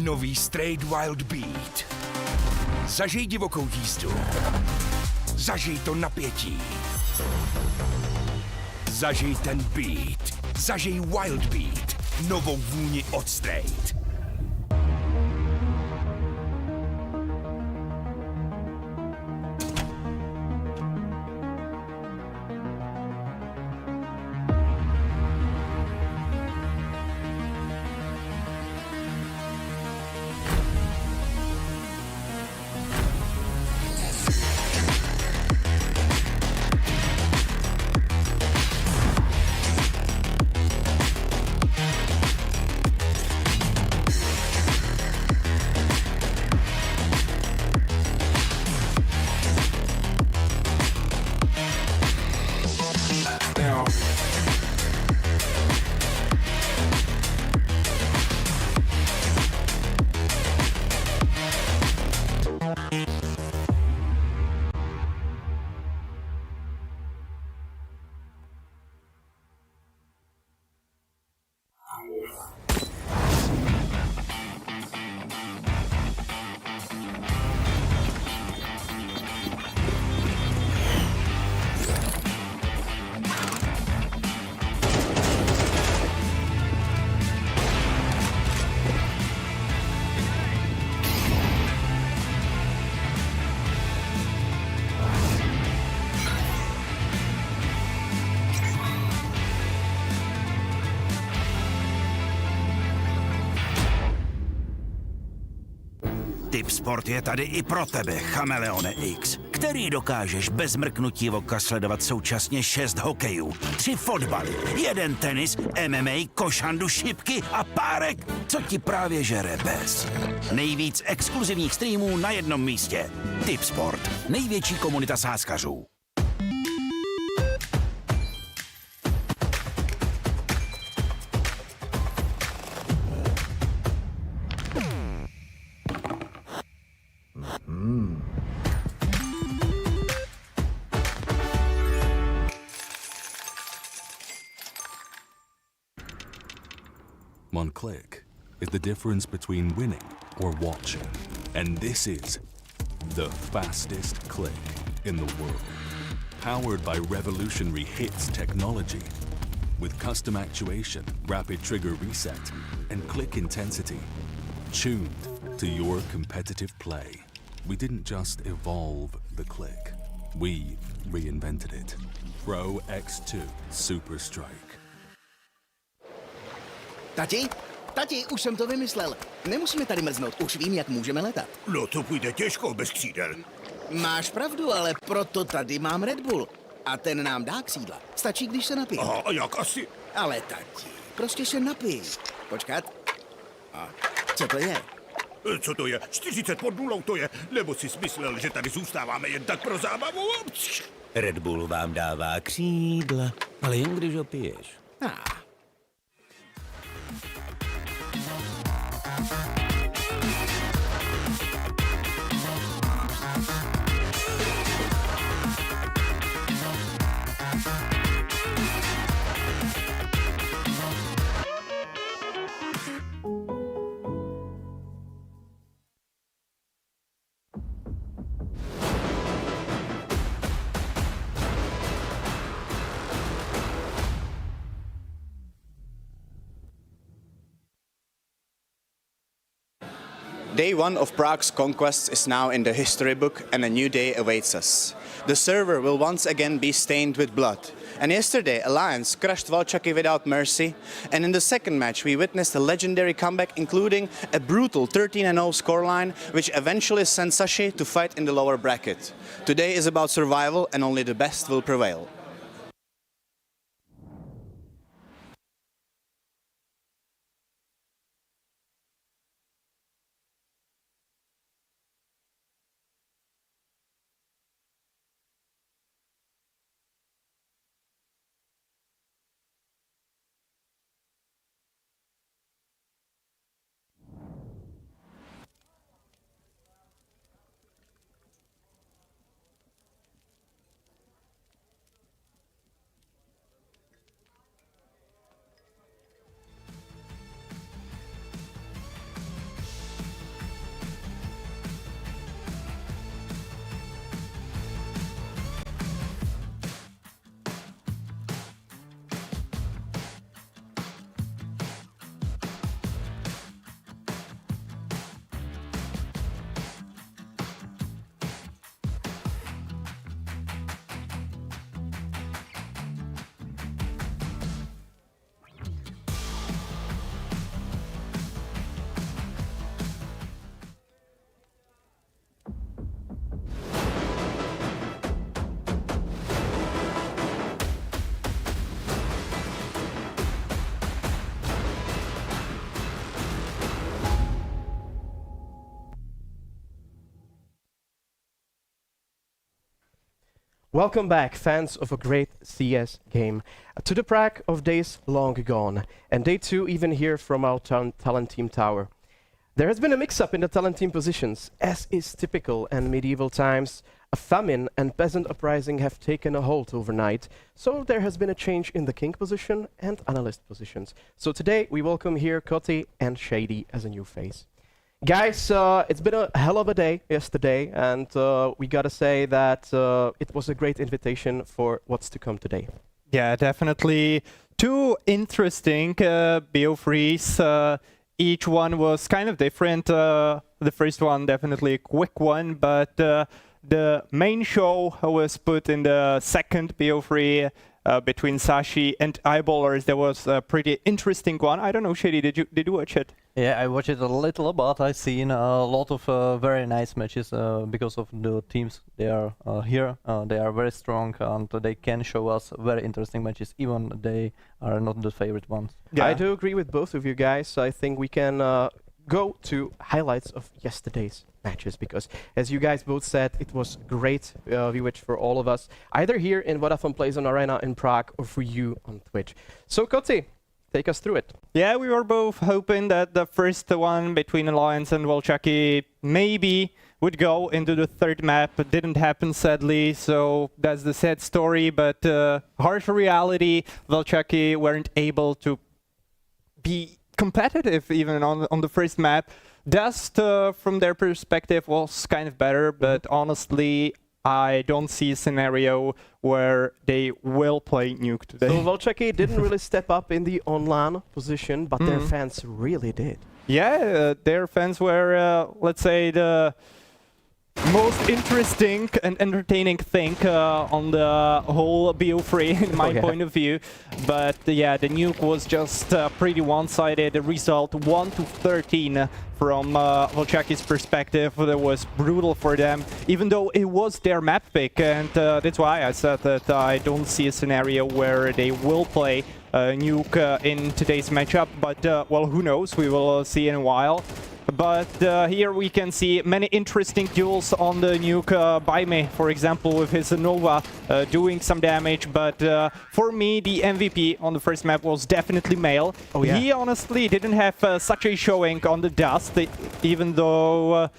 Nový Straight Wild Beat. Zažij divokou jízdu. Zažij to napětí. Zažij ten beat. Zažij Wild Beat. Novou vůni od Straight. Tipsport je tady i pro tebe, Chameleone X, který dokážeš bez mrknutí oka sledovat současně 6 hokejů, 3 fotbaly, 1 tenis, MMA, košandu, šipky a párek, co ti právě žere bez. Nejvíc exkluzivních streamů na jednom místě. Tipsport, největší komunita sázkařů. One click is the difference between winning or watching. And this is the fastest click in the world. Powered by revolutionary hits technology. With custom actuation, rapid trigger reset, and click intensity. Tuned to your competitive play. We didn't just evolve the click. We reinvented it. Pro X2 Super Strike. Tati, už jsem to vymyslel. Nemusíme tady mrznout, už vím, jak můžeme letat. No to půjde těžko bez křídel. Máš pravdu, ale proto tady mám Red Bull. A ten nám dá křídla. Stačí, když se napije. Aha, a jak asi? Ale tati, prostě se napij. Počkat. A co to je? Co to je? 40 pod nulou to je? Nebo jsi smyslel, že tady zůstáváme jen tak pro zábavu? Red Bull vám dává křídla, ale jen když ho piješ. Day 1 of Prague's conquest is now in the history book and a new day awaits us. The server will once again be stained with blood. And yesterday, Alliance crushed Walczaki without mercy. And in the second match, we witnessed a legendary comeback, including a brutal 13-0 scoreline, which eventually sent Sashi to fight in the lower bracket. Today is about survival, and only the best will prevail. Welcome back, fans of a great CS game, to the Prague of days long gone, and day 2 even here from our talent team tower. There has been a mix-up in the talent team positions, as is typical in medieval times. A famine and peasant uprising have taken a hold overnight, so there has been a change in the king position and analyst positions. So today we welcome here Kotti and Shady as a new face. Guys, it's been a hell of a day yesterday, and we gotta say that it was a great invitation for what's to come today. Yeah, definitely. Two interesting BO3s. Each one was kind of different. The first one definitely a quick one, but the main show was put in the second BO3 between Sashi and Eyeballers. There was a pretty interesting one. I don't know, Shady, did you watch it? Yeah, I watched it a little, but I've seen a lot of very nice matches because of the teams they are here. They are very strong and they can show us very interesting matches, even they are not the favorite ones. Yeah. I do agree with both of you guys. I think we can go to highlights of yesterday's matches, because as you guys both said, it was great viewage for all of us, either here in Vodafone PLAYzone Arena in Prague or for you on Twitch. So Kotti, take us through it. Yeah, we were both hoping that the first one between Alliance and Walczaki maybe would go into the third map. It didn't happen, sadly, so that's the sad story, but harsh reality, Walczaki weren't able to be competitive even on the first map. Dust, from their perspective, was kind of better, but honestly, I don't see a scenario where they will play Nuke today. So Walczaki didn't really step up in the on-LAN position, but their fans really did. Yeah, their fans were, let's say, the most interesting and entertaining thing on the whole BO3 in my point of view. But yeah, the Nuke was just pretty one-sided. The result 1-13 from Walczaki's perspective. That was brutal for them, even though it was their map pick, and that's why I said that I don't see a scenario where they will play Nuke in today's matchup. But well, who knows? We will see in a while. But here we can see many interesting duels on the Nuke. Baime, for example, with his Nova doing some damage. But for me, the MVP on the first map was definitely Male. Oh, yeah. He honestly didn't have such a showing on the Dust, even though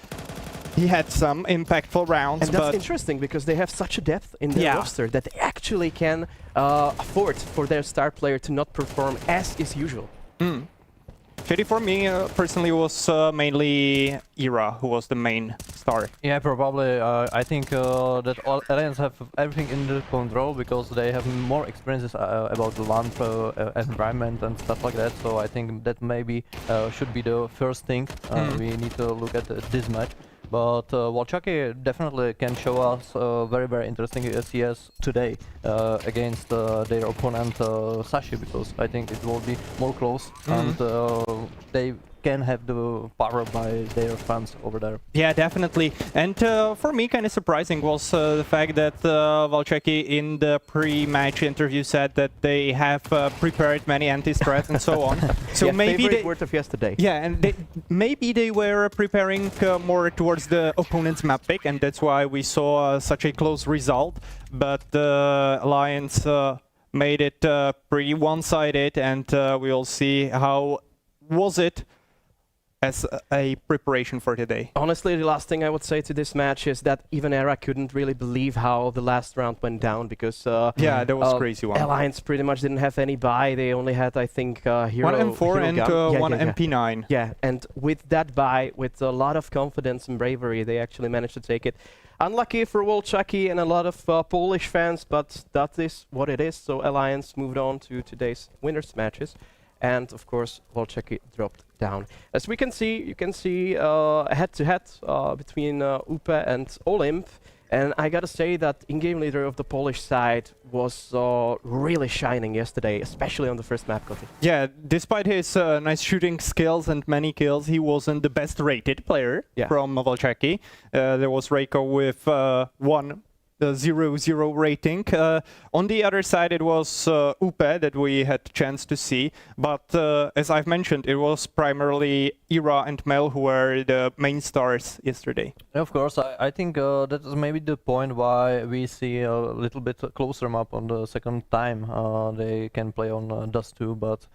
he had some impactful rounds. And that's interesting, because they have such a depth in their roster that they actually can afford for their star player to not perform as is usual. Shady, for me, personally, was mainly Era, who was the main star. Yeah, probably. I think that all Alliance have everything in the control, because they have more experiences about the LAN environment and stuff like that. So I think that maybe should be the first thing we need to look at this match. But Walczaki definitely can show us very, very interesting CS today against their opponent Sashi, because I think it will be more close and they can have the power by their fans over there. Yeah, definitely. And for me, kind of surprising was the fact that Walczaki in the pre-match interview said that they have prepared many anti-strats and so on. So yeah, maybe favorite word of yesterday. Yeah, and maybe they were preparing more towards the opponent's map pick, and that's why we saw such a close result. But Alliance made it pretty one-sided, and we'll see how was it as a preparation for today. Honestly, the last thing I would say to this match is that even Era couldn't really believe how the last round went down, because yeah, that was crazy one. Alliance pretty much didn't have any buy. They only had, I think, Hero, one M4 Hero and gun. one MP9. Yeah, and with that buy, with a lot of confidence and bravery, they actually managed to take it. Unlucky for Walczaki and a lot of Polish fans, but that is what it is. So Alliance moved on to today's winners matches. And of course, Walczaki dropped down. As we can see, you can see head-to-head between Upe and Olymp. And I gotta say that in-game leader of the Polish side was really shining yesterday, especially on the first map, Kotti. Yeah, despite his nice shooting skills and many kills, he wasn't the best rated player from Walczaki. There was Reiko with one 0-0 rating. On the other side, it was Upe that we had the chance to see, but as I've mentioned, it was primarily Ira and Mel who were the main stars yesterday. Of course, I think that is maybe the point why we see a little bit closer map on the second time. They can play on Dust 2, but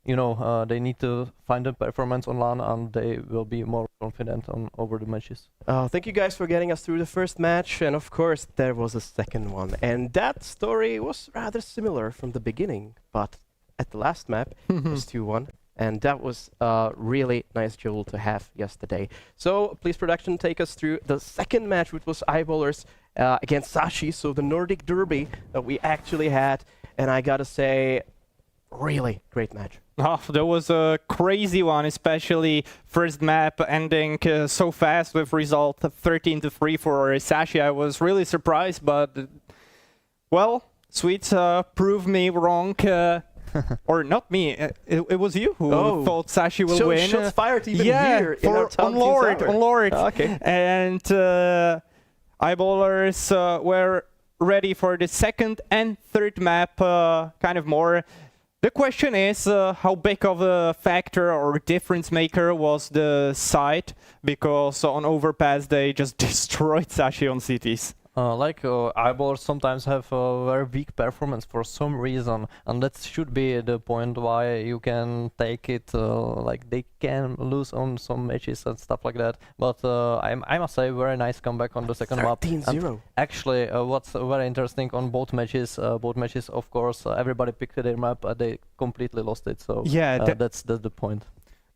you know, they need to find a performance on LAN and they will be more confident on over the matches. Thank you guys for getting us through the first match, and of course there was a second one, and that story was rather similar from the beginning, but at the last map it was 2-1, and that was a really nice duel to have yesterday. So please production, take us through the second match, which was Eyeballers against Sashi, so the Nordic Derby that we actually had, and I gotta say, really great match. Oh, that was a crazy one, especially first map ending so fast with result 13-3 for Sashi. I was really surprised, but well, Sweets proved me wrong. Or not me, it was you who thought Sashi will win. Shots fired even here in our on Lord. Okay. And Eyeballers were ready for the second and third map, kind of more. The question is how big of a factor or difference maker was the site, because on Overpass they just destroyed Sashi on cities. Eyeballers sometimes have a very weak performance for some reason, and that should be the point why you can take it, like they can lose on some matches and stuff like that. But I must say, very nice comeback on the second map. 13-0. Actually, what's very interesting on both matches, of course, everybody picked their map, they completely lost it. So yeah, that's the point.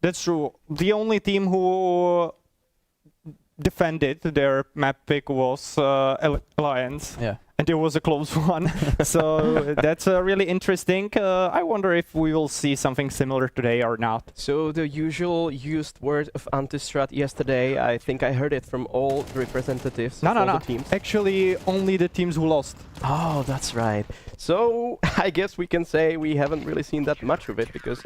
That's true. The only team who defended their map pick was Alliance. Yeah. And it was a close one. So that's really interesting. I wonder if we will see something similar today or not. So the usual used word of anti-strat yesterday, I think I heard it from all the representatives of all the teams. Actually, only the teams who lost. Oh, that's right. So I guess we can say we haven't really seen that much of it, because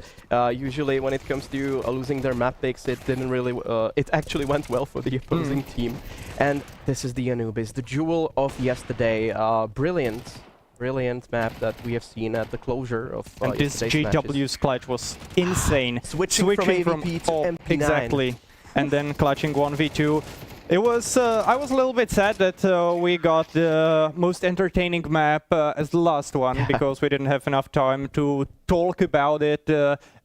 usually when it comes to losing their map picks, it didn't really. It actually went well for the opposing team. And this is the Anubis, the jewel of yesterday. Brilliant map that we have seen at the closure of and this JW's clutch was insane. Switching from AVP to MP9. Exactly. And then clutching 1v2. It was, I was a little bit sad that we got the most entertaining map as the last one, because we didn't have enough time to talk about it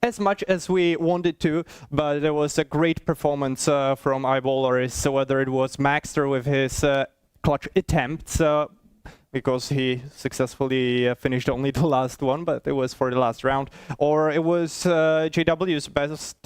as much as we wanted to, but there was a great performance from Eyeballers, so whether it was Maxter with his clutch attempts, because he successfully finished only the last one, but it was for the last round. Or it was JW's best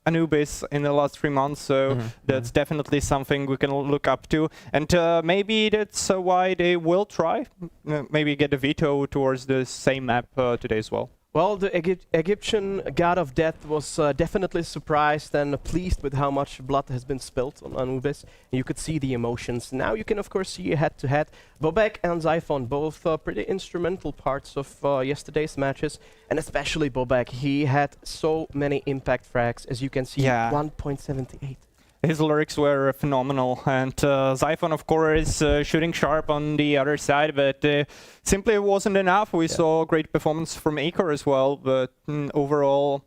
Anubis in the last 3 months, so that's definitely something we can look up to. And maybe that's why they will try, maybe get a veto towards the same map today as well. Well, the Egyptian god of death was definitely surprised and pleased with how much blood has been spilled on Anubis. You could see the emotions. Now you can of course see head-to-head. Bobek and Zyphon, both pretty instrumental parts of yesterday's matches, and especially Bobek. He had so many impact frags, as you can see, 1.78. His lyrics were phenomenal, and Zyphon, of course, is shooting sharp on the other side, but simply it wasn't enough. We saw great performance from Acre as well, but overall,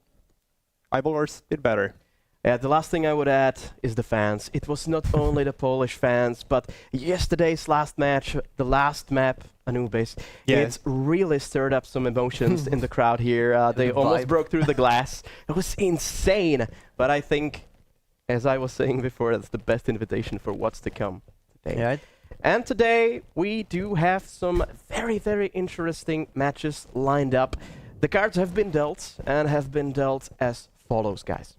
Eyeballers did better. Yeah, the last thing I would add is the fans. It was not only the Polish fans, but yesterday's last match, the last map, Anubis, it really stirred up some emotions in the crowd here. They almost broke through the glass. It was insane, but I think, as I was saying before, that's the best invitation for what's to come today. Yeah. And today we do have some very, very interesting matches lined up. The cards have been dealt, and have been dealt as follows, guys.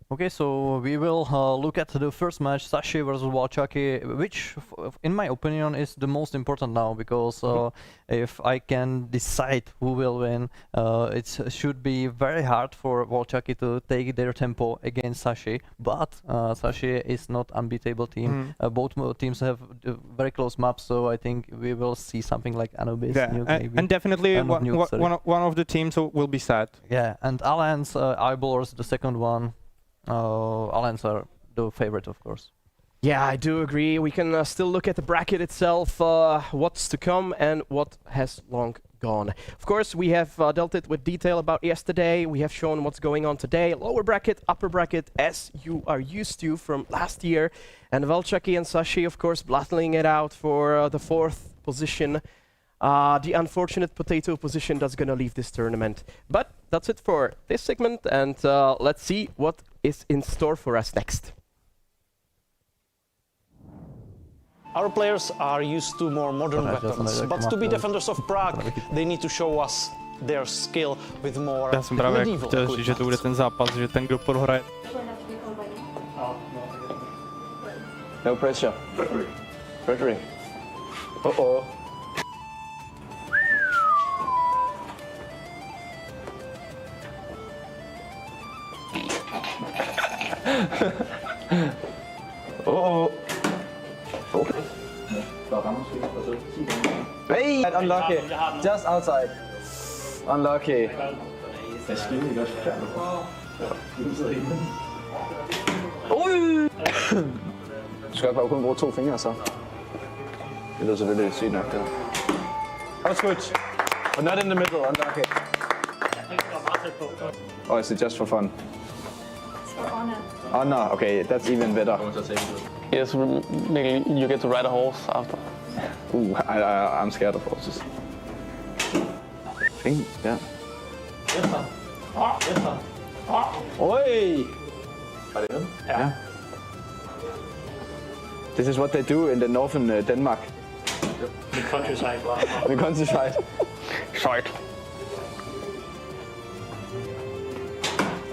Okay, so we will look at the first match, Sashi versus Walczaki, which, in my opinion, is the most important now, because if I can decide who will win, it should be very hard for Walczaki to take their tempo against Sashi, but Sashi is not unbeatable team. Both teams have very close maps, so I think we will see something like Anubis. And definitely one of the teams will be sad. Yeah, and Alliance, Eyeballers, the second one. Alliance are the favorite, of course. Yeah, I do agree. We can still look at the bracket itself, what's to come and what has long gone. Of course, we have dealt it with detail about yesterday. We have shown what's going on today. Lower bracket, upper bracket, as you are used to from last year. And Walczaki and Sashi, of course, battling it out for the 4th position. The unfortunate potato position that's going to leave this tournament. But that's it for this segment, and let's see what is in store for us next. Our players are used to more modern weapons, but to be defenders of Prague, they need to show us their skill with more Já jsem právě medieval chtěl říct, že to bude ten zápas, že ten, kdo prohraje. No pressure. Referee. Uh-oh. Uh-oh. Hey! Unlucky. Just outside. Unlucky. Ui! Du skal bare kun bruge 2 fingre, så. Det lyder selvfølgelig sygt nok, det der. That was good. But not in the middle, unlucky. Or is it just for fun? Honor, okay, that's even better. Yes, you get to ride a horse after. I'm scared of horses. Fint, ja. Oi! Var det den? Ja. This is what they do in the northern Denmark. The countryside. The countryside. Short.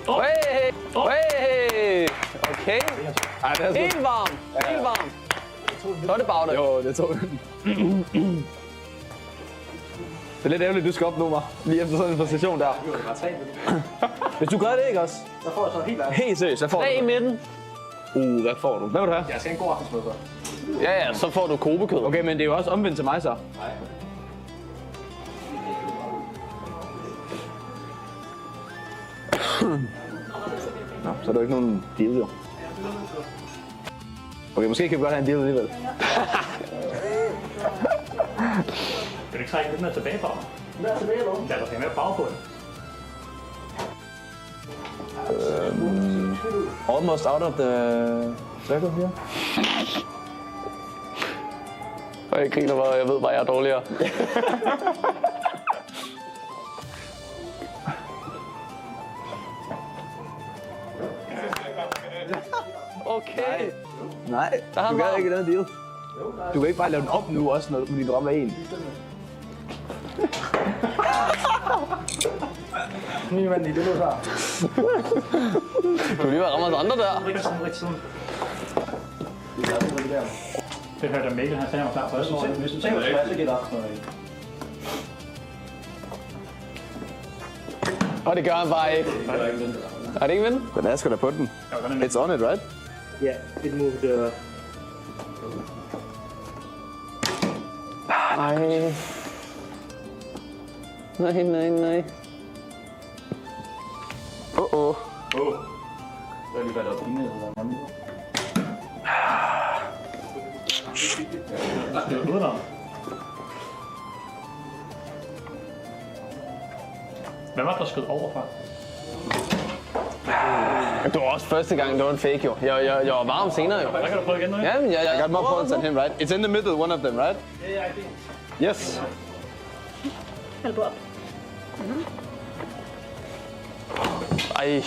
Hey! Hey! Okay. Helt varm! Helt varm! What about it? Jo, det tog det er lidt ærgerligt, du skal op nu, mig. Lige efter sådan en præstation der. Hvis du gør det, ikke også? Så får jeg så Helt seriøst, hvad får du? 3 i midten. Hvad får du? Hvad vil du have? Jeg skal en god aftensmad så. Ja, så får du kobekød. Okay, men det er jo også omvendt til mig så. Nej. Nå, så er der jo ikke nogen deal, jo. Okay, måske kan vi godt have en deal alligevel. Kan du ikke trække den her tilbage for mig? Den er tilbage, eller? Ja, der skal mere farve på den. Almost out of the circle here. Og jeg griner bare, jeg ved bare, jeg er dårligere. Okay. Nej, du gør ikke den deal. Du kan ikke bare lave den op nu også, når din drøm er en. Ny mand, det er nu så. Du lige var rammer os andre der. Det hørte jeg Mikkel, han sagde mig klar for os. Hvis du tænker, så giver det op. Og det gør han bare ikke. Er det ikke vind? Den er sgu da på den. It's on it, right? Yeah, it moved. Nej. Nej. Uh-oh. Så er lige været op inde eller noget. Det er udenom. Hvem var der skød overfra? Det var også første gang, det var en fake jo. Jeg var varm senere jo. Der kan du prøve igen nu, ikke? Ja, men I got more points than him, right? It's in the middle, one of them, right? Yeah, I think. Yes. Elbow up. Ej.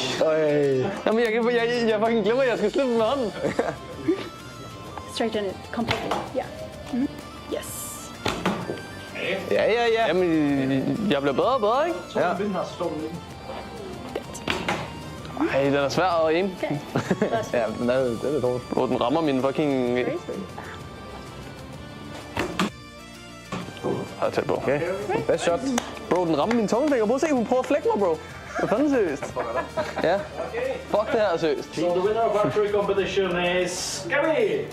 Jamen, jeg fucking glemmer, at jeg skal slippe med hånden. Straighten it completely. Yeah. Yes. Ja. Jamen, jeg bliver bedre og bedre, ikke? Så den her, så står den ikke. Ej, den er svær at aim. Ja, den er lidt hårdt. Hvor den rammer min fucking... Jeg er tæt på. Okay, best shot. Bro, den rammer min tommelfinger. Prøv at se, hun prøver at flække mig, bro. Hvad fanden seriøst? Ja. Fuck det her seriøst. So the winner of our tree competition is Gabby!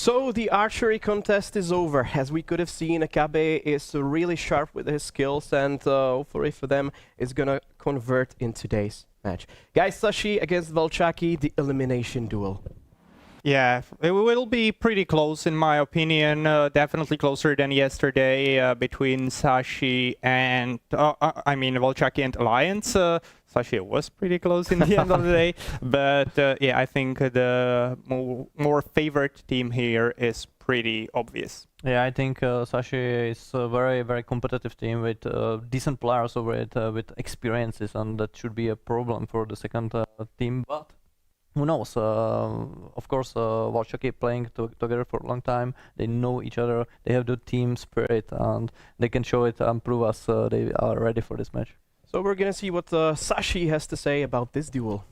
So the archery contest is over. As we could have seen, Akabe is really sharp with his skills, and hopefully for them is gonna convert in today's match. Guys, Sashi against Walczaki, the elimination duel. Yeah, it will be pretty close in my opinion, definitely closer than yesterday between Sashi and, Walczaki and Alliance. Sashi was pretty close in the end of the day, but yeah, I think the more favorite team here is pretty obvious. Yeah, I think Sashi is a very, very competitive team with decent players over it, with experiences, and that should be a problem for the second team, but who knows? Of course, Walczaki playing together for a long time. They know each other. They have the team spirit, and they can show it and prove us they are ready for this match. So we're gonna see what Sashi has to say about this duel.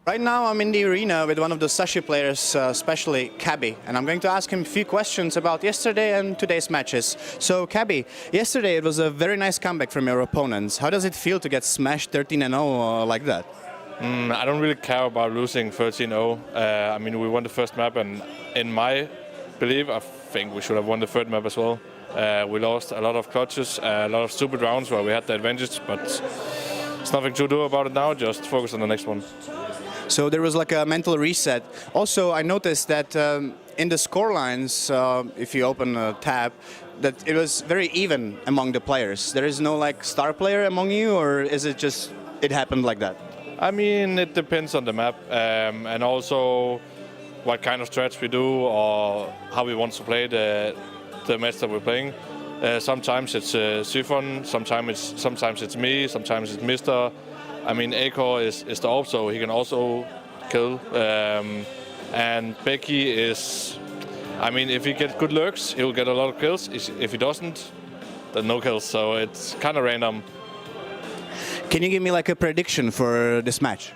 Right now I'm in the arena with one of the Sashi players, especially Cabby, and I'm going to ask him a few questions about yesterday and today's matches. So Cabby, yesterday it was a very nice comeback from your opponents. How does it feel to get smashed 13-0 like that? I don't really care about losing 13-0. I mean, we won the first map, and in my belief, I think we should have won the third map as well. We lost a lot of clutches, a lot of stupid rounds where we had the advantage, but there's nothing to do about it now, just focus on the next one. So there was like a mental reset. Also, I noticed that in the scorelines, if you open a tab, that it was very even among the players. There is no like star player among you, or is it just it happened like that? I mean, it depends on the map and also what kind of strats we do or how we want to play the match that we're playing. Sometimes it's Syphon, sometimes it's me, sometimes it's Mr. I mean, Akor is the AWP, so he can also kill. And Becky is, I mean, if he gets good lurks, he'll get a lot of kills. If he doesn't, then no kills. So it's kind of random. Can you give me like a prediction for this match?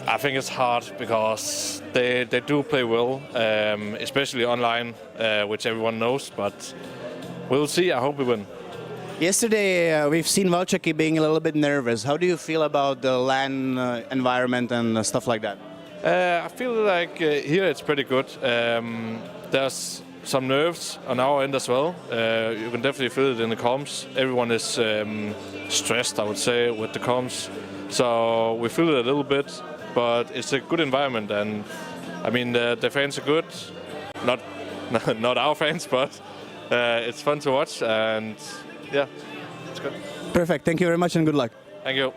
I think it's hard because they do play well, especially online, which everyone knows. But we'll see. I hope we win. Yesterday, we've seen Walczaki being a little bit nervous. How do you feel about the LAN environment and stuff like that? I feel like here it's pretty good. There's some nerves on our end as well. You can definitely feel it in the comms. Everyone is stressed, I would say, with the comms. So we feel it a little bit, but it's a good environment. And I mean, the fans are good. Not our fans, but it's fun to watch. And yeah, it's good. Perfect. Thank you very much and good luck. Thank you.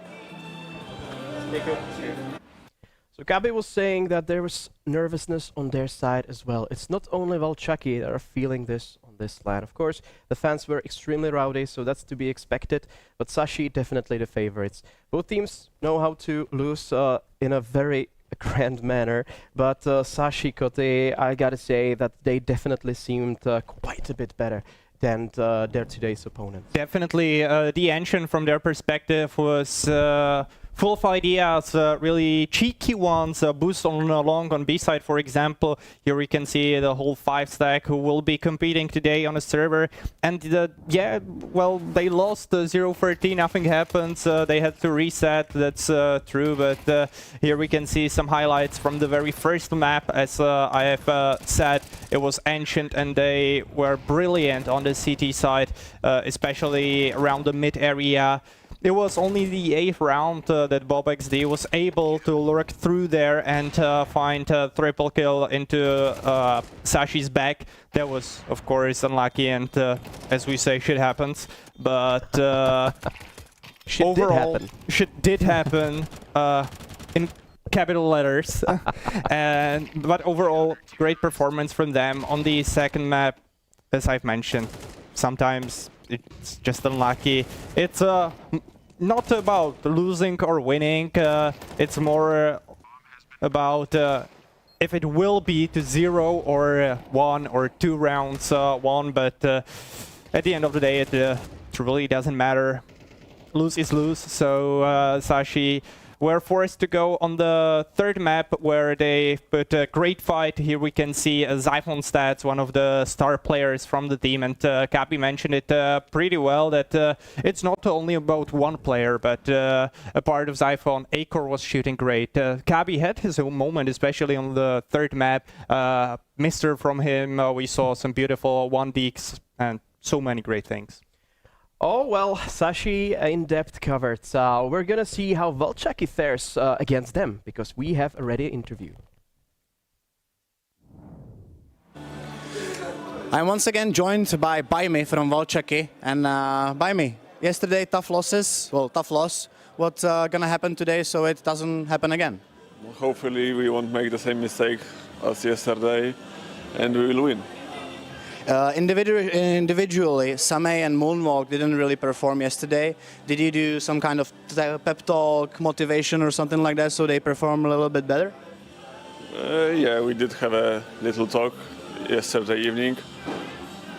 So Gabi was saying that there was nervousness on their side as well. It's not only Walczaki that are feeling this on this LAN. Of course, the fans were extremely rowdy, so that's to be expected. But Sashi definitely the favorites. Both teams know how to lose in a very grand manner. But Sashi, Kote, I gotta say that they definitely seemed quite a bit better than their today's opponents. Definitely, the engine from their perspective was full of ideas, really cheeky ones, boost on long on B side, for example. Here we can see the whole 5-stack who will be competing today on a server. And yeah, well, they lost 0-13, nothing happens. They had to reset, that's true, but here we can see some highlights from the very first map. As I have said, it was ancient and they were brilliant on the CT side, especially around the mid area. It was only the 8th round that BobXD was able to lurk through there and find a triple kill into Sashi's back. That was, of course, unlucky, and as we say, shit happens. But overall, shit did happen in capital letters. But overall, great performance from them on the second map, as I've mentioned. Sometimes it's just unlucky. It's not about losing or winning. It's more about if it will be to 0 or 1 or 2 rounds won. But at the end of the day, it really doesn't matter. Lose is lose. So Sashi were forced to go on the third map where they put a great fight. Here we can see Zyphon Stats, one of the star players from the team, and Kabi mentioned it pretty well that it's not only about one player, but a part of Zyphon. Acor was shooting great. Kabi had his own moment, especially on the third map. Mister from him, we saw some beautiful 1-deeks and so many great things. Oh, well, Sashi in-depth covered. We're gonna see how Walczaki fares against them, because we have already an interview. I'm once again joined by Baimi from Walczaki. And Baimi, yesterday tough losses, well, tough loss. What's gonna happen today so it doesn't happen again? Hopefully we won't make the same mistake as yesterday and we will win. Individually, Samay and Moonwalk didn't really perform yesterday. Did you do some kind of pep talk, motivation or something like that so they perform a little bit better? Yeah, we did have a little talk yesterday evening.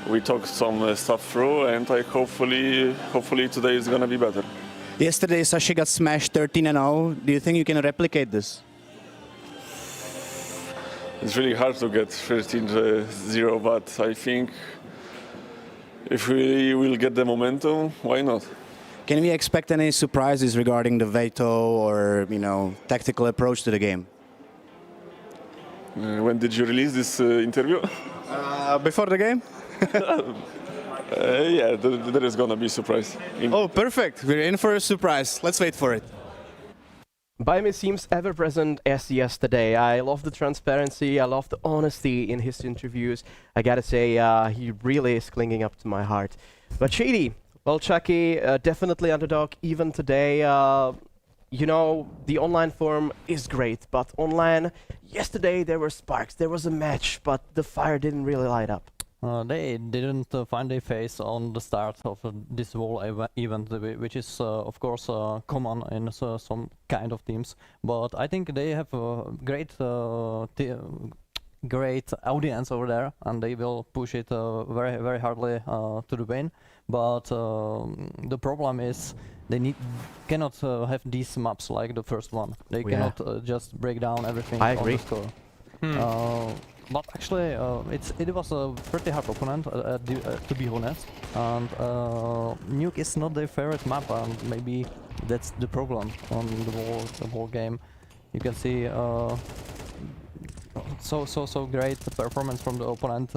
We talked some stuff through and hopefully today is gonna be better. Yesterday Sashi got smashed 13-0. Do you think you can replicate this? It's really hard to get 13-0, but I think if we will get the momentum, why not? Can we expect any surprises regarding the veto or, tactical approach to the game? When did you release this interview? Before the game? Yeah, there is gonna be a surprise. Oh, perfect. We're in for a surprise. Let's wait for it. Baimi seems ever-present as yesterday. I love the transparency, I love the honesty in his interviews. I gotta say, he really is clinging up to my heart. But Shady, Walczaki, definitely underdog even today. The online form is great, but online, yesterday there were sparks, there was a match, but the fire didn't really light up. They didn't find their face on the start of this whole event, which is of course common in some kind of teams. But I think they have a great audience over there, and they will push it very, very hardly to the win. But the problem is they cannot have these maps like the first one. They cannot just break down everything I agree. on the score. But actually, it was a pretty hard opponent, to be honest. And Nuke is not their favorite map, and maybe that's the problem on the whole game. You can see so great performance from the opponent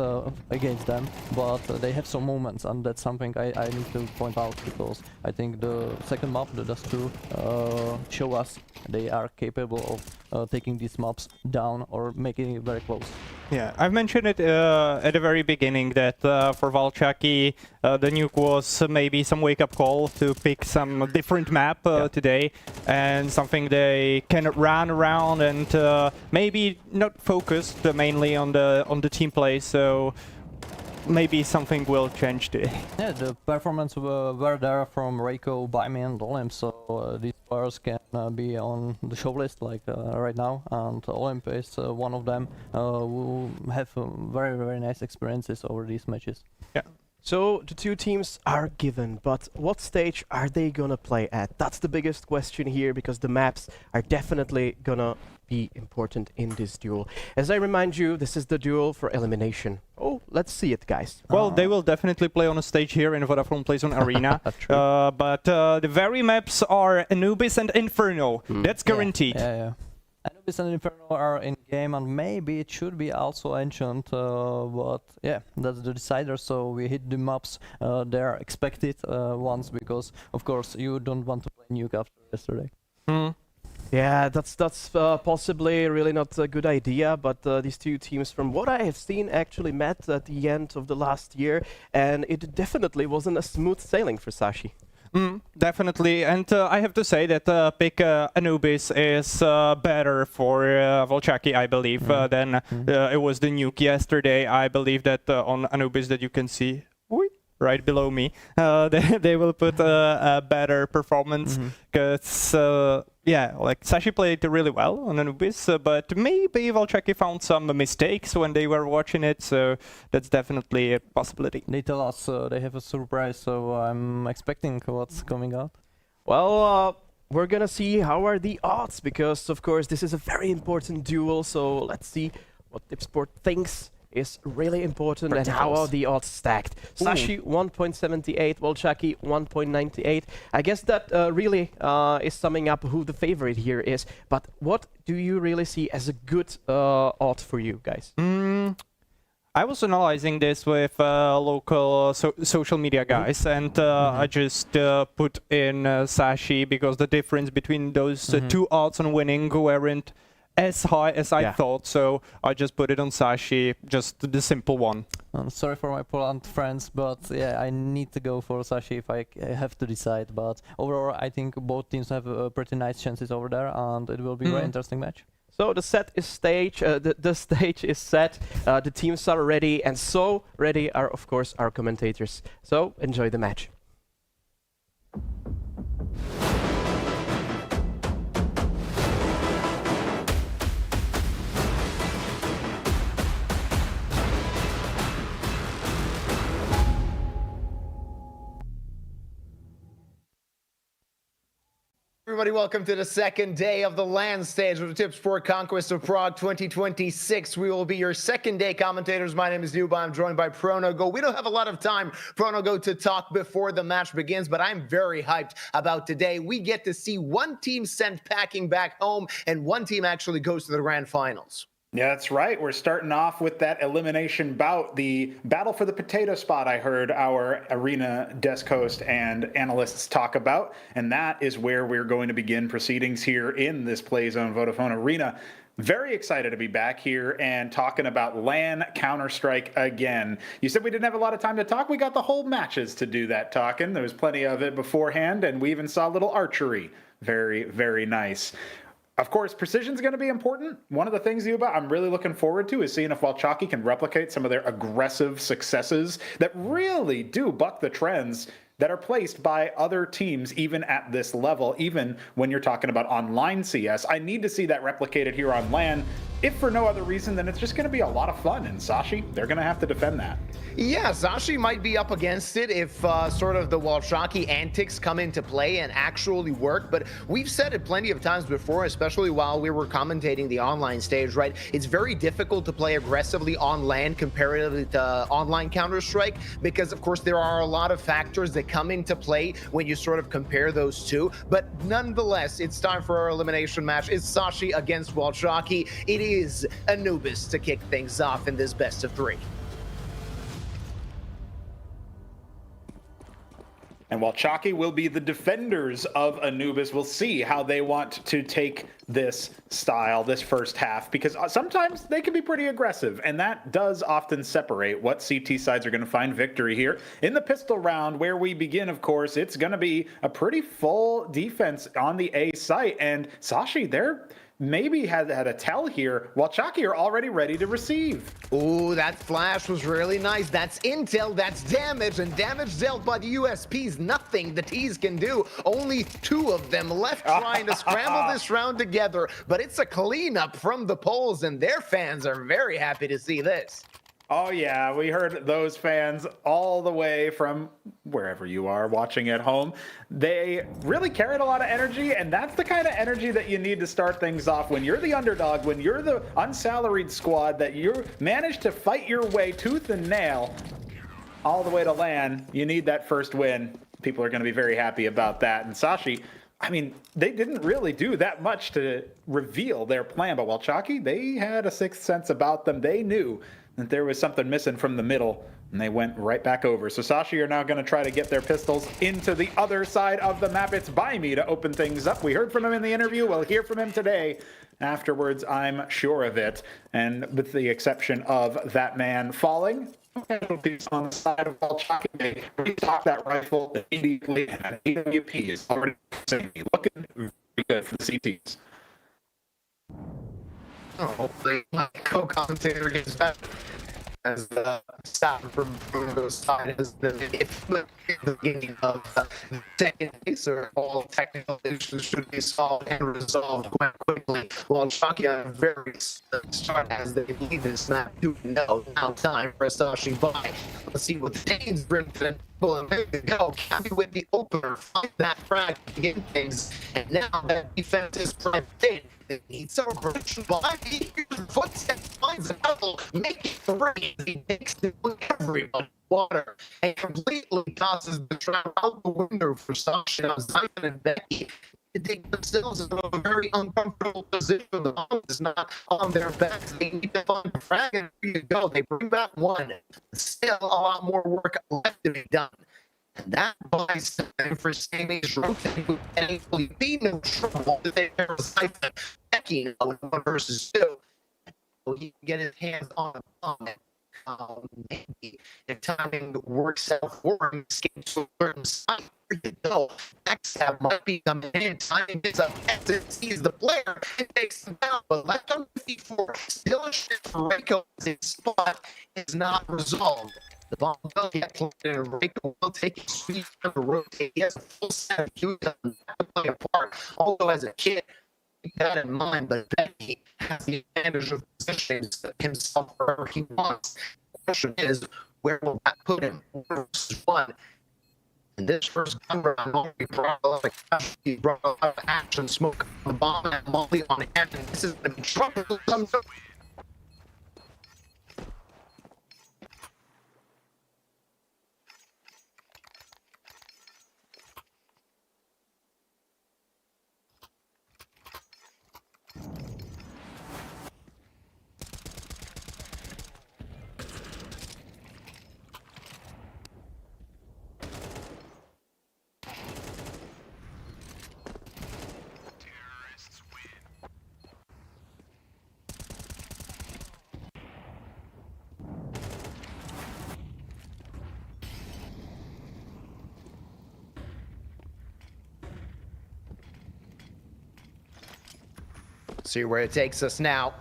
against them, but they have some moments, and that's something I need to point out, because I think the second map, the Dust 2, show us they are capable of taking these maps down or making it very close. Yeah, I've mentioned it at the very beginning that for Walczaki, the Nuke was maybe some wake-up call to pick some different map today, and something they can run around and maybe not focus mainly on the team play. So maybe something will change today. Yeah, the performance were there from Reiko, Baimi and Olymp, so these players can be on the show list like right now, and Olymp is one of them who have very, very nice experiences over these matches. Yeah. So the two teams are given, but what stage are they gonna play at? That's the biggest question here, because the maps are definitely gonna be important in this duel. As I remind you, this is the duel for elimination. Oh, let's see it, guys. Well, they will definitely play on a stage here in Vodafone PLAYzone Arena, but the very maps are Anubis and Inferno. That's guaranteed. Yeah. Anubis and Inferno are in game, and maybe it should be also Ancient, but yeah, that's the decider, so we hit the maps they're expected ones, because of course you don't want to play Nuke after yesterday. Yeah, that's possibly really not a good idea, but these two teams, from what I have seen, actually met at the end of the last year, and it definitely wasn't a smooth sailing for Sashi. Definitely, and I have to say that pick Anubis is better for Walczaki, I believe, than it was the Nuke yesterday. I believe that on Anubis that you can see right below me, they will put a better performance, because yeah, like Sashi played really well on Anubis, but maybe Walczaki found some mistakes when they were watching it, so that's definitely a possibility. They tell us they have a surprise, so I'm expecting what's coming out. Well, we're gonna see how are the odds, because of course this is a very important duel. So let's see what Tipsport thinks is really important and how are the odds stacked. Sashi 1.78, Walczaki 1.98. I guess that really is summing up who the favorite here is. But what do you really see as a good odd for you guys? I was analyzing this with local social media guys, and I just put in Sashi because the difference between those two odds on winning weren't as high as I thought, so I just put it on Sashi, just the simple one. I'm sorry for my Poland friends, but yeah, I need to go for Sashi if I have to decide. But overall, I think both teams have pretty nice chances over there, and it will be a very interesting match. So the set is the stage is set, the teams are ready, and so ready are of course our commentators. So enjoy the match. Everybody, welcome to the second day of the LAN stage of the Tipsport Conquest of Prague 2026. We will be your second day commentators. My name is Nuba. I'm joined by Pronogo. We don't have a lot of time, Pronogo, to talk before the match begins, but I'm very hyped about today. We get to see one team sent packing back home, and one team actually goes to the grand finals. Yeah, that's right. We're starting off with that elimination bout, the battle for the potato spot I heard our arena desk host and analysts talk about. And that is where we're going to begin proceedings here in this PLAYzone Vodafone Arena. Very excited to be back here and talking about LAN Counter-Strike again. You said we didn't have a lot of time to talk. We got the whole matches to do that talking. There was plenty of it beforehand, and we even saw a little archery. Very, very nice. Of course, precision is going to be important. One of the things I'm really looking forward to is seeing if Walczaki can replicate some of their aggressive successes that really do buck the trends that are placed by other teams, even at this level, even when you're talking about online CS. I need to see that replicated here on LAN, if for no other reason than it's just going to be a lot of fun. And Sashi, they're going to have to defend that. Yeah, Sashi might be up against it if sort of the Walczaki antics come into play and actually work. But we've said it plenty of times before, especially while we were commentating the online stage, right? It's very difficult to play aggressively on LAN comparatively to online Counter-Strike because, of course, there are a lot of factors that come into play when you sort of compare those two. But nonetheless, it's time for our elimination match. It's Sashi against Walczaki. It is Anubis to kick things off in this best of three. And Walczaki will be the defenders of Anubis. We'll see how they want to take this style, this first half, because sometimes they can be pretty aggressive, and that does often separate what CT sides are going to find victory here. In the pistol round, where we begin, of course, it's going to be a pretty full defense on the A site, and Sashi, they're maybe had a tell here. Walczaki are already ready to receive. Ooh, that flash was really nice. That's intel, that's damage, and damage dealt by the USPs. Nothing the T's can do. Only two of them left trying to scramble this round together, but it's a cleanup from the Poles, and their fans are very happy to see this. Oh yeah, we heard those fans all the way from wherever you are watching at home. They really carried a lot of energy, and that's the kind of energy that you need to start things off when you're the underdog, when you're the unsalaried squad, that you managed to fight your way tooth and nail all the way to LAN. You need that first win. People are going to be very happy about that. And Sashi, I mean, they didn't really do that much to reveal their plan, but Walczaki, they had a sixth sense about them. They knew that there was something missing from the middle, and they went right back over. So Sashi are now going to try to get their pistols into the other side of the map. It's by me to open things up. We heard from him in the interview. We'll hear from him today. Afterwards, I'm sure of it. And with the exception of that man falling, casualties on the side of Walczaki, they restock that rifle immediately, and AWP is already looking very good for the CTs. Oh, hopefully my co-commentator gets better as the staff from Bruno's side as the beginning of the second phase, or all technical issues should be solved and resolved quite quickly. While Walczaki on a very start as they lead this map, do know now time for a Sashi buy. Let's see what the Danes bring to them. And there you go. Cappy with the opener. Find that frag to get things. And now that defense is primed in. He celebration behind the footsteps, finds a double, making the rain. He takes the everyone water and completely tosses the trap out the window for Sashi, Simon, and Becky. They take themselves into a very uncomfortable position. The bomb is not on their backs. They need to find a frag, and here you go. They bring back one. Still a lot more work left to be done. And that buys time for Sammy's rotating and hopefully be no trouble if they ever siphon Becky now with 1 versus 2. So he can get his hands on a bomb. Maybe if timing works out for him, escape to a certain side. Here you go. Backstab might be coming in. Timing is up. Exit sees the player and takes him down. But left on the feet for still a shit for Reiko. His spot is not resolved. The bomb will get planted and Reiko will take a sweep to rotate. He has a full set of cues to play a part. Although as a kid, keep that in mind, but Becky has the advantage of positioning himself wherever he wants. The question is, where will that put him? 1 versus 1. In this first gun round, he brought a lot of cash, he brought a lot of action, smoke, the bomb, and Molly on hand, and this is going to be trouble. See where it takes us now.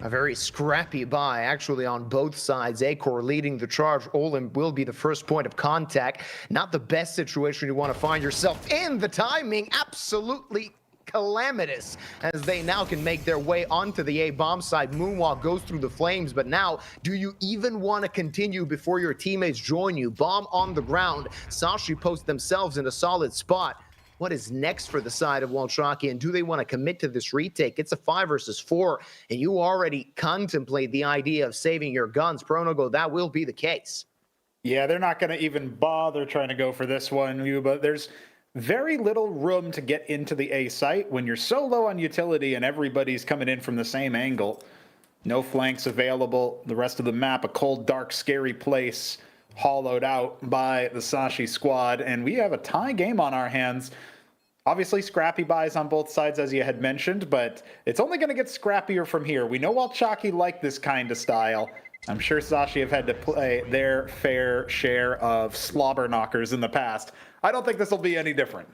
A very scrappy buy, actually, on both sides. Acor leading the charge. Olin will be the first point of contact. Not the best situation you want to find yourself in. The timing, absolutely calamitous, as they now can make their way onto the A bomb side. Moonwalk goes through the flames, but now, do you even want to continue before your teammates join you? Bomb on the ground. Sashi post themselves in a solid spot. What is next for the side of Walczaki, and do they want to commit to this retake? It's a 5 versus 4, and you already contemplate the idea of saving your guns. Pronogo, that will be the case. Yeah, they're not going to even bother trying to go for this one, but there's very little room to get into the A site when you're so low on utility and everybody's coming in from the same angle. No flanks available. The rest of the map, a cold, dark, scary place, hollowed out by the Sashi squad, and we have a tie game on our hands. Obviously, scrappy buys on both sides, as you had mentioned, but it's only going to get scrappier from here. We know Walczaki like this kind of style. I'm sure Sashi have had to play their fair share of slobber knockers in the past. I don't think this will be any different.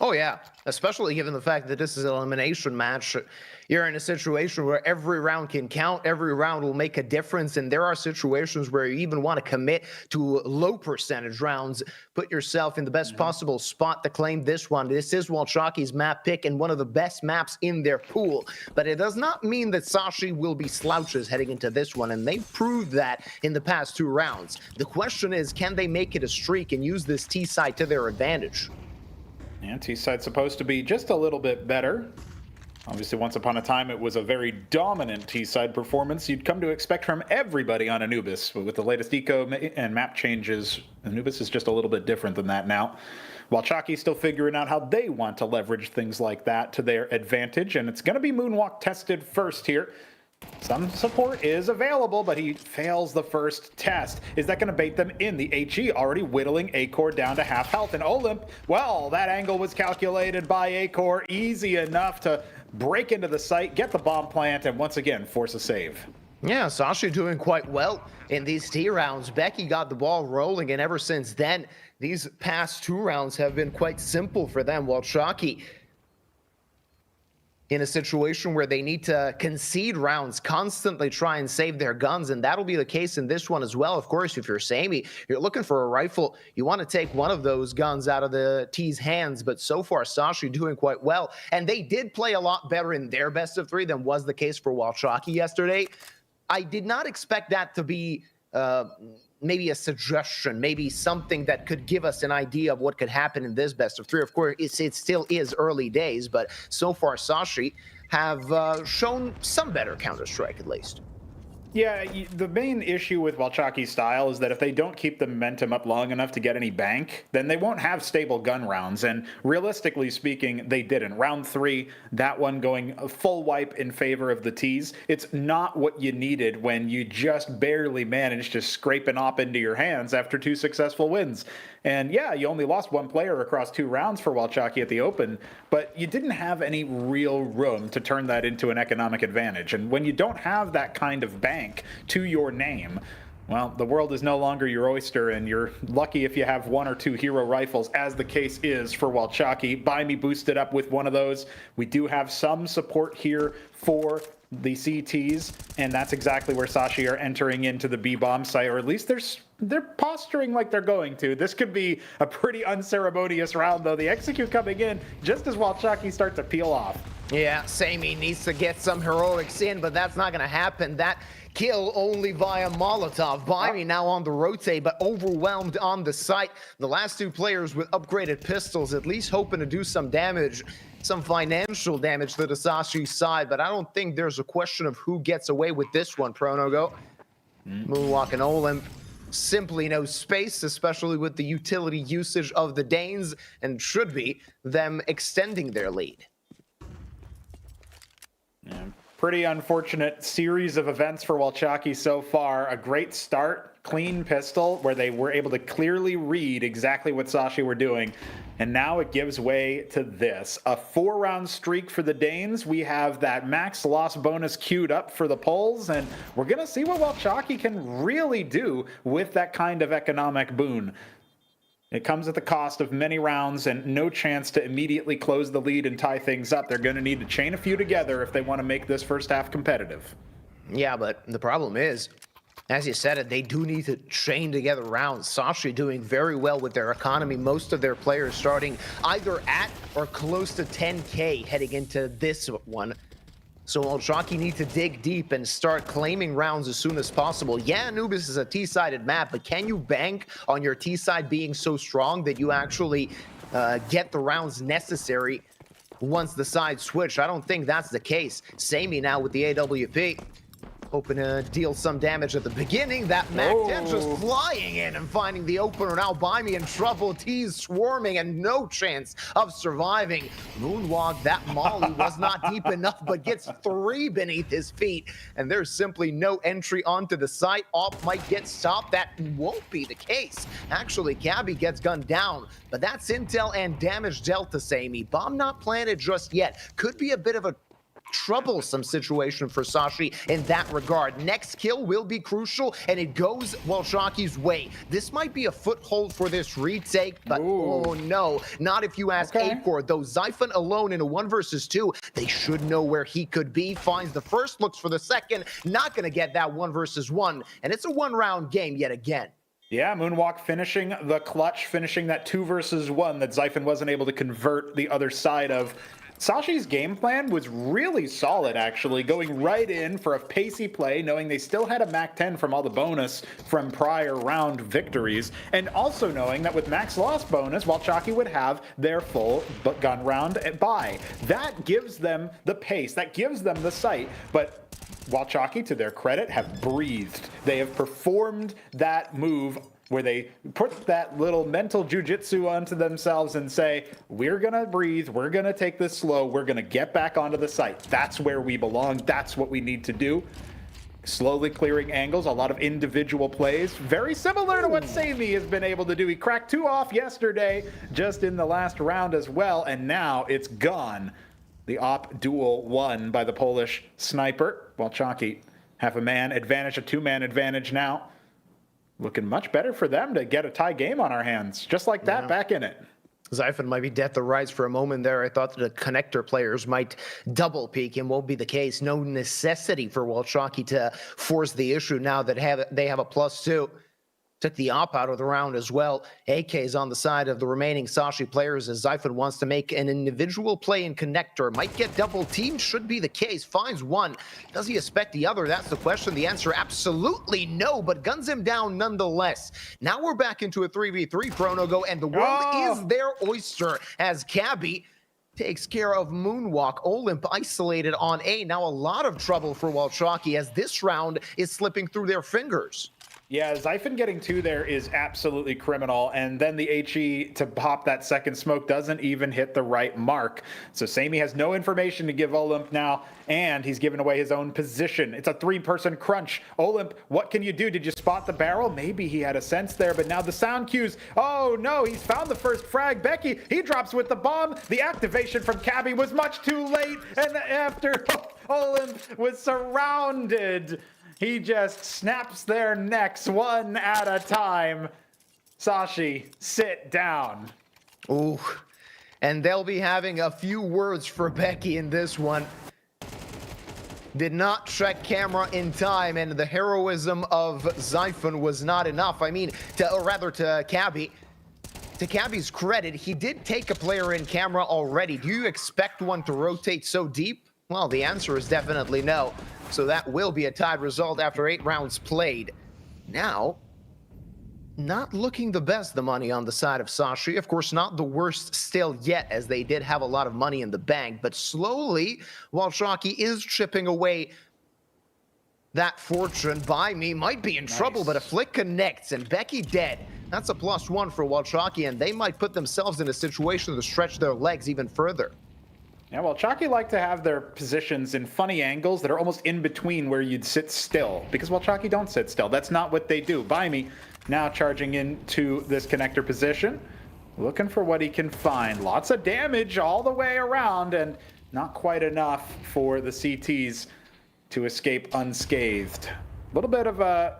Oh, yeah, especially given the fact that this is an elimination match. You're in a situation where every round can count, every round will make a difference, and there are situations where you even want to commit to low percentage rounds. Put yourself in the best possible spot to claim this one. This is Walczaki's map pick and one of the best maps in their pool, but it does not mean that Sashi will be slouches heading into this one, and they've proved that in the past 2 rounds. The question is, can they make it a streak and use this T side to their advantage? And T-side's supposed to be just a little bit better. Obviously, once upon a time, it was a very dominant T-side performance you'd come to expect from everybody on Anubis. But with the latest eco and map changes, Anubis is just a little bit different than that now. Walczaki's still figuring out how they want to leverage things like that to their advantage, and it's going to be Moonwalk tested first here. Some support is available, but he fails the first test. Is that going to bait them in? The HE already whittling Acor down to half health. And Olymp, well, that angle was calculated by Acor. Easy enough to break into the site, get the bomb plant, and once again, force a save. Yeah, Sashi doing quite well in these T rounds. Becky got the ball rolling, and ever since then, these past 2 rounds have been quite simple for them. Walczaki in a situation where they need to concede rounds, constantly try and save their guns, and that'll be the case in this one as well. Of course, if you're Sammy, you're looking for a rifle, you want to take one of those guns out of the T's hands, but so far, Sashi doing quite well, and they did play a lot better in their best of 3 than was the case for Walczaki yesterday. I did not expect that to be maybe a suggestion, maybe something that could give us an idea of what could happen in this best of three. Of course, it still is early days, but so far Sashi have shown some better Counter-Strike at least. Yeah, the main issue with Walczaki's style is that if they don't keep the momentum up long enough to get any bank, then they won't have stable gun rounds. And realistically speaking, they didn't. Round 3, that one going a full wipe in favor of the T's. It's not what you needed when you just barely managed to scrape an op into your hands after 2 successful wins. And yeah, you only lost 1 player across 2 rounds for Walczaki at the Open, but you didn't have any real room to turn that into an economic advantage. And when you don't have that kind of bank to your name, well, the world is no longer your oyster, and you're lucky if you have 1 or 2 hero rifles, as the case is for Walczaki. Buy Me boosted up with one of those. We do have some support here for the CTs, and that's exactly where Sashi are entering into the B-bomb site, or at least they're posturing like they're going to. This could be a pretty unceremonious round, though. The execute coming in just as Walczaki start to peel off. Yeah, Sammy needs to get some heroics in, but that's not going to happen. That kill only via Molotov. Buy now on the rotate, but overwhelmed on the site. The last 2 players with upgraded pistols, at least hoping to do some damage, some financial damage to the Sashi side, but I don't think there's a question of who gets away with this one, Pronogo. Moonwalk and Olymp. Simply no space, especially with the utility usage of the Danes, and should be them extending their lead. Yeah, pretty unfortunate series of events for Walczaki so far. A great start, clean pistol, where they were able to clearly read exactly what Sashi were doing. And now it gives way to this. A 4-round streak for the Danes. We have that max loss bonus queued up for the Poles, and we're going to see what Walczaki can really do with that kind of economic boon. It comes at the cost of many rounds and no chance to immediately close the lead and tie things up. They're going to need to chain a few together if they want to make this first half competitive. Yeah, but the problem is, as you said it, they do need to chain together rounds. Sashi doing very well with their economy. Most of their players starting either at or close to 10K heading into this one. So Walczaki need to dig deep and start claiming rounds as soon as possible. Yeah, Anubis is a T-sided map, but can you bank on your T-side being so strong that you actually get the rounds necessary once the sides switch? I don't think that's the case. Sammy now with the AWP. Hoping to deal some damage at the beginning. That Mac-10 just flying in and finding the opener. Now Buy Me in trouble. T's swarming and no chance of surviving. Moonwalk, that molly was not deep enough, but gets 3 beneath his feet. And there's simply no entry onto the site. Op might get stopped. That won't be the case. Actually, Gabby gets gunned down, but that's intel and damage dealt to Sammy. Bomb not planted just yet. Could be a bit of a troublesome situation for Sashi in that regard. Next kill will be crucial, and it goes Walczaki's way. This might be a foothold for this retake, but oh no, not if you ask Acor. Though Zyphon alone in a 1 versus 2, they should know where he could be. Finds the first, looks for the second, not gonna get that 1 versus 1, and it's a 1-round game yet again. Yeah, Moonwalk finishing the clutch, finishing that 2 versus 1 that Zyphon wasn't able to convert the other side of. Sashi's game plan was really solid, actually, going right in for a pacey play, knowing they still had a Mac-10 from all the bonus from prior round victories, and also knowing that with max loss bonus, Walczaki would have their full gun round buy. That gives them the pace, that gives them the sight, but Walczaki, to their credit, have breathed. They have performed that move where they put that little mental jujitsu onto themselves and say, we're going to breathe, we're going to take this slow, we're going to get back onto the site. That's where we belong, that's what we need to do. Slowly clearing angles, a lot of individual plays, very similar to what Sammy has been able to do. He cracked 2 off yesterday, just in the last round as well, and now it's gone. The op duel won by the Polish sniper. Walczaki have a man advantage, a 2-man advantage now. Looking much better for them to get a tie game on our hands. Just like that, back in it. Zyphon might be dead to rights for a moment there. I thought that the connector players might double peak, and won't be the case. No necessity for Walczaki to force the issue now that they have a +2. took the op out of the round as well. AK is on the side of the remaining Sashi players as Zyphon wants to make an individual play in connector. Might get double teamed, should be the case. Finds one. Does he expect the other? That's the question. The answer, absolutely no, but guns him down nonetheless. Now we're back into a 3v3 Pronogo, and the world is their oyster as Cabby takes care of Moonwalk. Olymp isolated on A. Now a lot of trouble for Walczaki as this round is slipping through their fingers. Yeah, Zyphon getting 2 there is absolutely criminal, and then the HE to pop that second smoke doesn't even hit the right mark. So Sammy has no information to give Olymp now, and he's given away his own position. It's a 3-person crunch. Olymp, what can you do? Did you spot the barrel? Maybe he had a sense there, but now the sound cues. Oh no, he's found the first frag. Becky, he drops with the bomb. The activation from Cabby was much too late, and after Olymp was surrounded, he just snaps their necks one at a time. Sashi, sit down. Ooh, and they'll be having a few words for Becky in this one. Did not check camera in time, and the heroism of Zyphon was not enough. I mean, to Cabby. To Cabby's credit, he did take a player in camera already. Do you expect one to rotate so deep? Well, the answer is definitely no. So that will be a tied result after 8 rounds played. Now, not looking the best, the money on the side of Sashi. Of course, not the worst still yet, as they did have a lot of money in the bank. But slowly, Walczaki is chipping away that fortune. By me might be in trouble, but a flick connects, and Becky dead. That's a +1 for Walczaki, and they might put themselves in a situation to stretch their legs even further. Yeah, well, Walczaki like to have their positions in funny angles that are almost in between where you'd sit still, because Walczaki don't sit still. That's not what they do. By me now charging into this connector position, looking for what he can find. Lots of damage all the way around, and not quite enough for the CTs to escape unscathed. A little bit of a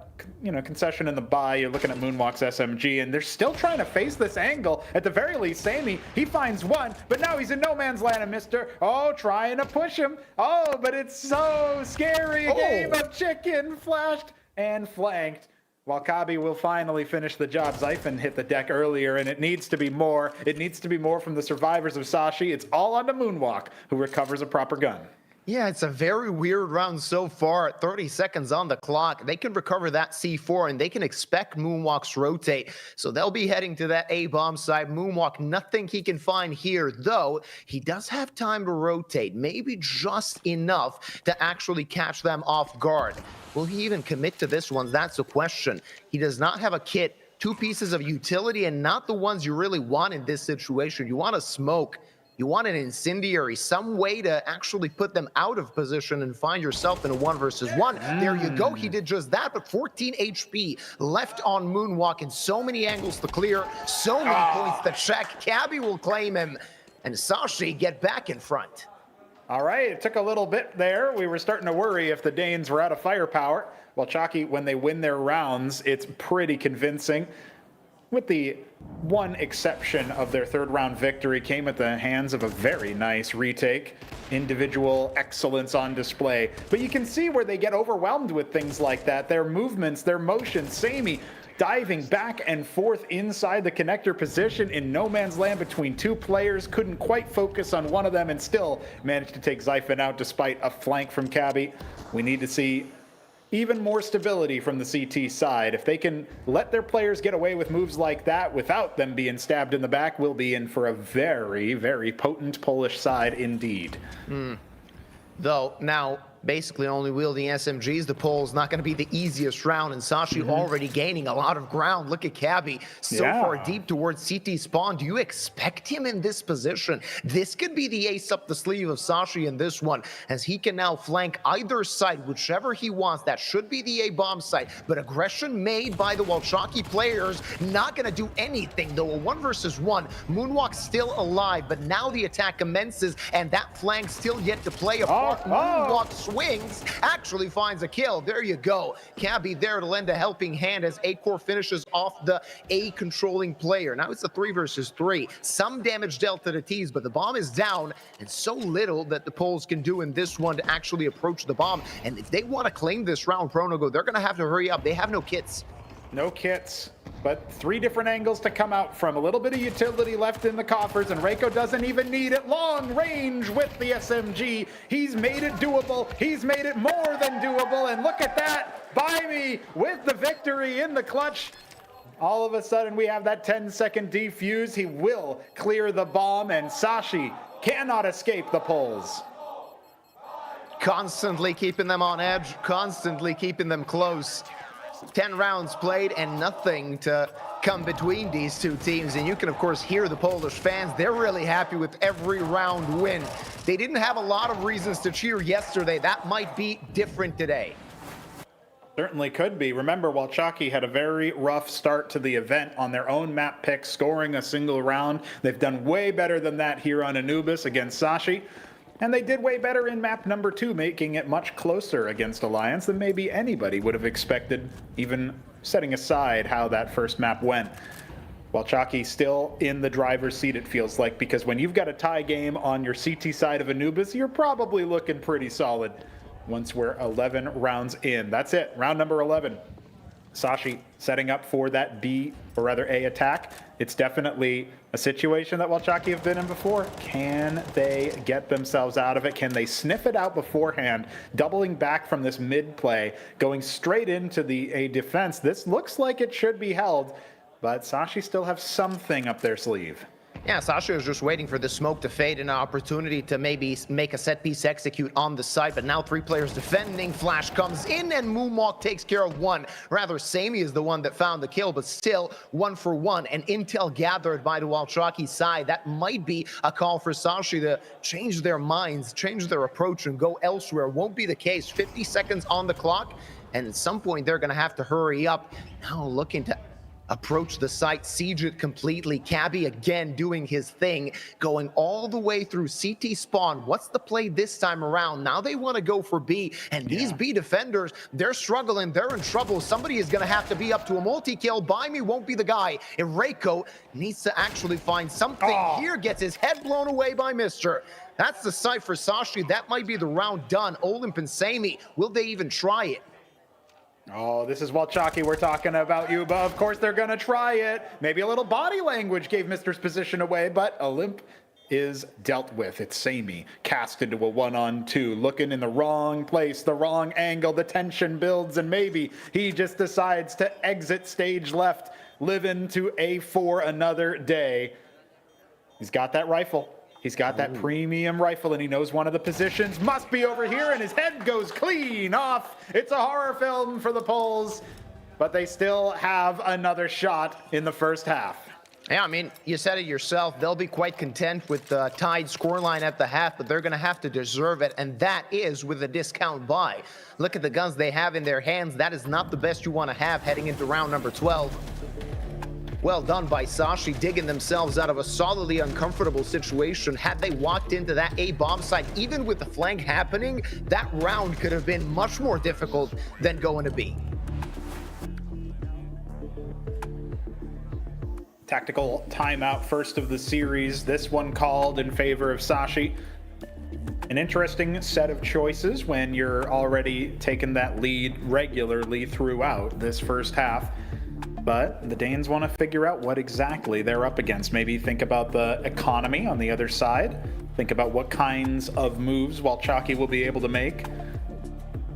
concession in the buy. You're looking at Moonwalk's SMG, and they're still trying to face this angle. At the very least, Sammy, he finds one, but now he's in no man's land, and Mister, trying to push him. Oh, but it's so scary. A game of chicken, flashed and flanked. While Cabby will finally finish the job. Zyphon hit the deck earlier, and it needs to be more. It needs to be more from the survivors of Sashi. It's all on to Moonwalk, who recovers a proper gun. Yeah, it's a very weird round so far. 30 seconds on the clock. They can recover that C4, and they can expect Moonwalk's rotate. So they'll be heading to that A-bomb side. Moonwalk, nothing he can find here, though. He does have time to rotate, maybe just enough to actually catch them off guard. Will he even commit to this one? That's the question. He does not have a kit. 2 pieces of utility, and not the ones you really want in this situation. You want a smoke. You want an incendiary, some way to actually put them out of position and find yourself in a 1 versus 1. There you go. He did just that, but 14 HP left on Moonwalk and so many angles to clear, so many points to check. Cabby will claim him, and Sashi get back in front. All right, it took a little bit there. We were starting to worry if the Danes were out of firepower. Walczaki, when they win their rounds, it's pretty convincing. With the one exception of their 3rd round victory came at the hands of a very nice retake. Individual excellence on display. But you can see where they get overwhelmed with things like that. Their movements, their motions. Sammy diving back and forth inside the connector position in no man's land between 2 players. Couldn't quite focus on one of them and still managed to take Zyphon out despite a flank from Cabby. We need to see even more stability from the CT side. If they can let their players get away with moves like that without them being stabbed in the back, we'll be in for a very, very potent Polish side indeed. Though, now, basically only wielding SMGs, the Poles not going to be the easiest round, and Sashi already gaining a lot of ground. Look at Cabby, so far deep towards CT spawn. Do you expect him in this position? This could be the ace up the sleeve of Sashi in this one, as he can now flank either side, whichever he wants. That should be the A-bomb side, but aggression made by the Walczaki players, not going to do anything, though. A 1 versus 1, Moonwalk still alive, but now the attack commences, and that flank still yet to play a part. Moonwalk swings, actually finds a kill. There you go. Cabby there to lend a helping hand as A-Core finishes off the A-controlling player. Now it's a 3 versus 3. Some damage dealt to the T's, but the bomb is down, and so little that the Poles can do in this one to actually approach the bomb. And if they want to claim this round, Pronogo, they're going to have to hurry up. They have no kits. No kits, but 3 different angles to come out from. A little bit of utility left in the coffers, and Reiko doesn't even need it. Long range with the SMG. He's made it doable. He's made it more than doable, and look at that. Baimi with the victory in the clutch. All of a sudden, we have that 10-second defuse. He will clear the bomb, and Sashi cannot escape the pulls. Constantly keeping them on edge, constantly keeping them close. 10 rounds played and nothing to come between these two teams. And you can, of course, hear the Polish fans. They're really happy with every round win. They didn't have a lot of reasons to cheer yesterday. That might be different today. Certainly could be. Remember, Walczaki had a very rough start to the event on their own map pick, scoring a single round. They've done way better than that here on Anubis against Sashi. And they did way better in map number 2, making it much closer against Alliance than maybe anybody would have expected, even setting aside how that first map went. Walczaki still in the driver's seat, it feels like, because when you've got a tie game on your CT side of Anubis, you're probably looking pretty solid once we're 11 rounds in. That's it, round number 11. Sashi setting up for that B, or rather A attack. It's definitely a situation that Walczaki have been in before. Can they get themselves out of it? Can they sniff it out beforehand? Doubling back from this mid play, going straight into the A defense. This looks like it should be held, but Sashi still have something up their sleeve. Yeah, Sashi is just waiting for the smoke to fade and an opportunity to maybe make a set piece execute on the side, but now 3 players defending. Flash comes in and Moonwalk takes care of 1. Rather, Sami is the one that found the kill, but still 1 for 1. And intel gathered by the Walczaki side. That might be a call for Sashi to change their minds, change their approach and go elsewhere. Won't be the case. 50 seconds on the clock, and at some point they're going to have to hurry up. Now looking to approach the site, siege it completely. Cabby again doing his thing, going all the way through CT spawn. What's the play this time around? Now they want to go for B, and these B defenders, they're struggling, they're in trouble. Somebody is going to have to be up to a multi-kill. Baimi won't be the guy. And Reiko needs to actually find something here, gets his head blown away by Mister. That's the site for Sashi. That might be the round done. Olymp and Sami, will they even try it? Oh, this is Walczaki we're talking about, Yuba. Of course they're going to try it. Maybe a little body language gave Mister's position away, but Olymp is dealt with. It's Sami cast into a 1-on-2, looking in the wrong place, the wrong angle. The tension builds, and maybe he just decides to exit stage left, live into A4 another day. He's got that rifle. He's got that premium rifle, and he knows one of the positions must be over here, and his head goes clean off. It's a horror film for the Poles, but they still have another shot in the first half. Yeah, I mean, you said it yourself. They'll be quite content with the tied scoreline at the half, but they're going to have to deserve it, and that is with a discount buy. Look at the guns they have in their hands. That is not the best you want to have heading into round number 12. Well done by Sashi, digging themselves out of a solidly uncomfortable situation. Had they walked into that A bomb site, even with the flank happening, that round could have been much more difficult than going to B. Tactical timeout, first of the series. This one called in favor of Sashi. An interesting set of choices when you're already taking that lead regularly throughout this first half. But the Danes want to figure out what exactly they're up against. Maybe think about the economy on the other side. Think about what kinds of moves Walczaki will be able to make.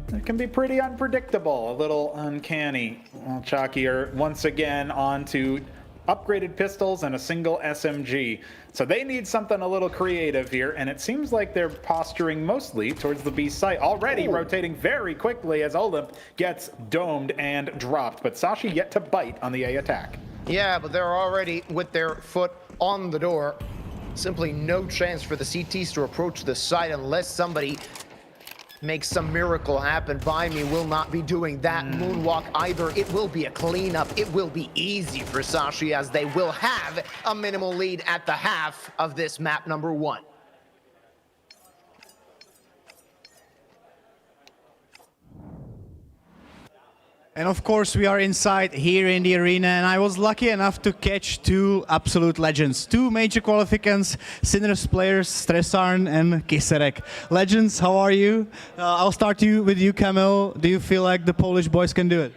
It can be pretty unpredictable, a little uncanny. Walczaki are once again on to upgraded pistols and a single SMG. So they need something a little creative here, and it seems like they're posturing mostly towards the B site, already rotating very quickly as Olymp gets domed and dropped. But Sashi yet to bite on the A attack. Yeah, but they're already with their foot on the door. Simply no chance for the CTs to approach the site unless somebody makes some miracle happen. Baimi will not be doing that moonwalk either. It will be a cleanup. It will be easy for Sashi as they will have a minimal lead at the half of this map number 1. And of course, we are inside here in the arena, and I was lucky enough to catch 2 absolute legends, 2 major qualifications, Sinners players, Stresarn and Kiserek. Legends, how are you? I'll start with you, Kamil. Do you feel like the Polish boys can do it?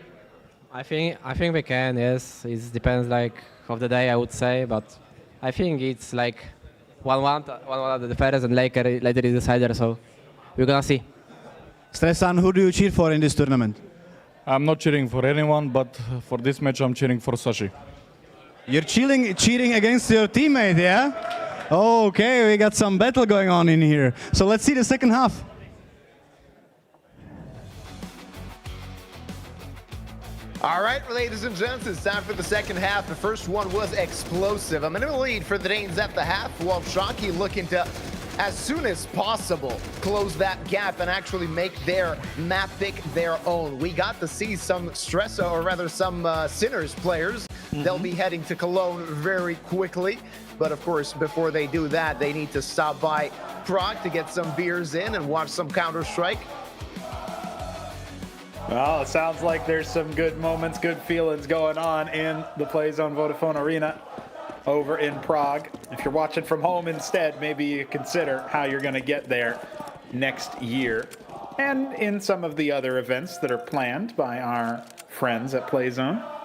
I think we can. Yes, it depends like of the day, I would say, but I think it's like 1-1 at the first and later is the decider. So we're gonna see. Stresan, who do you cheer for in this tournament? I'm not cheering for anyone, but for this match I'm cheering for Sashi. You're cheering against your teammate, yeah? Okay, we got some battle going on in here. So let's see the second half. All right, ladies and gents, it's time for the second half. The first one was explosive. A minute lead for the Danes at the half. Walczaki looking to, as soon as possible, close that gap and actually make their map pick their own. We got to see some Stressa, or rather some Sinners players. They'll be heading to Cologne very quickly. But of course, before they do that, they need to stop by Prague to get some beers in and watch some Counter-Strike. Well, it sounds like there's some good moments, good feelings going on in the PLAYzone Vodafone Arena over in Prague. If you're watching from home instead, maybe you consider how you're going to get there next year. And in some of the other events that are planned by our friends at PLAYzone.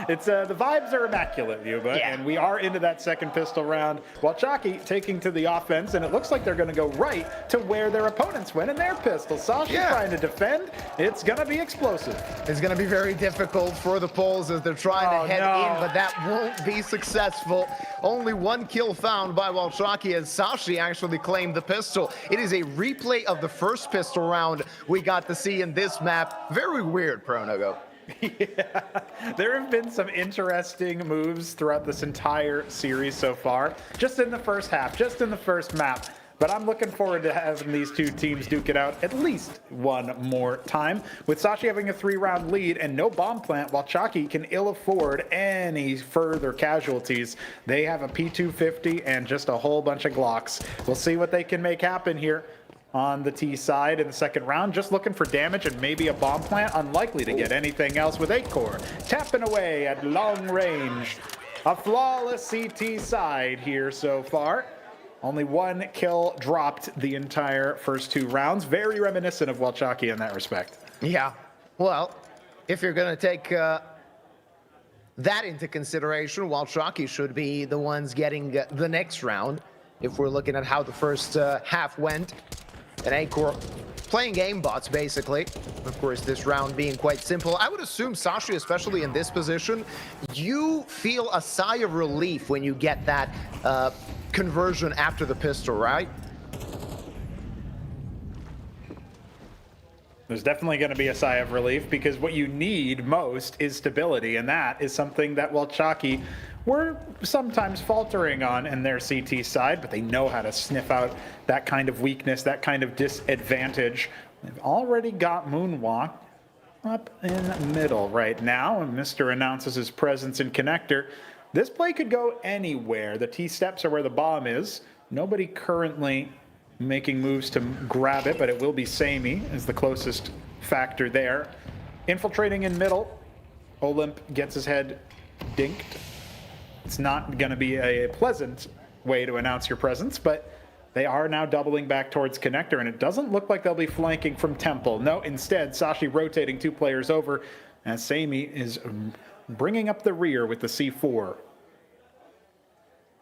It's the vibes are immaculate, Yuba, and we are into that second pistol round. Walczaki taking to the offense, and it looks like they're going to go right to where their opponents went in their pistol. Sashi trying to defend. It's going to be explosive. It's going to be very difficult for the Poles as they're trying to head in, but that won't be successful. Only one kill found by Walczaki as Sashi actually claimed the pistol. It is a replay of the first pistol round we got to see in this map. Very weird, Pronogo. Yeah, there have been some interesting moves throughout this entire series so far, just in the first half, just in the first map. But I'm looking forward to having these two teams duke it out at least one more time. With Sashi having a 3-round lead and no bomb plant, Walczaki can ill afford any further casualties. They have a P250 and just a whole bunch of Glocks. We'll see what they can make happen here on the T side in the second round. Just looking for damage and maybe a bomb plant. Unlikely to get anything else with 8-core. Tapping away at long range. A flawless CT side here so far. Only one kill dropped the entire first 2 rounds. Very reminiscent of Walczaki in that respect. Yeah, well, if you're going to take that into consideration, Walczaki should be the ones getting the next round. If we're looking at how the first half went. And 8-core playing aimbots, basically. Of course, this round being quite simple. I would assume, Sashi, especially in this position, you feel a sigh of relief when you get that conversion after the pistol, right? There's definitely going to be a sigh of relief because what you need most is stability, and that is something that Walczaki were sometimes faltering on in their CT side, but they know how to sniff out that kind of weakness, that kind of disadvantage. They've already got Moonwalk up in middle right now, and Mr. announces his presence in connector. This play could go anywhere. The T-steps are where the bomb is. Nobody currently making moves to grab it, but it will be Samey as the closest factor there. Infiltrating in middle. Olymp gets his head dinked. It's not going to be a pleasant way to announce your presence, but they are now doubling back towards connector, and it doesn't look like they'll be flanking from Temple. No, instead, Sashi rotating 2 players over as Samey is bringing up the rear with the C4.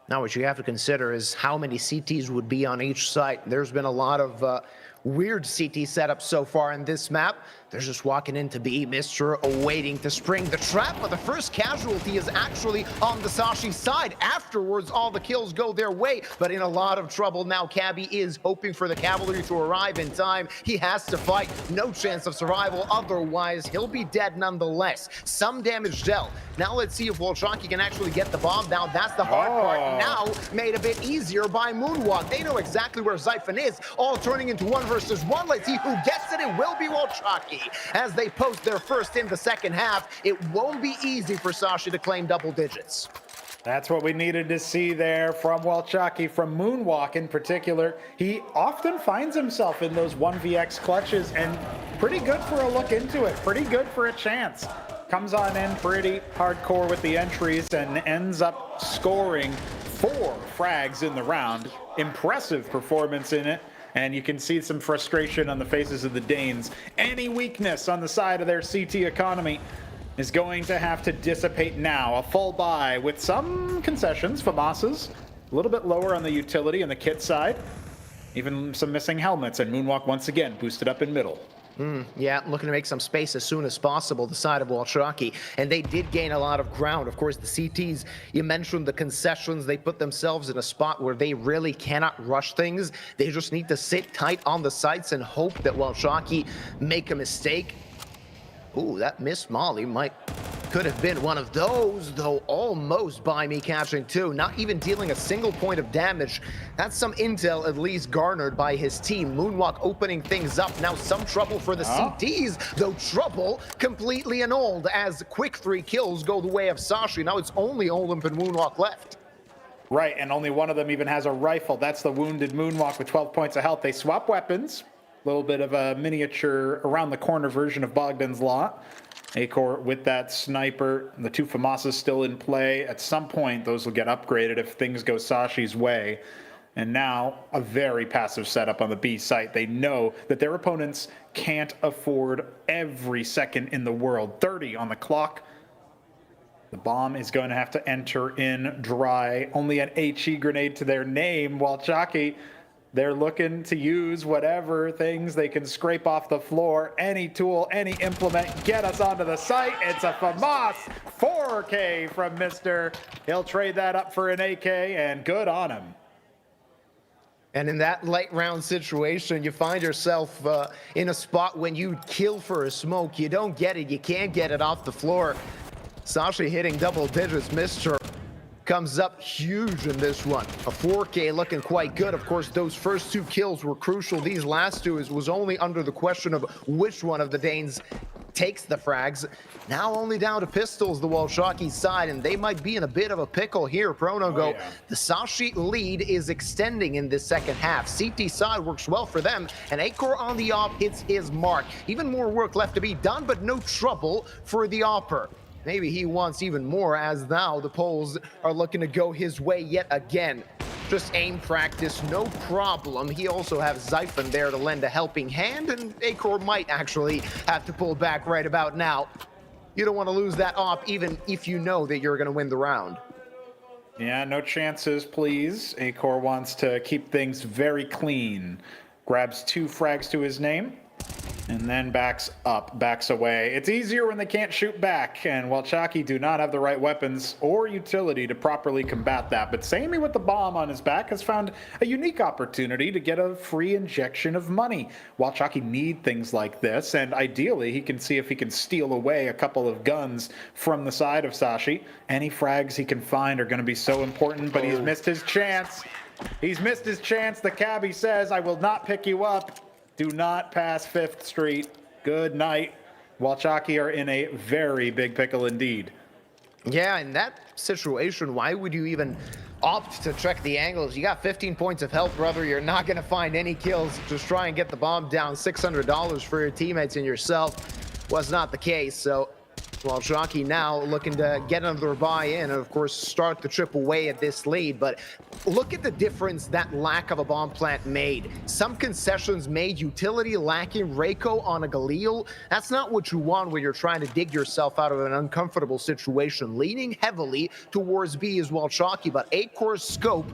Now, what you have to consider is how many CTs would be on each site. There's been a lot of weird CT setups so far in this map. They're just walking into B, Mr. awaiting to spring the trap, but the first casualty is actually on the Sashi side. Afterwards, all the kills go their way, but in a lot of trouble now. Cabby is hoping for the cavalry to arrive in time. He has to fight, no chance of survival, otherwise he'll be dead nonetheless. Some damage dealt. Now let's see if Walczaki can actually get the bomb down. That's the hard part. Now made a bit easier by Moonwalk. They know exactly where Zyphon is, all turning into 1 versus 1. Let's see who gets it. It will be Walczaki. As they post their first in the second half, it won't be easy for Sashi to claim double digits. That's what we needed to see there from Walczaki, from Moonwalk in particular. He often finds himself in those 1vx clutches, and pretty good for a look into it, pretty good for a chance. Comes on in pretty hardcore with the entries and ends up scoring 4 frags in the round. Impressive performance in it. And you can see some frustration on the faces of the Danes. Any weakness on the side of their CT economy is going to have to dissipate now. A full buy with some concessions. FAMAS's a little bit lower on the utility and the kit side. Even some missing helmets, and Moonwalk once again boosted up in middle. Yeah, looking to make some space as soon as possible, the side of Walczaki. And they did gain a lot of ground. Of course, the CTs, you mentioned the concessions. They put themselves in a spot where they really cannot rush things. They just need to sit tight on the sites and hope that Walczaki make a mistake. Ooh, that missed Molly could have been one of those, though almost by me catching two, not even dealing a single point of damage. That's some intel at least garnered by his team. Moonwalk opening things up. Now some trouble for the CTs, though trouble completely annulled as quick 3 kills go the way of Sashi. Now it's only Olymp and Moonwalk left. Right, and only one of them even has a rifle. That's the wounded Moonwalk with 12 points of health. They swap weapons. A little bit of a miniature around the corner version of Bogdan's Law. Acor with that sniper. The 2 FAMASas still in play. At some point, those will get upgraded if things go Sashi's way. And now, a very passive setup on the B site. They know that their opponents can't afford every second in the world. 30 on the clock. The bomb is going to have to enter in dry. Only an HE grenade to their name. Walczaki, they're looking to use whatever things they can scrape off the floor. Any tool, any implement, get us onto the site. It's a FAMAS 4K from Mr. He'll trade that up for an AK, and good on him. And in that late round situation, you find yourself in a spot when you kill for a smoke. You don't get it. You can't get it off the floor. Sashi hitting double digits. Mr. comes up huge in this one. A 4K looking quite good. Of course, those first 2 kills were crucial. These last 2 was only under the question of which one of the Danes takes the frags. Now only down to pistols, the Walczaki side, and they might be in a bit of a pickle here. Pronogo, the Sashi lead is extending in this second half. CT side works well for them, and Acor on the op hits his mark. Even more work left to be done, but no trouble for the opper. Maybe he wants even more, as now the Poles are looking to go his way yet again. Just aim practice, no problem. He also has Zyphon there to lend a helping hand, and Acor might actually have to pull back right about now. You don't want to lose that op, even if you know that you're going to win the round. Yeah, no chances, please. Acor wants to keep things very clean. Grabs 2 frags to his name. And then backs up, backs away. It's easier when they can't shoot back, and Walczaki do not have the right weapons or utility to properly combat that. But Sammy with the bomb on his back has found a unique opportunity to get a free injection of money. Walczaki need things like this, and ideally he can see if he can steal away a couple of guns from the side of Sashi. Any frags he can find are going to be so important, but he's missed his chance. He's missed his chance. The cabbie says, I will not pick you up. Do not pass 5th Street. Good night. Walczaki are in a very big pickle indeed. Yeah, in that situation, why would you even opt to check the angles? You got 15 points of health, brother. You're not going to find any kills. Just try and get the bomb down. $600 for your teammates and yourself was not the case. So Walczaki now looking to get another buy-in and, of course, start to chip away at this lead. But look at the difference that lack of a bomb plant made. Some concessions made utility lacking. Reiko on a Galil. That's not what you want when you're trying to dig yourself out of an uncomfortable situation. Leaning heavily towards B is Walczaki, but Acor's scope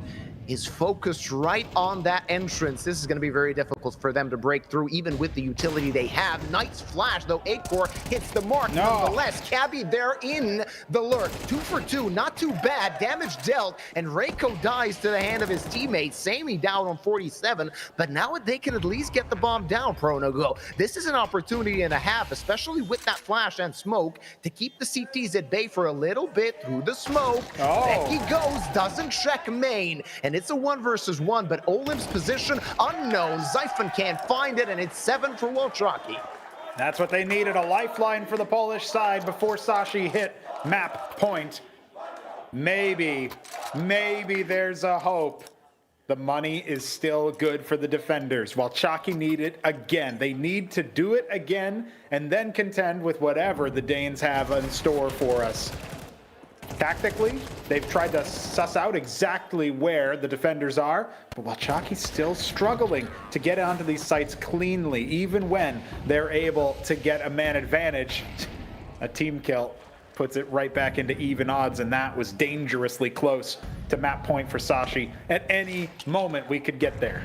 is focused right on that entrance. This is going to be very difficult for them to break through, even with the utility they have. Nice flash, though. Acor hits the mark nonetheless. Cabby, they're in the lurk. 2 for 2, not too bad. Damage dealt, and Reiko dies to the hand of his teammate. Sammy down on 47, but now they can at least get the bomb down, Pronogo. This is an opportunity and a half, especially with that flash and smoke, to keep the CTs at bay for a little bit through the smoke. There he goes, doesn't check main, and it's a 1 versus 1, but Olymp's position unknown. Zyphon can't find it, and it's 7 for Walczaki. That's what they needed, a lifeline for the Polish side before Sashi hit map point. Maybe there's a hope. The money is still good for the defenders. Walczaki need it again. They need to do it again and then contend with whatever the Danes have in store for us. Tactically, they've tried to suss out exactly where the defenders are, but Walczaki's still struggling to get onto these sites cleanly, even when they're able to get a man advantage. A team kill puts it right back into even odds, and that was dangerously close to map point for Sashi. At any moment, we could get there.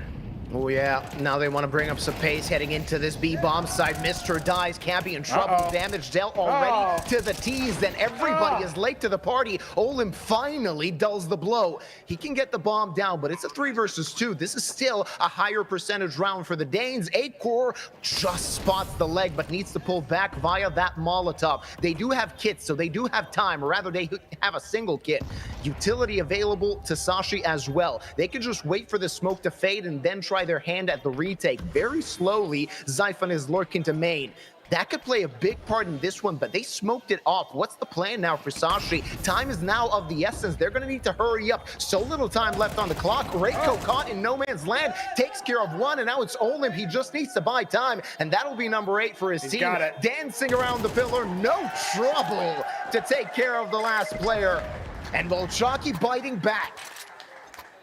Oh yeah, now they want to bring up some pace heading into this B-bomb side. Mr. dies, Cabby in trouble, damage dealt already to the T's, then everybody is late to the party. Olim finally dulls the blow. He can get the bomb down, but it's a 3 versus 2. This is still a higher percentage round for the Danes. 8-core just spots the leg, but needs to pull back via that Molotov. They do have kits, so they do have time, or rather they have a single kit. Utility available to Sashi as well. They can just wait for the smoke to fade and then try their hand at the retake. Very slowly, Zyphon is lurking to main. That could play a big part in this one, but they smoked it off. What's the plan now for Sashi? Time is now of the essence. They're going to need to hurry up. So little time left on the clock. Reiko caught in no man's land, takes care of one, and now it's Olim. He just needs to buy time, and that'll be number 8 for his team. Got it. Dancing around the pillar, no trouble to take care of the last player. And Walczaki biting back.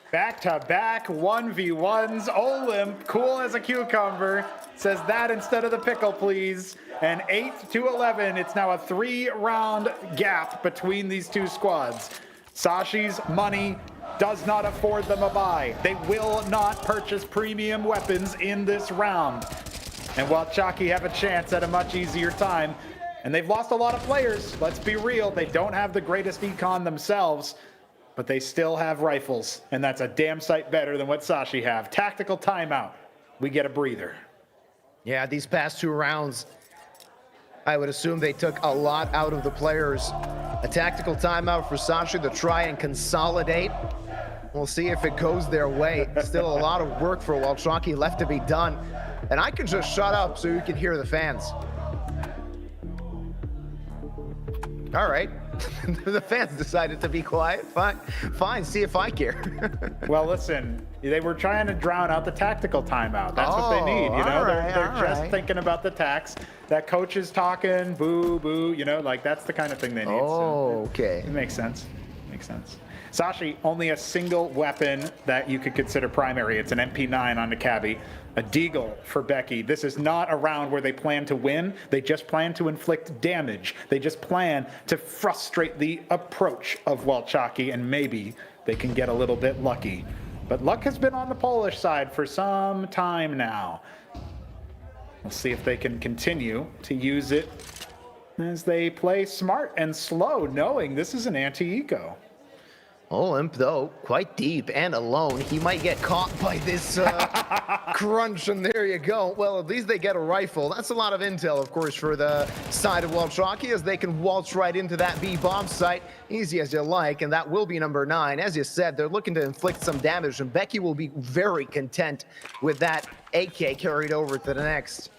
Back-to-back 1v1s. Olim, cool as a cucumber, says that instead of the pickle, please. And 8-11, it's now a 3-round gap between these two squads. Sashi's money does not afford them a buy. They will not purchase premium weapons in this round. And Walczaki have a chance at a much easier time. And they've lost a lot of players. Let's be real, they don't have the greatest econ themselves, but they still have rifles, and that's a damn sight better than what Sashi have. Tactical timeout. We get a breather. Yeah, these past 2 rounds, I would assume they took a lot out of the players. A tactical timeout for Sashi to try and consolidate. We'll see if it goes their way. Still a lot of work for Walczaki left to be done. And I can just shut up so you can hear the fans. All right. The fans decided to be quiet. Fine, see if I care. Well, listen, they were trying to drown out the tactical timeout. That's what they need, you know? They're just thinking about the tax. That coach is talking, boo, boo, you know, like that's the kind of thing they need. Oh, so okay. It makes sense. Makes sense. Sashi, only a single weapon that you could consider primary. It's an MP9 on the Cabby. A Deagle for Becky. This is not a round where they plan to win. They just plan to inflict damage. They just plan to frustrate the approach of Walczaki, and maybe they can get a little bit lucky. But luck has been on the Polish side for some time now. We'll see if they can continue to use it as they play smart and slow, knowing this is an anti-eco. Olimp, though, quite deep and alone. He might get caught by this crunch, and there you go. Well, at least they get a rifle. That's a lot of intel, of course, for the side of Walczaki, as they can waltz right into that B-bomb site, easy as you like, and that will be number 9. As you said, they're looking to inflict some damage, and Becky will be very content with that AK carried over to the next.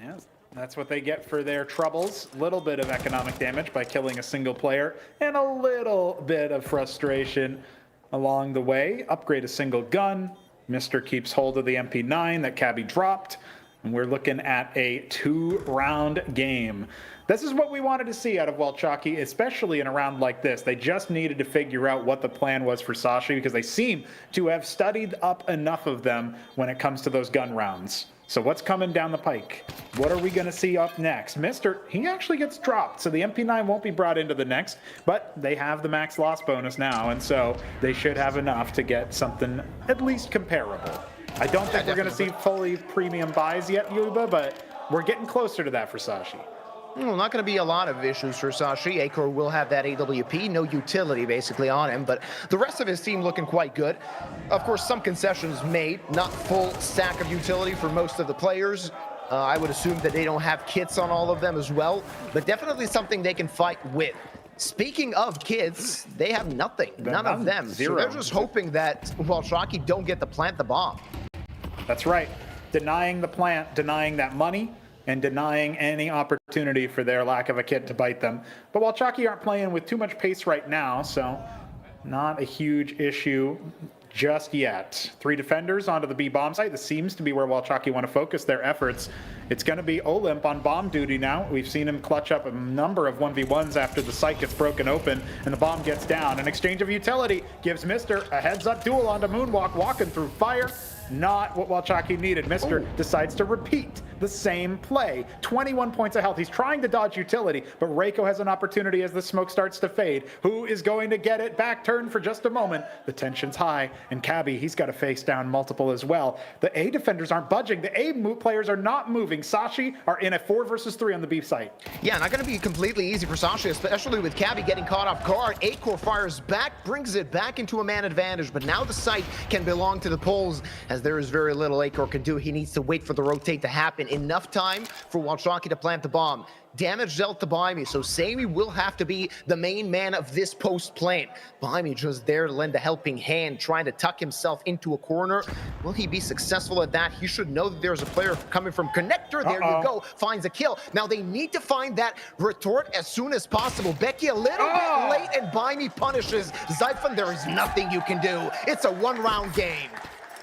Yes. That's what they get for their troubles. A little bit of economic damage by killing a single player, and a little bit of frustration along the way. Upgrade a single gun. Mister keeps hold of the MP9 that Cabby dropped, and we're looking at a 2-round game. This is what we wanted to see out of Walczaki, especially in a round like this. They just needed to figure out what the plan was for Sashi, because they seem to have studied up enough of them when it comes to those gun rounds. So what's coming down the pike? What are we going to see up next? Mister, he actually gets dropped, so the MP9 won't be brought into the next, but they have the max loss bonus now, and so they should have enough to get something at least comparable. I don't think we're going to see fully premium buys yet, Yuba, but we're getting closer to that for Sashi. Well, not going to be a lot of issues for Sashi. Acor will have that AWP, no utility basically on him, but the rest of his team looking quite good. Of course, some concessions made, not full stack of utility for most of the players. I would assume that they don't have kits on all of them as well, but definitely something they can fight with. Speaking of kits, they have nothing, none of them. Zero. So they're just hoping that Walczaki don't get to plant the bomb. That's right. Denying the plant, denying that money, and denying any opportunity for their lack of a kit to bite them. But Walczaki aren't playing with too much pace right now, so not a huge issue just yet. 3 defenders onto the B bomb site. This seems to be where Walczaki want to focus their efforts. It's going to be Olymp on bomb duty now. We've seen him clutch up a number of 1v1s after the site gets broken open and the bomb gets down. An exchange of utility gives Mr. a heads-up duel onto Moonwalk, walking through fire. Not what Walczaki needed. Mr. decides to repeat the same play. 21 points of health. He's trying to dodge utility, but Reiko has an opportunity as the smoke starts to fade. Who is going to get it? Back turn for just a moment. The tension's high, and Cabby, he's got to face down multiple as well. The A defenders aren't budging. The A players are not moving. Sashi are in a 4 versus 3 on the B site. Yeah, not going to be completely easy for Sashi, especially with Cabby getting caught off guard. A-Core fires back, brings it back into a man advantage, but now the site can belong to the Poles, as there is very little A-Core can do. He needs to wait for the rotate to happen. Enough time for Walczaki to plant the bomb. Damage dealt to Baimi, so Sammy will have to be the main man of this post plant. Baimi just there to lend a helping hand, trying to tuck himself into a corner. Will he be successful at that? He should know that there's a player coming from Connector. There you go, finds a kill. Now they need to find that retort as soon as possible. Becky a little bit late, and Baimi punishes Zyphon. There is nothing you can do. It's a one-round game.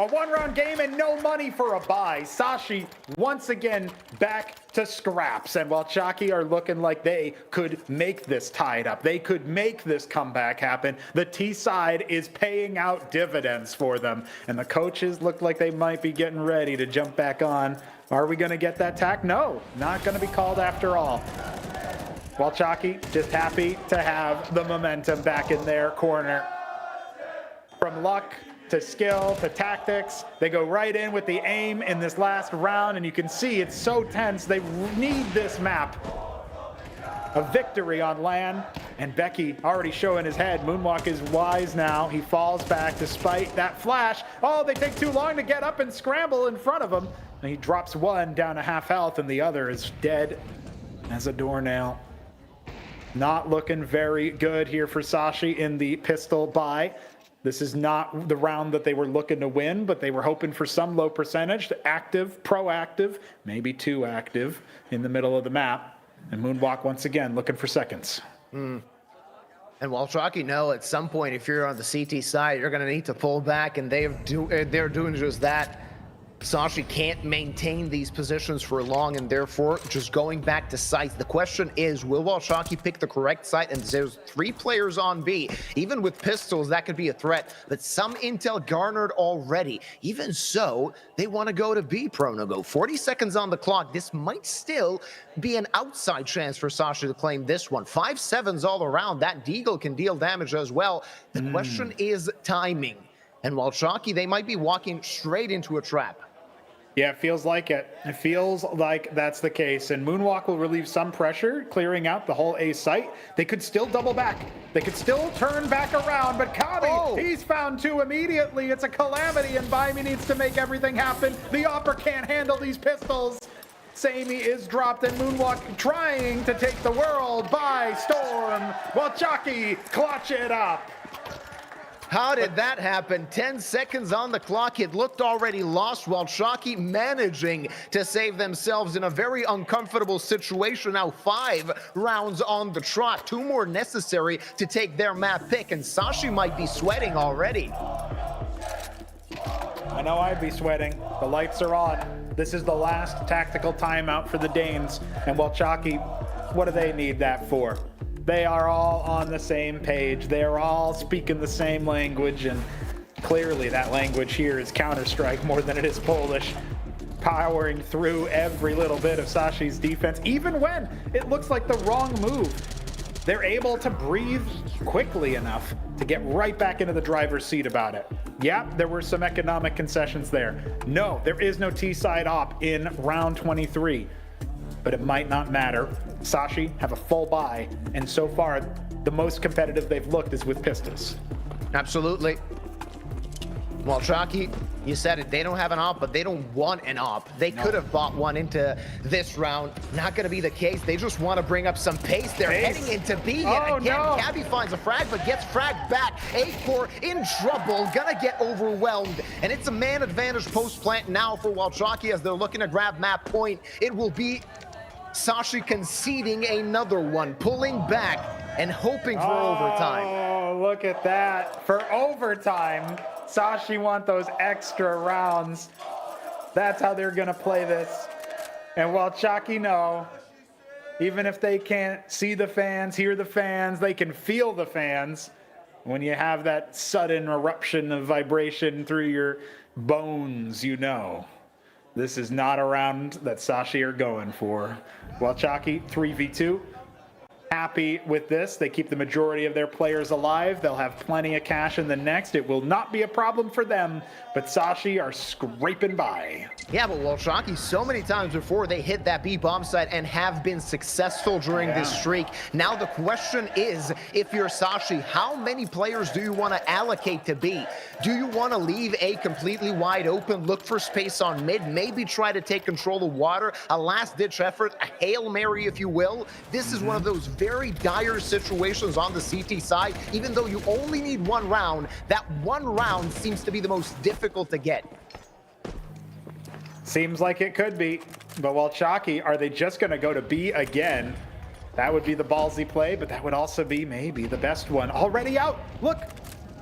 A one-round game and no money for a buy. Sashi once again back to scraps, and Walczaki are looking like they could make this tied up. They could make this comeback happen. The T side is paying out dividends for them, and the coaches look like they might be getting ready to jump back on. Are we going to get that tack? No, not going to be called after all. Walczaki just happy to have the momentum back in their corner. From luck to skill to tactics, they go right in with the aim in this last round, and you can see it's so tense. They need this map. A victory on LAN, and Becky already showing his head. Moonwalk is wise now. He falls back despite that flash. Oh, they take too long to get up and scramble in front of him. And he drops one down to half health, and the other is dead as a doornail. Not looking very good here for Sashi in the pistol buy. This is not the round that they were looking to win, but they were hoping for some low percentage, active, proactive, maybe too active in the middle of the map. And Moonwalk once again looking for seconds. And Walczaki know at some point, if you're on the CT side, you're going to need to pull back, and they're doing just that. Sashi can't maintain these positions for long, and therefore just going back to sites. The question is, will Walczaki pick the correct site? And there's 3 players on B. Even with pistols, that could be a threat, but some intel garnered already. Even so, they want to go to B. Pronogo. 40 seconds on the clock. This might still be an outside chance for Sashi to claim this one. 5-7s all around. That Deagle can deal damage as well. The question is timing. And Walczaki, they might be walking straight into a trap. Yeah, it feels like it. It feels like that's the case. And Moonwalk will relieve some pressure, clearing out the whole A site. They could still double back. They could still turn back around, but Kabi, he's found 2 immediately. It's a calamity, and Baimi needs to make everything happen. The Opera can't handle these pistols. Sammy is dropped, and Moonwalk trying to take the world by storm. Walczaki clutch it up. How did that happen? 10 seconds on the clock. It looked already lost. Walczaki managing to save themselves in a very uncomfortable situation. Now 5 rounds on the trot. 2 more necessary to take their map pick, and Sashi might be sweating already. I know I'd be sweating. The lights are on. This is the last tactical timeout for the Danes, and Walczaki, what do they need that for? They are all on the same page. They are all speaking the same language, and clearly that language here is Counter-Strike more than it is Polish. Powering through every little bit of Sashi's defense, even when it looks like the wrong move. They're able to breathe quickly enough to get right back into the driver's seat about it. Yeah, there were some economic concessions there. No, there is no T-side op in round 23. But it might not matter. Sashi have a full buy, and so far, the most competitive they've looked is with pistols. Absolutely. Walczaki, you said it, they don't have an op, but they don't want an op. They could have bought one into this round. Not going to be the case. They just want to bring up some pace. They're heading into B yet again. No. Cabby finds a frag, but gets fragged back. A-Core in trouble, gonna get overwhelmed. And it's a man advantage post plant now for Walczaki as they're looking to grab map point. It will be Sashi conceding another one, pulling back and hoping for overtime. Oh, look at that. For overtime, Sashi want those extra rounds. That's how they're going to play this. And Walczaki know, even if they can't see the fans, hear the fans, they can feel the fans. When you have that sudden eruption of vibration through your bones, you know. This is not a round that Sashi are going for. Walczaki, 3v2. Happy with this. They keep the majority of their players alive. They'll have plenty of cash in the next. It will not be a problem for them, but Sashi are scraping by. Yeah, but Walczaki, so many times before they hit that B bomb site and have been successful during this streak. Now the question is, if you're Sashi, how many players do you want to allocate to B? Do you want to leave A completely wide open, look for space on mid, maybe try to take control of water, a last-ditch effort, a Hail Mary, if you will? This is one of those very dire situations on the CT side. Even though you only need one round, that one round seems to be the most difficult to get. Seems like it could be, but Walczaki, are they just going to go to B again? That would be the ballsy play, but that would also be maybe the best one. Already out, look.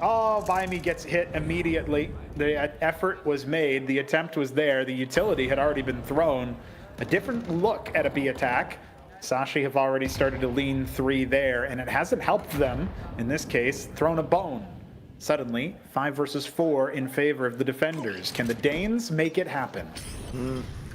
Oh, Vaimi gets hit immediately. The effort was made, the attempt was there, the utility had already been thrown. A different look at a B attack. Sashi have already started to lean 3 there, and it hasn't helped them, in this case, thrown a bone. Suddenly, 5 versus 4 in favor of the defenders. Can the Danes make it happen?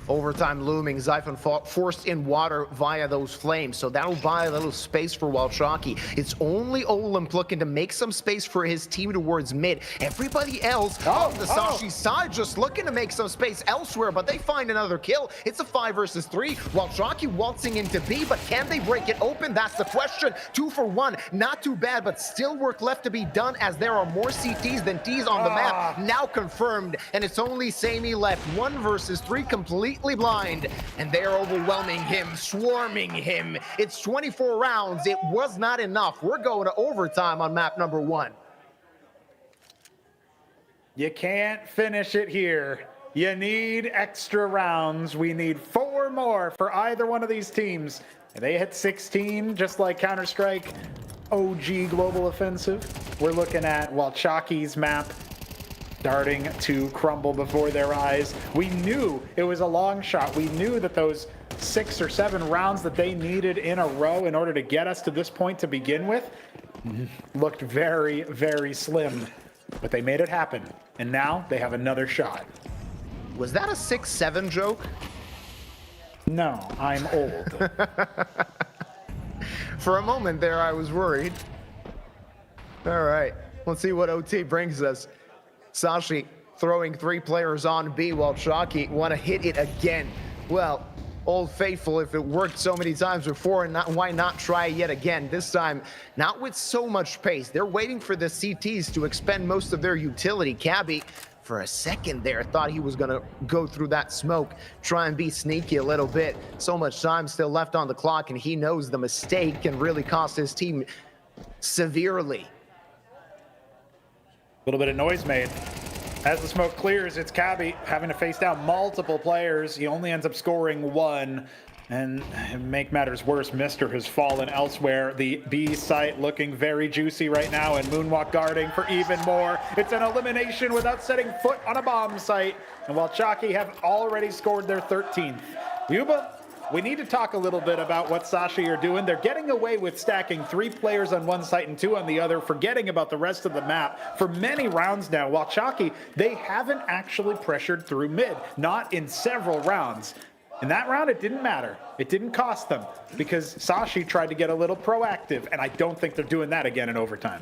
Overtime looming. Xiphon forced in water via those flames, so that'll buy a little space for Walczaki. It's only Olymp looking to make some space for his team towards mid. Everybody else on the Sashi side just looking to make some space elsewhere, but they find another kill. It's a 5 versus 3. Walczaki waltzing into B, but can they break it open? That's the question. 2 for 1. Not too bad, but still work left to be done as there are more CTs than Ts on the map. Now confirmed, and it's only Sammy left. 1 versus 3, completely blind, and they're overwhelming him, swarming him. It's 24 rounds. It was not enough. We're going to overtime on map number 1. You can't finish it here. You need extra rounds. We need 4 more for either one of these teams. And they hit 16, just like Counter-Strike OG Global Offensive. We're looking at Walczaki's map starting to crumble before their eyes. We knew it was a long shot. We knew that those 6 or 7 rounds that they needed in a row in order to get us to this point to begin with looked very, very slim. But they made it happen. And now they have another shot. Was that a 6-7 joke? No, I'm old. For a moment there, I was worried. All right, let's see what OT brings us. Sashi throwing 3 players on B while Walczaki want to hit it again. Well, Old Faithful, if it worked so many times before, why not try yet again? This time, not with so much pace. They're waiting for the CTs to expend most of their utility. Cabby, for a second there, thought he was going to go through that smoke, try and be sneaky a little bit. So much time still left on the clock, and he knows the mistake can really cost his team severely. Little bit of noise made. As the smoke clears, it's Cabby having to face down multiple players. He only ends up scoring 1. And make matters worse, Mister has fallen elsewhere. The B site looking very juicy right now, and Moonwalk guarding for even more. It's an elimination without setting foot on a bomb site. And Walczaki have already scored their 13th. Yuba, we need to talk a little bit about what Sashi are doing. They're getting away with stacking 3 players on one site and 2 on the other, forgetting about the rest of the map. For many rounds now, Walczaki, they haven't actually pressured through mid, not in several rounds. In that round, it didn't matter. It didn't cost them because Sashi tried to get a little proactive, and I don't think they're doing that again in overtime.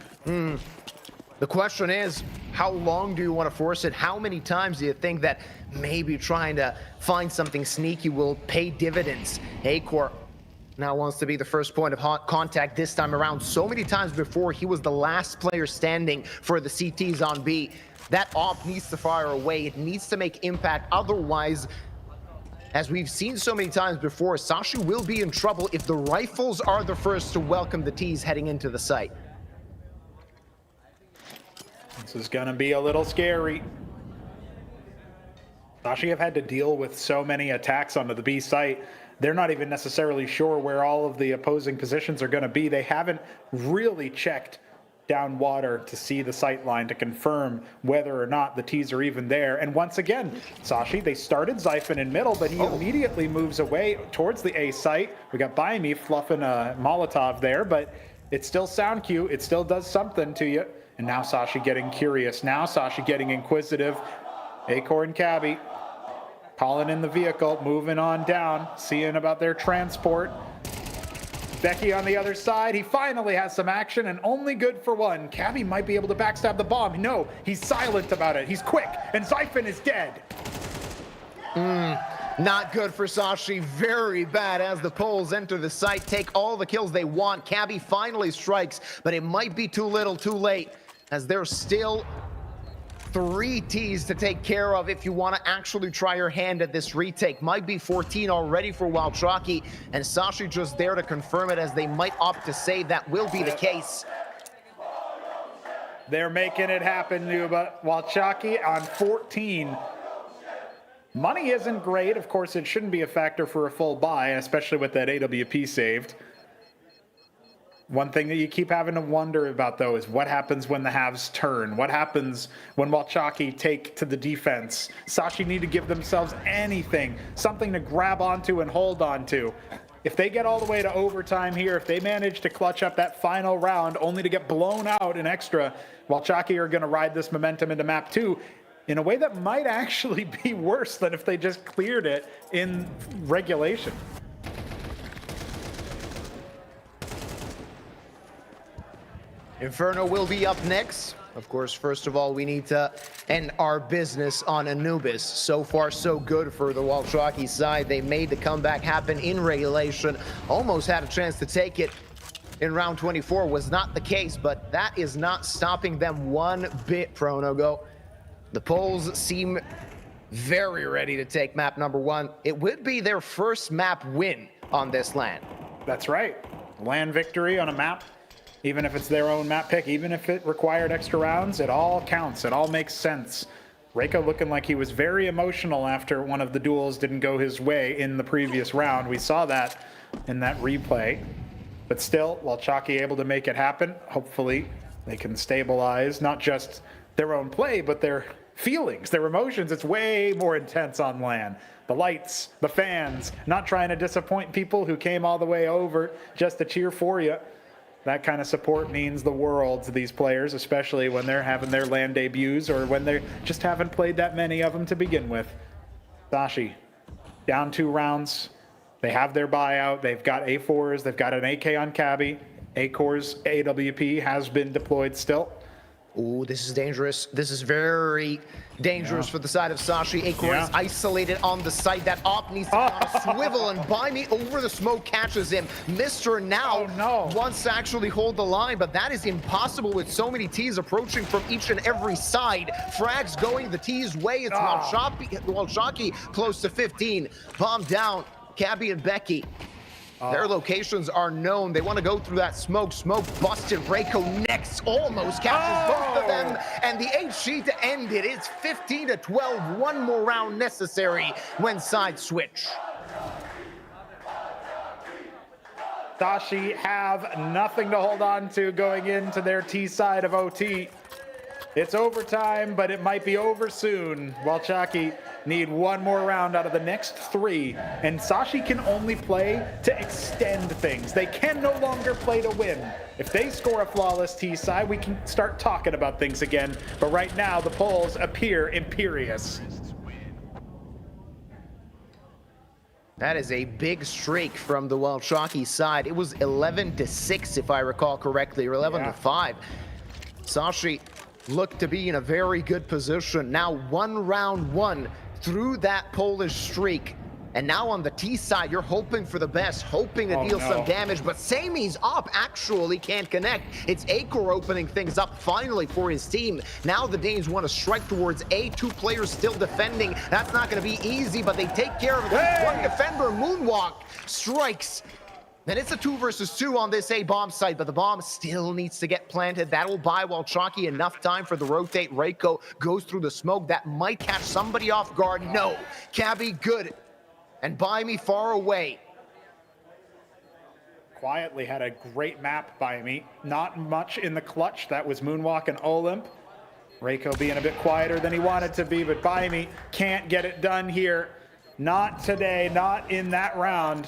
The question is, how long do you want to force it? How many times do you think that maybe trying to find something sneaky will pay dividends? Acor now wants to be the first point of contact this time around. So many times before, he was the last player standing for the CTs on B. That op needs to fire away. It needs to make impact. Otherwise, as we've seen so many times before, Sashi will be in trouble if the rifles are the first to welcome the Ts heading into the site. This is going to be a little scary. Sashi have had to deal with so many attacks onto the B site. They're not even necessarily sure where all of the opposing positions are going to be. They haven't really checked down water to see the sight line to confirm whether or not the T's are even there. And once again, Sashi, they started Zyphon in middle, but he immediately moves away towards the A site. We got Bayme fluffing a Molotov there, but it's still sound cue. It still does something to you. And now Sashi getting curious. Now Sashi getting inquisitive. Acor and Cabby calling in the vehicle, moving on down, seeing about their transport. Becky on the other side, he finally has some action and only good for one. Cabby might be able to backstab the bomb. No, he's silent about it. He's quick, and Zyphon is dead. Not good for Sashi, very bad as the Poles enter the site, take all the kills they want. Cabby finally strikes, but it might be too little, too late, as there's still 3 T's to take care of if you want to actually try your hand at this retake. Might be 14 already for Walczaki, and Sashi just there to confirm it, as they might opt to say that will be the case. They're making it happen, Nuba. Walczaki on 14. Money isn't great. Of course, it shouldn't be a factor for a full buy, especially with that AWP saved. One thing that you keep having to wonder about, though, is what happens when the halves turn? What happens when Walczaki take to the defense? Sashi need to give themselves anything, something to grab onto and hold onto. If they get all the way to overtime here, if they manage to clutch up that final round only to get blown out in extra, Walczaki are going to ride this momentum into map 2 in a way that might actually be worse than if they just cleared it in regulation. Inferno will be up next. Of course, first of all, we need to end our business on Anubis. So far, so good for the Walczaki side. They made the comeback happen in regulation. Almost had a chance to take it in round 24. Was not the case, but that is not stopping them one bit, Pronogo. The Poles seem very ready to take map number 1. It would be their first map win on this LAN. That's right. LAN victory on a map. Even if it's their own map pick, even if it required extra rounds, it all counts. It all makes sense. Reiko looking like he was very emotional after one of the duels didn't go his way in the previous round. We saw that in that replay. But still, Walczaki able to make it happen. Hopefully, they can stabilize not just their own play, but their feelings, their emotions. It's way more intense on LAN. The lights, the fans, not trying to disappoint people who came all the way over just to cheer for you. That kind of support means the world to these players, especially when they're having their LAN debuts or when they just haven't played that many of them to begin with. Sashi, down 2 rounds. They have their buyout. They've got A4s. They've got an AK on Cabby. Acor's AWP has been deployed still. Ooh, this is dangerous. This is very dangerous for the side of Sashi. Acor is isolated on the site. That op needs to be on a swivel, and Bayme over the smoke catches him. Mr. Now wants to actually hold the line, but that is impossible with so many T's approaching from each and every side. Frags going the T's way. It's Walczaki close to 15. Bomb down. Cabby and Becky. Their locations are known. They want to go through that smoke. Smoke busted. Reiko next almost catches both of them. And the HG to end it. It's 15-12. One more round necessary when side switch. Sashi have nothing to hold on to going into their T side of OT. It's overtime, but it might be over soon. Walczaki need one more round out of the next 3, and Sashi can only play to extend things. They can no longer play to win. If they score a flawless T side, we can start talking about things again, but right now the Poles appear imperious. That is a big streak from the Walczaki side. It was 11-6 if I recall correctly, or 11-5. Sashi looked to be in a very good position. Now round one through that Polish streak. And now on the T side, you're hoping for the best, hoping to deal some damage, but Sami's up actually can't connect. It's Acor opening things up finally for his team. Now the Danes want to strike towards A, 2 players still defending. That's not going to be easy, but they take care of it. One defender, Moonwalk, strikes. Then it's a 2 versus 2 on this A bomb site, but the bomb still needs to get planted. That'll buy Walczaki enough time for the rotate. Reiko goes through the smoke. That might catch somebody off guard. No. Cabby good. And Bayme far away. quietly had a great map by me. Not much in the clutch. That was Moonwalk and Olymp. Reiko being a bit quieter than he wanted to be, but by me can't get it done here. Not today, not in that round.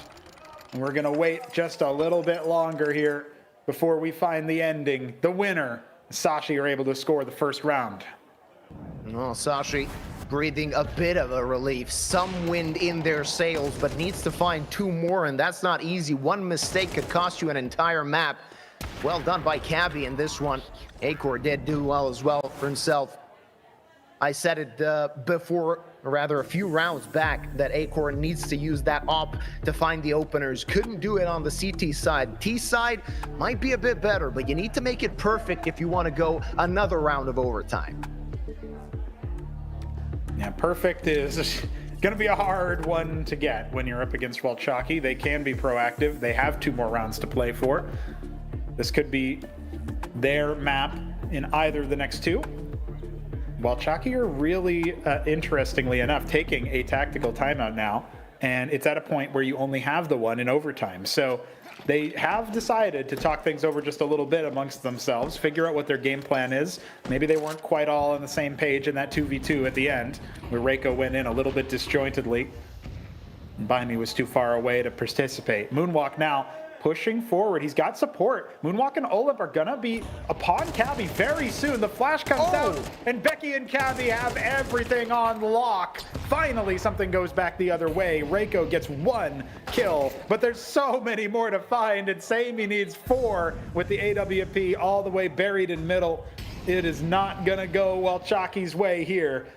And we're gonna wait just a little bit longer here before we find the ending. The winner, Sashi, are able to score the first round. Well, Sashi breathing a bit of a relief. Some wind in their sails, but needs to find 2 more, and that's not easy. One mistake could cost you an entire map. Well done by Cabby in this one. Acor did do well as well for himself. I said it before, or rather a few rounds back, that Acor needs to use that op to find the openers. Couldn't do it on the CT side. T side might be a bit better, but you need to make it perfect if you want to go another round of overtime. Yeah, perfect is going to be a hard one to get when you're up against Walczaki. They can be proactive. They have 2 more rounds to play for. This could be their map in either of the next 2. Walczaki are really, interestingly enough, taking a tactical timeout now, and it's at a point where you only have the one in overtime. So they have decided to talk things over just a little bit amongst themselves, figure out what their game plan is. Maybe they weren't quite all on the same page in that 2v2 at the end, where Reiko went in a little bit disjointedly. Behind me was too far away to participate. Moonwalk now pushing forward. He's got support. Moonwalk and Olymp are gonna be upon Cabby very soon. The flash comes out, and Becky and Cabby have everything on lock. Finally, something goes back the other way. Reiko gets 1 kill, but there's so many more to find, and Sammy needs 4 with the AWP all the way buried in middle. It is not gonna go Walczaki's way here.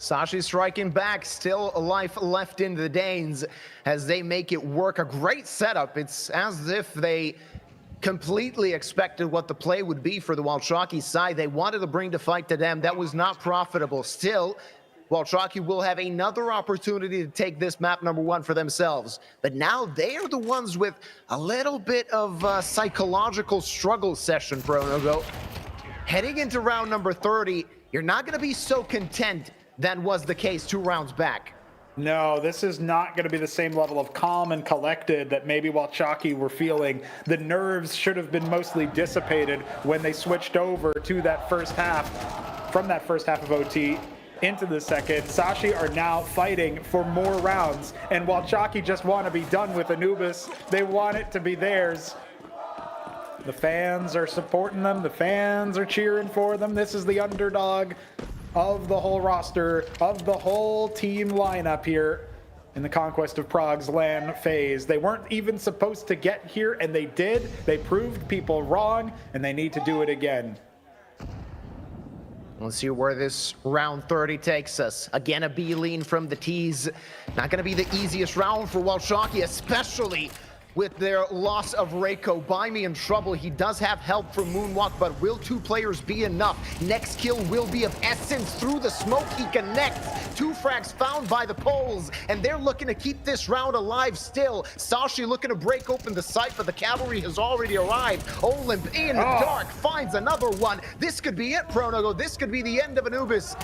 Sashi striking back, still a life left in the Danes as they make it work. A great setup. It's as if they completely expected what the play would be for the Walczaki side. They wanted to bring the fight to them. That was not profitable. Still, Walczaki will have another opportunity to take this map number 1 for themselves. But now they are the ones with a little bit of a psychological struggle session, Pronogo. Heading into round number 30, you're not going to be so content than was the case 2 rounds back. No, this is not going to be the same level of calm and collected that maybe Walczaki were feeling. The nerves should have been mostly dissipated when they switched over to that first half, from that first half of OT into the second. Sashi are now fighting for more rounds, and Walczaki just want to be done with Anubis. They want it to be theirs. The fans are supporting them. The fans are cheering for them. This is the underdog of the whole roster, of the whole team lineup here in the Conquest of Prague's LAN phase. They weren't even supposed to get here, and they did. They proved people wrong, and they need to do it again. Let's see where this round 30 takes us. Again, a B lean from the T's. Not going to be the easiest round for Walczaki, especially with their loss of Reiko. By me in trouble. He does have help from Moonwalk, but will 2 players be enough? Next kill will be of essence. Through the smoke, he connects. 2 frags found by the poles, and they're looking to keep this round alive still. Sashi looking to break open the site, but the cavalry has already arrived. Olymp in the dark finds another one. This could be it, Pronogo. This could be the end of Anubis.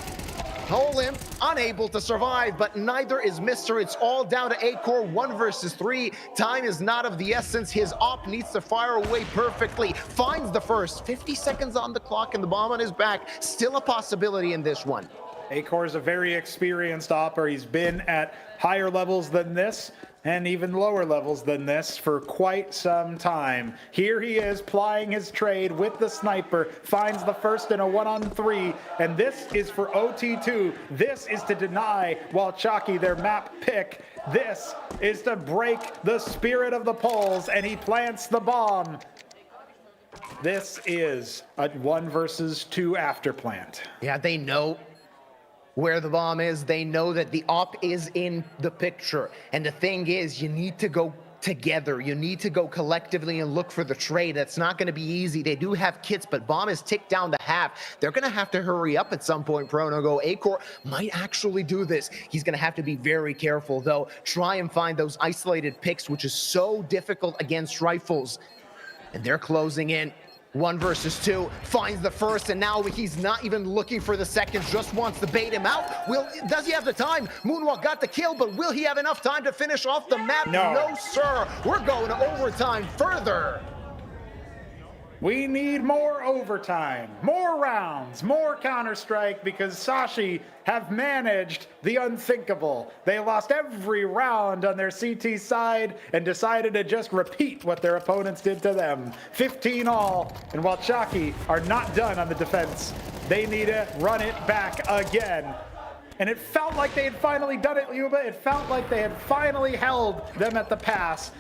Olymp unable to survive, but neither is Mr. It's all down to Acor, 1 versus 3. Time is not of the essence. His op needs to fire away perfectly. Finds the first. 50 seconds on the clock, and the bomb on his back. Still a possibility in this one. Acor is a very experienced opper. He's been at higher levels than this, and even lower levels than this for quite some time. Here he is plying his trade with the sniper, finds the first in a 1-on-3, and this is for OT2. This is to deny Walczaki their map pick. This is to break the spirit of the poles, and he plants the bomb. This is a 1 versus 2 after plant. Yeah, they know where the bomb is. They know that the op is in the picture. And the thing is, you need to go together. You need to go collectively and look for the trade. That's not going to be easy. They do have kits, but bomb is ticked down to half. They're going to have to hurry up at some point, Pronogo. Acor might actually do this. He's going to have to be very careful, though. Try and find those isolated picks, which is so difficult against rifles. And they're closing in. 1 versus 2, finds the first, and now he's not even looking for the second, just wants to bait him out. Does he have the time? Moonwalk got the kill, but will he have enough time to finish off the map? No, sir. We're going to overtime further. We need more overtime, more rounds, more Counter-Strike, because Sashi have managed the unthinkable. They lost every round on their CT side and decided to just repeat what their opponents did to them. 15 all, and Walczaki are not done on the defense. They need to run it back again. And it felt like they had finally done it, Yuba. It felt like they had finally held them at the pass.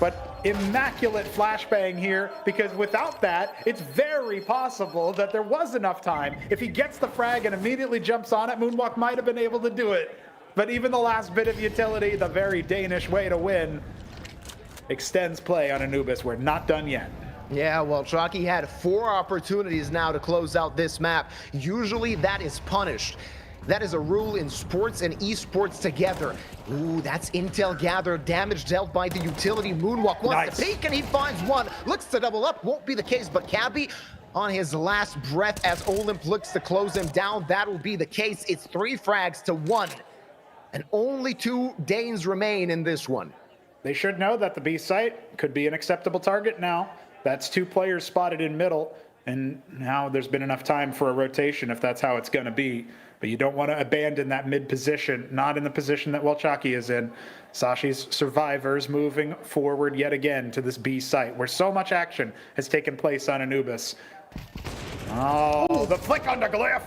But immaculate flashbang here, because without that, it's very possible that there was enough time. If he gets the frag and immediately jumps on it, Moonwalk might have been able to do it. But even the last bit of utility, the very Danish way to win, extends play on Anubis. We're not done yet. Yeah, well, Walczaki had 4 opportunities now to close out this map. Usually that is punished. That is a rule in sports and esports together. Ooh, that's intel gathered, damage dealt by the utility. Moonwalk wants to peek, and he finds one. Looks to double up, won't be the case, but Cabby on his last breath as Olymp looks to close him down. That'll be the case. It's 3 frags to 1, and only 2 Danes remain in this one. They should know that the B site could be an acceptable target now. That's 2 players spotted in middle, and now there's been enough time for a rotation if that's how it's going to be. But you don't want to abandon that mid position, not in the position that Walczaki is in. Sashi's survivors moving forward yet again to this B site, where so much action has taken place on Anubis. Oh, the flick on the glyph!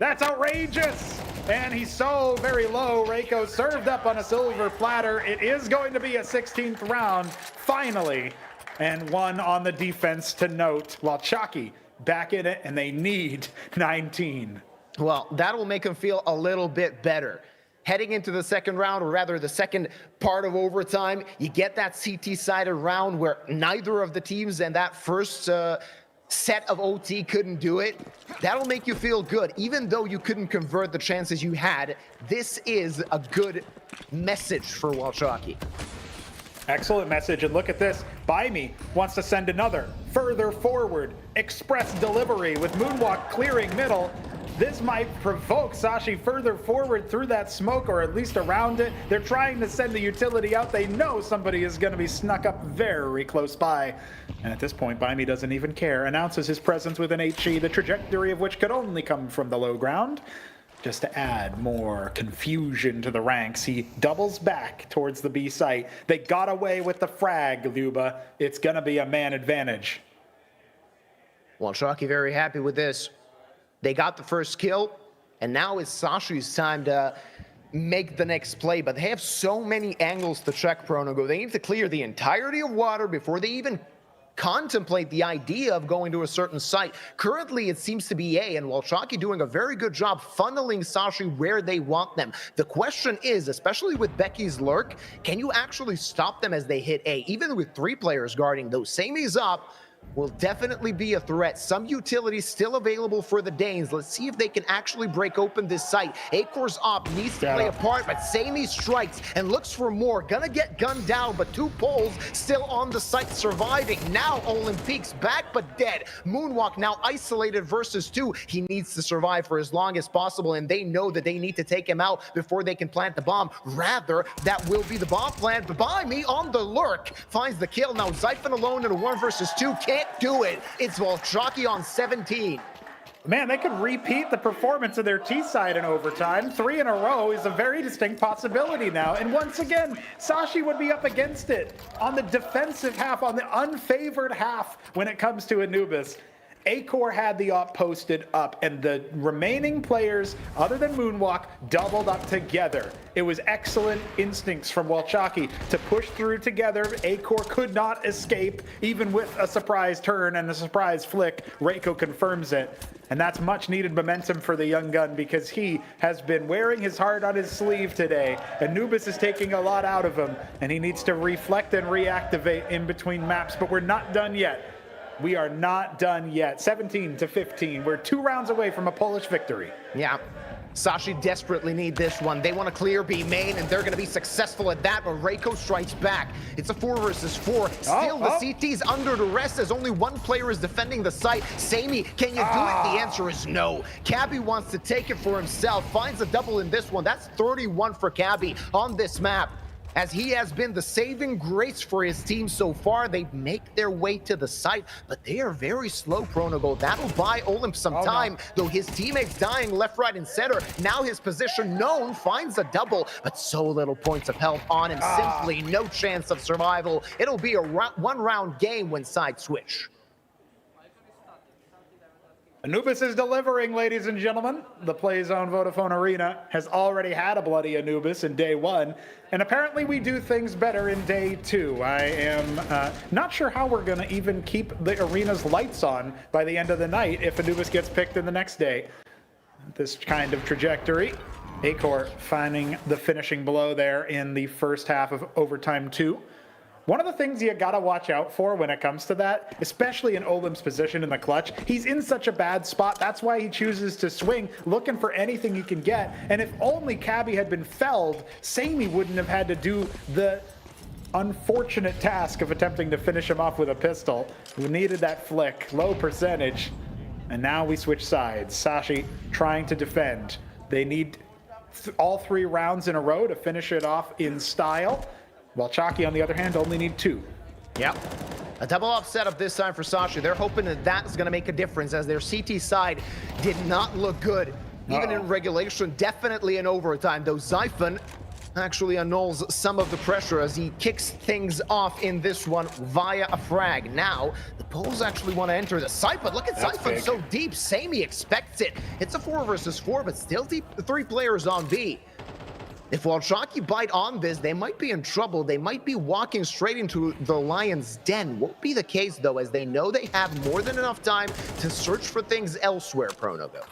That's outrageous! And he's so very low. Reiko served up on a silver platter. It is going to be a 16th round, finally. And one on the defense to note. Walczaki back in it, and they need 19. Well, that'll make him feel a little bit better. Heading into the second round, or rather the second part of overtime, you get that CT-sided round where neither of the teams and that first set of OT couldn't do it. That'll make you feel good. Even though you couldn't convert the chances you had, this is a good message for Walczaki. Excellent message, and look at this. Baimi wants to send another further forward. Express delivery with Moonwalk clearing middle. This might provoke Sashi further forward through that smoke, or at least around it. They're trying to send the utility out. They know somebody is going to be snuck up very close by. And at this point, Baimi doesn't even care. Announces his presence with an HE, the trajectory of which could only come from the low ground. Just to add more confusion to the ranks, he doubles back towards the B site. They got away with the frag, Luba. It's going to be a man advantage. Walczaki very happy with this. They got the first kill, and now it's Sashi's time to make the next play, but they have so many angles to check Pronogo. They need to clear the entirety of water before they even contemplate the idea of going to a certain site. Currently, it seems to be A, and Walczaki doing a very good job funneling Sashi where they want them. The question is, especially with Becky's lurk, can you actually stop them as they hit A? Even with 3 players guarding those, Sami's up, will definitely be a threat. Some utilities still available for the Danes. Let's see if they can actually break open this site. Acor's up, needs to play a part, but Sami strikes and looks for more. Gonna get gunned down, but 2 poles still on the site surviving. Now Olympique's back, but dead. Moonwalk now isolated versus 2. He needs to survive for as long as possible, and they know that they need to take him out before they can plant the bomb. Rather, that will be the bomb plant. But Baimi on the lurk finds the kill. Now Zyphon alone in a 1 versus 2. Can't do it. It's Walczaki on 17. Man, they could repeat the performance of their T side in overtime. 3 in a row is a very distinct possibility now. And once again, Sashi would be up against it on the defensive half, on the unfavored half when it comes to Anubis. Acor had the op posted up, and the remaining players, other than Moonwalk, doubled up together. It was excellent instincts from Walczaki to push through together. Acor could not escape, even with a surprise turn and a surprise flick. Reiko confirms it. And that's much needed momentum for the young gun, because he has been wearing his heart on his sleeve today. Anubis is taking a lot out of him, and he needs to reflect and reactivate in between maps, but we're not done yet. We are not done yet. 17-15. We're 2 rounds away from a Polish victory. Yeah. Sashi desperately need this one. They want to clear B main, and they're going to be successful at that, but Reiko strikes back. It's a 4 versus 4. Still, the CT's under duress as only one player is defending the site. Sammy, can you do it? The answer is no. Cabby wants to take it for himself, finds a double in this one. That's 31 for Cabby on this map. As he has been the saving grace for his team so far, they make their way to the site, but they are very slow, Pronogo. That'll buy Olymp some time, though his teammates dying left, right, and center. Now his position known, finds a double, but so little points of health on him. Simply no chance of survival. It'll be a one-round game when side switch. Anubis is delivering, ladies and gentlemen. The PLAYzone Vodafone Arena has already had a bloody Anubis in day 1, and apparently we do things better in day 2. I am not sure how we're going to even keep the arena's lights on by the end of the night if Anubis gets picked in the next day. This kind of trajectory. Acor finding the finishing blow there in the first half of overtime 2. One of the things you gotta watch out for when it comes to that, especially in Olymp's position in the clutch, he's in such a bad spot. That's why he chooses to swing, looking for anything he can get. And if only Cabby had been felled, Sammy wouldn't have had to do the unfortunate task of attempting to finish him off with a pistol. Who needed that flick, low percentage. And now we switch sides. Sashi trying to defend. They need all 3 rounds in a row to finish it off in style. Walczaki, on the other hand, only need 2. Yep. A double-up setup this time for Sashi. They're hoping that that's going to make a difference as their CT side did not look good. Even in regulation, definitely in overtime, though Zyphon actually annuls some of the pressure as he kicks things off in this one via a frag. Now, the Poles actually want to enter the site, but look at Zyphon so deep. Sammy expects it. It's a 4 versus 4, but still 3 players on B. If Walczaki bite on this, they might be in trouble. They might be walking straight into the lion's den. Won't be the case, though, as they know they have more than enough time to search for things elsewhere, Pronogo.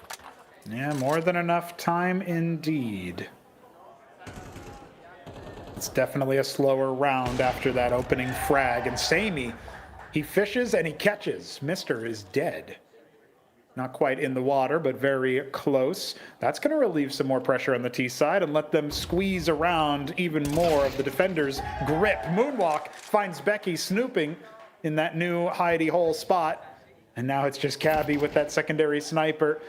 Yeah, more than enough time indeed. It's definitely a slower round after that opening frag. And Sammy, he fishes and he catches. Mister is dead. Not quite in the water, but very close. That's going to relieve some more pressure on the T side and let them squeeze around even more of the defender's grip. Moonwalk finds Becky snooping in that new hidey hole spot. And now it's just Cabby with that secondary sniper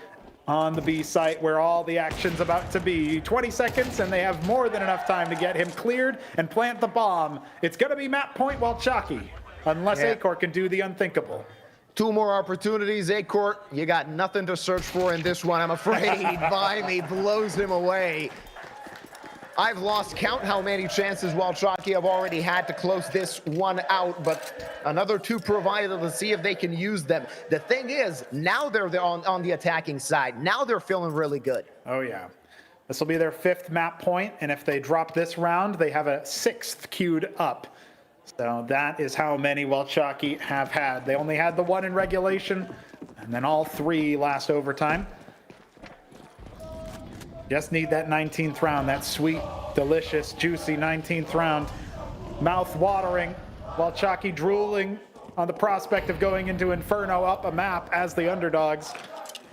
on the B site where all the action's about to be. 20 seconds, and they have more than enough time to get him cleared and plant the bomb. It's going to be map point Walczaki, unless Acor can do the unthinkable. 2 more opportunities. Acor, you got nothing to search for in this one, I'm afraid. Vimy blows him away. I've lost count how many chances Walczaki have already had to close this one out, but another 2 provided to see if they can use them. The thing is, now they're on the attacking side. Now they're feeling really good. Oh, yeah. This will be their 5th map point, and if they drop this round, they have a 6th queued up. So that is how many Walczaki have had. They only had the 1 in regulation, and then all 3 last overtime. Just need that 19th round, that sweet, delicious, juicy 19th round. Mouth watering, Walczaki drooling on the prospect of going into Inferno up a map as the underdogs.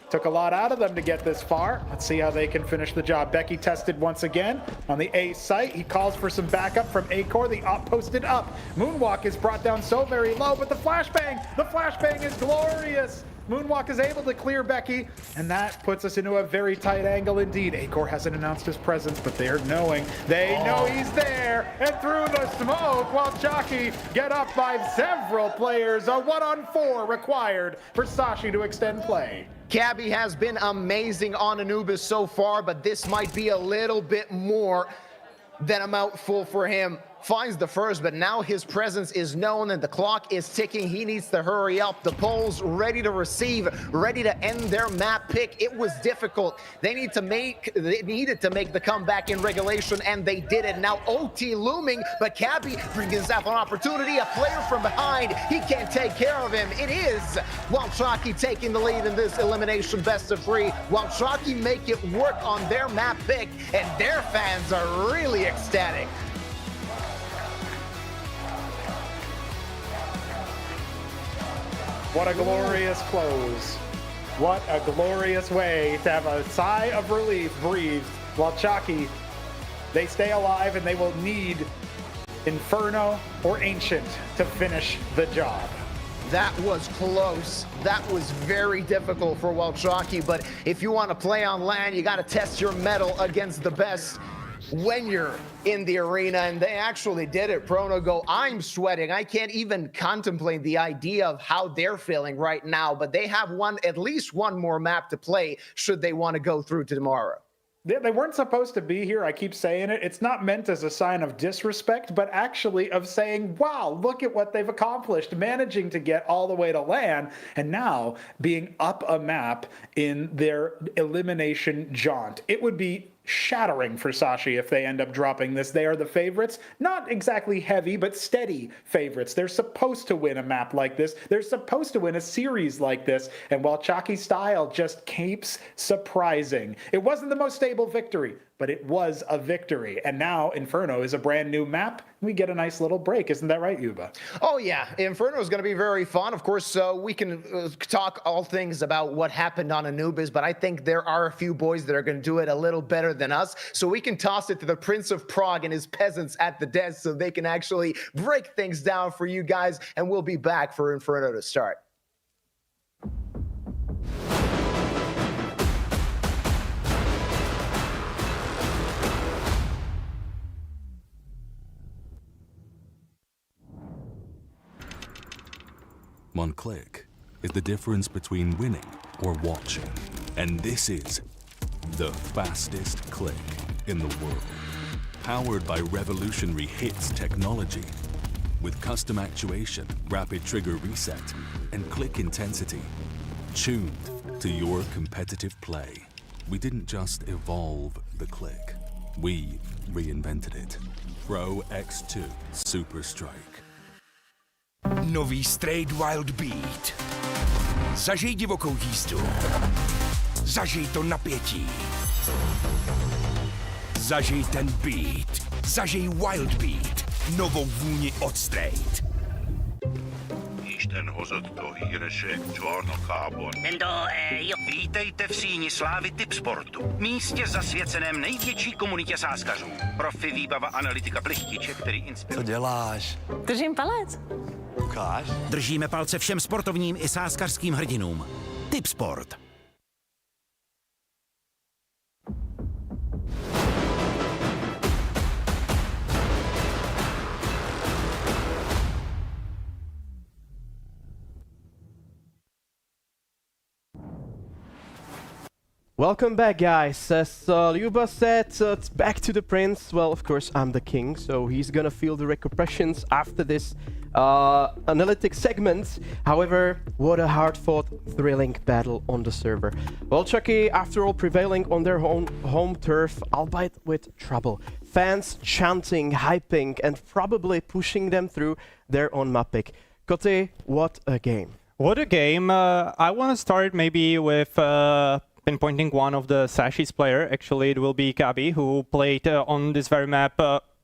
Took a lot out of them to get this far. Let's see how they can finish the job. Becky tested once again on the A site. He calls for some backup from Acor. The op posted up. Moonwalk is brought down so very low, but the flashbang is glorious. Moonwalk is able to clear Becky, and that puts us into a very tight angle indeed. Acor hasn't announced his presence, but they're knowing. They know he's there, and through the smoke, Walczaki get up by several players. A 1-on-4 required for Sashi to extend play. Cabby has been amazing on Anubis so far, but this might be a little bit more than a mouthful for him. Finds the first, but now his presence is known and the clock is ticking. He needs to hurry up. The Poles ready to receive, ready to end their map pick. It was difficult. They needed to make the comeback in regulation, and they did it. Now OT looming, but Cabby brings himself an opportunity. A player from behind, he can't take care of him. It is Walczaki taking the lead in this elimination best of 3. Walczaki make it work on their map pick, and their fans are really ecstatic. What a glorious close. What a glorious way to have a sigh of relief breathed. Walczaki, they stay alive and they will need Inferno or Ancient to finish the job. That was close. That was very difficult for Walczaki, but if you want to play on LAN, you got to test your mettle against the best when you're in the arena, and they actually did it. Prono go, I'm sweating. I can't even contemplate the idea of how they're feeling right now, but they have at least one more map to play should they want to go through to tomorrow. They weren't supposed to be here. I keep saying it. It's not meant as a sign of disrespect, but actually of saying, wow, look at what they've accomplished, managing to get all the way to LAN, and now being up a map in their elimination jaunt. It would be shattering for Sashi if they end up dropping this. They are the favorites, not exactly heavy, but steady favorites. They're supposed to win a map like this. They're supposed to win a series like this, and Walczaki's style just keeps surprising. It wasn't the most stable victory, but it was a victory. And now Inferno is a brand new map. We get a nice little break. Isn't that right, Yuba? Oh, yeah. Inferno is going to be very fun. Of course, we can talk all things about what happened on Anubis, but I think there are a few boys that are going to do it a little better than us. So we can toss it to the Prince of Prague and his peasants at the desk so they can actually break things down for you guys. And we'll be back for Inferno to start. One click is the difference between winning or watching. And this is the fastest click in the world. Powered by revolutionary hits technology. With custom actuation, rapid trigger reset, and click intensity. Tuned to your competitive play. We didn't just evolve the click. We reinvented it. Pro X2 Super Strike. Nový Straight Wild Beat. Zažij divokou jízdu. Zažij to napětí. Zažij ten beat. Zažij Wild Beat. Novou vůni od Straight. Isten hozott a híresek csarnokában. Vítejte v síni slávy Tipsportu, místě zasvěceném největší komunitě sáskařů. Profi výbava analytika plechtiče, který inspiruje. Co děláš? Držím palec. Ukáž. Držíme palce všem sportovním i sáskařským hrdinům. Tipsport. Welcome back, guys. As Lyuba said, it's back to the Prince. Well, of course, I'm the king, so he's gonna feel the repercussions after this analytic segment. However, what a hard-fought, thrilling battle on the server. Walczaki, after all, prevailing on their home turf, albeit with trouble. Fans chanting, hyping, and probably pushing them through their own map pick. Kote, what a game. What a game. I want to start maybe with pinpointing one of the Sashi's player. Actually, it will be Kabi, who played on this very map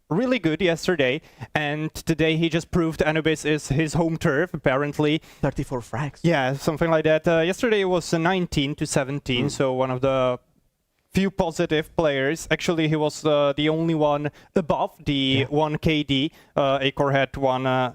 really good yesterday, and today he just proved Anubis is his home turf, apparently. 34 frags. Yeah, something like that. Yesterday it was 19 to 17, so one of the few positive players. Actually, he was the only one above the 1 KD. Acor had one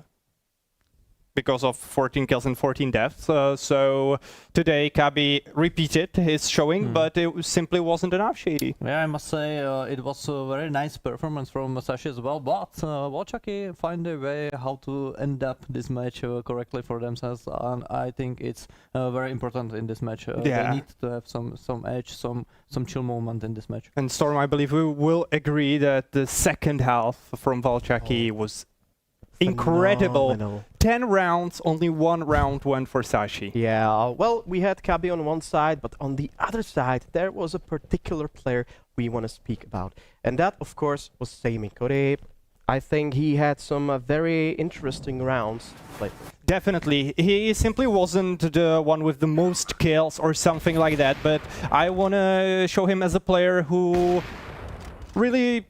because of 14 kills and 14 deaths. So today Kabi repeated his showing, but it simply wasn't enough, Shady. Yeah, I must say it was a very nice performance from Sashi as well, but Walczaki find a way how to end up this match correctly for themselves, and I think it's very important in this match. They need to have some edge, some chill moment in this match. And Storm, I believe we will agree that the second half from Walczaki was incredible. Phenomenal. 10 rounds, only 1 round went for Sashi. Yeah, well, we had Kabi on one side, but on the other side, there was a particular player we want to speak about. And that, of course, was Sami Kore. I think he had some very interesting rounds. Definitely. He simply wasn't the one with the most kills or something like that, but I want to show him as a player who really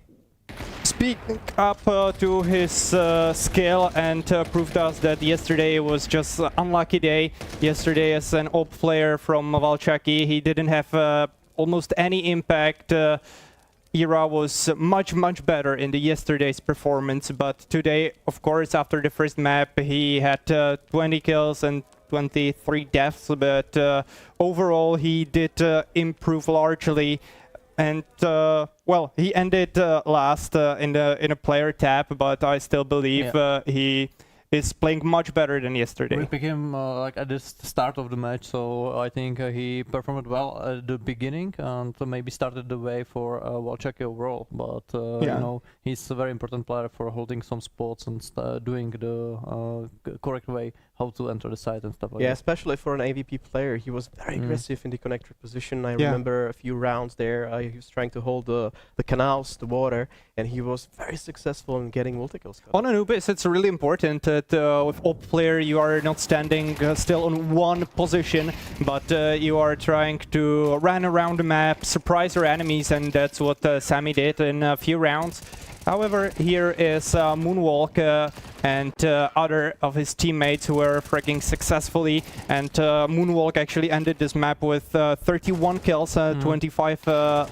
speak up to his skill and proved us that yesterday was just an unlucky day. Yesterday, as an OP player from Walczaki, he didn't have almost any impact. Ira was much better in the yesterday's performance, but today, of course, after the first map, he had 20 kills and 23 deaths, but overall he did improve largely. And well, he ended last in a player tab, but I still believe he is playing much better than yesterday. We picked him like at the start of the match, so I think he performed well at the beginning and maybe started the way for Walczaki overall. But you know, he's a very important player for holding some spots and doing the correct way how to enter the site and stuff like that. Yeah, especially for an AVP player, he was very aggressive in the connector position. I remember a few rounds there, he was trying to hold the canals, the water, and he was very successful in getting multi-kills. On Anubis, it's really important that with OP player you are not standing still on one position, but you are trying to run around the map, surprise your enemies, and that's what Sammy did in a few rounds. However, here is Moonwalk and other of his teammates who were fragging successfully, and Moonwalk actually ended this map with 31 kills, 25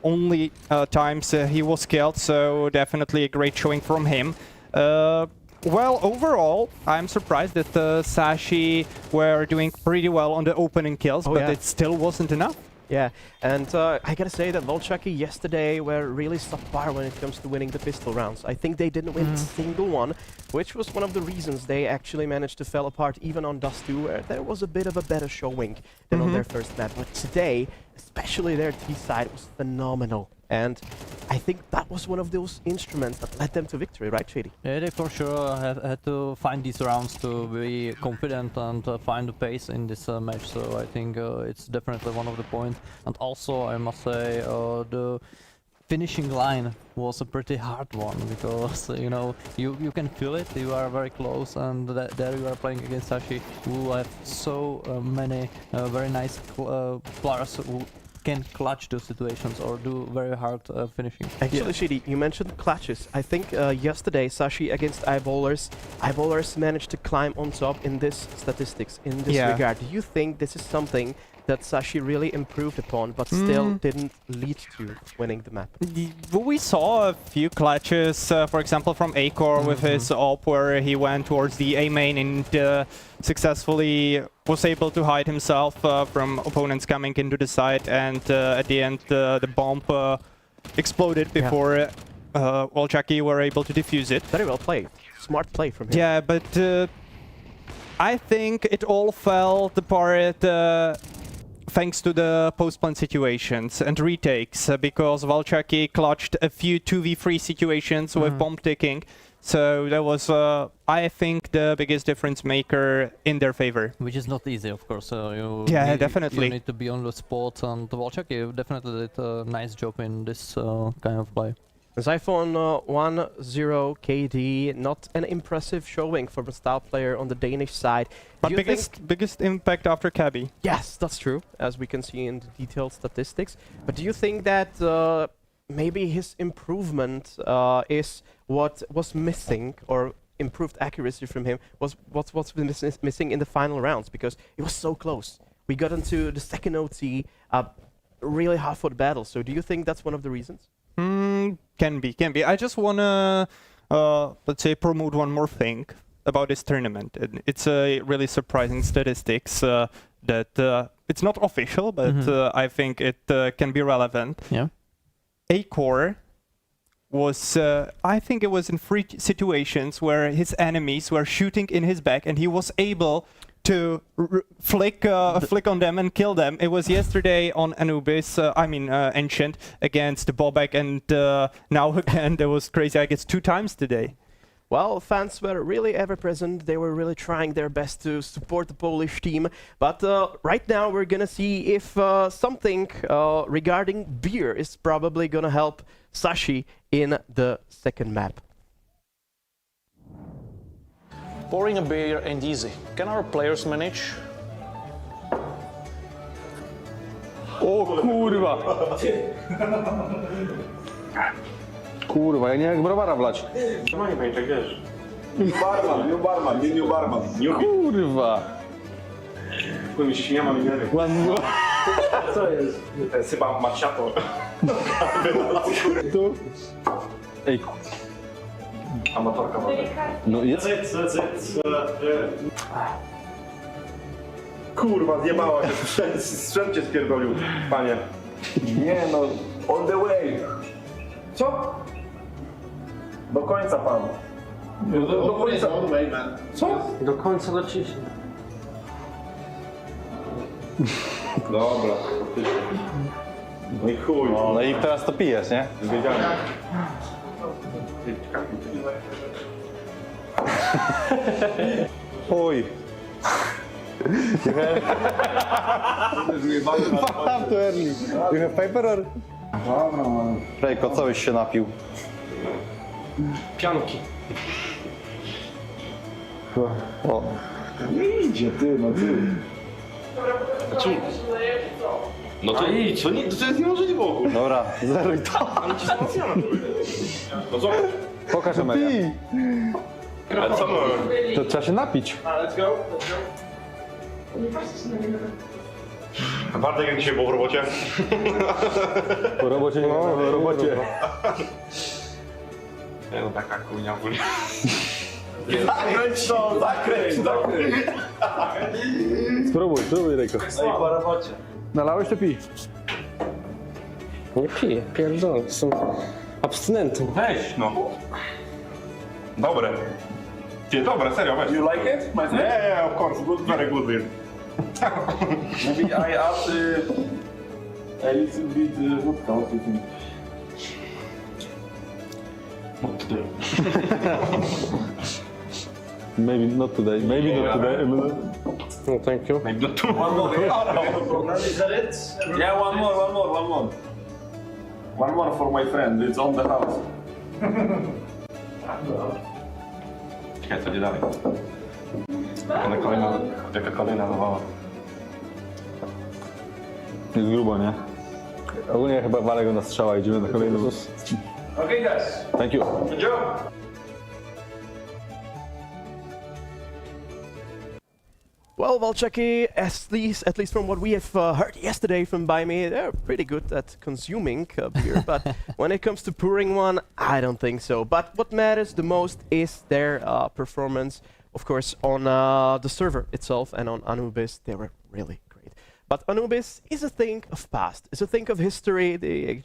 only times he was killed, so definitely a great showing from him. Well, overall, I'm surprised that Sashi were doing pretty well on the opening kills, but it still wasn't enough. Yeah, and I gotta say that Walczaki yesterday were really subpar when it comes to winning the pistol rounds. I think they didn't win a single one, which was one of the reasons they actually managed to fall apart even on Dust 2, where there was a bit of a better showing than on their first map. But today, especially their T side was phenomenal. And I think that was one of those instruments that led them to victory, right, Shady? Yeah, they for sure had to find these rounds to be confident and find the pace in this match. So I think it's definitely one of the points. And also, I must say, the finishing line was a pretty hard one because you know you can feel it. You are very close, and there you are playing against Sashi, who have so many very nice players who can clutch those situations or do very hard finishing. Actually, Shidi, you mentioned clutches. I think yesterday, Sashi against Eyeballers managed to climb on top in this statistics, in this regard. Do you think this is something that Sashi really improved upon, but still didn't lead to winning the map? We saw a few clutches, for example, from Acor with his op, where he went towards the A main and successfully was able to hide himself from opponents coming into the site, and at the end the bomb exploded before Walczaki were able to defuse it. Very well played. Smart play from him. Yeah, but I think it all fell apart thanks to the post-plant situations and retakes, because Walczaki clutched a few 2v3 situations with bomb ticking. So that was, I think, the biggest difference maker in their favor. Which is not easy, of course. Definitely. You need to be on the spot, and Walczaki definitely did a nice job in this kind of play. Zyphon 1-0 KD, not an impressive showing from a style player on the Danish side. But biggest impact after Cabby. Yes, that's true, as we can see in the detailed statistics. But do you think that maybe his improvement is what was missing, or improved accuracy from him was what's been missing in the final rounds, because it was so close. We got into the second OT, really hard-fought battle. So do you think that's one of the reasons? Can be. I just wanna, let's say, promote one more thing about this tournament. It's a really surprising statistics that it's not official, but I think it can be relevant. Yeah. Acor was, I think it was in 3 situations where his enemies were shooting in his back, and he was able to flick on them and kill them. It was yesterday on Anubis, Ancient, against Bobek, and now again there was crazy, I guess, 2 times today. Well, fans were really ever present. They were really trying their best to support the Polish team. But right now we're gonna see if something regarding beer is probably gonna help Sashi in the second map. Pouring a beer ain't easy. Can our players manage? O kurwa! Kurwa, ja nie jak browara wlać. Normalnie pamiętaj, wiesz. New barman. Kurwa. Chuj mi się śmieje, mam nie wiem. Co jest? Chyba macchiato. Tu? Ej. Amatorka ma. No jest. Kurwa, zjebała się. Sprzęt cię spierdolił, panie. Nie no, on the way. Co? Do końca pan. Do końca. Co? Do końca naciśnij. Dobra. No i chuj. No i teraz to pijesz, nie? Wiedziałem. Oj. You have too early. You have paper or? Dobra, man. Rejko, co byś się napił? Pianki. O. Nie idzie, ty, no ty. No to idź, to jest niemożliwe w ogóle. Dobra, zeruj to. Ale ci załatwiamy. No co? Pokaż Amelia. Ale co mamy? To trzeba się napić. Let's go. A Bartek jak dzisiaj było w robocie? Po robocie nie ma, po robocie. Nie no, taka kujnia ogólnie. Zakręć to, zakręć. Spróbuj Rejko. Ej, po robocie. Nalałeś to pij. Nie piję, pierdolę, jestem abstynentem. Weź no. Dobre. Ty, dobre, serio, weź. You like it? My friend? Yeah, of course, good, very good beer. Maybe I add a little bit vodka, what do you think? Not today. Maybe not today, maybe not today. No, thank you. Maybe not today. One more. Is that it? Yeah, one more. One more for my friend, it's on the house. Czekaj, co idzie dalej? Jaka kolejna zabawa. Jest grubo, nie? Ogólnie chyba walę go na strzała, idziemy na kolejną. Okay, guys. Thank you. Good job. Well, Walczaki, at least from what we have heard yesterday from By Me, they're pretty good at consuming beer, but when it comes to pouring one, I don't think so. But what matters the most is their performance, of course, on the server itself and on Anubis. They were really great. But Anubis is a thing of past, is a thing of history. The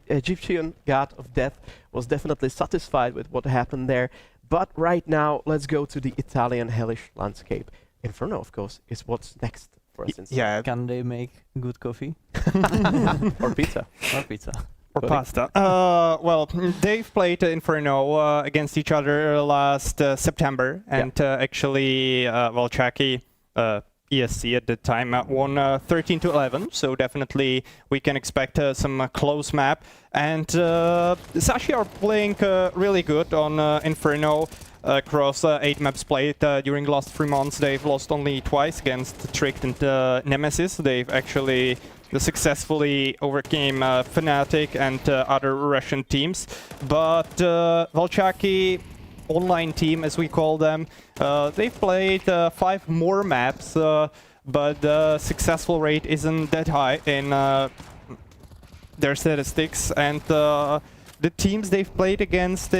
Egyptian god of death was definitely satisfied with what happened there. But right now, let's go to the Italian hellish landscape. Inferno, of course, is what's next for us. Yeah. Can they make good coffee? Or pizza. Or pizza. Or pasta. Well, they've played Inferno against each other last September, and actually Walczaki, ESC at the time, won 13-11, so definitely we can expect some close map. And Sashi are playing really good on Inferno. Across 8 maps played during the last 3 months, they've lost only twice against Tricked and Nemesis. They've actually successfully overcame Fnatic and other Russian teams. But Walczaki online team, as we call them, they've played 5 more maps, but the successful rate isn't that high in their statistics, and the teams they've played against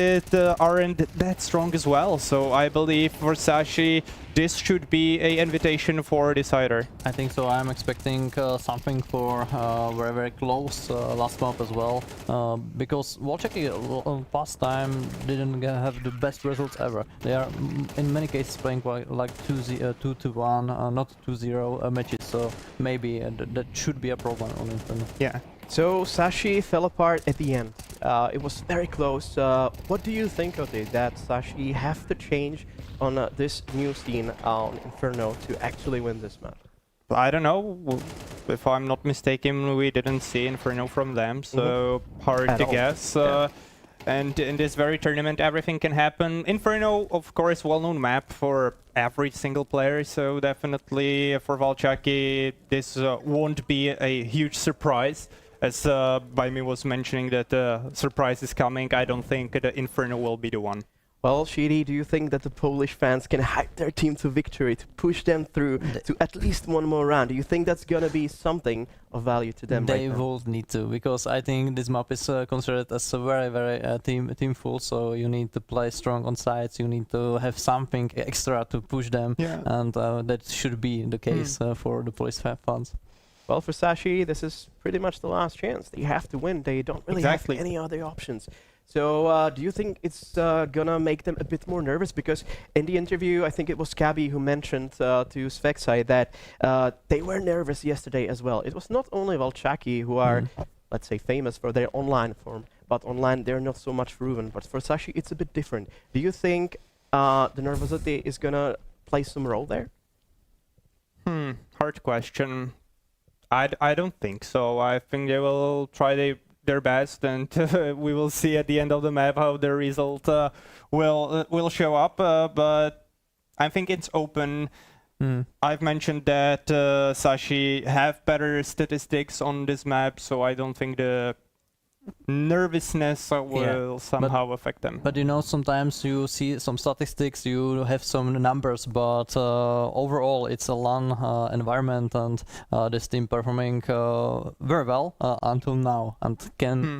aren't that strong as well. So I believe for Sashi, this should be an invitation for decider. I think so. I'm expecting something for very close last map as well, because Walczaki past time didn't have the best results ever. They are in many cases playing like 2-1, not 2-0 matches. So maybe that should be a problem on Inferno. Yeah. So Sashi fell apart at the end. It was very close. What do you think of it, that Sashi have to change on this new scene on Inferno to actually win this match? I don't know. If I'm not mistaken, we didn't see Inferno from them, so hard to guess. And in this very tournament, everything can happen. Inferno, of course, well-known map for every single player, so definitely for Walczaki, this won't be a huge surprise. as Baimi was mentioning that surprise is coming, I don't think the Inferno will be the one. Well, Shidi, do you think that the Polish fans can hype their team to victory, to push them through to at least one more round? Do you think that's gonna be something of value to them? They will need to, because I think this map is considered as a very teamful. So you need to play strong on sides. You need to have something extra to push them, and that should be the case for the Polish fans. Well, for Sashi, this is pretty much the last chance. They have to win. They don't really have any other options. So do you think it's gonna make them a bit more nervous? Because in the interview, I think it was Kabi who mentioned to Svexai that they were nervous yesterday as well. It was not only Walczaki who are, let's say, famous for their online form, but online they're not so much proven. But for Sashi, it's a bit different. Do you think the nervosity is gonna play some role there? Hard question. I don't think so. I think they will try their best, and we will see at the end of the map how the result will show up. But I think it's open. I've mentioned that Sashi have better statistics on this map, so I don't think the nervousness will somehow affect them. But you know, sometimes you see some statistics, you have some numbers, but overall it's a LAN environment, and this team performing very well until now, and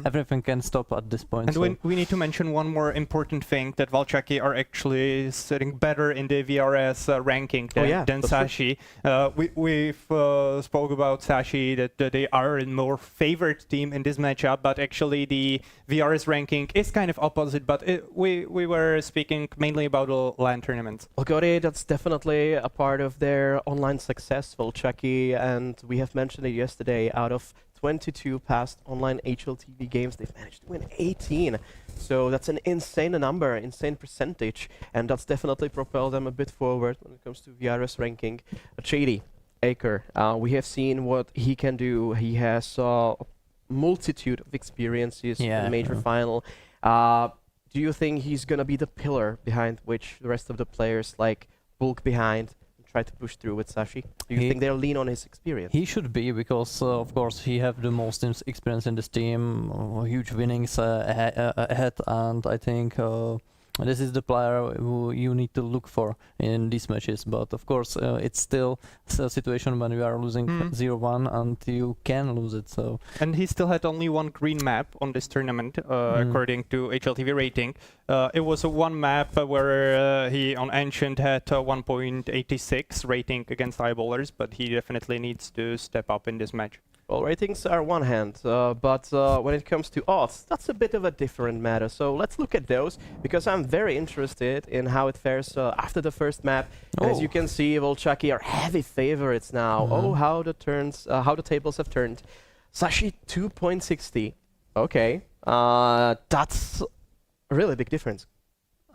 everything can stop at this point. And we need to mention one more important thing, that Walczaki are actually sitting better in the VRS ranking than Sashi. We've spoke about Sashi, that they are a more favored team in this matchup, but actually the VRS ranking is kind of opposite, but we were speaking mainly about the LAN tournaments. Well, Gori, that's definitely a part of their online success, Walczaki, and we have mentioned it yesterday. Out of 22 past online HLTV games, they've managed to win 18. So that's an insane number, insane percentage, and that's definitely propelled them a bit forward when it comes to VRS ranking. Shady, Aker, we have seen what he can do. He has multitude of experiences in the major final. Do you think he's gonna be the pillar behind which the rest of the players like bulk behind and try to push through with Sashi? Do you think they'll lean on his experience? He should be, because of course he have the most experience in this team, huge winnings ahead, and I think this is the player who you need to look for in these matches. But of course, it's still a situation when we are losing 0-1, and you can lose it. So. And he still had only one green map on this tournament, according to HLTV rating. It was one map where he on Ancient had 1.86 rating against eyeballers, but he definitely needs to step up in this match. Well, ratings are one hand, but when it comes to odds, that's a bit of a different matter. So let's look at those, because I'm very interested in how it fares after the first map. As you can see, Walczaki are heavy favorites now. Oh, how the tables have turned. Sashi 2.60. Okay, that's a really big difference.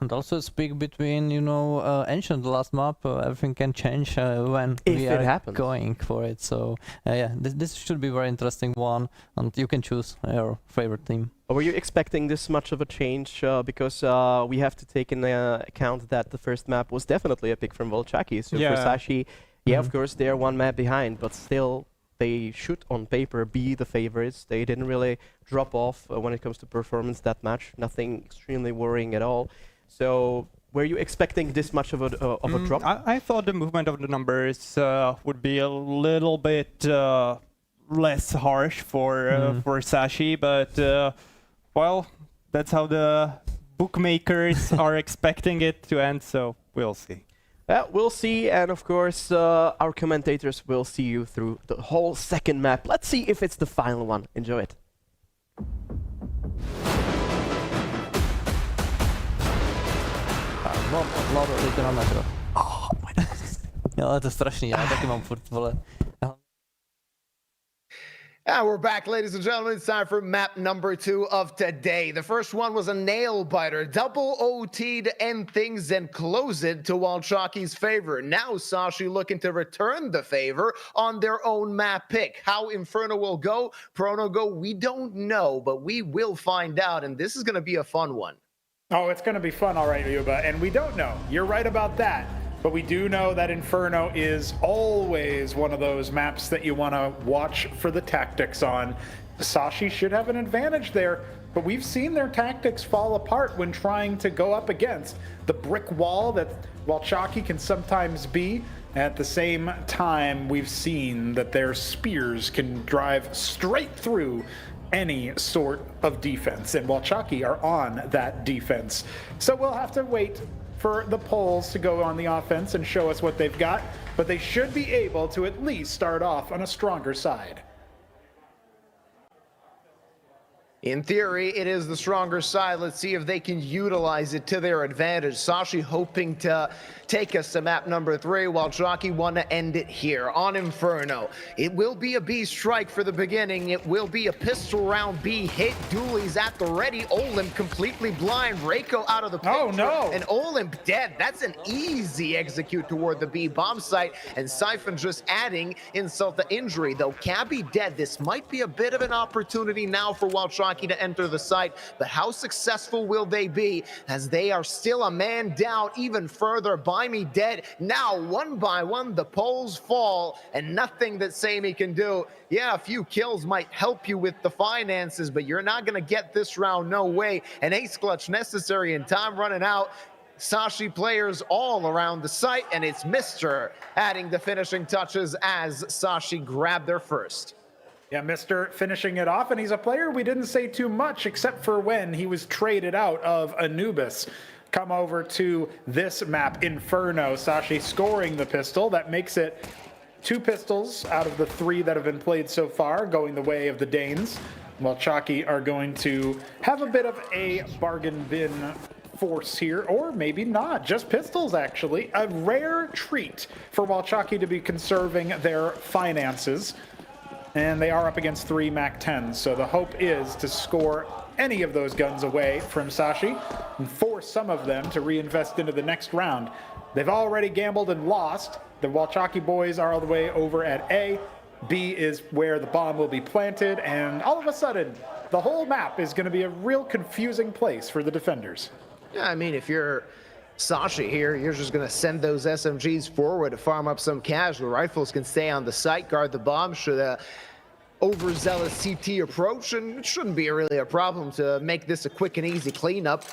And also speak between, you know, Ancient, the last map, everything can change when we are going for it. So yeah, this should be a very interesting one, and you can choose your favorite team. Were you expecting this much of a change? Because we have to take into account that the first map was definitely a pick from Walczaki. So for Sashi, of course, they're one map behind, but still they should on paper be the favorites. They didn't really drop off when it comes to performance that much. Nothing extremely worrying at all. So, were you expecting this much of a drop? I thought the movement of the numbers would be a little bit less harsh for Sashi, but well, that's how the bookmakers are expecting it to end. So we'll see. We'll see, and of course, our commentators will see you through the whole second map. Let's see if it's the final one. Enjoy it. Jo, to je strašný, já taky mám furt, vole. And we're back, ladies and gentlemen. It's time for map number 2 of today. The first one was a nail-biter, double OT to end things and close it to Walczaki's favor. Now Sashi looking to return the favor on their own map pick. How Inferno will go, Prono go, we don't know, but we will find out, and this is going to be a fun one. Oh, it's going to be fun, all right, Yuba, and we don't know. You're right about that. But we do know that Inferno is always one of those maps that you want to watch for the tactics on. Sashi should have an advantage there, but we've seen their tactics fall apart when trying to go up against the brick wall that Walczaki can sometimes be. At the same time, we've seen that their spears can drive straight through any sort of defense, and Walczaki are on that defense. So we'll have to wait for the Poles to go on the offense and show us what they've got, but they should be able to at least start off on a stronger side. In theory, it is the stronger side. Let's see if they can utilize it to their advantage. Sashi hoping to take us to map number 3, while Walczaki want to end it here on Inferno. It will be a B strike for the beginning. It will be a pistol round B hit. Dooley's at the ready. Olymp completely blind. Reiko out of the picture. Oh, no. And Olymp dead. That's an easy execute toward the B bomb site. And Siphon just adding insult to injury. Though Cabby dead, this might be a bit of an opportunity now for Walczaki to enter the site. But how successful will they be, as they are still a man down? Even further, By Me dead. Now, one by one, the Poles fall, and nothing that Sammy can do. Yeah, a few kills might help you with the finances, but you're not going to get this round, no way. An ace clutch necessary and time running out. Sashi players all around the site, and it's Mr. adding the finishing touches as Sashi grabbed their first. Yeah, Mr. finishing it off, and he's a player we didn't say too much, except for when he was traded out of Anubis. Come over to this map, Inferno. Sashi scoring the pistol. That makes it 2 pistols out of the 3 that have been played so far, going the way of the Danes. Walczaki are going to have a bit of a bargain bin force here, or maybe not, just pistols actually. A rare treat for Walczaki to be conserving their finances. And they are up against 3 MAC-10s, so the hope is to score any of those guns away from Sashi and force some of them to reinvest into the next round. They've already gambled and lost. The Walczaki boys are all the way over at A. B is where the bomb will be planted, and all of a sudden, the whole map is going to be a real confusing place for the defenders. Yeah, I mean, if you're Sashi here, you're just going to send those SMGs forward to farm up some cash. The rifles can stay on the site, guard the bomb should overzealous CT approach, and it shouldn't be really a problem to make this a quick and easy cleanup.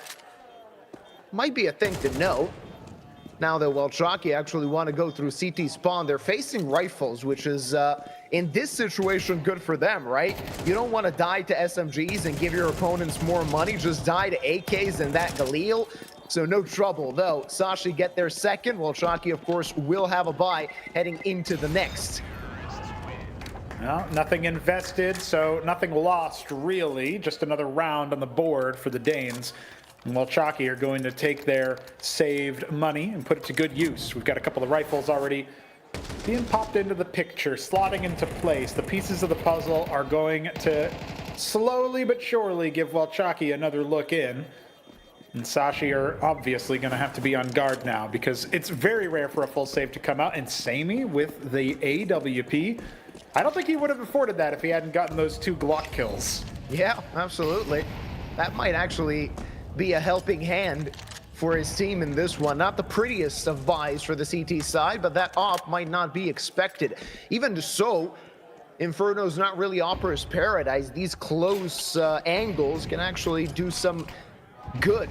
Might be a thing to note. Now that Walczaki actually want to go through CT spawn, they're facing rifles, which is, in this situation, good for them, right? You don't want to die to SMGs and give your opponents more money. Just die to AKs and that Galil. So no trouble, though. Sashi get their second. Walczaki, of course, will have a bye heading into the next. Well, nothing invested, so nothing lost, really. Just another round on the board for the Danes. And Walczaki are going to take their saved money and put it to good use. We've got a couple of rifles already being popped into the picture, slotting into place. The pieces of the puzzle are going to slowly but surely give Walczaki another look in. And Sashi are obviously going to have to be on guard now, because it's very rare for a full save to come out. And Sammy with the AWP, I don't think he would have afforded that if he hadn't gotten those 2 Glock kills. Yeah, absolutely. That might actually be a helping hand for his team in this one. Not the prettiest of buys for the CT side, but that op might not be expected. Even so, Inferno's not really Opera's paradise. These close angles can actually do some good.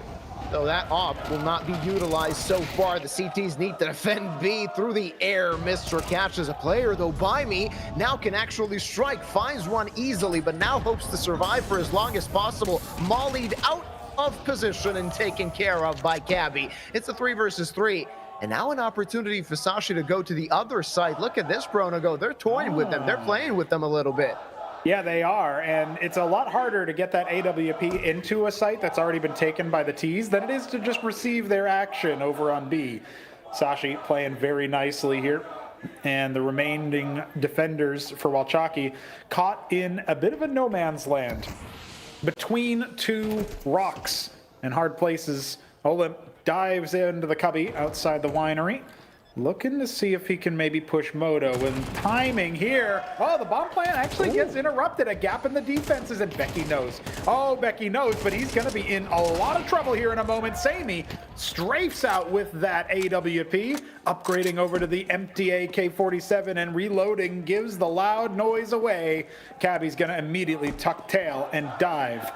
Though that op will not be utilized so far. The CTs need to defend B through the air. Mr. catches a player, though By Me now can actually strike. Finds one easily, but now hopes to survive for as long as possible. Mollied out of position and taken care of by Cabby. It's a 3 versus 3. And now an opportunity for Sashi to go to the other side. Look at this, Bronago. They're toying with them. They're playing with them a little bit. Yeah, they are, and it's a lot harder to get that AWP into a site that's already been taken by the Ts than it is to just receive their action over on B. Sashi playing very nicely here, and the remaining defenders for Walczaki caught in a bit of a no man's land. Between 2 rocks and hard places, Olymp dives into the cubby outside the winery. looking to see if he can maybe push Moto with timing here. Oh, the bomb plan actually gets interrupted. A gap in the defenses, and Becky knows. Oh, Becky knows, but he's going to be in a lot of trouble here in a moment. Sammy strafes out with that AWP, upgrading over to the empty AK-47 and reloading gives the loud noise away. Cabby's going to immediately tuck tail and dive.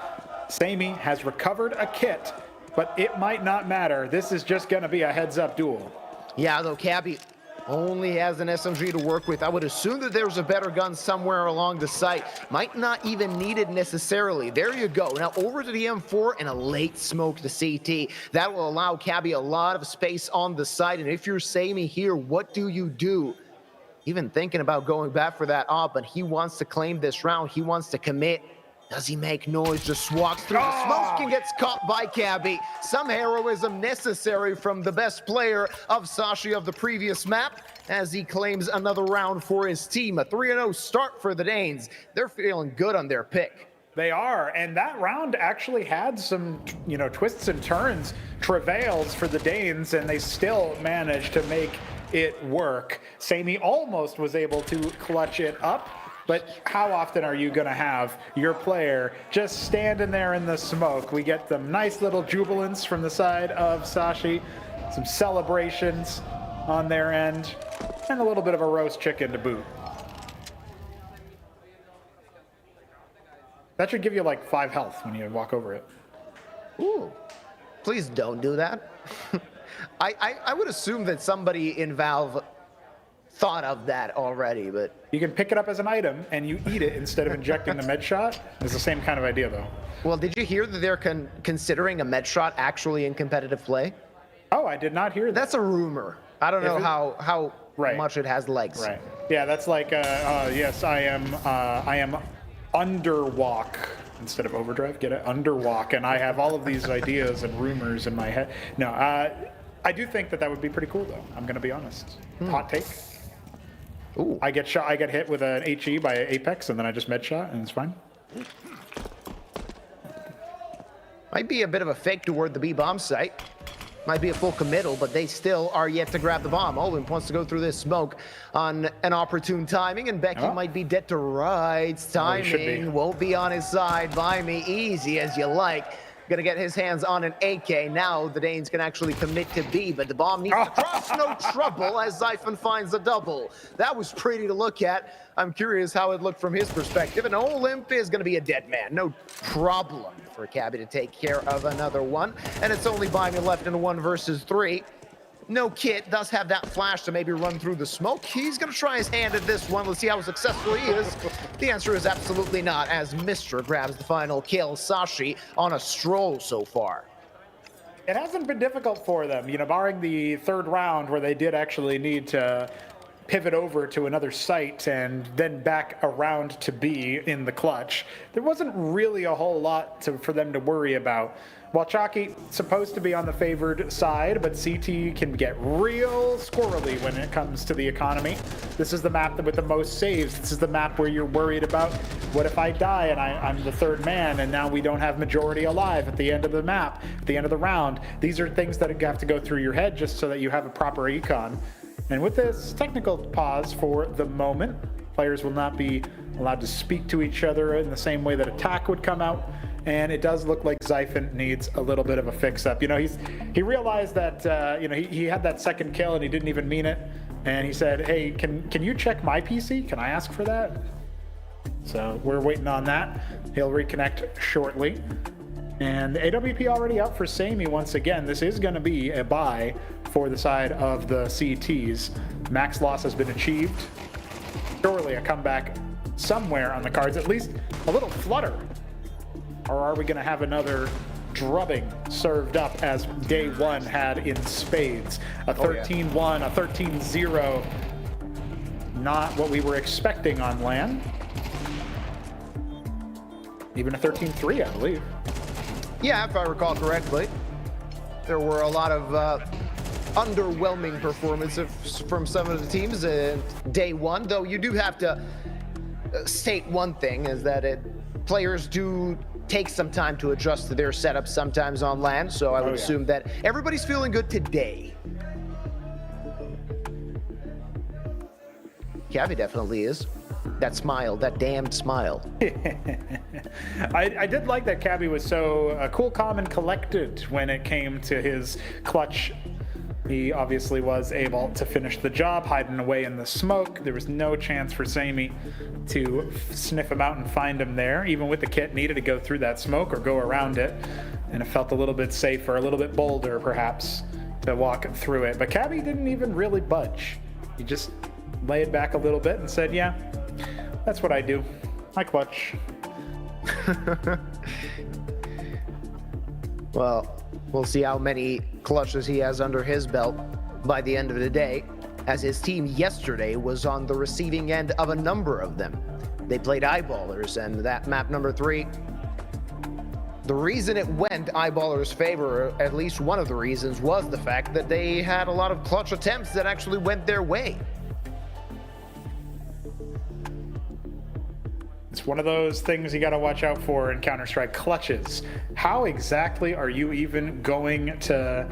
Sammy has recovered a kit, but it might not matter. This is just going to be a heads-up duel. Yeah, though Cabby only has an SMG to work with. I would assume that there's a better gun somewhere along the site. Might not even need it necessarily. There you go. Now over to the M4 and a late smoke to CT. That will allow Cabby a lot of space on the site. And if you're Sammy here, what do you do? Even thinking about going back for that op, but he wants to claim this round. He wants to commit. Does he make noise? Just walks through the smoke and gets caught by Cabby. Some heroism necessary from the best player of Sashi of the previous map as he claims another round for his team. A 3-0 start for the Danes. They're feeling good on their pick. They are, and that round actually had some, twists and turns, travails for the Danes, and they still managed to make it work. Sammy almost was able to clutch it up. But how often are you going to have your player just standing there in the smoke? We get some nice little jubilance from the side of Sashi, some celebrations on their end, and a little bit of a roast chicken to boot. That should give you like 5 health when you walk over it. Ooh, please don't do that. I would assume that somebody in Valve thought of that already, but you can pick it up as an item and you eat it instead of injecting the med shot. It's the same kind of idea though. Well, did you hear that they're considering a med shot actually in competitive play? Oh, I did not hear that. That's a rumor. I don't know how much it has legs. Right. Yeah, that's like yes, I am underwalk instead of overdrive. Get it? Underwalk, and I have all of these ideas and rumors in my head. No, I do think that would be pretty cool though. I'm going to be honest. Hot take. Ooh. I get hit with an HE by Apex, and then I just med shot, and it's fine. Might be a bit of a fake toward the B bomb site. Might be a full committal, but they still are yet to grab the bomb. Olymp wants to go through this smoke on an opportune timing, and Becky might be dead to rights. Timing won't be on his side. Buy me easy as you like. Gonna get his hands on an AK. Now the Danes can actually commit to B, but the bomb needs to cross. No trouble as Zyphon finds a double. That was pretty to look at. I'm curious how it looked from his perspective. And Olymp is gonna be a dead man. No problem for Cabby to take care of another one. And it's only Buy Me left in a 1 versus 3. No kit, does have that flash to maybe run through the smoke. He's going to try his hand at this one. Let's see how successful he is. The answer is absolutely not, as Mr. grabs the final kill. Sashi on a stroll so far. It hasn't been difficult for them, barring the 3rd round where they did actually need to pivot over to another site and then back around to B in the clutch. There wasn't really a whole lot for them to worry about. Walczaki supposed to be on the favored side, but CT can get real squirrely when it comes to the economy. This is the map with the most saves. This is the map where you're worried about, what if I die and I'm the 3rd man and now we don't have majority alive at the end of the map, at the end of the round. These are things that have to go through your head just so that you have a proper econ. And with this technical pause for the moment, players will not be allowed to speak to each other in the same way that attack would come out. And it does look like Zyphon needs a little bit of a fix-up. He realized that he had that 2nd kill and he didn't even mean it. And he said, "Hey, can you check my PC? Can I ask for that?" So we're waiting on that. He'll reconnect shortly. And the AWP already out for Sammy once again. This is going to be a buy for the side of the CTs. Max loss has been achieved. Surely a comeback somewhere on the cards, at least a little flutter. Or are we going to have another drubbing served up as day one had in spades? A 13-1, a 13-0. Not what we were expecting on LAN. Even a 13-3, I believe. Yeah, if I recall correctly. There were a lot of underwhelming performances from some of the teams in day one, though you do have to state one thing, is that players do take some time to adjust to their setup sometimes on LAN, so I would assume that everybody's feeling good today. Cavi definitely is. That smile, that damned smile. I did like that Cavi was so cool, calm, and collected when it came to his clutch. He obviously was able to finish the job, hiding away in the smoke. There was no chance for Sammy to sniff him out and find him there. Even with the kit, needed to go through that smoke or go around it. And it felt a little bit safer, a little bit bolder, perhaps, to walk through it. But Cavi didn't even really budge. He just laid back a little bit and said, yeah, that's what I do. I clutch. Well, we'll see how many clutches he has under his belt by the end of the day, as his team yesterday was on the receiving end of a number of them. They played Eyeballers, and that map number 3, the reason it went Eyeballers' favor, or at least one of the reasons, was the fact that they had a lot of clutch attempts that actually went their way. It's one of those things you got to watch out for in Counter-Strike, clutches. How exactly are you even going to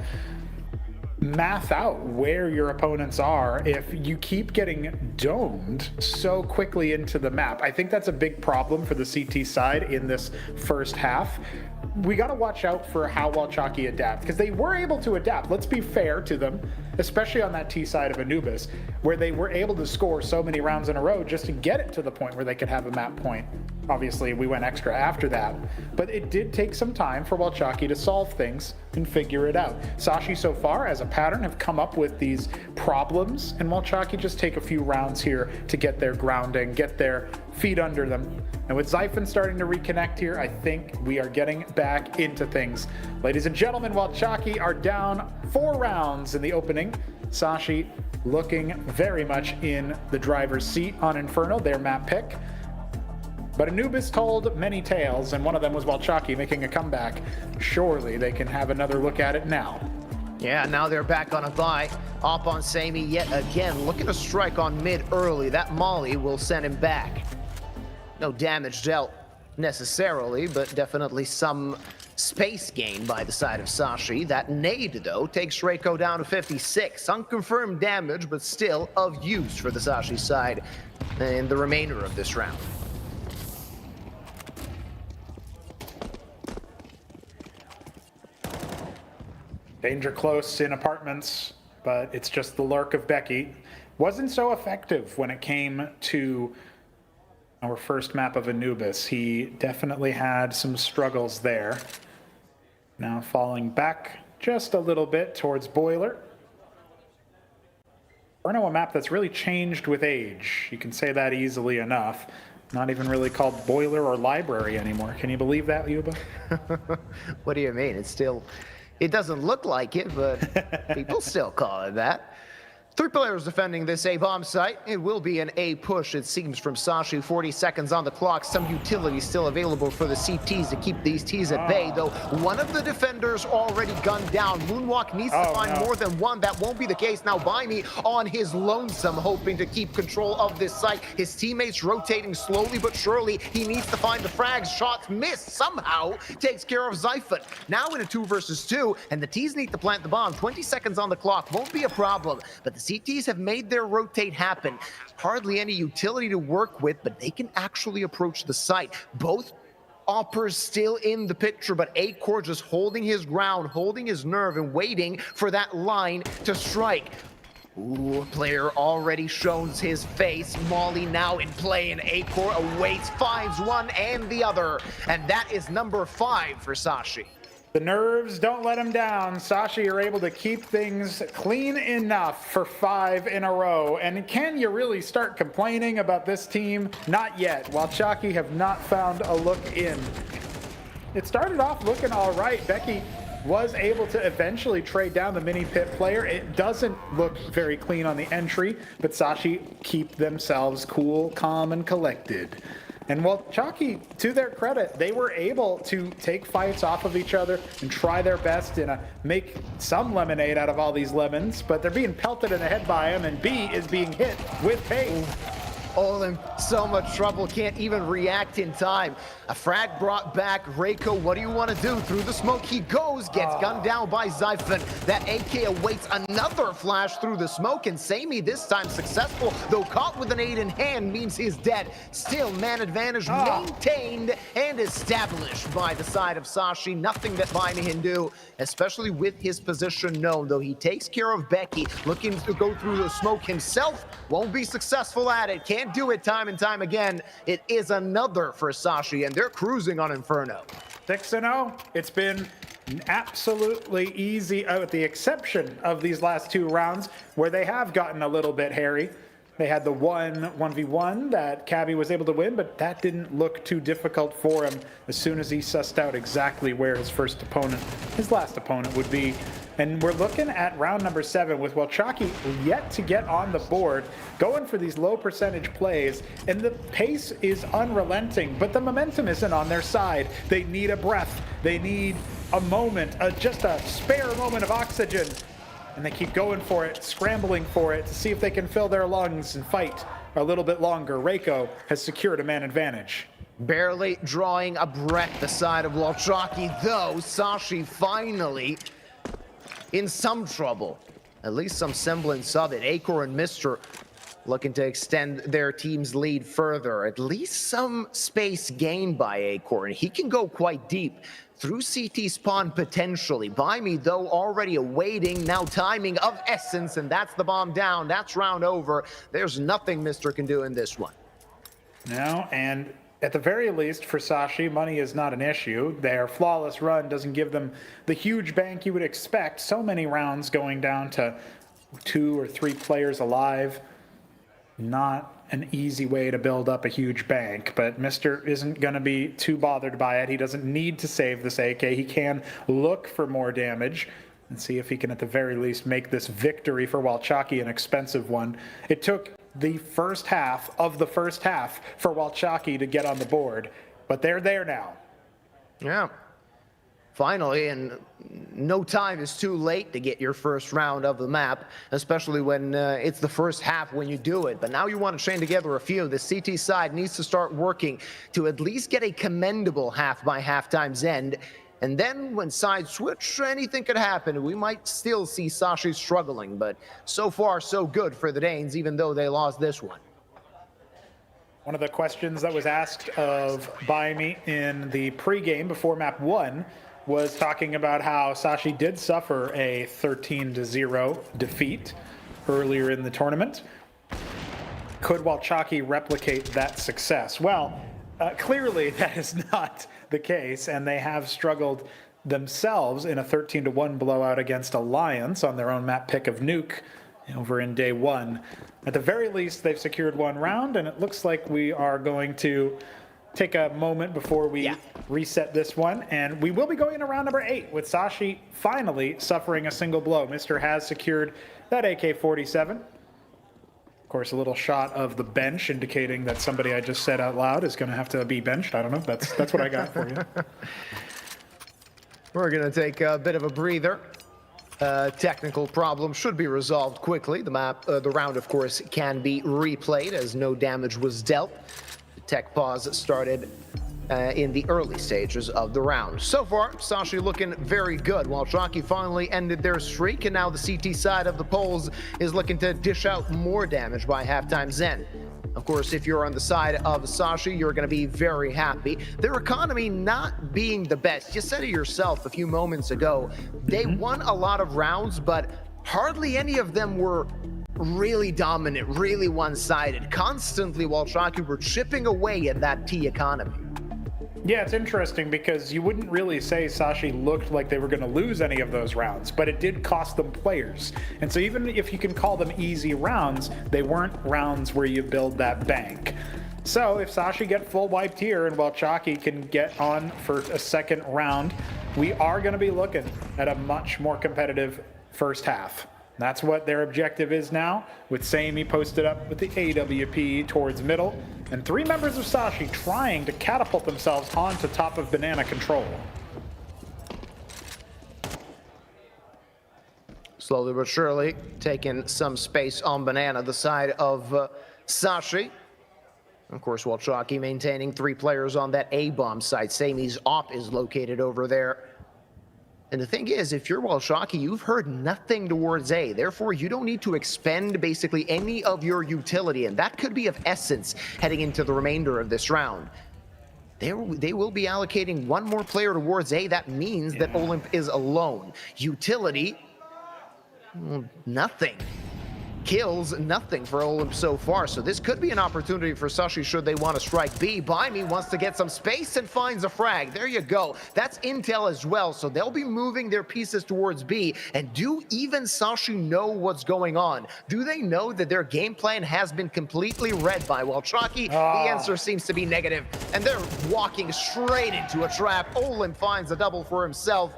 math out where your opponents are if you keep getting domed so quickly into the map? I think that's a big problem for the CT side in this first half. We got to watch out for how Walczaki adapt, because they were able to adapt. Let's be fair to them, especially on that T side of Anubis, where they were able to score so many rounds in a row just to get it to the point where they could have a map point. Obviously, we went extra after that, but it did take some time for Walczaki to solve things and figure it out. Sashi, so far, as a pattern, have come up with these problems, and Walczaki just take a few rounds here to get their grounding, get their feet under them. And with Zyphon starting to reconnect here, I think we are getting back into things. Ladies and gentlemen, Walczaki are down 4 rounds in the opening. Sashi looking very much in the driver's seat on Inferno, their map pick. But Anubis told many tales, and one of them was Walczaki making a comeback. Surely they can have another look at it now. Yeah, now they're back on a buy. Up on Sammy yet again, looking to strike on mid early. That molly will send him back. No damage dealt necessarily, but definitely some space gain by the side of Sashi. That nade, though, takes Reiko down to 56. Unconfirmed damage, but still of use for the Sashi side in the remainder of this round. Danger close in apartments, but it's just the lurk of Becky. Wasn't so effective when it came to our first map of Anubis. He definitely had some struggles there. Now falling back just a little bit towards Boiler. Inferno, a map that's really changed with age. You can say that easily enough. Not even really called Boiler or Library anymore. Can you believe that, Yuba? What do you mean? It's still... It doesn't look like it, but people still call it that. 3 players defending this A-bomb site. It will be an A push, it seems, from Sashi. 40 seconds on the clock. Some utility still available for the CTs to keep these Ts at bay, though one of the defenders already gunned down. Moonwalk needs to find more than one. That won't be the case now. Buy-Me on his lonesome, hoping to keep control of this site. His teammates rotating slowly but surely. He needs to find the frags. Shots missed somehow. Takes care of Zyphon. Now in a 2 versus 2, and the Ts need to plant the bomb. 20 seconds on the clock. Won't be a problem, but the CTs have made their rotate happen. Hardly any utility to work with, but they can actually approach the site. Both Oppers still in the picture, but A-Core just holding his ground, holding his nerve, and waiting for that line to strike. Ooh, a player already shows his face. Molly now in play, and A-Core awaits, finds one and the other. And that is number 5 for Sashi. The nerves don't let him down. Sashi are able to keep things clean enough for 5 in a row. And can you really start complaining about this team? Not yet. Walczaki have not found a look in. It started off looking all right. Becky was able to eventually trade down the mini pit player. It doesn't look very clean on the entry, but Sashi keep themselves cool, calm, and collected. And Walczaki, to their credit, they were able to take fights off of each other and try their best to make some lemonade out of all these lemons, but they're being pelted in the head by him, and B is being hit with pace. all in so much trouble, can't even react in time. A frag brought back. Reiko, what do you want to do? Through the smoke he goes, gets gunned down by Zyphon. That AK awaits another flash through the smoke, and Sammy this time successful, though caught with an 8 in hand means he's dead. Still, man advantage maintained and established by the side of Sashi. Nothing that Viney can do, especially with his position known, though he takes care of Becky, looking to go through the smoke himself. Won't be successful at it, can't do it time and time again. It is another for Sashi, and they're cruising on Inferno. 6-0. It's been absolutely easy, with the exception of these last 2 rounds where they have gotten a little bit hairy. They had the 1v1 that Cabby was able to win, but that didn't look too difficult for him as soon as he sussed out exactly where his last opponent would be. And we're looking at round number 7 with Walczaki yet to get on the board, going for these low percentage plays, and the pace is unrelenting, but the momentum isn't on their side. They need a breath. They need a moment, just a spare moment of oxygen. And they keep going for it, scrambling for it to see if they can fill their lungs and fight a little bit longer. Reiko has secured a man advantage. Barely drawing a breath the side of Walczaki, though. Sashi finally in some trouble, at least some semblance of it. Acor and Mr. looking to extend their team's lead further. At least some space gained by Acor, and he can go quite deep through CT spawn potentially. By me, though, already awaiting. Now timing of essence, and that's the bomb down. That's round over. There's nothing Mr. can do in this one. No, and at the very least, for Sashi, money is not an issue. Their flawless run doesn't give them the huge bank you would expect. So many rounds going down to 2 or 3 players alive. Not an easy way to build up a huge bank, but Mr. isn't going to be too bothered by it. He doesn't need to save this AK. He can look for more damage and see if he can at the very least make this victory for Walczaki an expensive one. It took the first half of the first half for Walczaki to get on the board, but they're there now. Yeah. Finally, and no time is too late to get your first round of the map, especially when it's the first half when you do it. But now you want to chain together a few. The CT side needs to start working to at least get a commendable half by halftime's end. And then when sides switch, anything could happen. We might still see Sashi struggling, but so far so good for the Danes, even though they lost this one. One of the questions that was asked of Baimi in the pregame before map 1 was talking about how Sashi did suffer a 13-0 defeat earlier in the tournament. Could Walczaki replicate that success? Well, clearly that is not the case, and they have struggled themselves in a 13-1 blowout against Alliance on their own map pick of Nuke over in day 1. At the very least, they've secured 1 round, and it looks like we are going to take a moment before we reset this one, and we will be going to round number 8 with Sashi finally suffering a single blow. Mr. has secured that AK-47. Of course, a little shot of the bench indicating that somebody I just said out loud is going to have to be benched. I don't know. That's what I got for you. We're going to take a bit of a breather. Technical problem should be resolved quickly. The round, of course, can be replayed as no damage was dealt. The tech pause started in the early stages of the round. So far, Sashi looking very good. Walczaki finally ended their streak, and now the CT side of the polls is looking to dish out more damage by halftime's end. Of course, if you're on the side of Sashi, you're going to be very happy. Their economy not being the best. You said it yourself a few moments ago. They won a lot of rounds, but hardly any of them were really dominant, really one-sided. Constantly, Walczaki were chipping away at that T economy. Yeah, it's interesting because you wouldn't really say Sashi looked like they were going to lose any of those rounds, but it did cost them players. And so even if you can call them easy rounds, they weren't rounds where you build that bank. So if Sashi get full wiped here and Walczaki can get on for a second round, we are going to be looking at a much more competitive first half. That's what their objective is now, with Sammy posted up with the AWP towards middle, and 3 members of Sashi trying to catapult themselves onto top of banana control. Slowly but surely taking some space on banana, the side of Sashi. Of course, Walczaki maintaining 3 players on that A-bomb site. Sami's op is located over there. And the thing is, if you're Walczaki, you've heard nothing towards A. Therefore, you don't need to expend basically any of your utility, and that could be of essence heading into the remainder of this round. They will be allocating 1 more player towards A. That means that Olymp is alone. Utility, well, nothing. Kills, nothing for Olymp so far. So this could be an opportunity for Sashi should they want to strike B. Baimi wants to get some space and finds a frag. There you go. That's intel as well. So they'll be moving their pieces towards B. And do even Sashi know what's going on? Do they know that their game plan has been completely read by Walczaki? The answer seems to be negative. And they're walking straight into a trap. Olymp finds a double for himself.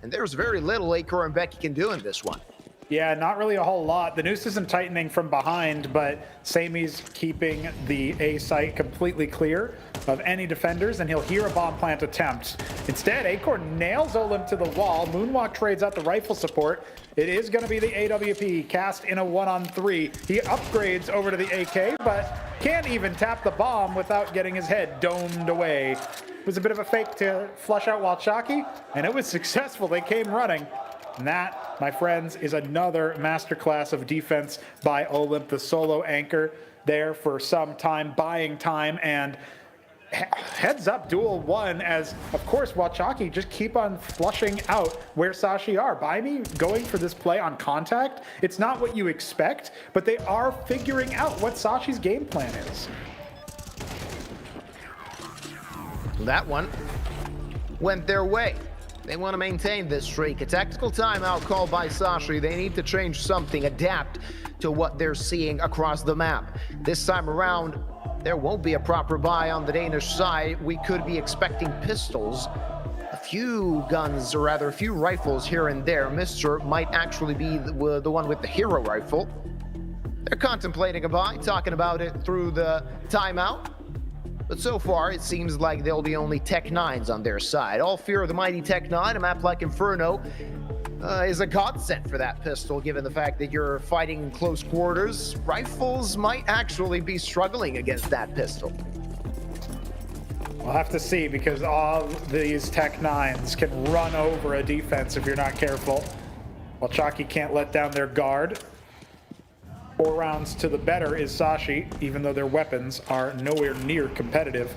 And there's very little Acor and Becky can do in this one. Yeah, not really a whole lot. The noose isn't tightening from behind, but Sami's keeping the A site completely clear of any defenders, and he'll hear a bomb plant attempt. Instead, Acor nails Olymp to the wall. Moonwalk trades out the rifle support. It is going to be the AWP cast in a 1-on-3. He upgrades over to the AK, but can't even tap the bomb without getting his head domed away. It was a bit of a fake to flush out Walczaki, and it was successful. They came running. And that, my friends, is another masterclass of defense by Olymp, the solo anchor there for some time, buying time, and heads up duel 1 as, of course, Walczaki just keep on flushing out where Sashi are. Baimi going for this play on contact. It's not what you expect, but they are figuring out what Sashi's game plan is. That one went their way. They want to maintain this streak. A tactical timeout called by Sashi. They need to change something, adapt to what they're seeing across the map. This time around, there won't be a proper buy on the Danish side. We could be expecting pistols. A few guns, or rather a few rifles here and there. Mr. might actually be the one with the hero rifle. They're contemplating a buy, talking about it through the timeout. But so far, it seems like there'll be only Tech 9s on their side. All fear of the mighty Tech 9, a map like Inferno, is a godsend for that pistol, given the fact that you're fighting in close quarters. Rifles might actually be struggling against that pistol. We'll have to see, because all these Tech 9s can run over a defense if you're not careful. Walczaki can't let down their guard. 4 rounds to the better is Sashi, even though their weapons are nowhere near competitive,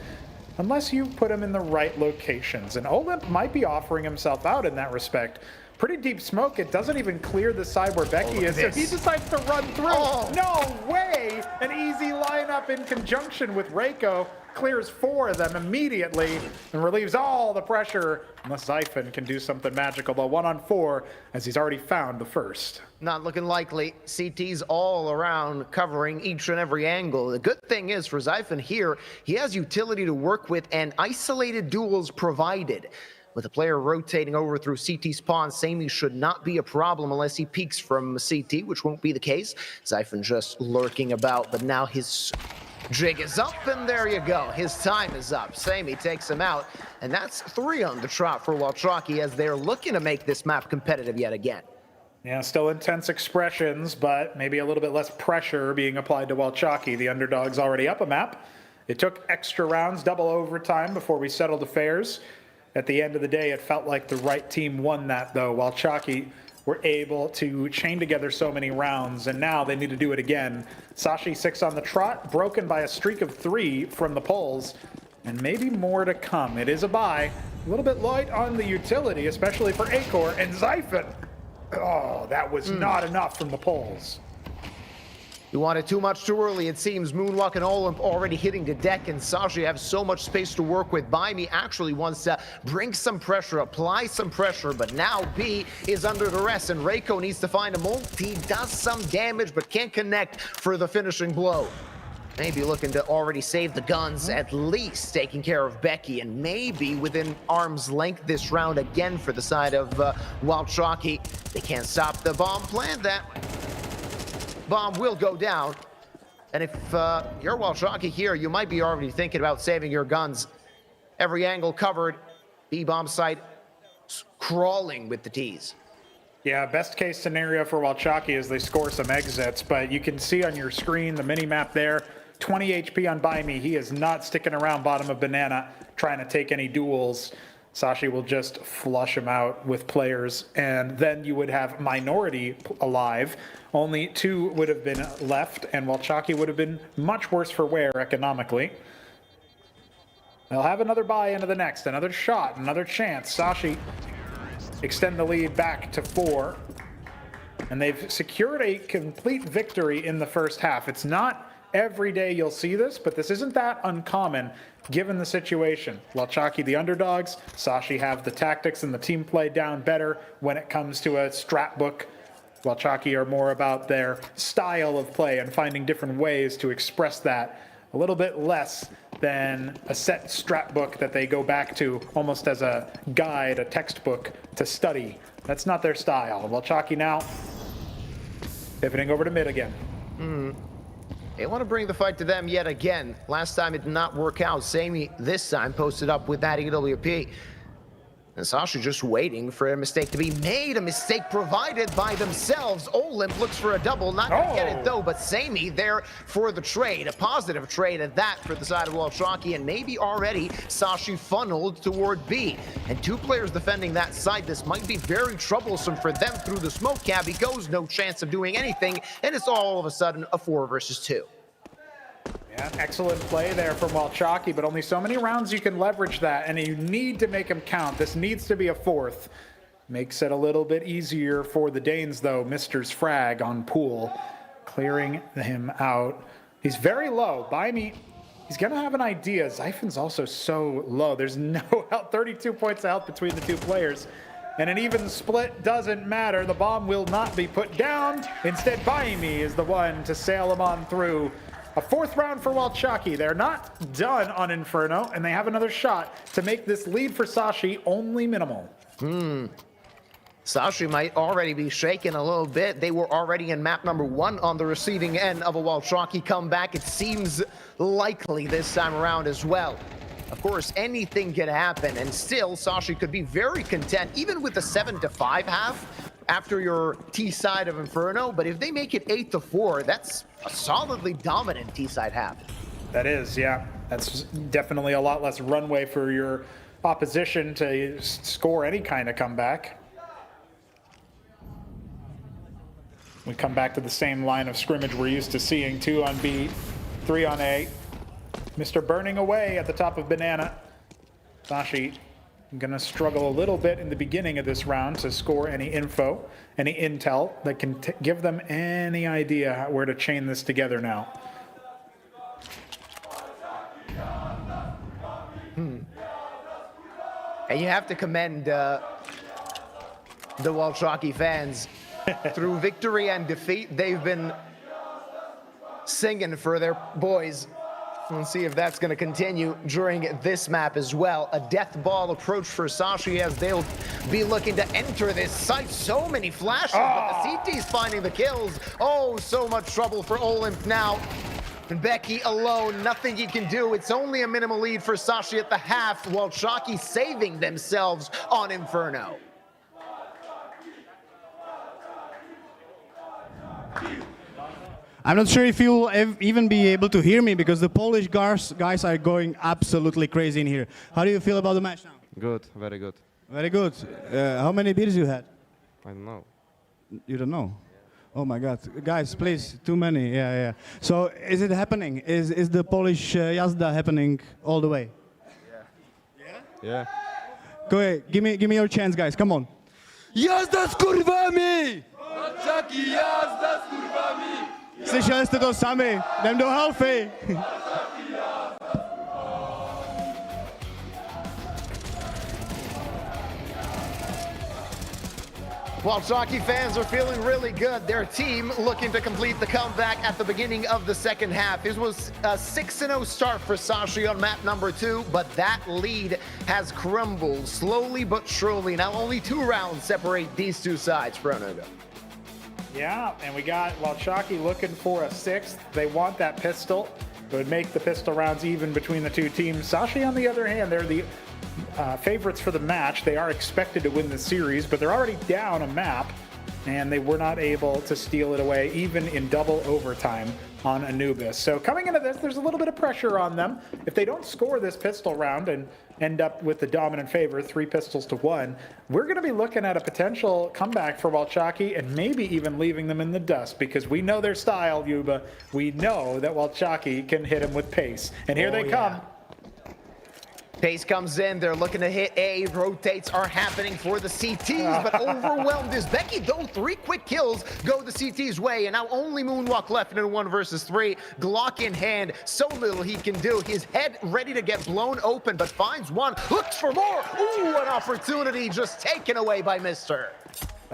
unless you put them in the right locations. And Olymp might be offering himself out in that respect. Pretty deep smoke. It doesn't even clear the side where Becky is. So he decides to run through. No way! An easy lineup in conjunction with Reiko clears 4 of them immediately and relieves all the pressure, unless Zyphon can do something magical. But 1-on-4, as he's already found the first. Not looking likely. CT's all around covering each and every angle. The good thing is for Zyphon here, he has utility to work with and isolated duels provided. With a player rotating over through CT spawn, Sami should not be a problem unless he peeks from CT, which won't be the case. Zyphon just lurking about, but now his jig is up, and there you go. His time is up. Sami takes him out, and that's 3 on the trot for Walczaki as they're looking to make this map competitive yet again. Yeah, still intense expressions, but maybe a little bit less pressure being applied to Walczaki. The underdog's already up a map. It took extra rounds, double overtime before we settled affairs. At the end of the day, it felt like the right team won that, though. Walczaki were able to chain together so many rounds, and now they need to do it again. Sashi 6 on the trot, broken by a streak of 3 from the polls, and maybe more to come. It is a buy. A little bit light on the utility, especially for Acor and Zyphon. Oh, that was not enough from the polls. You wanted too much too early, it seems. Moonwalk and Olymp already hitting the deck, and Sashi have so much space to work with. Baimi actually wants to bring some pressure, apply some pressure, but now B is under duress, and Reiko needs to find a multi. Does some damage, but can't connect for the finishing blow. Maybe looking to already save the guns, at least taking care of Becky, and maybe within arm's length this round again for the side of Walczaki. They can't stop the bomb, plant that. Bomb will go down, and if you're Walczaki here, you might be already thinking about saving your guns. Every angle covered, B-bomb site crawling with the T's. Yeah, best case scenario for Walczaki is they score some exits, but you can see on your screen the mini-map there, 20 HP on Buy Me. He is not sticking around bottom of Banana trying to take any duels. Sashi will just flush him out with players, and then you would have Minority alive. Only 2 would have been left, and Walczaki would have been much worse for wear economically. They'll have another buy into the next, another shot, another chance. Sashi extend the lead back to 4, and they've secured a complete victory in the first half. It's not every day you'll see this, but this isn't that uncommon given the situation. Walczaki the underdogs, Sashi have the tactics and the team play down better when it comes to a strat book. Walczaki are more about their style of play and finding different ways to express that, a little bit less than a set strat book that they go back to almost as a guide, a textbook to study. That's not their style. Walczaki now pivoting over to mid again. They want to bring the fight to them yet again. Last time it did not work out. Sammy this time posted up with that EWP. And Sashi just waiting for a mistake to be made, a mistake provided by themselves. Olymp looks for a double, not gonna get it though, but Sammy there for the trade, a positive trade at that for the side of Walczaki, and maybe already Sashi funneled toward B. And 2 players defending that side, this might be very troublesome for them through the smoke cab. He goes, no chance of doing anything, and it's all of a sudden a 4 versus 2. Yeah, excellent play there from Walczaki, but only so many rounds you can leverage that, and you need to make them count. This needs to be a 4th. Makes it a little bit easier for the Danes, though. Mister's frag on Pool, clearing him out. He's very low. Buy Me, he's going to have an idea. Zyphon's also so low. There's no health, 32 points of health between the 2 players. And an even split doesn't matter. The bomb will not be put down. Instead, Buy Me is the one to sail him on through. A 4th round for Walczaki. They're not done on Inferno, and they have another shot to make this lead for Sashi only minimal. Sashi might already be shaken a little bit. They were already in map number 1 on the receiving end of a Walczaki comeback. It seems likely this time around as well. Of course, anything can happen, and still Sashi could be very content, even with the 7-5 half after your T side of Inferno. But if they make it 8-4, that's a solidly dominant T side half. That is, yeah. That's definitely a lot less runway for your opposition to score any kind of comeback. We come back to the same line of scrimmage we're used to seeing. 2 on B, 3 on A. Mr. burning away at the top of Banana. Sashi gonna struggle a little bit in the beginning of this round to score any info, any intel that can give them any idea where to chain this together now. And you have to commend the Walczaki fans. Through victory and defeat, they've been singing for their boys. Let's see if that's going to continue during this map as well. A death ball approach for Sashi as they'll be looking to enter this site. So many flashes, but the CT's finding the kills. Oh, so much trouble for Olymp now. And Becky alone, nothing he can do. It's only a minimal lead for Sashi at the half, while Walczaki saving themselves on Inferno. I'm not sure if you'll even be able to hear me because the Polish guys are going absolutely crazy in here. How do you feel about the match now? Good, very good. Very good. How many beers you had? I don't know. You don't know? Oh my God. Guys, please, too many. Yeah. So is it happening? Is the Polish jazda happening all the way? Yeah. Go ahead, give me your chance, guys. Come on. Jazda z kurwami! Walczaki, jazda z kurwami! Slyšeli jste to sami. Jdem do halfy. Walczaki fans are feeling really good. Their team looking to complete the comeback at the beginning of the second half. It was a 6-0 start for Sashi on map number 2, but that lead has crumbled slowly but surely. Now only 2 rounds separate these 2 sides. Pronogo. Yeah, and we got Walczaki looking for a 6th. They want that pistol. It would make the pistol rounds even between the 2 teams. Sashi, on the other hand, they're the favorites for the match. They are expected to win the series, but they're already down a map and they were not able to steal it away, even in double overtime on Anubis. So coming into this, there's a little bit of pressure on them. If they don't score this pistol round and end up with the dominant favor, 3 pistols to 1, we're going to be looking at a potential comeback for Walczaki and maybe even leaving them in the dust, because we know their style, Yuba. We know that Walczaki can hit him with pace. And here they come. Pace comes in, they're looking to hit A, rotates are happening for the CTs, but overwhelmed is Becky, though 3 quick kills go the CT's way, and now only Moonwalk left in a 1 versus 3, Glock in hand, so little he can do, his head ready to get blown open, but finds one, looks for more, ooh, an opportunity just taken away by Mister.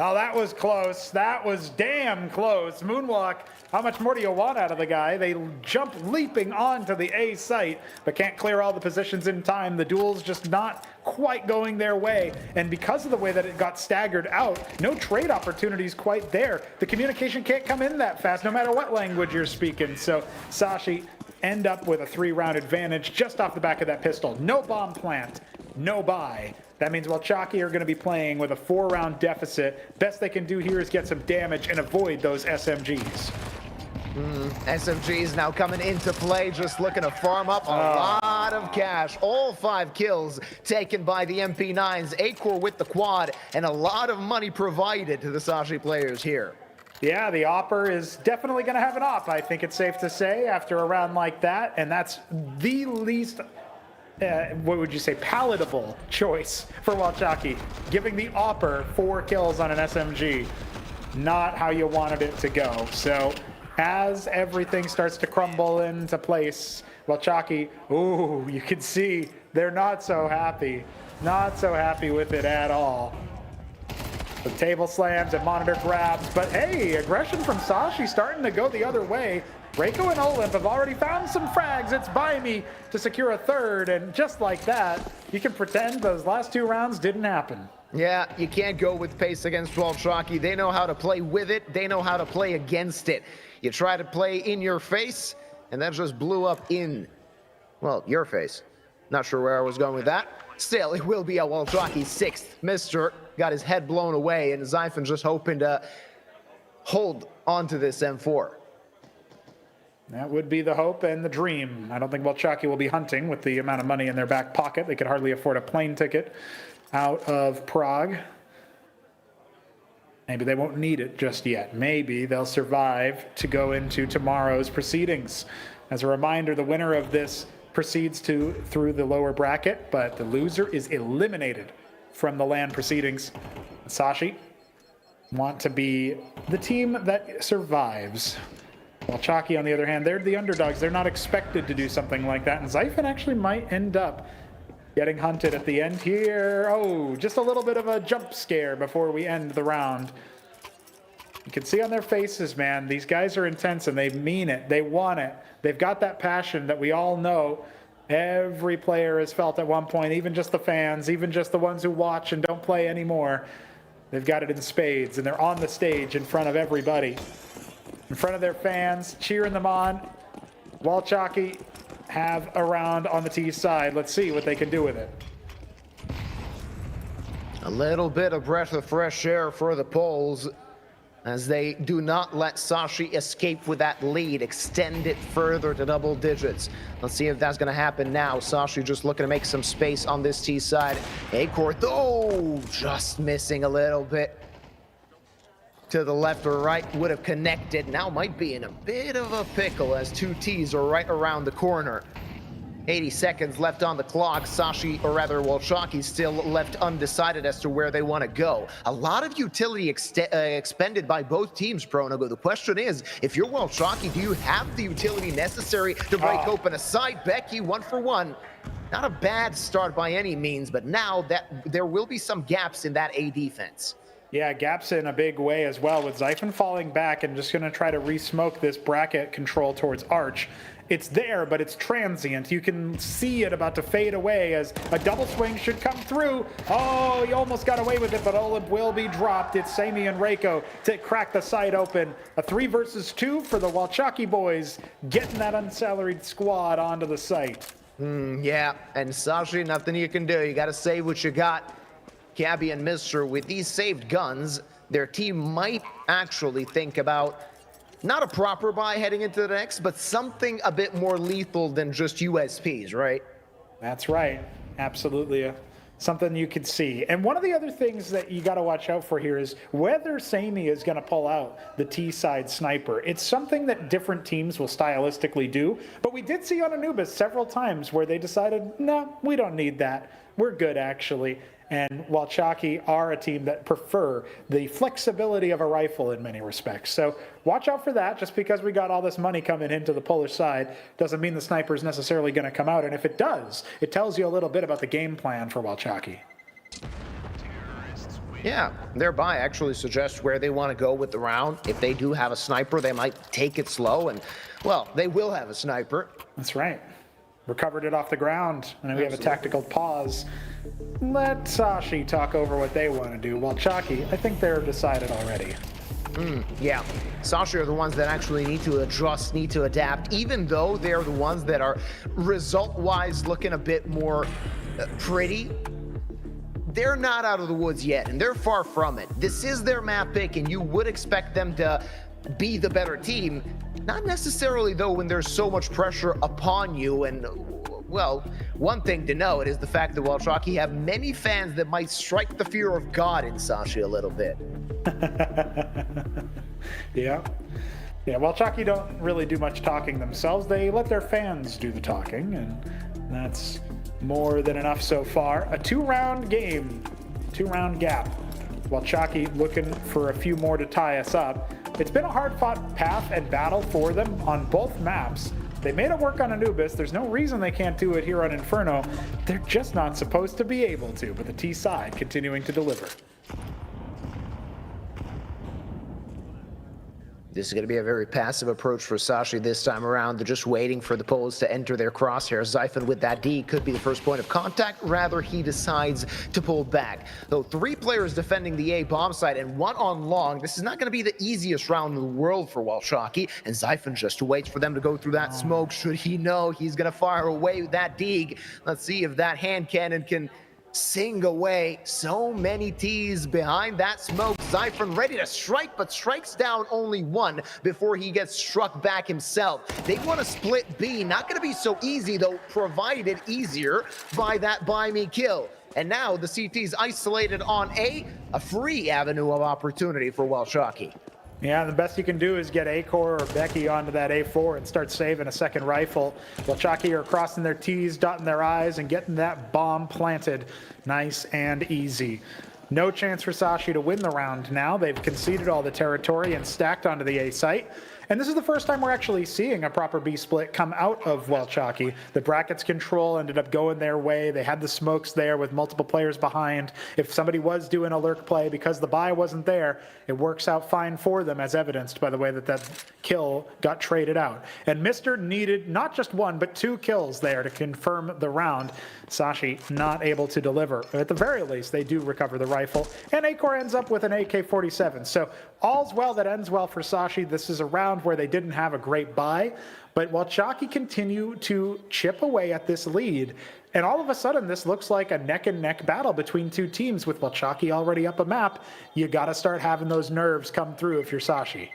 Oh, that was close. That was damn close. Moonwalk, how much more do you want out of the guy? They jump leaping onto the A site, but can't clear all the positions in time. The duel's just not quite going their way. And because of the way that it got staggered out, no trade opportunities quite there. The communication can't come in that fast, no matter what language you're speaking. So Sashi end up with a 3-round advantage just off the back of that pistol. No bomb plant, no buy. That means Walczaki are going to be playing with a 4-round deficit. Best they can do here is get some damage and avoid those SMGs. SMGs now coming into play, just looking to farm up a lot of cash. All 5 kills taken by the MP9s. Acor with the quad, and a lot of money provided to the Sashi players here. Yeah, the Opper is definitely going to have an op, I think it's safe to say, after a round like that. And that's the least... what would you say, palatable choice for Walczaki. Giving the Opper 4 kills on an SMG. Not how you wanted it to go. So as everything starts to crumble into place, Walczaki, ooh, you can see they're not so happy. Not so happy with it at all. The table slams and monitor grabs, but hey, aggression from Sashi starting to go the other way. Reiko and Olymp have already found some frags. It's by me to secure a 3rd, and just like that, you can pretend those last 2 rounds didn't happen. Yeah, you can't go with pace against Walczaki. They know how to play with it. They know how to play against it. You try to play in your face, and that just blew up in, well, your face. Not sure where I was going with that. Still, it will be a Walczaki 6th. Mister got his head blown away, and Zyphon just hoping to hold onto this M4. That would be the hope and the dream. I don't think Walczaki will be hunting with the amount of money in their back pocket. They could hardly afford a plane ticket out of Prague. Maybe they won't need it just yet. Maybe they'll survive to go into tomorrow's proceedings. As a reminder, the winner of this proceeds through the lower bracket, but the loser is eliminated from the LAN proceedings. Sashi want to be the team that survives. Walczaki, on the other hand, they're the underdogs. They're not expected to do something like that, and Zyphon actually might end up getting hunted at the end here. Oh, just a little bit of a jump scare before we end the round. You can see on their faces, man, these guys are intense and they mean it. They want it. They've got that passion that we all know every player has felt at one point, even just the fans, even just the ones who watch and don't play anymore. They've got it in spades, and they're on the stage in front of everybody, in front of their fans, cheering them on. Walczaki have a round on the T side. Let's see what they can do with it. A little bit of breath of fresh air for the Poles, as they do not let Sashi escape with that lead, extend it further to double digits. Let's see if that's going to happen now. Sashi just looking to make some space on this T side. Acor, though, just missing a little bit to the left or right, would have connected. Now might be in a bit of a pickle as 2 Ts are right around the corner. 80 seconds left on the clock. Sashi, or rather Walczaki, still left undecided as to where they want to go. A lot of utility expended by both teams, Pronogo. The question is, if you're Walczaki, do you have the utility necessary to break open a side? Becky, 1 for 1. Not a bad start by any means, but now that there will be some gaps in that A defense. Yeah, gaps in a big way as well, with Zyphon falling back and just going to try to re-smoke this bracket control towards Arch. It's there, but it's transient. You can see it about to fade away as a double swing should come through. Oh, he almost got away with it, but Olymp will be dropped. It's Sami and Reiko to crack the site open. A 3 versus 2 for the Walczaki boys, getting that unsalaried squad onto the site. Yeah, and Sashi, nothing you can do. You got to save what you got. Cabby and Mister with these saved guns, their team might actually think about not a proper buy heading into the next, but something a bit more lethal than just USPs, right? That's right. Absolutely. Something you could see. And one of the other things that you got to watch out for here is whether Samey is going to pull out the T-side sniper. It's something that different teams will stylistically do, but we did see on Anubis several times where they decided, no, we don't need that. We're good, actually. And Walczaki are a team that prefer the flexibility of a rifle in many respects. So watch out for that. Just because we got all this money coming into the Polish side doesn't mean the sniper is necessarily going to come out. And if it does, it tells you a little bit about the game plan for Walczaki. Yeah, their buy actually suggests where they want to go with the round. If they do have a sniper, they might take it slow. And, well, they will have a sniper. That's right. Recovered it off the ground, and then we have a tactical pause. Let Sashi talk over what they want to do. Walczaki, I think they're decided already. Yeah, Sashi are the ones that actually need to adjust, need to adapt, even though they're the ones that are result-wise looking a bit more pretty. They're not out of the woods yet, and they're far from it. This is their map pick, and you would expect them to be the better team. Not necessarily, though, when there's so much pressure upon you. And, well, one thing to note is the fact that Walczaki have many fans that might strike the fear of God in Sashi a little bit. Yeah. Yeah, Walczaki don't really do much talking themselves. They let their fans do the talking, and that's more than enough so far. A two-round game, two-round gap. Walczaki looking for a few more to tie us up. It's been a hard-fought path and battle for them on both maps. They made it work on Anubis. There's no reason they can't do it here on Inferno. They're just not supposed to be able to, but the T side continuing to deliver. This is going to be a very passive approach for Sashi this time around. They're just waiting for the Poles to enter their crosshairs. Zyphon with that D could be the first point of contact. Rather, he decides to pull back. Though 3 players defending the A bomb site and 1 on long, this is not going to be the easiest round in the world for Walczaki. And Zyphon just waits for them to go through that smoke. Should he know he's going to fire away with that D. Let's see if that hand cannon can sing away. So many T's behind that smoke. Zyphon ready to strike, but strikes down only 1 before he gets struck back himself. They want to split B. Not going to be so easy, though, provided easier by that buy me kill. And now the CT's isolated on A, a free avenue of opportunity for Walczaki. Yeah, the best you can do is get Acor or Becky onto that A4 and start saving a second rifle. Walczaki are crossing their T's, dotting their I's, and getting that bomb planted nice and easy. No chance for Sashi to win the round now. They've conceded all the territory and stacked onto the A site. And this is the first time we're actually seeing a proper B split come out of Walczaki. The brackets control ended up going their way. They had the smokes there with multiple players behind. If somebody was doing a lurk play because the buy wasn't there, it works out fine for them, as evidenced by the way that that kill got traded out. And Mr. needed not just 1, but 2 kills there to confirm the round. Sashi not able to deliver. But at the very least, they do recover the rifle. And Acor ends up with an AK-47. So all's well that ends well for Sashi. This is a round where they didn't have a great buy, but Walczaki continue to chip away at this lead. And all of a sudden, this looks like a neck-and-neck battle between 2 teams. With Walczaki already up a map, you got to start having those nerves come through if you're Sashi.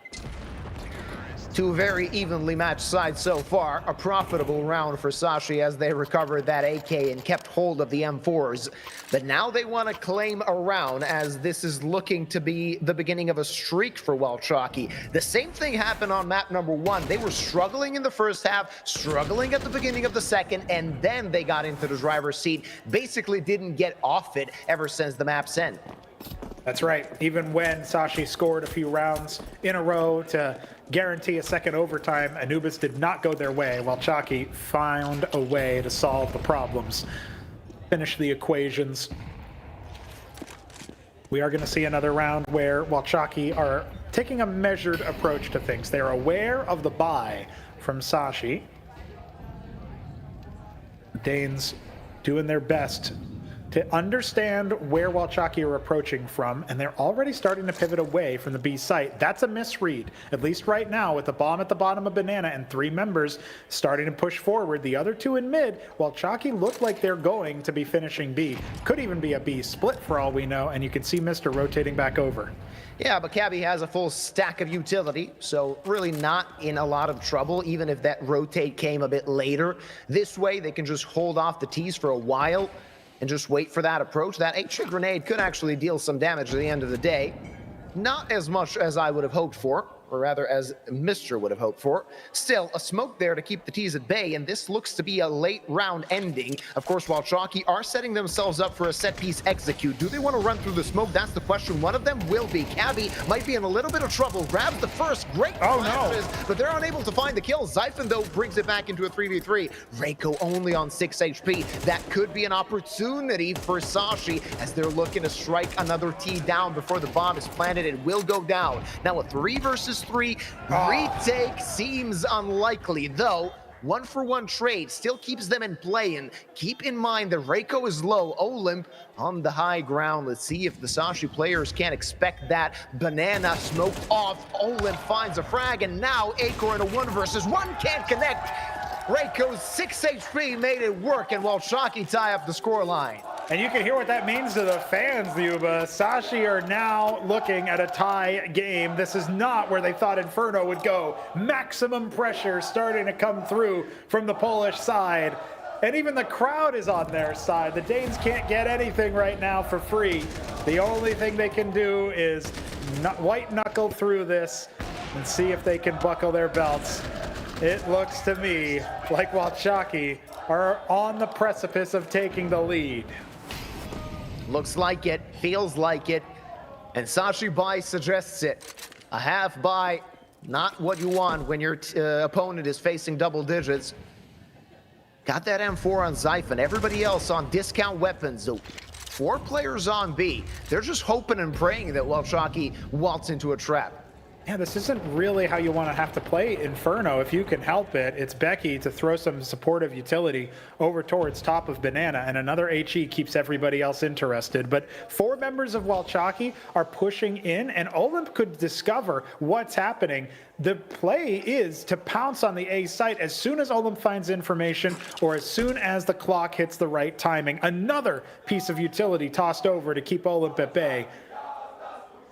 2 very evenly matched sides so far. A profitable round for Sashi as they recovered that AK and kept hold of the M4s. But now they want to claim a round, as this is looking to be the beginning of a streak for Walczaki. The same thing happened on map number 1. They were struggling in the first half, struggling at the beginning of the second, and then they got into the driver's seat. Basically didn't get off it ever since the map's end. That's right. Even when Sashi scored a few rounds in a row to guarantee a second overtime, Anubis did not go their way. Walczaki found a way to solve the problems, finish the equations. We are going to see another round where Walczaki are taking a measured approach to things. They're aware of the buy from Sashi. The Danes doing their best to understand where Walczaki are approaching from, and they're already starting to pivot away from the B site. That's a misread, at least right now, with the bomb at the bottom of Banana and 3 members starting to push forward. The other 2 in mid, Walczaki look like they're going to be finishing B. Could even be a B split for all we know, and you can see Mr. rotating back over. Yeah, but Cabby has a full stack of utility, so really not in a lot of trouble, even if that rotate came a bit later. This way, they can just hold off the T's for a while and just wait for that approach. That HE grenade could actually deal some damage at the end of the day. Not as much as I would have hoped for, or rather as Mr. would have hoped for. Still, a smoke there to keep the T's at bay, and this looks to be a late round ending. Of course, Walczaki are setting themselves up for a set piece execute. Do they want to run through the smoke? That's the question. One of them will be. Cabby might be in a little bit of trouble. Grabs the first. Great flashes, but they're unable to find the kill. Zyphon, though, brings it back into a 3v3. Reiko only on 6 HP. That could be an opportunity for Sashi as they're looking to strike another T down before the bomb is planted. It will go down. Now a 3 versus 3 retake seems unlikely, though 1-for-1 trade still keeps them in play. And keep in mind that Reiko is low, Olymp on the high ground. Let's see if the Sashi players can't expect that. Banana smoked off, Olymp finds a frag, and now Acor in a 1 versus 1 can't connect. Reiko's 6 HP made it work, and Walczaki tie up the scoreline. And you can hear what that means to the fans, Yuba. Sashi are now looking at a tie game. This is not where they thought Inferno would go. Maximum pressure starting to come through from the Polish side. And even the crowd is on their side. The Danes can't get anything right now for free. The only thing they can do is white knuckle through this and see if they can buckle their belts. It looks to me like Walczaki are on the precipice of taking the lead. Looks like it, feels like it, and Sashi buy suggests it. A half buy, not what you want when your opponent is facing double digits. Got that M4 on Zyphon, everybody else on discount weapons. 4 players on B. They're just hoping and praying that Walczaki waltz into a trap. Yeah, this isn't really how you want to have to play Inferno if you can help it. It's Becky to throw some supportive utility over towards top of Banana, and another HE keeps everybody else interested. But 4 members of Walczaki are pushing in, and Olymp could discover what's happening. The play is to pounce on the A site as soon as Olymp finds information or as soon as the clock hits the right timing. Another piece of utility tossed over to keep Olymp at bay.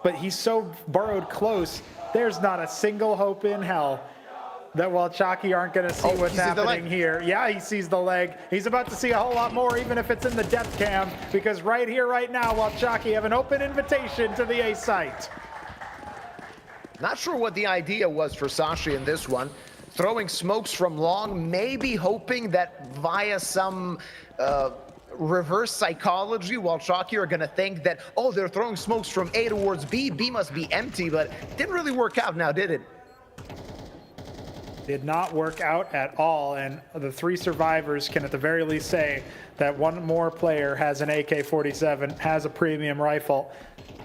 But he's so burrowed close, there's not a single hope in hell that Walczaki aren't going to see what's happening here. Yeah, he sees the leg. He's about to see a whole lot more, even if it's in the depth cam, because right here, right now, Walczaki have an open invitation to the A site. Not sure what the idea was for Sashi in this one. Throwing smokes from long, maybe hoping that via some reverse psychology, Walczaki are going to think that, oh, they're throwing smokes from A towards B. B must be empty, but it didn't really work out now, did it? Did not work out at all, and the 3 survivors can at the very least say that one more player has an AK-47, has a premium rifle,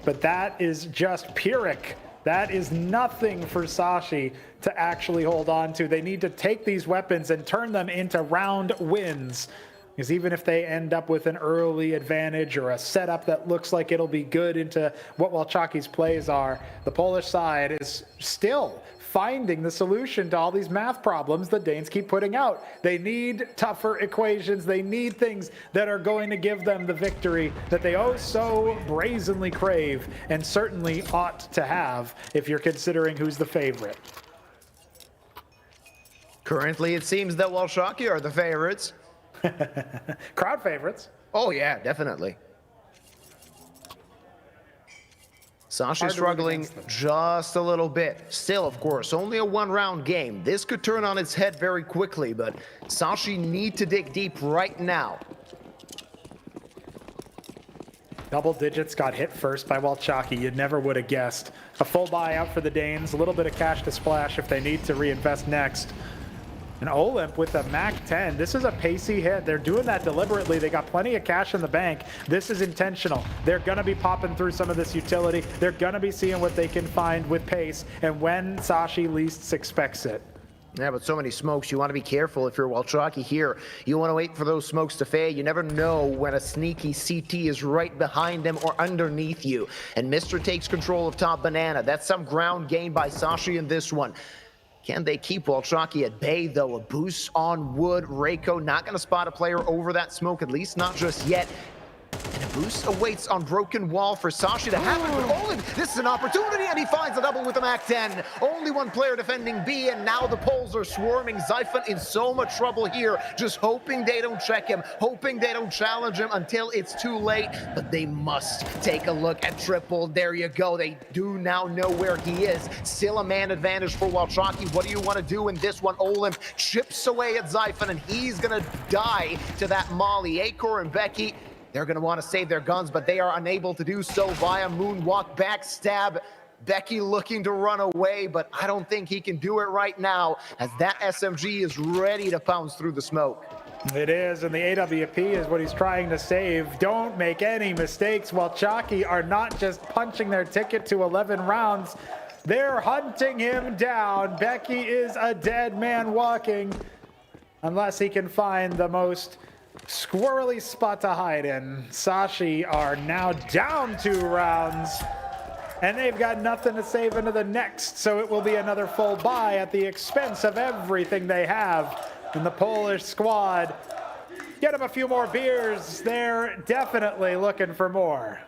but that is just Pyrrhic. That is nothing for Sashi to actually hold on to. They need to take these weapons and turn them into round wins. Because even if they end up with an early advantage or a setup that looks like it'll be good into what Walczaki's plays are, the Polish side is still finding the solution to all these math problems the Danes keep putting out. They need tougher equations. They need things that are going to give them the victory that they oh so brazenly crave and certainly ought to have if you're considering who's the favorite. Currently, it seems that Walczaki are the favorites. Crowd favorites. Oh yeah, definitely. Sashi struggling just a little bit. Still, of course, only a 1-round game. This could turn on its head very quickly, but Sashi need to dig deep right now. Double digits got hit first by Walczaki. You never would have guessed. A full buyout for the Danes, a little bit of cash to splash if they need to reinvest next. And Olymp with a MAC-10. This is a pacey hit. They're doing that deliberately. They got plenty of cash in the bank. This is intentional. They're going to be popping through some of this utility. They're going to be seeing what they can find with pace and when Sashi least expects it. Yeah, but so many smokes, you want to be careful if you're Walczaki here. You want to wait for those smokes to fade. You never know when a sneaky CT is right behind them or underneath you. And Mr. takes control of top banana. That's some ground gain by Sashi in this one. Can they keep Walczaki at bay, though? A boost on wood. Reiko not going to spot a player over that smoke, at least not just yet. And a boost awaits on broken wall for Sashi to have it, but Olin, this is an opportunity, and he finds a double with the Mac-10. Only one player defending B, and now the Poles are swarming. Zyphon in so much trouble here, just hoping they don't check him, hoping they don't challenge him until it's too late, but they must take a look at Triple. There you go, they do now know where he is. Still a man advantage for Walczaki. What do you want to do in this one? Olin chips away at Zyphon, and he's gonna die to that Molly. Acor and Becky, they're going to want to save their guns, but they are unable to do so via moonwalk backstab. Becky looking to run away, but I don't think he can do it right now, as that SMG is ready to pounce through the smoke. It is, and the AWP is what he's trying to save. Don't make any mistakes. Walczaki are not just punching their ticket to 11 rounds. They're hunting him down. Becky is a dead man walking, unless he can find the most squirrely spot to hide in. Sashi are now down 2 rounds, and they've got nothing to save into the next, so it will be another full buy at the expense of everything they have. And the Polish squad, get them a few more beers. They're definitely looking for more.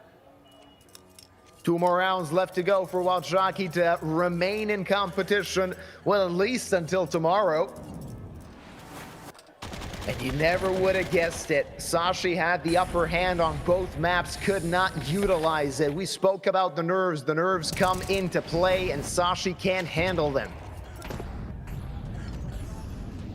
2 more rounds left to go for Walczaki to remain in competition, well, at least until tomorrow. And you never would have guessed it. Sashi had the upper hand on both maps, could not utilize it. We spoke about the nerves. The nerves come into play, and Sashi can't handle them.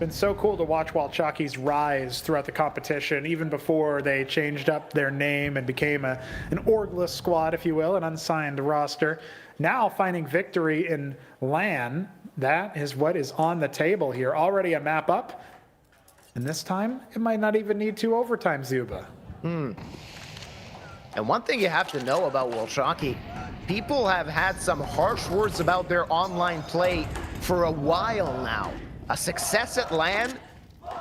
Been so cool to watch Walczaki's rise throughout the competition, even before they changed up their name and became an orgless squad, if you will, an unsigned roster. Now finding victory in LAN, that is what is on the table here. Already a map up. And this time, it might not even need 2 overtime, Zuba. And one thing you have to know about Walczaki, people have had some harsh words about their online play for a while now. A success at LAN,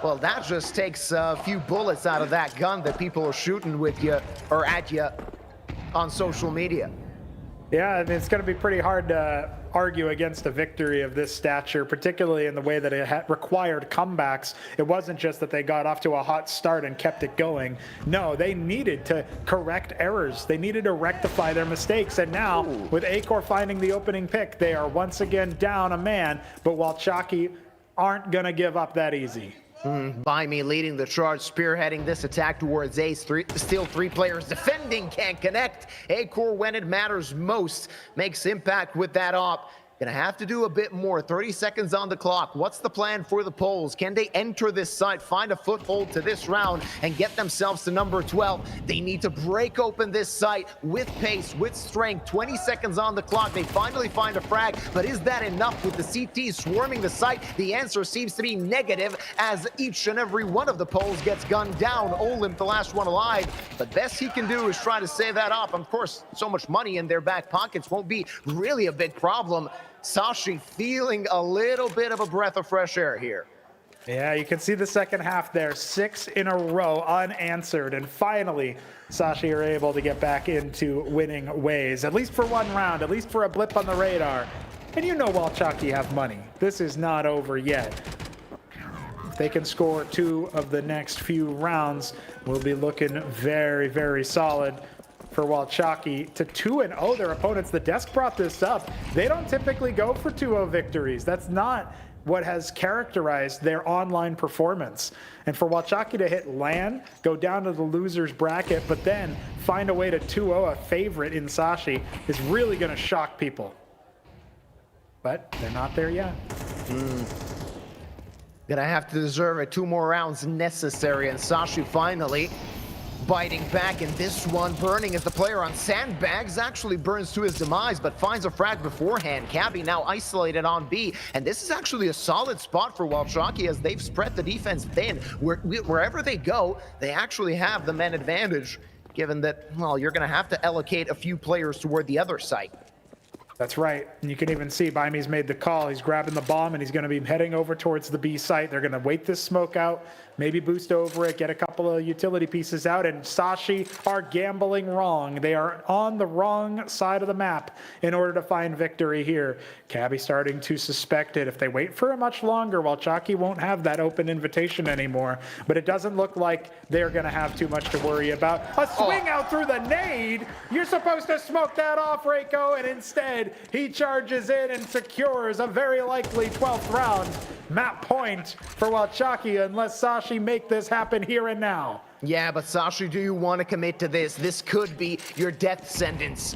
well, that just takes a few bullets out of that gun that people are shooting with you or at you on social media. Yeah, I mean, it's going to be pretty hard to argue against a victory of this stature, particularly in the way that it required comebacks. It wasn't just that they got off to a hot start and kept it going. No, they needed to correct errors. They needed to rectify their mistakes. And now, with Acor finding the opening pick, they are once again down a man, but Walczaki aren't going to give up that easy. By me leading the charge, spearheading this attack towards Ace. Still 3 players defending, can't connect. Acor, when it matters most, makes impact with that op. Gonna have to do a bit more. 30 seconds on the clock. What's the plan for the Poles? Can they enter this site, find a foothold to this round, and get themselves to number 12? They need to break open this site with pace, with strength. 20 seconds on the clock. They finally find a frag, but is that enough with the CT swarming the site? The answer seems to be negative, as each and every one of the Poles gets gunned down. Olimp, the last one alive, but best he can do is try to save that up. Of course, so much money in their back pockets won't be really a big problem. Sashi feeling a little bit of a breath of fresh air here. Yeah, you can see the second half there. 6 in a row unanswered. And finally, Sashi are able to get back into winning ways, at least for 1 round, at least for a blip on the radar. And you know Walczaki have money. This is not over yet. If they can score 2 of the next few rounds, we'll be looking very, very solid for Walczaki to 2-0 their opponents. The desk brought this up. They don't typically go for 2-0 victories. That's not what has characterized their online performance. And for Walczaki to hit LAN, go down to the loser's bracket, but then find a way to 2-0 a favorite in Sashi is really going to shock people. But they're not there yet. Gonna have to deserve it. 2 more rounds necessary, and Sashi finally biting back in this one. Burning as the player on sandbags actually burns to his demise, but finds a frag beforehand. Cabby now isolated on B, and this is actually a solid spot for Walczaki as they've spread the defense thin. Wherever they go, they actually have the men advantage, given that, well, you're gonna have to allocate a few players toward the other site. That's right. And you can even see Baimi's made the call. He's grabbing the bomb and he's going to be heading over towards the B site. They're going to wait this smoke out, maybe boost over it, get a couple of utility pieces out, and Sashi are gambling wrong. They are on the wrong side of the map in order to find victory here. Cabby starting to suspect it. If they wait for much longer, Walczaki won't have that open invitation anymore. But it doesn't look like they're going to have too much to worry about. A swing out through the nade. You're supposed to smoke that off, Reiko, and instead he charges in and secures a very likely 12th round map point for Walczaki, unless Sashi make this happen here and now. Yeah, but Sashi, do you want to commit to this? This could be your death sentence.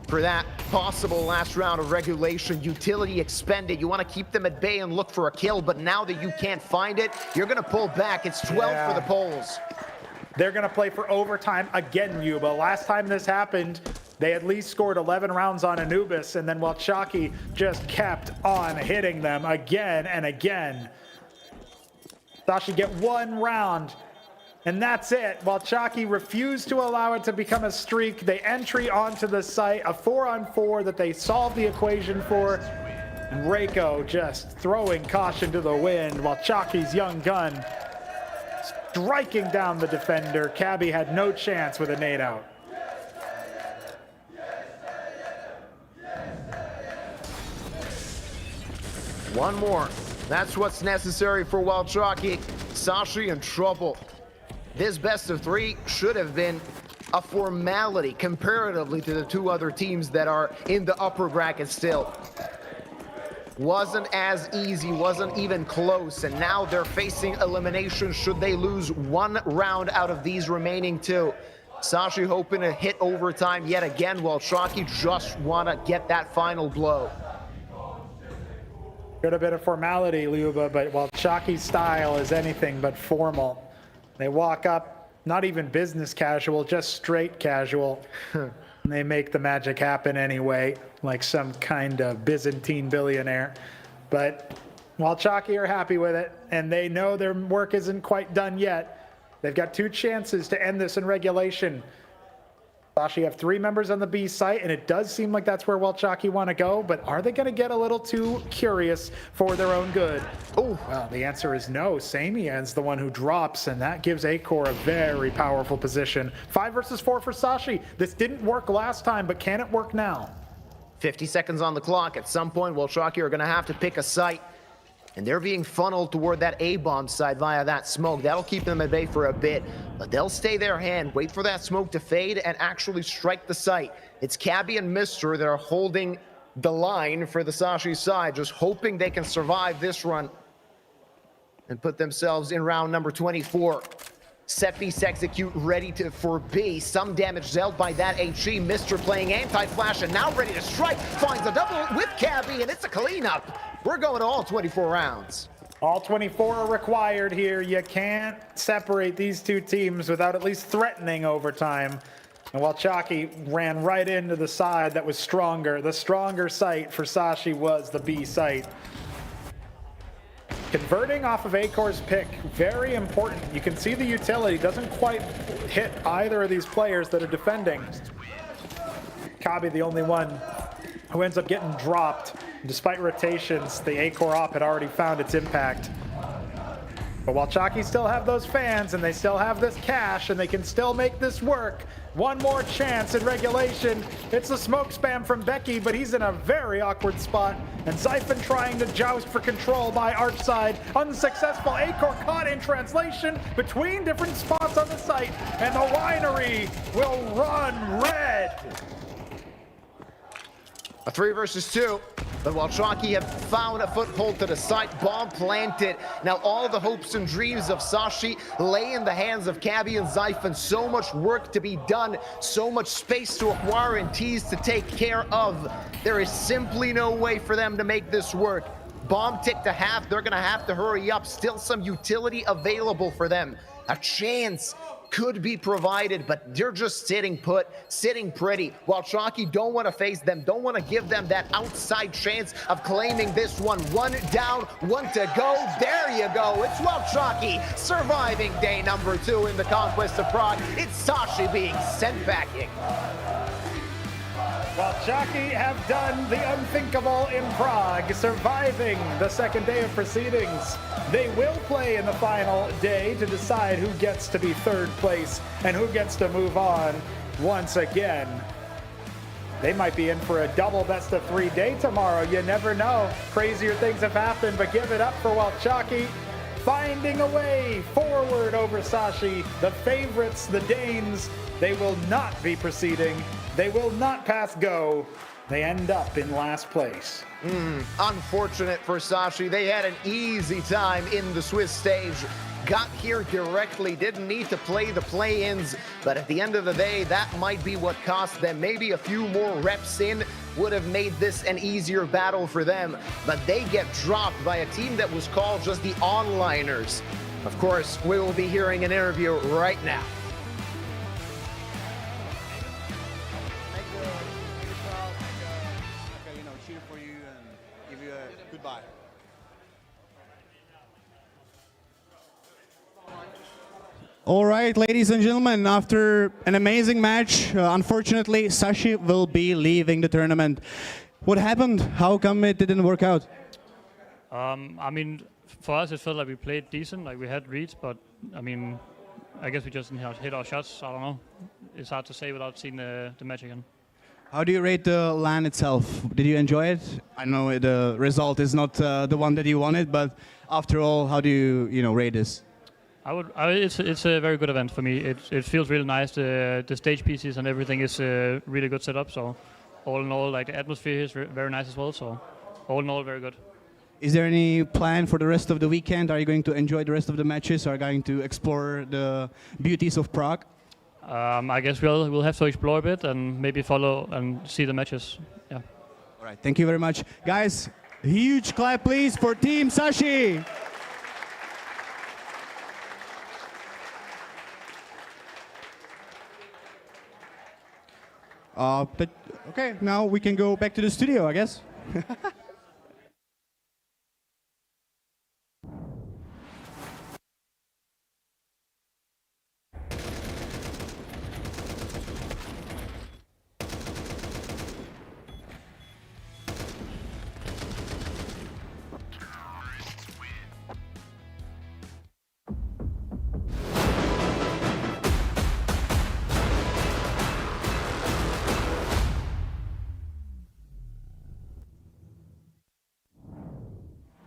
For that possible last round of regulation, utility expended. You want to keep them at bay and look for a kill, but now that you can't find it, you're going to pull back. It's 12 for the Poles. They're going to play for overtime again, Yuba. Last time this happened, they at least scored 11 rounds on Anubis, and then Walczaki just kept on hitting them again and again. Sashi get one round, and that's it. Walczaki refused to allow it to become a streak. They entry onto the site, a 4-on-4 that they solved the equation for. And Reiko just throwing caution to the wind. Walczaki's young gun striking down the defender. Cabby had no chance with a nade out. One more. That's what's necessary for Walczaki. Sashi in trouble. This best of three should have been a formality comparatively to the two other teams that are in the upper bracket still. Wasn't as easy, wasn't even close, and now they're facing elimination should they lose one round out of these remaining two. Sashi hoping to hit overtime yet again, while Walczaki just want to get that final blow. Could have been a formality, Luba, but Walczaki's style is anything but formal. They walk up, not even business casual, just straight casual. And they make the magic happen anyway, like some kind of Byzantine billionaire. But Walczaki are happy with it, and they know their work isn't quite done yet. They've got two chances to end this in regulation. Sashi have 3 members on the B site, and it does seem like that's where Walczaki want to go, but are they going to get a little too curious for their own good? Oh, well, the answer is no. Samian's the one who drops, and that gives Acor a very powerful position. 5 versus 4 for Sashi. This didn't work last time, but can it work now? 50 seconds on the clock. At some point, Walczaki are going to have to pick a site. And they're being funneled toward that A-bomb side via that smoke. That'll keep them at bay for a bit, but they'll stay their hand, wait for that smoke to fade, and actually strike the site. It's Cabby and Mister that are holding the line for the Sashi side, just hoping they can survive this run and put themselves in round number 24. Set piece execute ready for B. Some damage dealt by that HE. Mister playing anti-flash and now ready to strike. Finds a double with Cabby, and it's a cleanup. We're going to all 24 rounds. All 24 are required here. You can't separate these two teams without at least threatening overtime. And Walczaki ran right into the side that was stronger. The stronger site for Sashi was the B site. Converting off of Acor's pick, very important. You can see the utility doesn't quite hit either of these players that are defending. Cabby, the only one who ends up getting dropped. Despite rotations, the Acor op had already found its impact. But Walczaki still have those fans, and they still have this cash, and they can still make this work. One more chance in regulation. It's a smoke spam from Becky, but he's in a very awkward spot. And Zyphon trying to joust for control by Archside. Unsuccessful. Acor caught in translation between different spots on the site, and the winery will run red. A 3 versus 2, but Walczaki have found a foothold to the site, bomb planted. Now all the hopes and dreams of Sashi lay in the hands of Cabby and Zyphon. So much work to be done, so much space to acquire and teas to take care of. There is simply no way for them to make this work. Bomb tick to half, they're gonna have to hurry up. Still some utility available for them. A chance could be provided, but they're just sitting put, sitting pretty. Walczaki don't want to face them, don't want to give them that outside chance of claiming this one. 1 down, 1 to go. There you go. It's Walczaki surviving day number 2 in the Conquest of Prague. It's Sashi being sent packing. Walczaki have done the unthinkable in Prague, surviving the second day of proceedings. They will play in the final day to decide who gets to be third place and who gets to move on once again. They might be in for a double best-of-3 day tomorrow. You never know. Crazier things have happened, but give it up for Walczaki, finding a way forward over Sashi. The favorites, the Danes, they will not be proceeding. They will not pass go. They end up in last place. Unfortunate for Sashi. They had an easy time in the Swiss stage. Got here directly, didn't need to play the play-ins, but at the end of the day, that might be what cost them. Maybe a few more reps in would have made this an easier battle for them, but they get dropped by a team that was called just the onliners. Of course, we will be hearing an interview right now. Cheer for you and give you a goodbye. All right, ladies and gentlemen, after an amazing match, unfortunately, Sashi will be leaving the tournament. What happened? How come it didn't work out? I mean, for us, it felt like we played decent, like we had reads, but I mean, I guess we just didn't hit our shots. I don't know. It's hard to say without seeing the match again. How do you rate the LAN itself? Did you enjoy it? I know the result is not the one that you wanted, but after all, how do you rate this? It's a very good event for me. It feels really nice. The stage pieces and everything is a really good setup. So all in all, like the atmosphere is very nice as well. So all in all, very good. Is there any plan for the rest of the weekend? Are you going to enjoy the rest of the matches? Are you going to explore the beauties of Prague? I guess we'll have to explore a bit and maybe follow and see the matches. Yeah. All right. Thank you very much, guys. Huge clap, please, for Team Sashi. Okay, now we can go back to the studio, I guess.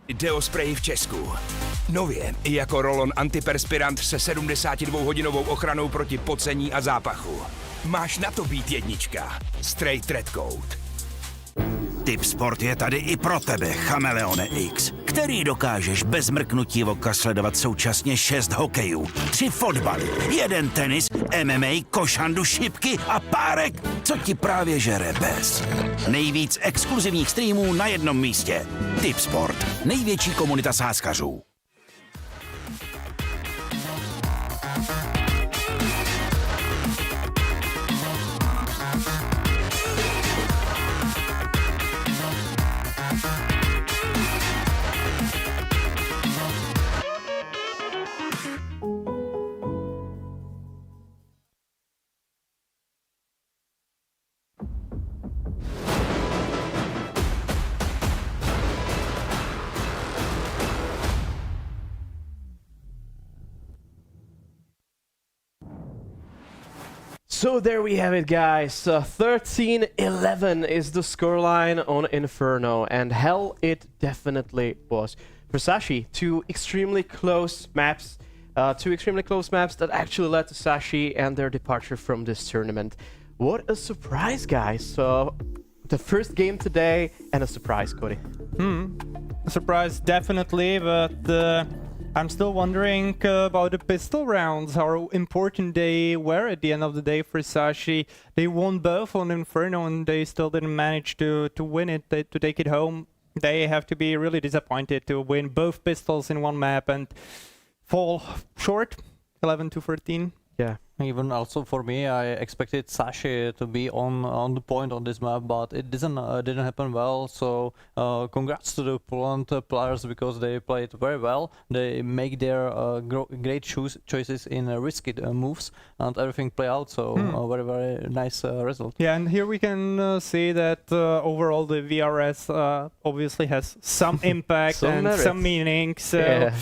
Jde o sprej v Česku. Nově i jako Roll-on antiperspirant se 72-hodinovou ochranou proti pocení a zápachu. Máš na to být jednička. Straight Red Coat. Tipsport je tady i pro tebe, Chameleone X, který dokážeš bez mrknutí oka sledovat současně 6 hokejů, 3 fotbaly, 1 tenis, MMA, košandu, šipky a párek, co ti právě žere bez. Nejvíc exkluzivních streamů na jednom místě. Tipsport, největší komunita sázkařů. So there we have it, guys. 13-11 is the scoreline on Inferno, and hell, it definitely was. For Sashi, two extremely close maps that actually led to Sashi and their departure from this tournament. What a surprise, guys. So the first game today and a surprise, Cody. A surprise, definitely, but I'm still wondering about the pistol rounds, how important they were at the end of the day for Sashi. They won both on Inferno and they still didn't manage to win it, to take it home. They have to be really disappointed to win both pistols in one map and fall short, 11-13. Yeah, Even also for me, I expected Sashi to be on the point on this map, but it didn't happen well. So congrats to the Poland players because they played very well. They make their great choices in risky moves, and everything play out. So very nice result. Yeah, and here we can see that overall the VRS obviously has some impact Some and merit. some meaning. So Yeah.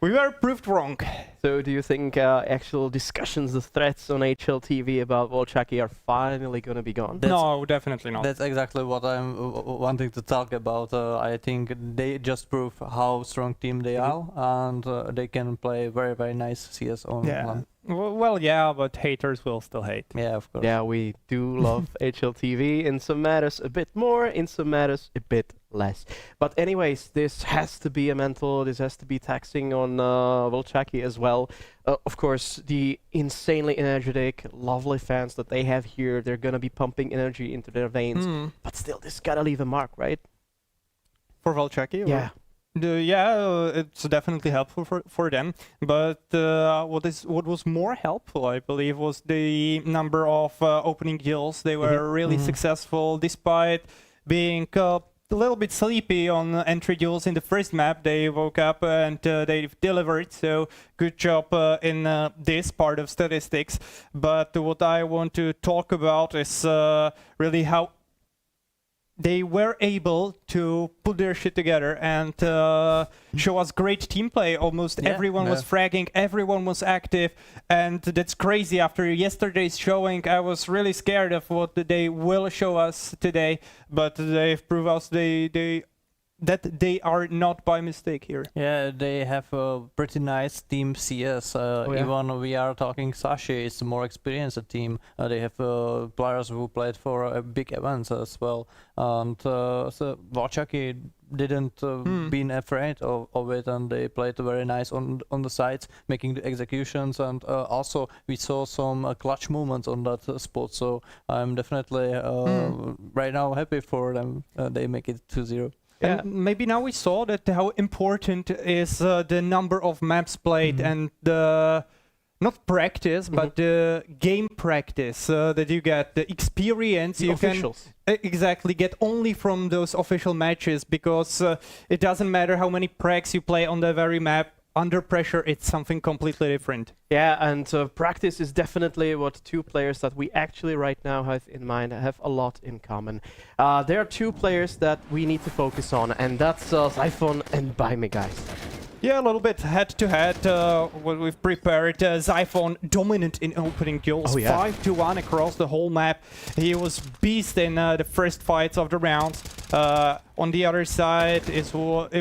we were proved wrong. So do you think actual discussions, the threats on HLTV about Walczaki are finally going to be gone? No, definitely not. That's exactly what I'm wanting to talk about. I think they just prove how strong team they are, and they can play very nice CS on LAN. Well, yeah, but haters will still hate. Yeah, of course. Yeah, we do love HLTV in some matters a bit more, in some matters a bit less. But anyways, this has to be a mental, this has to be taxing on Walczaki as well. Of course, the insanely energetic, lovely fans that they have here, they're gonna be pumping energy into their veins. But still, this gotta leave a mark, right? For Walczaki? or- Yeah. It's definitely helpful for them. But what was more helpful, I believe, was the number of opening kills. They were really successful, despite being a little bit sleepy on entry duels in the first map. They woke up and they delivered. So good job in this part of statistics. But what I want to talk about is really how they were able to put their shit together and show us great team play. Almost everyone was fragging, everyone was active, and that's crazy. After yesterday's showing, I was really scared of what they will show us today, but they've proved us that they are not by mistake here. Yeah, they have a pretty nice team CS. Even we are talking Sashi, it's a more experienced team. They have players who played for big events as well. And so Walczaki didn't been afraid of it, and they played very nice on the sides, making the executions, and also we saw some clutch movements on that spot. So I'm definitely right now happy for them. They make it 2-0. Yeah. And maybe now we saw that how important is the number of maps played and the not practice, but the game practice that you get, the experience The you officials. can exactly get only from those official matches, because it doesn't matter how many pracs you play on the very map. Under pressure, it's something completely different. Yeah, and practice is definitely what two players that we actually right now have in mind have a lot in common. There are two players that we need to focus on, and that's Zyphon and Baime, guys. Yeah, a little bit head-to-head. What we've prepared. Zyphon dominant in opening duels, 5-1 across the whole map. He was beast in the first fights of the rounds. On the other side, it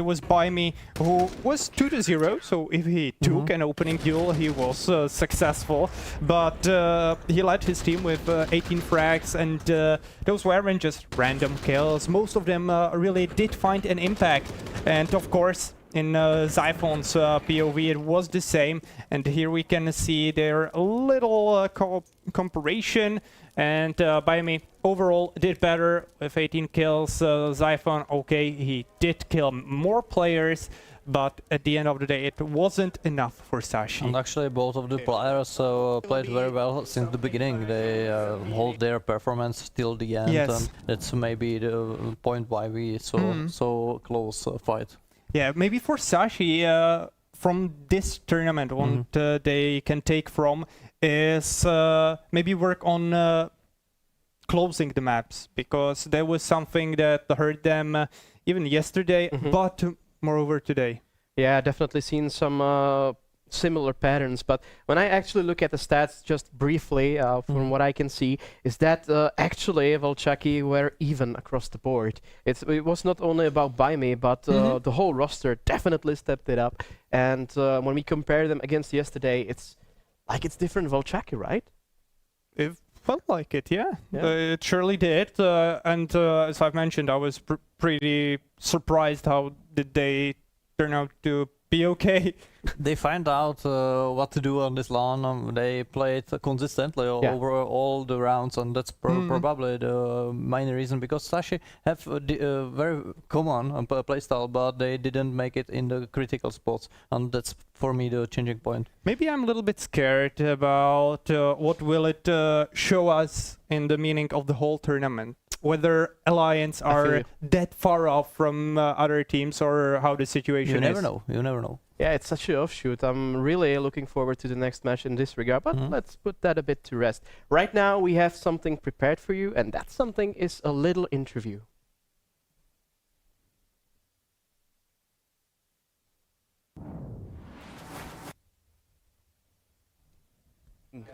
was Baime, who was 2-0. So if he took an opening duel, he was successful. But he led his team with 18 frags, and those weren't just random kills. Most of them really did find an impact. And of course, in Zyphon's POV, it was the same, and here we can see their little comparison, and Baime overall did better with 18 kills. Zyphon, okay, he did kill more players, but at the end of the day, it wasn't enough for Sashi. And actually, both of the players played very well since the beginning. They hold their performance till the end, and that's maybe the point why we saw so close fight. Yeah, maybe for Sashi, from this tournament, what they can take from is maybe work on closing the maps, because there was something that hurt them even yesterday, but moreover today. Yeah, definitely seen some similar patterns, but when I actually look at the stats just briefly, from what I can see, is that actually Walczaki were even across the board. It was not only about Baime, but the whole roster definitely stepped it up. And when we compare them against yesterday, it's like it's different Walczaki, right? It felt like it, yeah. It surely did. And as I've mentioned, I was pretty surprised how did they turn out to be okay. They find out what to do on this LAN. They play it consistently over all the rounds, and that's probably the main reason. Because Sashi have a very common playstyle, but they didn't make it in the critical spots, and that's for me the changing point. Maybe I'm a little bit scared about what will it show us in the meaning of the whole tournament. Whether Alliance are that far off from other teams, or how the situation is. You never know. You never know. Yeah, it's such an offshoot. I'm really looking forward to the next match in this regard, but let's put that a bit to rest. Right now, we have something prepared for you, and that something is a little interview.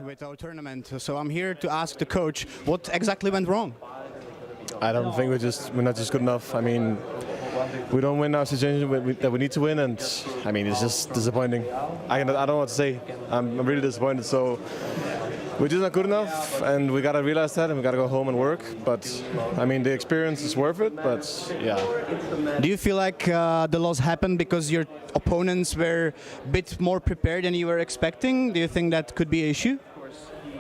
With our tournament, so I'm here to ask the coach what exactly went wrong. I don't think we're not just good enough. I mean, we don't win our situation that we need to win, and I mean it's just disappointing. I don't know what to say. I'm really disappointed. So we're just not good enough, and we gotta realize that, and we gotta go home and work. But I mean, the experience is worth it. But yeah. Do you feel like the loss happened because your opponents were a bit more prepared than you were expecting? Do you think that could be an issue?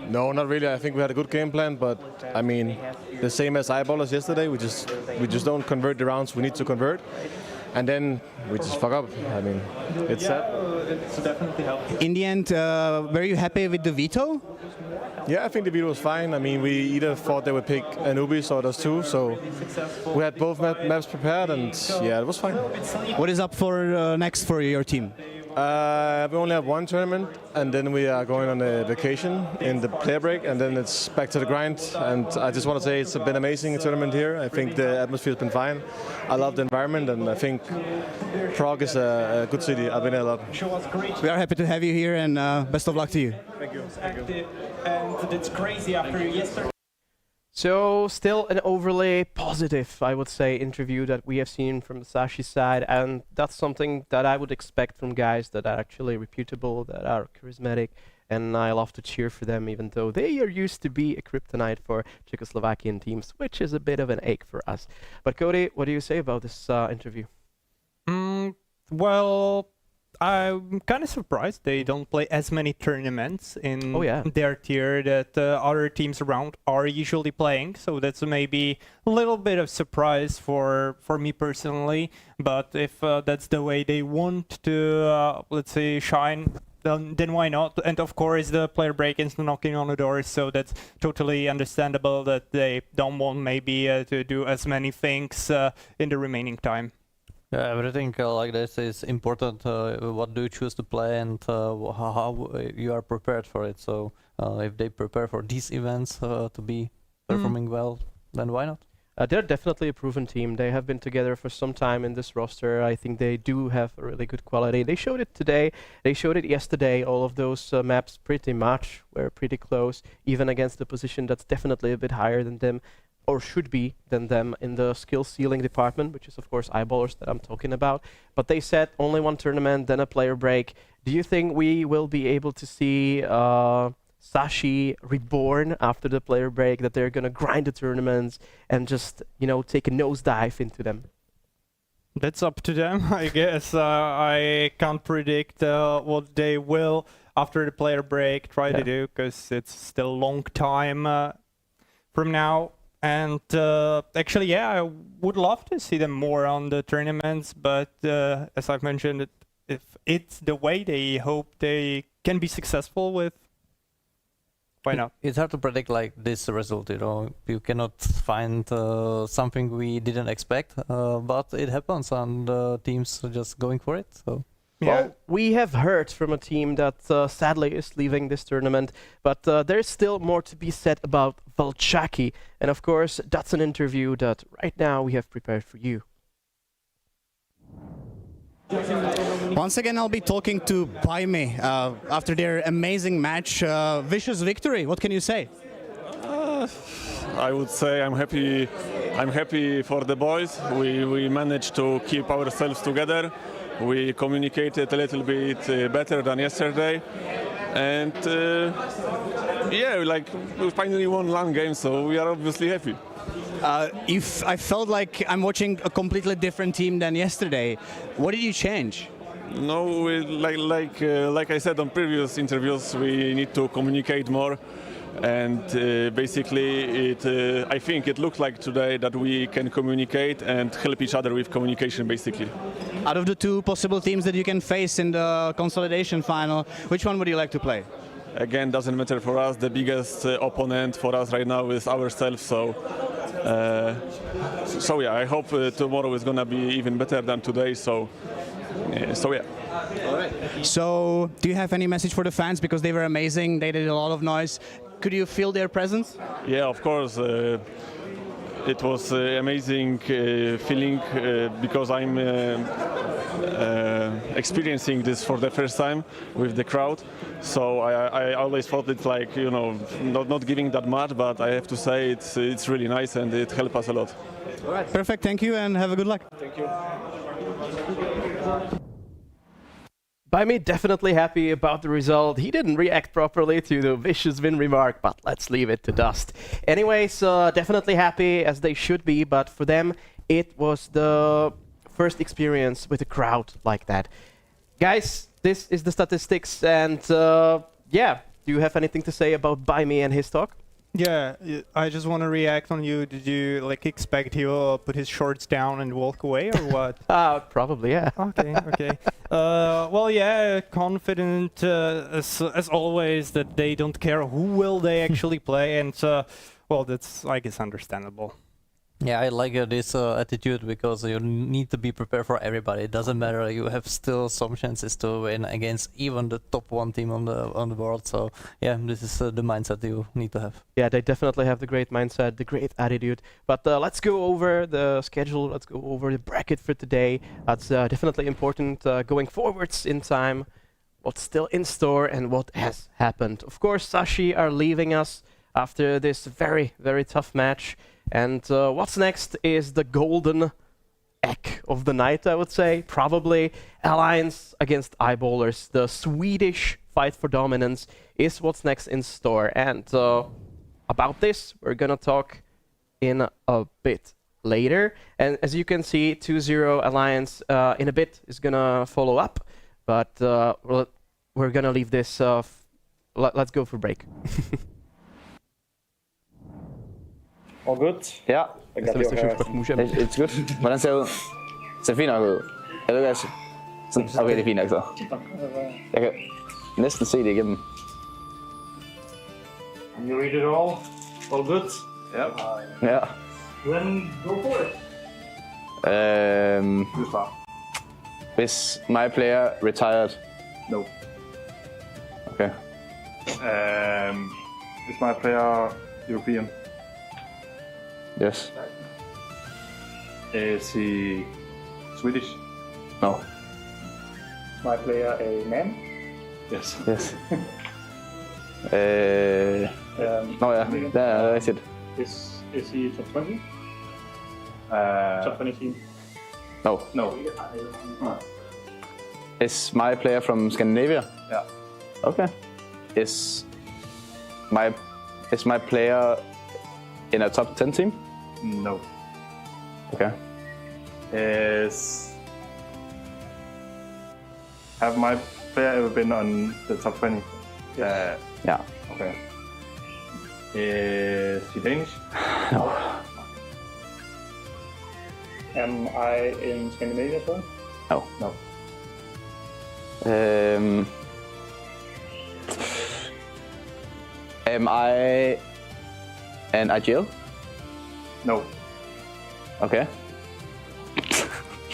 No, not really. I think we had a good game plan, but I mean, the same as eyeballers yesterday. We just don't convert the rounds we need to convert, and then we just fuck up. I mean, it's sad. It's definitely helpful. In the end, were you happy with the veto? Yeah, I think the veto was fine. I mean, we either thought they would pick Anubis or those two, so we had both maps prepared, and yeah, it was fine. What is up for next for your team? We only have one tournament, and then we are going on a vacation in the player break, and then it's back to the grind. And I just want to say it's been amazing tournament here. I think the atmosphere has been fine. I love the environment, and I think Prague is a good city. I've been there a lot. We are happy to have you here, and best of luck to you. Thank you. And it's crazy after yesterday. So still an overly positive, I would say, interview that we have seen from the Sashi side, and that's something that I would expect from guys that are actually reputable, that are charismatic, and I love to cheer for them, even though they are used to be a kryptonite for Czechoslovakian teams, which is a bit of an ache for us. But Cody, what do you say about this interview? Well, I'm kind of surprised they don't play as many tournaments in their tier that other teams around are usually playing. So that's maybe a little bit of surprise for me personally. But if that's the way they want to, let's say, shine, then why not? And of course, the player break is knocking on the door, so that's totally understandable that they don't want maybe to do as many things in the remaining time. Yeah, everything like this is important. What do you choose to play, and how you are prepared for it. So if they prepare for these events to be performing well, then why not? They're definitely a proven team. They have been together for some time in this roster. I think they do have a really good quality. They showed it today. They showed it yesterday. All of those maps pretty much were pretty close, even against a position that's definitely a bit higher than them, or should be than them in the skill ceiling department, which is of course eyeballers that I'm talking about. But they said only one tournament, then a player break. Do you think we will be able to see Sashi reborn after the player break, that they're gonna grind the tournaments and just, you know, take a nosedive into them? That's up to them, I guess. I can't predict what they will after the player break try to do, because it's still a long time from now. And actually, yeah, I would love to see them more on the tournaments, but as I've mentioned, if it's the way they hope they can be successful with, why not? It's hard to predict like this result, you know. You cannot find something we didn't expect, but it happens, and teams are just going for it. So. Well, we have heard from a team that sadly is leaving this tournament, but there's still more to be said about Walczaki. And of course, that's an interview that right now we have prepared for you. Once again, I'll be talking to Paime after their amazing match. Vicious victory, what can you say? I would say I'm happy for the boys. We managed to keep ourselves together. We communicated a little bit better than yesterday, and yeah, like we finally won LAN game, so we are obviously happy. If I felt like I'm watching a completely different team than yesterday, what did you change? No, like I said on previous interviews, we need to communicate more, and basically, I think it looks like today that we can communicate and help each other with communication, basically. Out of the two possible teams that you can face in the consolidation final, which one would you like to play? Again, doesn't matter for us. The biggest opponent for us right now is ourselves. So yeah, I hope tomorrow is gonna be even better than today. So yeah. All right. So, do you have any message for the fans, because they were amazing? They did a lot of noise. Could you feel their presence? Yeah, of course. It was amazing feeling because I'm experiencing this for the first time with the crowd. So I always thought it's like, you know, not giving that much, but I have to say it's really nice and it helped us a lot. All right, perfect. Thank you and have a good luck. Thank you. Baimi definitely happy about the result. He didn't react properly to the vicious win remark, but let's leave it to dust. Anyways, definitely happy as they should be, but for them it was the first experience with a crowd like that. Guys, this is the statistics, and yeah, do you have anything to say about Baimi and his talk? Yeah, I just want to react on you. Did you like expect he will put his shorts down and walk away, or what? Probably, yeah. Okay, okay. Well, yeah, confident as always that they don't care who will they actually play, and well, that's I guess understandable. Yeah, I like this attitude, because you need to be prepared for everybody. It doesn't matter. You have still some chances to win against even the top one team on the world. So yeah, this is the mindset you need to have. Yeah, they definitely have the great mindset, the great attitude. But let's go over the schedule. Let's go over the bracket for today. That's definitely important going forwards in time. What's still in store and what has happened. Of course, Sashi are leaving us after this very, very tough match. And what's next is the golden egg of the night, I would say. Probably Alliance against Eyeballers. The Swedish fight for dominance is what's next in store. And about this, we're gonna talk in a bit later. And as you can see, 2-0 Alliance in a bit is gonna follow up. But we're gonna leave this, let's go for break. All good? Ja. It's good. Hvordan ser det ud? Ser fint nok ud. Jeg ved ikke, sådan, okay, det er fint nok så. Jeg kan næsten se det igennem. You read it all? All good? Yep. Ja. Then go for it. You start. Is my player retired? No. Okay. Is my player European? Yes. Is he Swedish? No. Is my player a man? Yes. Yes. No, yeah, that's it. Is he top 20? Top 20 team? No. No. Is my player from Scandinavia? Yeah. Okay. Is my player in a top 10 team? No. Okay. Have my player ever been on the top 20? Yeah. Okay. Is he Danish? No. Am I in Scandinavia as well? No. No. Am I an IGL? No. Okay.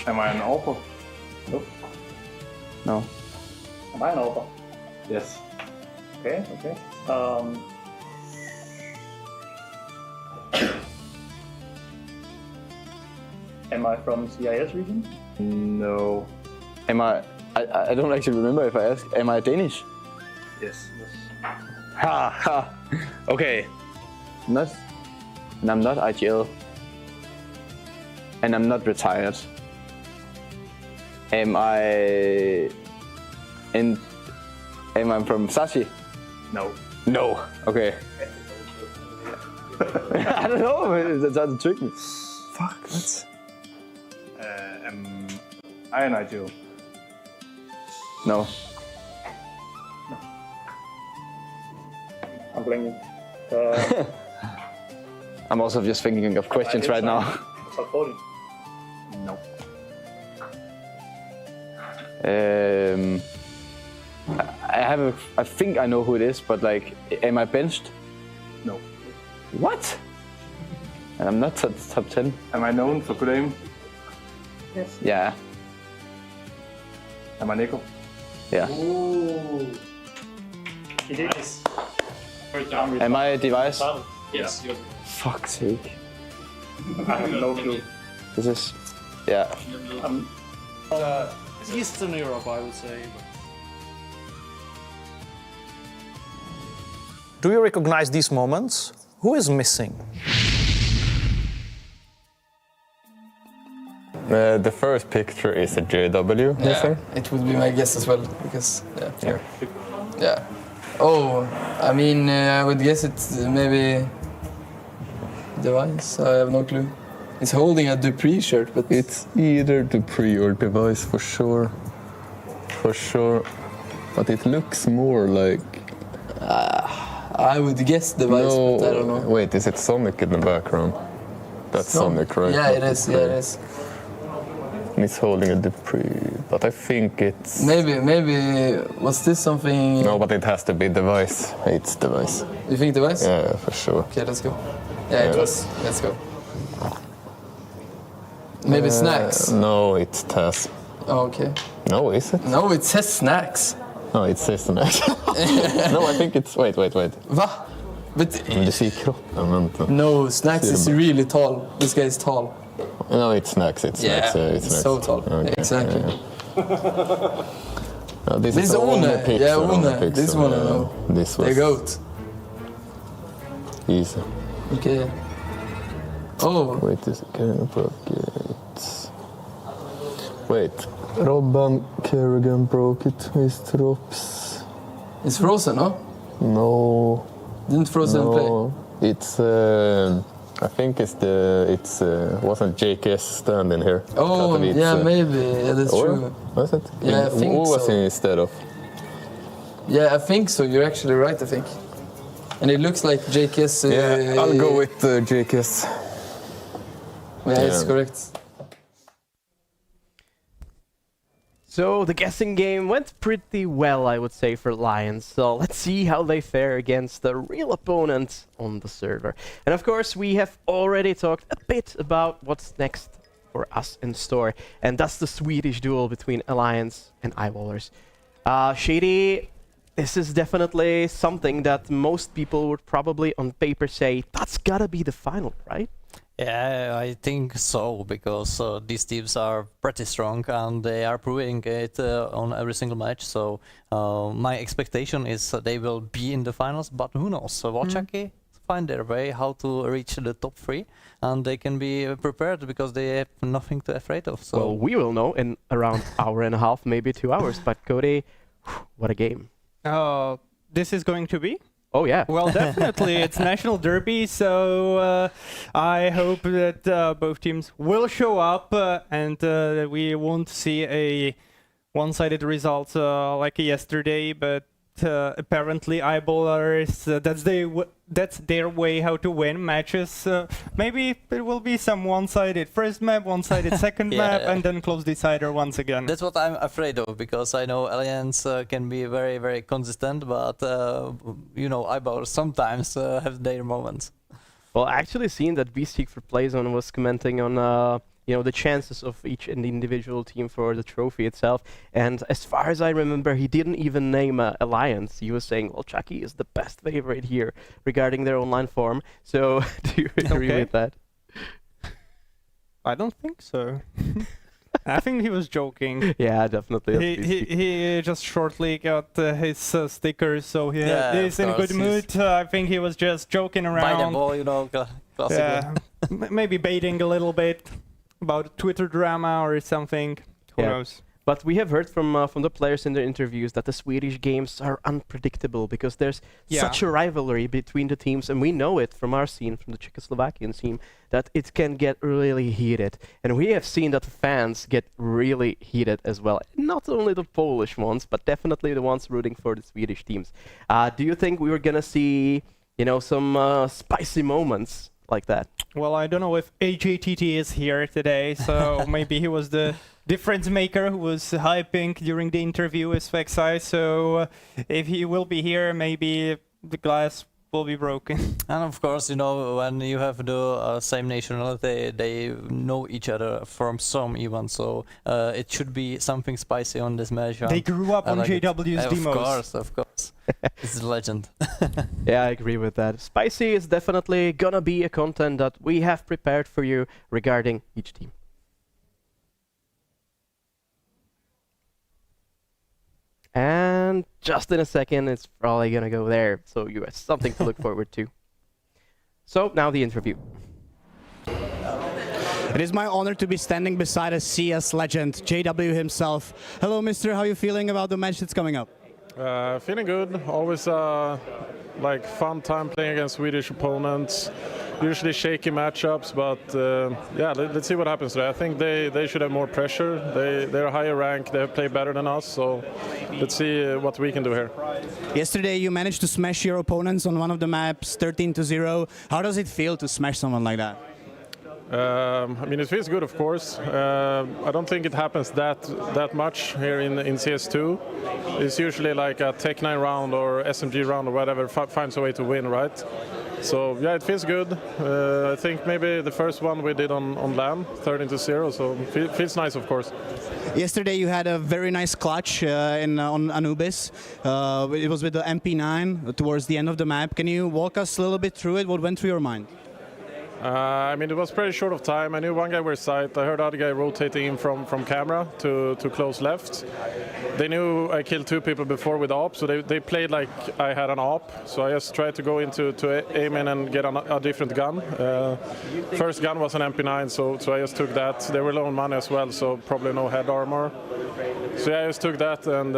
Am I an Alpha? Nope. No. Am I an Alpha? Yes. Okay, okay. Am I from CIS region? No. Am I don't actually remember if I asked. Am I Danish? Yes. Ha ha. Okay. And I'm not IGL. And I'm not retired. Am I from Sashi? No. No. Okay. I don't know. That's how to trick me. Fuck. What? Am I an IGL? No. I'm blinking. I'm also just thinking of questions right now. No. I think I know who it is, but like, am I benched? No. What? And I'm not top 10. Am I known for good aim? Yes. Yeah. Am I Nico? Yeah. Ooh. It is. Am I a device? Yes. Fuck's sake. I have no clue. This is... Yeah. Eastern Europe, I would say. Do you recognize these moments? Who is missing? The first picture is a JW. Yeah, it would be my guess as well, because yeah. Oh, I mean, I would guess it's maybe Device. I have no clue. He's holding a Dupree shirt, but it's either Dupree or Device for sure. For sure, but it looks more like. I would guess Device, no, but I don't know. Wait, is it Sonic in the background? That's Sonic, right? Yeah, it is. Yeah, it is. And he's holding a Dupree, but I think it's... Maybe, was this something... No, but it has to be Device. It's Device. You think Device? Yeah, for sure. Okay, let's go. Yeah, it was. Let's go. Maybe Snacks? No, it's Taz. Oh, okay. No, is it? No, it says Snacks. No, it says Snacks. No, I think it's... Wait. Va? But... Men du ser kroppen, vänta. No, Snacks is really tall. This guy is tall. No, it's Snacks. It's Snacks. It's Snacks. so tall. Okay. Exactly. No, this is the only One. picture. Yeah, One. This one, I yeah. know. This was... The goat. Easy. Okay. Oh. Wait a second. Bucket. Wait. Robban Kerrigan broke it. His drops. It's Frozen, no? No. Didn't Frozen play? It's... I think wasn't JKS standing here? Oh, yeah, maybe. Yeah, that's true. Was it? Yeah, I think Who was so. he instead of? Yeah, I think so. You're actually right, I think. And it looks like JKS... yeah, I'll go with JKS. Yeah, it's correct. So the guessing game went pretty well, I would say, for Lions. So let's see how they fare against the real opponent on the server. And of course, we have already talked a bit about what's next for us in store. And that's the Swedish duel between Alliance and Eyeballers. Shady, this is definitely something that most people would probably on paper say, that's gotta be the final, right? Yeah, I think so, because these teams are pretty strong and they are proving it on every single match. So my expectation is they will be in the finals, but who knows? Walczaki find their way how to reach the top 3, and they can be prepared because they have nothing to afraid of. So well, we will know in around hour and a half, maybe 2 hours. But Cody, what a game! This is going to be. Oh yeah. Well, definitely, it's national derby, so I hope that both teams will show up and we won't see a one-sided result like yesterday. But apparently, Eyeballers, that's their way how to win matches. Maybe it will be some one-sided first map, one-sided second map, and then close decider once again. that's what I'm afraid of, because I know Alliance can be very, very consistent, but you know, Eyeballers sometimes have their moments. Well, actually, seeing that Beastie for PLAYzone was commenting on the chances of each individual team for the trophy itself, and as far as I remember, he didn't even name Alliance. He was saying, well, Chucky is the best favorite here regarding their online form. So, do you agree with that? I don't think so. I think he was joking. Yeah, definitely. He just shortly got his stickers, so he's in a good mood. I think he was just joking around. By the ball, you know, classic. Yeah, maybe baiting a little bit about Twitter drama or something. Who knows? But we have heard from the players in their interviews that the Swedish games are unpredictable because there's such a rivalry between the teams, and we know it from our scene, from the Czechoslovakian scene, that it can get really heated. And we have seen that the fans get really heated as well. Not only the Polish ones, but definitely the ones rooting for the Swedish teams. Do you think we were gonna see, you know, some spicy moments like that? Well, I don't know if AJTT is here today, so maybe he was the difference maker who was hyping during the interview with Svexai. So if he will be here, maybe the glass will be broken. And of course, you know, when you have the same nationality, they know each other from some even, so it should be something spicy on this match. They grew up on JW's demos. Of course. It's a legend. Yeah, I agree with that. Spicy is definitely gonna be a content that we have prepared for you regarding each team. And just in a second, it's probably gonna go there, so you have something to look forward to. So now the interview. It is my honor to be standing beside a CS legend, JW himself. Hello, mister. How are you feeling about the match that's coming up? Feeling good. Always like fun time playing against Swedish opponents. Usually shaky matchups, but yeah, let's see what happens today. I think they should have more pressure. They're higher rank. They have played better than us, so let's see what we can do here. Yesterday you managed to smash your opponents on one of the maps, 13-0. How does it feel to smash someone like that? I mean, it feels good, of course. I don't think it happens that much here in CS2. It's usually like a Tech9 round or SMG round or whatever finds a way to win, right? So yeah, it feels good. I think maybe the first one we did on LAN, 13-0, so it feels nice, of course. Yesterday you had a very nice clutch on Anubis. It was with the MP9 towards the end of the map. Can you walk us a little bit through it? What went through your mind? I mean, it was pretty short of time. I knew one guy was sight. I heard the other guy rotating in from camera to close left. They knew I killed two people before with AWP, so they played like I had an AWP. So I just tried to go into aim in and get a different gun. First gun was an MP9, so I just took that. They were low on money as well, so probably no head armor. So yeah, I just took that and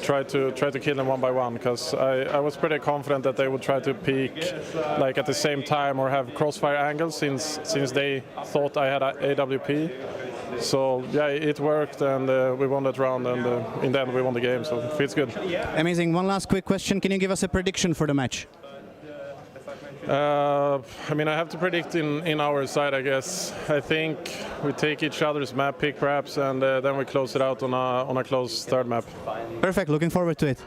tried to kill them one by one, because I was pretty confident that they would try to peek like at the same time or have crossfire angles since they thought I had a AWP. So yeah, it worked, and we won that round, and in the end we won the game, so it feels good. Amazing. One last quick question. Can you give us a prediction for the match? I mean, I have to predict in our side, I guess. I think we take each other's map pick perhaps, and then we close it out on a close third map. Perfect. Looking forward to it.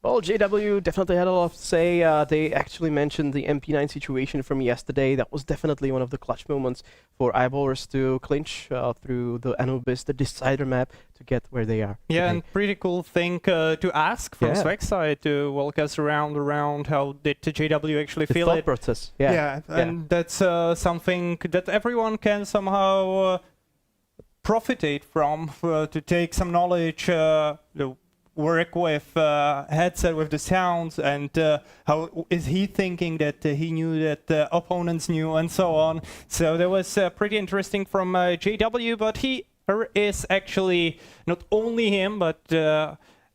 Well, JW definitely had a lot to say. They actually mentioned the MP9 situation from yesterday. That was definitely one of the clutch moments for Eyeballers to clinch through the Anubis, the decider map, to get where they are. Yeah, today. and pretty cool thing to ask from Svek's side to walk us around how did JW actually feel thought it. process. And that's something that everyone can somehow profit from, to take some knowledge, work with headset with the sounds, and how is he thinking that he knew that opponents knew, and so on. So that was pretty interesting from JW, but he is actually not only him, but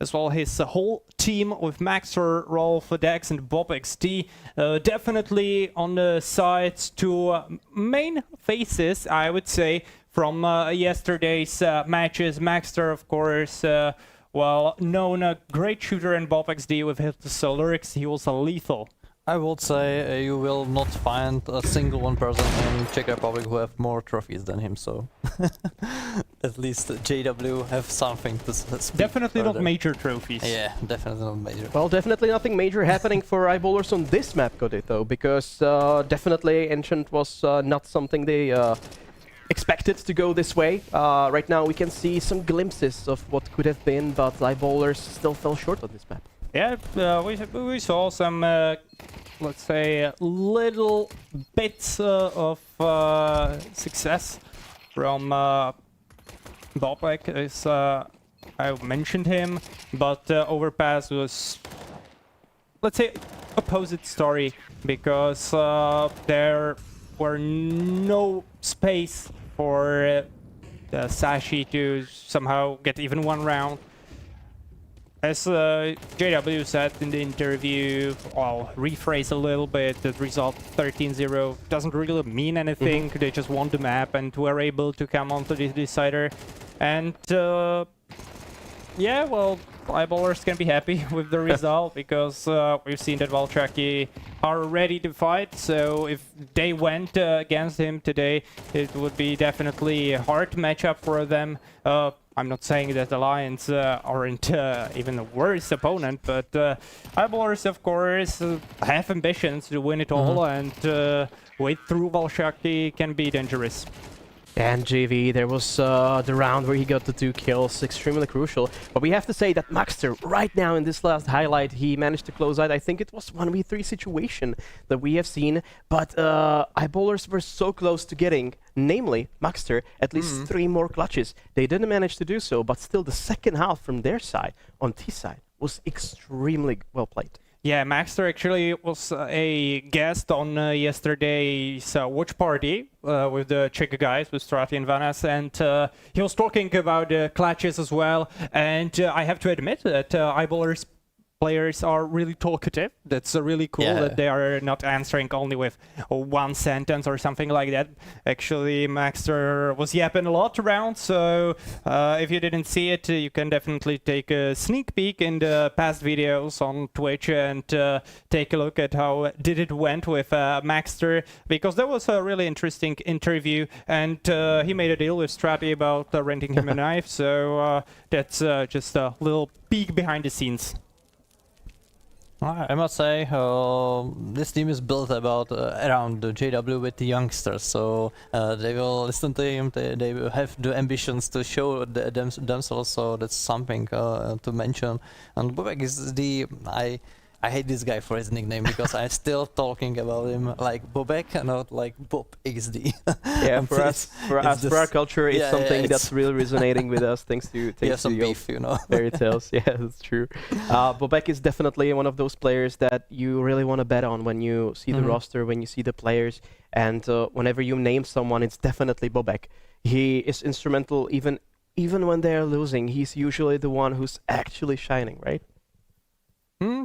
as well his whole team with Maxer, Rolf, Dex, and Bob XD, definitely on the sides to main faces, I would say, from yesterday's matches. Maxter, of course, well known, a great shooter, and Bob XD with his lyrics, he was lethal. I would say you will not find a single one person in Czech Republic who have more trophies than him, so at least JW have something to speak. Definitely further. not major trophies. Yeah, definitely not major. Well, definitely nothing major happening for Eyeballers on this map, got it, though, because definitely Ancient was not something they expected to go this way. Right now we can see some glimpses of what could have been, but Eyeballers still fell short on this map. Yeah, we saw some, let's say, little bits of success from Bobek, as I mentioned him, but Overpass was, let's say, opposite story, because there were no space for Sashi to somehow get even one round. As JW said in the interview, I'll rephrase a little bit, the result 13-0 doesn't really mean anything. They just won the map and were able to come onto the decider. And yeah, well, eyeballers can be happy with the result because we've seen that Walczaki are ready to fight. So if they went against him today, it would be definitely a hard matchup for them. I'm not saying that the Lions aren't even a worse opponent, but eyeballers, of course, have ambitions to win it all, and wait through Walczaki can be dangerous. And JV, there was the round where he got the 2 kills, extremely crucial. But we have to say that Maxter, right now in this last highlight, he managed to close out. I think it was 1v3 situation that we have seen. But eyeballers were so close to getting, namely Maxter, at least 3 more clutches. They didn't manage to do so, but still the second half from their side, on T side, was extremely well played. Yeah, Maxter actually was a guest on yesterday's watch party with the Czech guys, with Strati and Vanas, and he was talking about clutches as well. And I have to admit that eyeballers players are really talkative. That's really cool that they are not answering only with one sentence or something like that. Actually, Maxter was yapping a lot around, so if you didn't see it, you can definitely take a sneak peek in the past videos on Twitch and take a look at how it went with Maxter, because that was a really interesting interview, and he made a deal with Strati about renting him a knife, so that's just a little peek behind the scenes. I must say, this team is built around the JW with the youngsters, so they will listen to him, they will have the ambitions to show themselves, so that's something to mention. And Bobek is I hate this guy for his nickname because I'm still talking about him like Bobek and not like Bob XD. Yeah, for our culture, it's something that's really resonating with us thanks to some beef, you know. fairy tales. Yeah, that's true. Bobek is definitely one of those players that you really want to bet on when you see the roster, when you see the players, and whenever you name someone, it's definitely Bobek. He is instrumental even when they are losing. He's usually the one who's actually shining, right?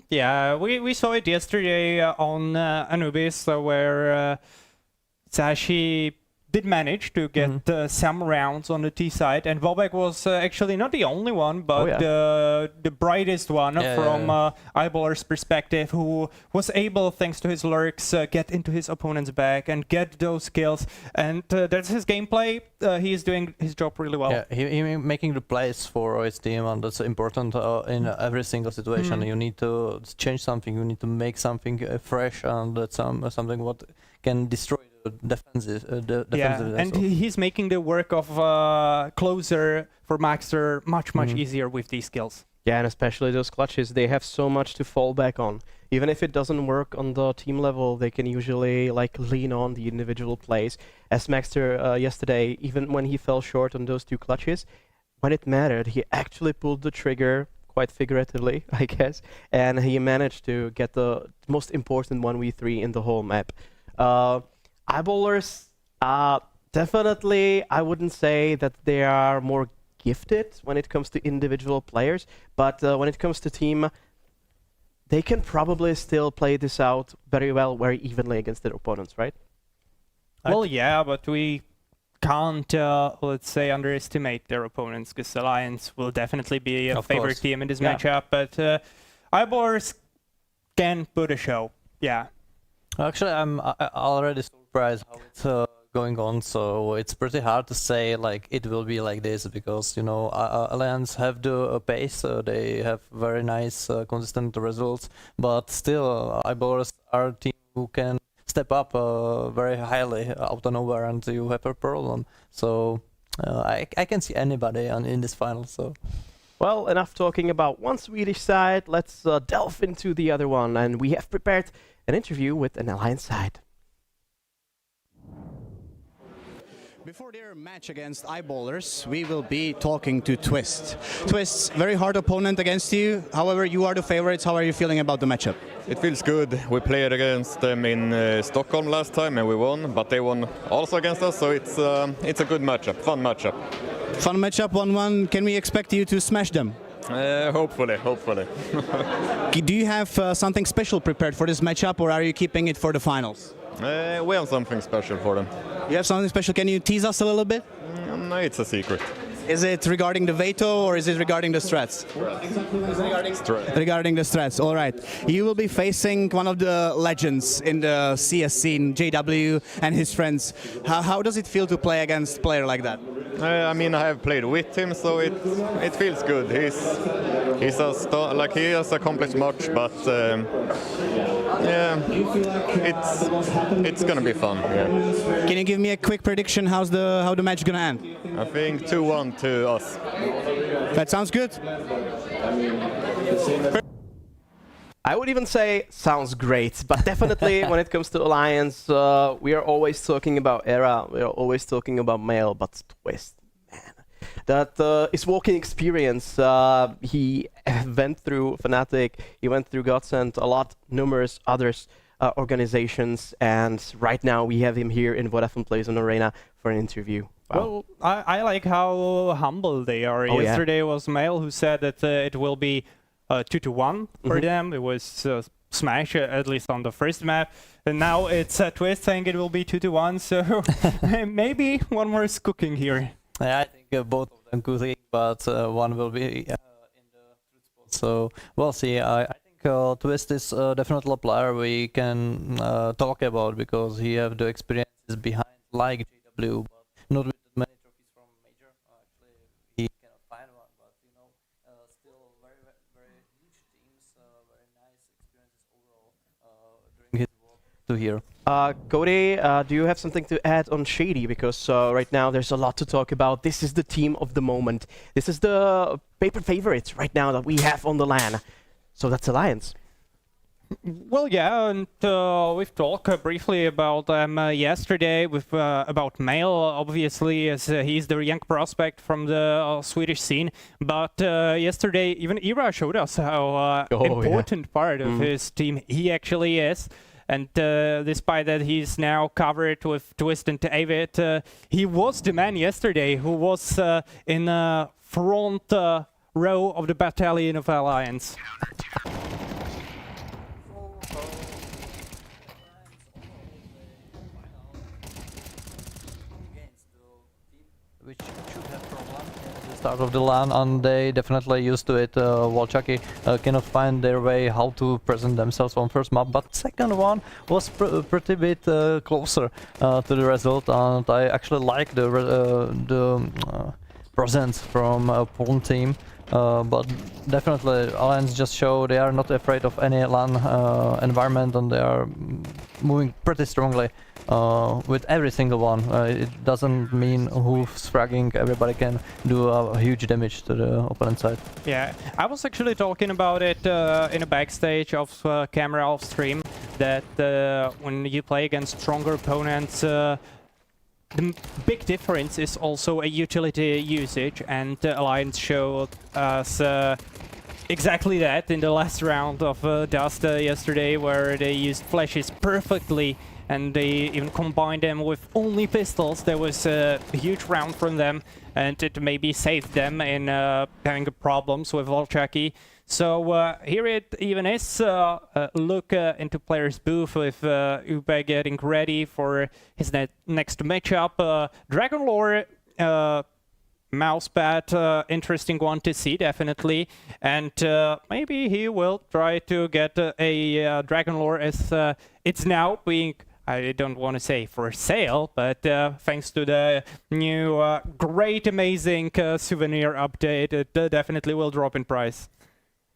Yeah, we saw it yesterday on Anubis, where Sashi did manage to get some rounds on the T side, and Bobek was actually not the only one, but the brightest one from Eyeballer's perspective, who was able, thanks to his lurks, get into his opponent's back and get those kills, and that's his gameplay. He is doing his job really well. Yeah, he making the plays for his team, and that's important in every single situation. You need to change something, you need to make something fresh, and that's something what can destroy defensive. And he's making the work of closer for Maxter much easier with these skills. Yeah, and especially those clutches, they have so much to fall back on. Even if it doesn't work on the team level, they can usually like lean on the individual plays. As Maxter yesterday, even when he fell short on those 2 clutches, when it mattered, he actually pulled the trigger, quite figuratively, I guess, and he managed to get the most important 1v3 in the whole map. Eyeballers, definitely, I wouldn't say that they are more gifted when it comes to individual players, but when it comes to team, they can probably still play this out very well, very evenly against their opponents, right? Well, yeah, but we can't, let's say, underestimate their opponents, because the Lions will definitely be a favorite team in this matchup, but Eyeballers can put a show, yeah. Actually, I'm already surprised how it's going on, so it's pretty hard to say like it will be like this, because you know Alliance have the pace, they have very nice consistent results, but still Eyeballers are a team who can step up very highly out of nowhere, and you have a problem. So I can see anybody in this final. So. Well, enough talking about one Swedish side. Let's delve into the other one, and we have prepared an interview with an Alliance side. Before their match against Eyeballers, we will be talking to Twist. Twist, very hard opponent against you. However, you are the favorites. How are you feeling about the matchup? It feels good. We played against them in Stockholm last time and we won, but they won also against us, so it's a good matchup, fun matchup. Fun matchup, 1-1. Can we expect you to smash them? Hopefully. Do you have something special prepared for this matchup, or are you keeping it for the finals? We have something special for them. You have something special. Can you tease us a little bit? No, it's a secret. Is it regarding the veto or is it regarding the strats? Regarding the strats, all right. You will be facing one of the legends in the CS scene, JW and his friends. How does it feel to play against a player like that? I mean, I have played with him, so it feels good. He has accomplished much, but yeah, it's gonna be fun. Yeah. Can you give me a quick prediction how the match gonna end? I think 2-1 to us. That sounds good. I would even say sounds great, but definitely when it comes to Alliance, we are always talking about Era, we are always talking about Male, but Twist, man, that is walking experience. He went through Fnatic, he went through Godsend, numerous others organizations, and right now we have him here in Vodafone PLAYzone Arena for an interview. Wow. Well, I like how humble they are. Oh, Yesterday was Male who said that it will be 2-1 for them. It was Smash, at least on the first map. And now it's Twist saying it will be 2-1, so maybe one more is cooking here. Yeah, I think both of them cooking, but one will be in the truth spot. So we'll see. I think Twist is definitely a player we can talk about because he have the experiences behind like JW, but not with many trophies from Major. Actually, he cannot find one, but you know, still very huge teams, very nice experiences overall during his walk to here. Cody, do you have something to add on Shady? Because right now there's a lot to talk about. This is the team of the moment. This is the paper favorite right now that we have on the LAN. So that's Alliance. Well, yeah, and we've talked briefly about them yesterday with about Male, obviously, as he's the young prospect from the Swedish scene. But yesterday, even Ira showed us how important part of his team he actually is. And despite that he's now covered with Twist and Avid, he was the man yesterday who was in the front row of the battalion of Alliance. Which should have problem at the start of the LAN, and they definitely used to it. Walczaki cannot find their way how to present themselves on first map, but second one was pretty bit closer to the result, and I actually like the presence from Pawn team. But definitely Alliance just show they are not afraid of any LAN environment, and they are moving pretty strongly with every single one. It doesn't mean who's fragging, everybody can do a huge damage to the opponent side. Yeah, I was actually talking about it in a backstage of camera off stream, that when you play against stronger opponents, the big difference is also a utility usage, and Alliance showed us exactly that in the last round of Dust yesterday, where they used flashes perfectly and they even combined them with only pistols. There was a huge round from them, and it maybe saved them in having problems with Walczaki. So here it even is look into player's booth with Ube getting ready for his next matchup. Dragon Lore mousepad, interesting one to see, definitely. And maybe he will try to get a Dragon Lore as it's now being, I don't want to say for sale, but thanks to the new great, amazing souvenir update, it definitely will drop in price.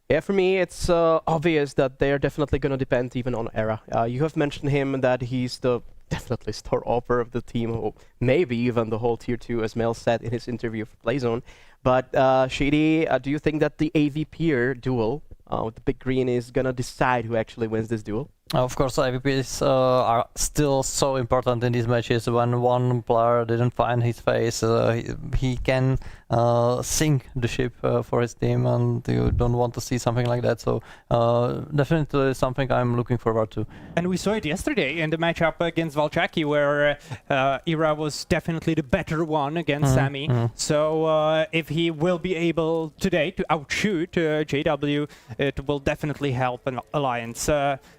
Yeah, for me, it's obvious that they're definitely going to depend even on Era. You have mentioned him that he's the definitely star offer of the team, or maybe even the whole Tier 2, as Mel said in his interview for PLAYzone. But Shady, do you think that the AVP duel with the Big Green is going to decide who actually wins this duel? Of course, IVPs are still so important in these matches. When one player didn't find his face, he can sink the ship for his team, and you don't want to see something like that. So definitely something I'm looking forward to. And we saw it yesterday in the matchup against Walczaki, where Ira was definitely the better one against Sammy. So if he will be able today to outshoot JW, it will definitely help an Alliance.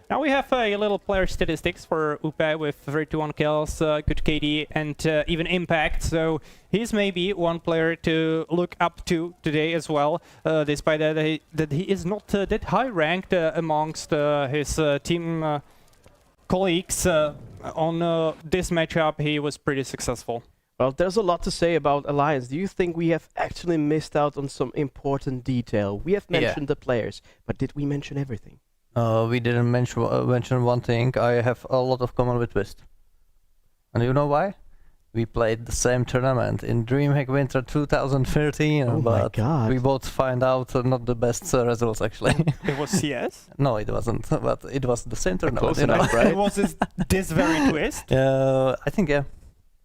Now we have a little player statistics for Upe with 31 kills, good KD, and even impact. So he's maybe one player to look up to today as well, despite that he is not that high ranked amongst his team colleagues. On this matchup, he was pretty successful. Well, there's a lot to say about Alliance. Do you think we have actually missed out on some important detail? We have mentioned the players, but did we mention everything? We didn't mention one thing. I have a lot of common with Twist. And you know why? We played the same tournament in DreamHack Winter 2013, but we both find out not the best results actually. It was CS? No, it wasn't, but it was the same tournament. Close enough, right? Was this very Twist? I think, yeah.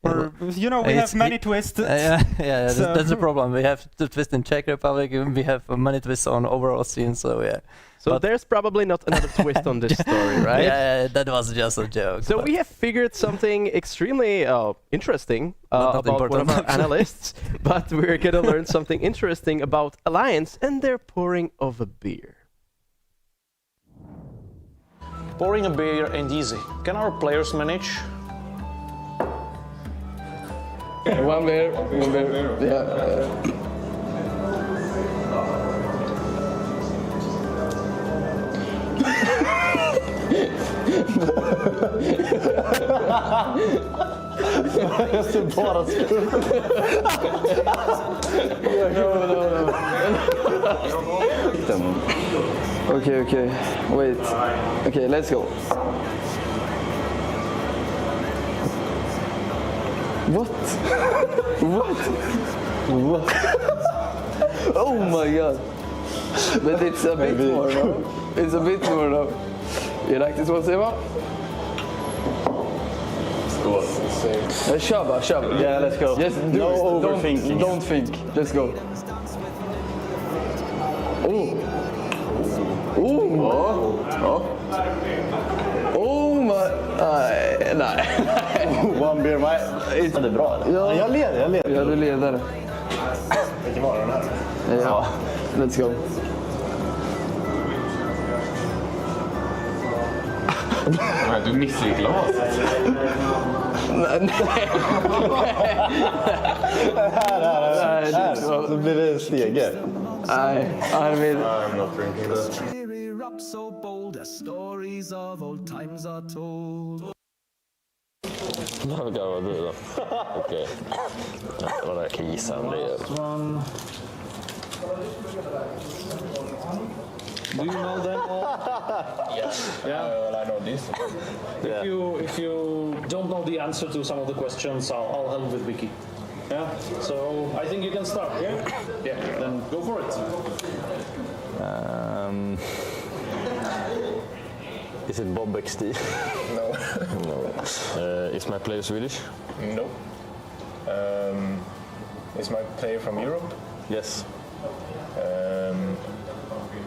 Or, you know, we have many twists. Yeah, so that's the problem. We have the twist in Czech Republic, we have many twists on overall scene, so yeah. So there's probably not another twist on this story, right? Yeah, that was just a joke. So we have figured something extremely interesting about one of our analysts, but we're gonna learn something interesting about Alliance and their pouring of a beer. Pouring a beer ain't easy. Can our players manage? One beer. Yeah. Just bara No. Okay. Wait. Okay, let's go. What? What? Oh my god. But it's a bit more now. It's a bit more now. You like this one, Seba? Kör bara. Yeah, let's go. Just do no it. overthinking. Don't think. Just go. Oh. Oh my... Nej. One beer, är det bra eller? Ja. Jag leder. Ja, du leder. Vilken var den här? Ja, let's go. Du missar ju glaset. Nej. Här. Så blir det stege. Nej, I'm not drinking that. Cheer up so bold as stories of old times are told. Vad garvar du då? Okej. Vad där kan gissa om det är. Do you know them all? Yes. Yeah. Well, I know this. If you don't know the answer to some of the questions, I'll help with Vicky. Yeah. So I think you can start. Yeah. Then go for it. Is it Bob XD? No. No. Is my player Swedish? No. Is my player from Europe? Yes.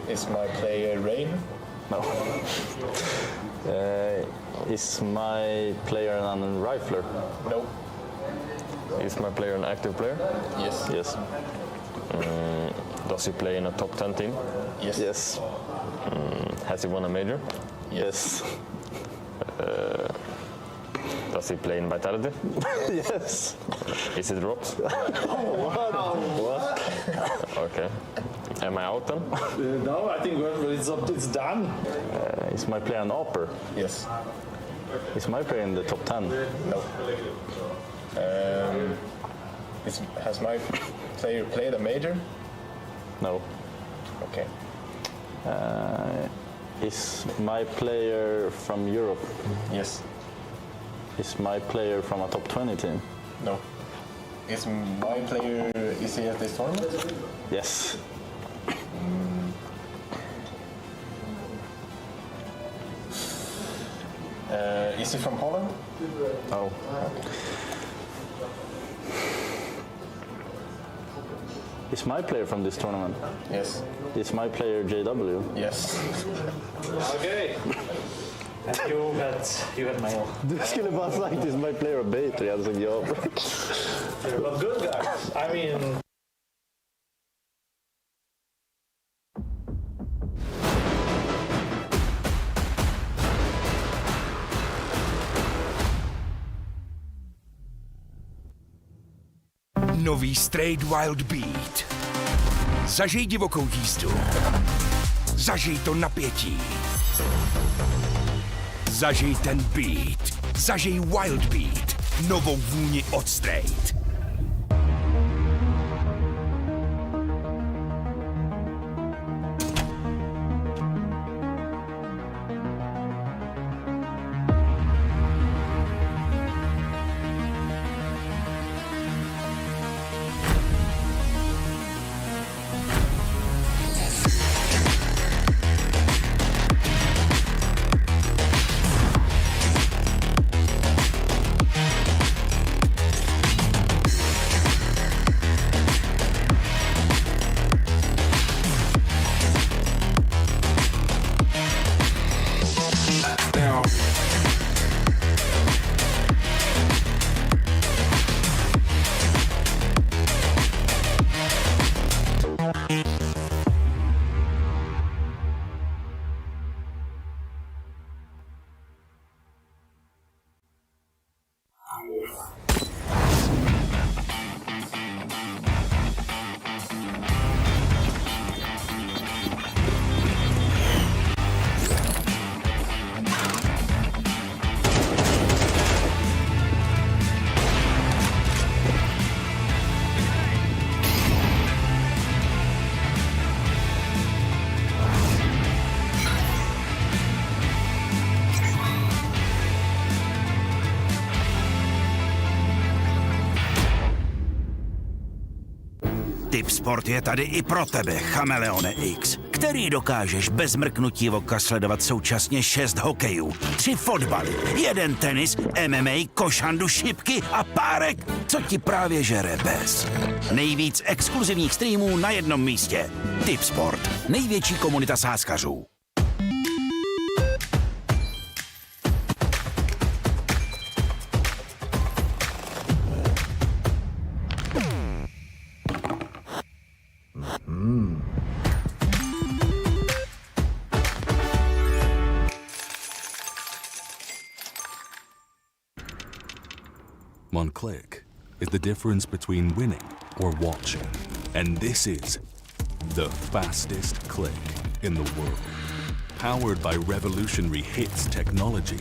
Is my player Rain? No. Is my player an rifler? No. Is my player an active player? Yes. Yes. Does he play in a top 10 team? Yes. Yes. Has he won a major? Yes. Does he play in Vitality? Yes. Is it drops? What? Okay. Am I out then? No, I think it's done. Is my player an upper? Yes. Is my player in the top 10? No. Has my player played a major? No. Okay. Is my player from Europe? Yes. Is my player from a top 20 team? No. Is my player, is he at this tournament? Yes. Is he from Holland? Oh. Is my player from this tournament? Yes. Is my player JW? Yes. Okay. And you had mail. Du skulle bara sagt is my player a bait, jag hade sagt ja. But good guys. I mean. Nový Straight Wild Beat. Zažij divokou jízdu. Zažij to napětí. Zažij ten beat. Zažij Wild Beat. Novou vůni od Straight. Tipsport je tady i pro tebe, Chameleone X, který dokážeš bez mrknutí oka sledovat současně 6 hokejů, 3 fotbaly, 1 tenis, MMA, košandu, šipky a párek, co ti právě žere bez. Nejvíc exkluzivních streamů na jednom místě. Tipsport, největší komunita sázkařů. One click is the difference between winning or watching. And this is the fastest click in the world. Powered by revolutionary hits technology.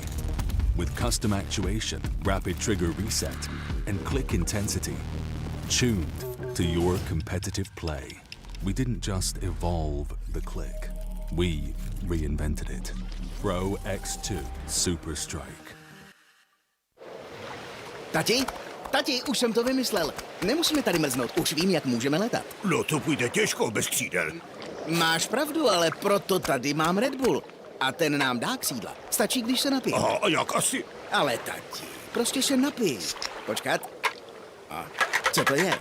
With custom actuation, rapid trigger reset, and click intensity. Tuned to your competitive play. We didn't just evolve the click. We reinvented it. Pro X2 Super Strike. Tati, už jsem to vymyslel. Nemusíme tady mrznout, už vím, jak můžeme letat. No to půjde těžko bez křídel. Máš pravdu, ale proto tady mám Red Bull. A ten nám dá křídla. Stačí, když se napijeme. Aha, a jak asi? Ale tati, prostě se napij. Počkat. A co to je?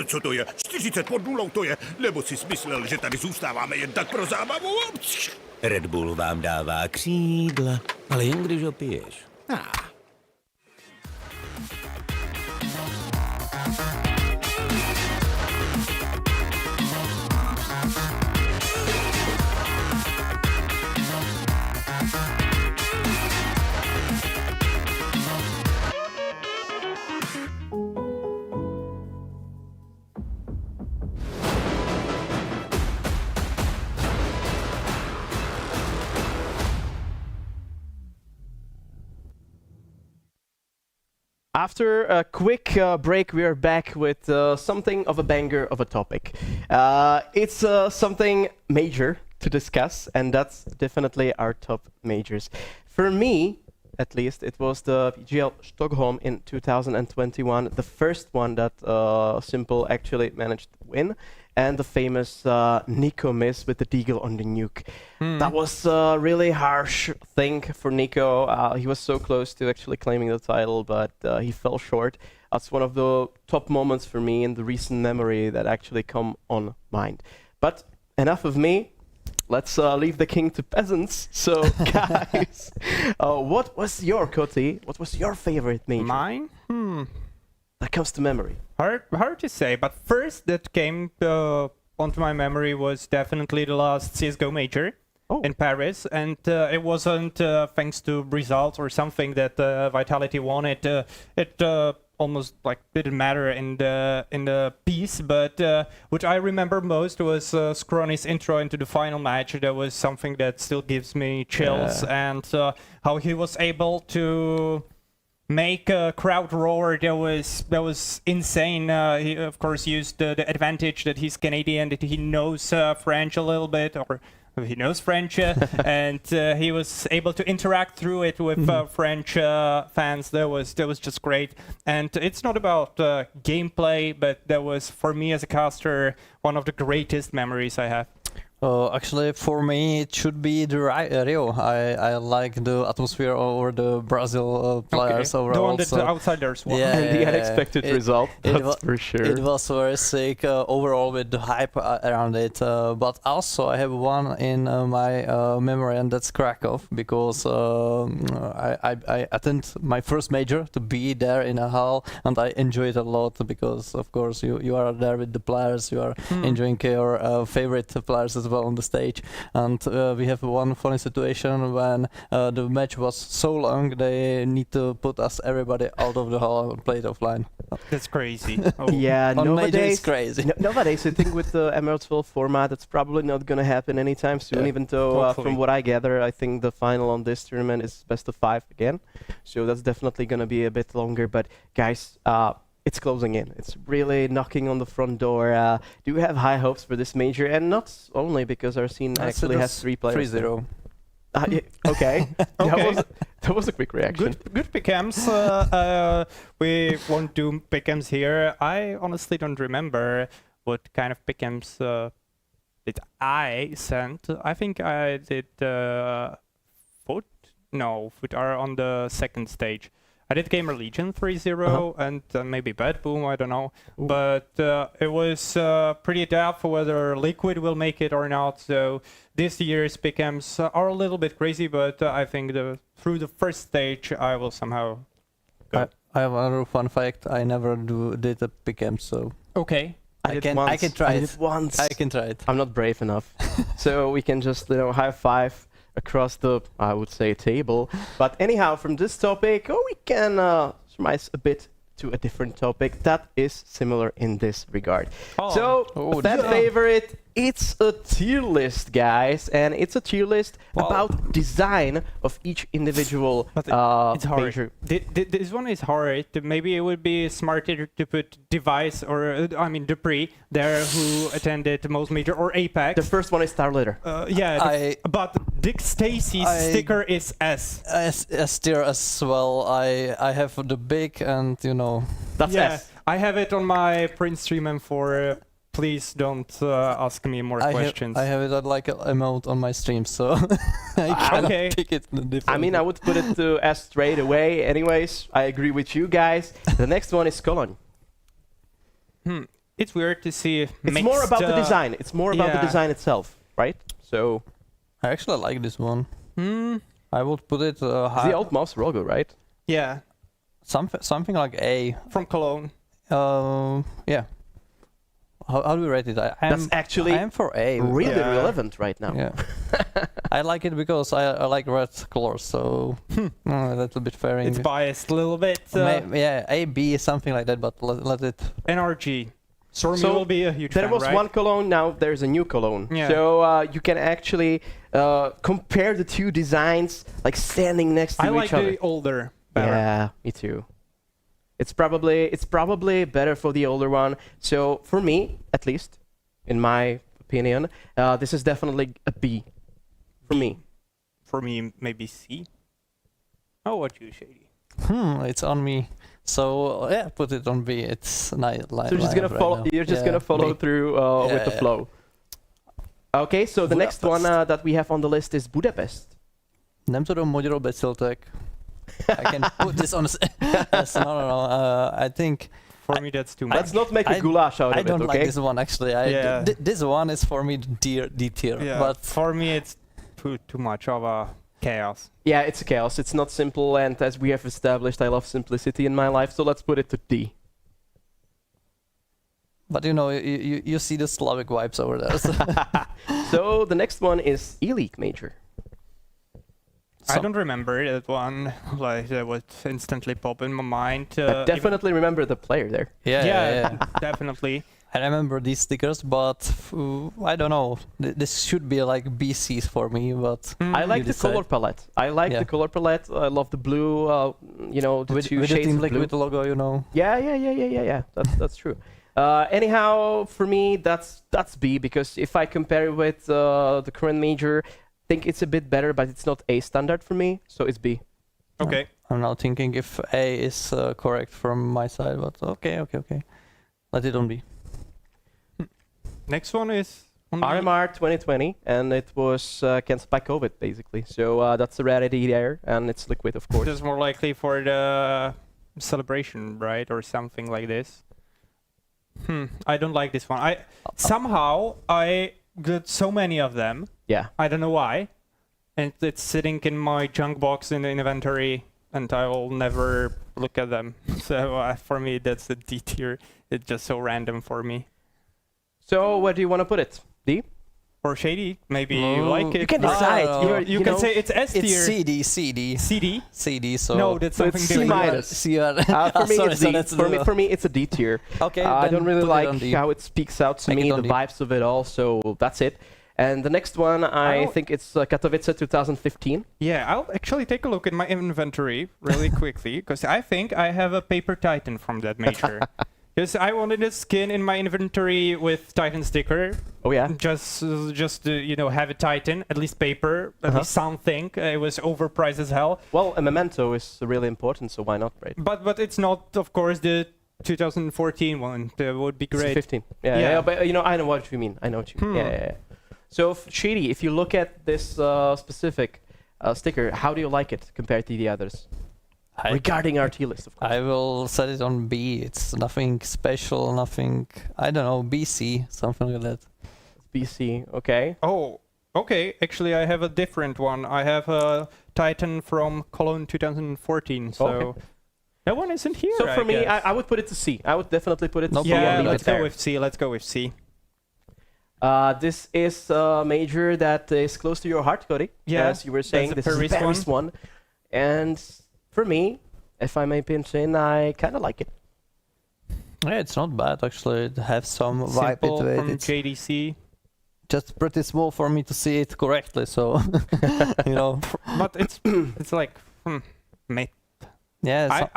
Co to je? 40 pod nulou to je. Nebo jsi smyslel, že tady zůstáváme jen tak pro zábavu? Red Bull vám dává křídla, ale jen když ho piješ. After a quick break, we are back with something of a banger of a topic. It's something major to discuss, and that's definitely our top majors. For me, at least, it was the PGL Stockholm in 2021, the first one that Simple actually managed to win. and the famous Nico miss with the deagle on the nuke. That was a really harsh thing for Nico. He was so close to actually claiming the title, but he fell short. That's one of the top moments for me in the recent memory that actually come on mind. But enough of me. Let's leave the king to peasants. So, guys, what was your Koti? What was your favorite major? Mine? That comes to memory. Hard to say, but first that came onto my memory was definitely the last CSGO major in Paris, and it wasn't thanks to results or something that Vitality won it. It almost like didn't matter in the piece, but what I remember most was Scrawny's intro into the final match. That was something that still gives me chills, and how he was able to make a crowd roar. That was insane. He of course used the advantage that he's Canadian, that he knows French a little bit, or he knows French, and he was able to interact through it with French fans. That was just great. And it's not about gameplay, but that was, for me as a caster, one of the greatest memories I have. Actually, for me, it should be the Rio. I like the atmosphere over the Brazil players overall. The one that the outsiders won. Yeah, and the unexpected result, that's for sure. It was very sick overall with the hype around it. But also, I have one in my memory, and that's Krakow, because I attend my first major to be there in a hall, and I enjoy it a lot because, of course, you are there with the players, you are enjoying your favorite players as well on the stage, and we have one funny situation when the match was so long they need to put us everybody out of the hall and play it offline. That's crazy. Yeah, nowadays crazy. Nowadays, I think with the Emerald 12 format, it's probably not going to happen anytime soon. Even though, from what I gather, I think the final on this tournament is best of 5 again. So that's definitely going to be a bit longer. But guys, it's closing in. It's really knocking on the front door. Do you have high hopes for this major? And not only because our scene actually has 3 players. 3-0. Yeah, okay. That was a quick reaction. Good pick'ems. We won't do pick'ems here. I honestly don't remember what kind of pick'ems did I send. I think I did Foot. No, Foot are on the second stage. I did Gamer Legion 3-0 and maybe Bad Boom, I don't know. Ooh. But it was pretty tough whether Liquid will make it or not. So this year's pick'ems are a little bit crazy, but I think through the first stage I will somehow go. I have another fun fact. I never did a pick'em, so okay. I can try it. I did once. I can try it. I'm not brave enough, so we can just high five across the, I would say, table. But anyhow, from this topic, we can surmise a bit to a different topic that is similar in this regard. Fan favorite, it's a tier list, guys, and it's a tier list about design of each individual it's hard. major. This one is hard. Maybe it would be smarter to put Device or Dupree there, who attended most major, or Apex. The first one is Star Leader. But Dick Stacy's sticker is S. S tier as well. I have the big, and that's S. I have it on my print stream M4. Please don't ask me more questions. I have it like an emote on my stream, so I can't pick it. I would put it to S straight away. Anyways, I agree with you guys. The next one is Cologne. It's weird to see. It's more about the design. It's more about the design itself, right? So I actually like this one. I would put it high. The old mouse logo, right? Yeah. Something like A. From Cologne. Yeah. How do we rate it? That's actually I am for A. Really relevant right now. Yeah. I like it because I like red colors, so a little bit fairing. It's biased a little bit. Yeah, A, B, something like that, but let it. NRG. Stormy will be a huge There fan, was right? one Cologne, now there's a new Cologne. Yeah. So you can actually compare the two designs, like standing next to each other. I like the older better. Yeah, me too. It's probably better for the older one. So for me, at least, in my opinion, this is definitely a B. For me. For me, maybe C. How about you, Shady? It's on me. So yeah, put it on B. It's nice. So you're just gonna follow. You're just gonna follow through with the flow. Okay, so the next one that we have on the list is Budapest. Nem tudom magyarul beszéltek. I can put this on. Yes, no. I think. For me, that's too much. Let's not make a goulash out of it. I don't like this one actually. This one is for me D tier. Yeah. But for me, it's too much of a chaos. Yeah, it's a chaos. It's not simple, and as we have established, I love simplicity in my life. So let's put it to D. But you know, you see the Slavic vibes over there. So, so the next one is E-League Major. I don't remember that one. Like that would instantly pop in my mind. I definitely remember the player there. Yeah. Definitely. I remember these stickers, but I don't know. This should be like BCs for me, but I like the color palette. I like the color palette. I love the blue. You know, the two with shades the Team of blue. Liquid logo, you know. Yeah. That's true. Anyhow, for me, that's B, because if I compare it with the current major, I think it's a bit better, but it's not A standard for me, so it's B. Okay. I'm now thinking if A is correct from my side, but okay. Let it on B. Next one is RMR 2020, and it was cancelled by COVID, basically. So that's a rarity there, and it's liquid, of course. It's more likely for the celebration, right, or something like this. I don't like this one. Somehow I got so many of them. Yeah. I don't know why, and it's sitting in my junk box in the inventory, and I will never look at them. So for me, that's a D tier. It's just so random for me. So where do you want to put it? D? Or shady? Maybe you like it. You can decide. You can say it's S tier. It's CD. So no, that's so something it's different. C-. For me, it's D. For me, it's a D tier. Okay. I don't really like it how it speaks out to me, the vibes of it all. So that's it. And the next one, I think it's Katowice 2015. Yeah, I'll actually take a look at my inventory really quickly, because I think I have a Paper Titan from that major. Because I wanted a skin in my inventory with Titan sticker. Oh yeah. Just to, have a Titan, at least paper, at least something. It was overpriced as hell. Well, a memento is really important, so why not, right? But it's not, of course, the 2014 one. That would be great. It's 15. Yeah, but I know what you mean. I know what you mean. Yeah. So, Shady, if you look at this specific sticker, how do you like it compared to the others? Regarding our tier list, of course. I will set it on B. It's nothing special, nothing, I don't know, BC, something like that. BC, okay. Oh, okay. Actually, I have a different one. I have a Titan from Cologne 2014, so that one isn't here. So for me, I would put it to C. I would definitely put it to C. Yeah, let's go with C. This is a major that is close to your heart, Cody. Yeah, as you were saying, this is the Paris one. And for me, if I may pinch in, I kind of like it. Yeah, it's not bad actually. It has some vibe to it. From it's JDC. Just pretty small for me to see it correctly, so you know. But it's like mate. Yeah,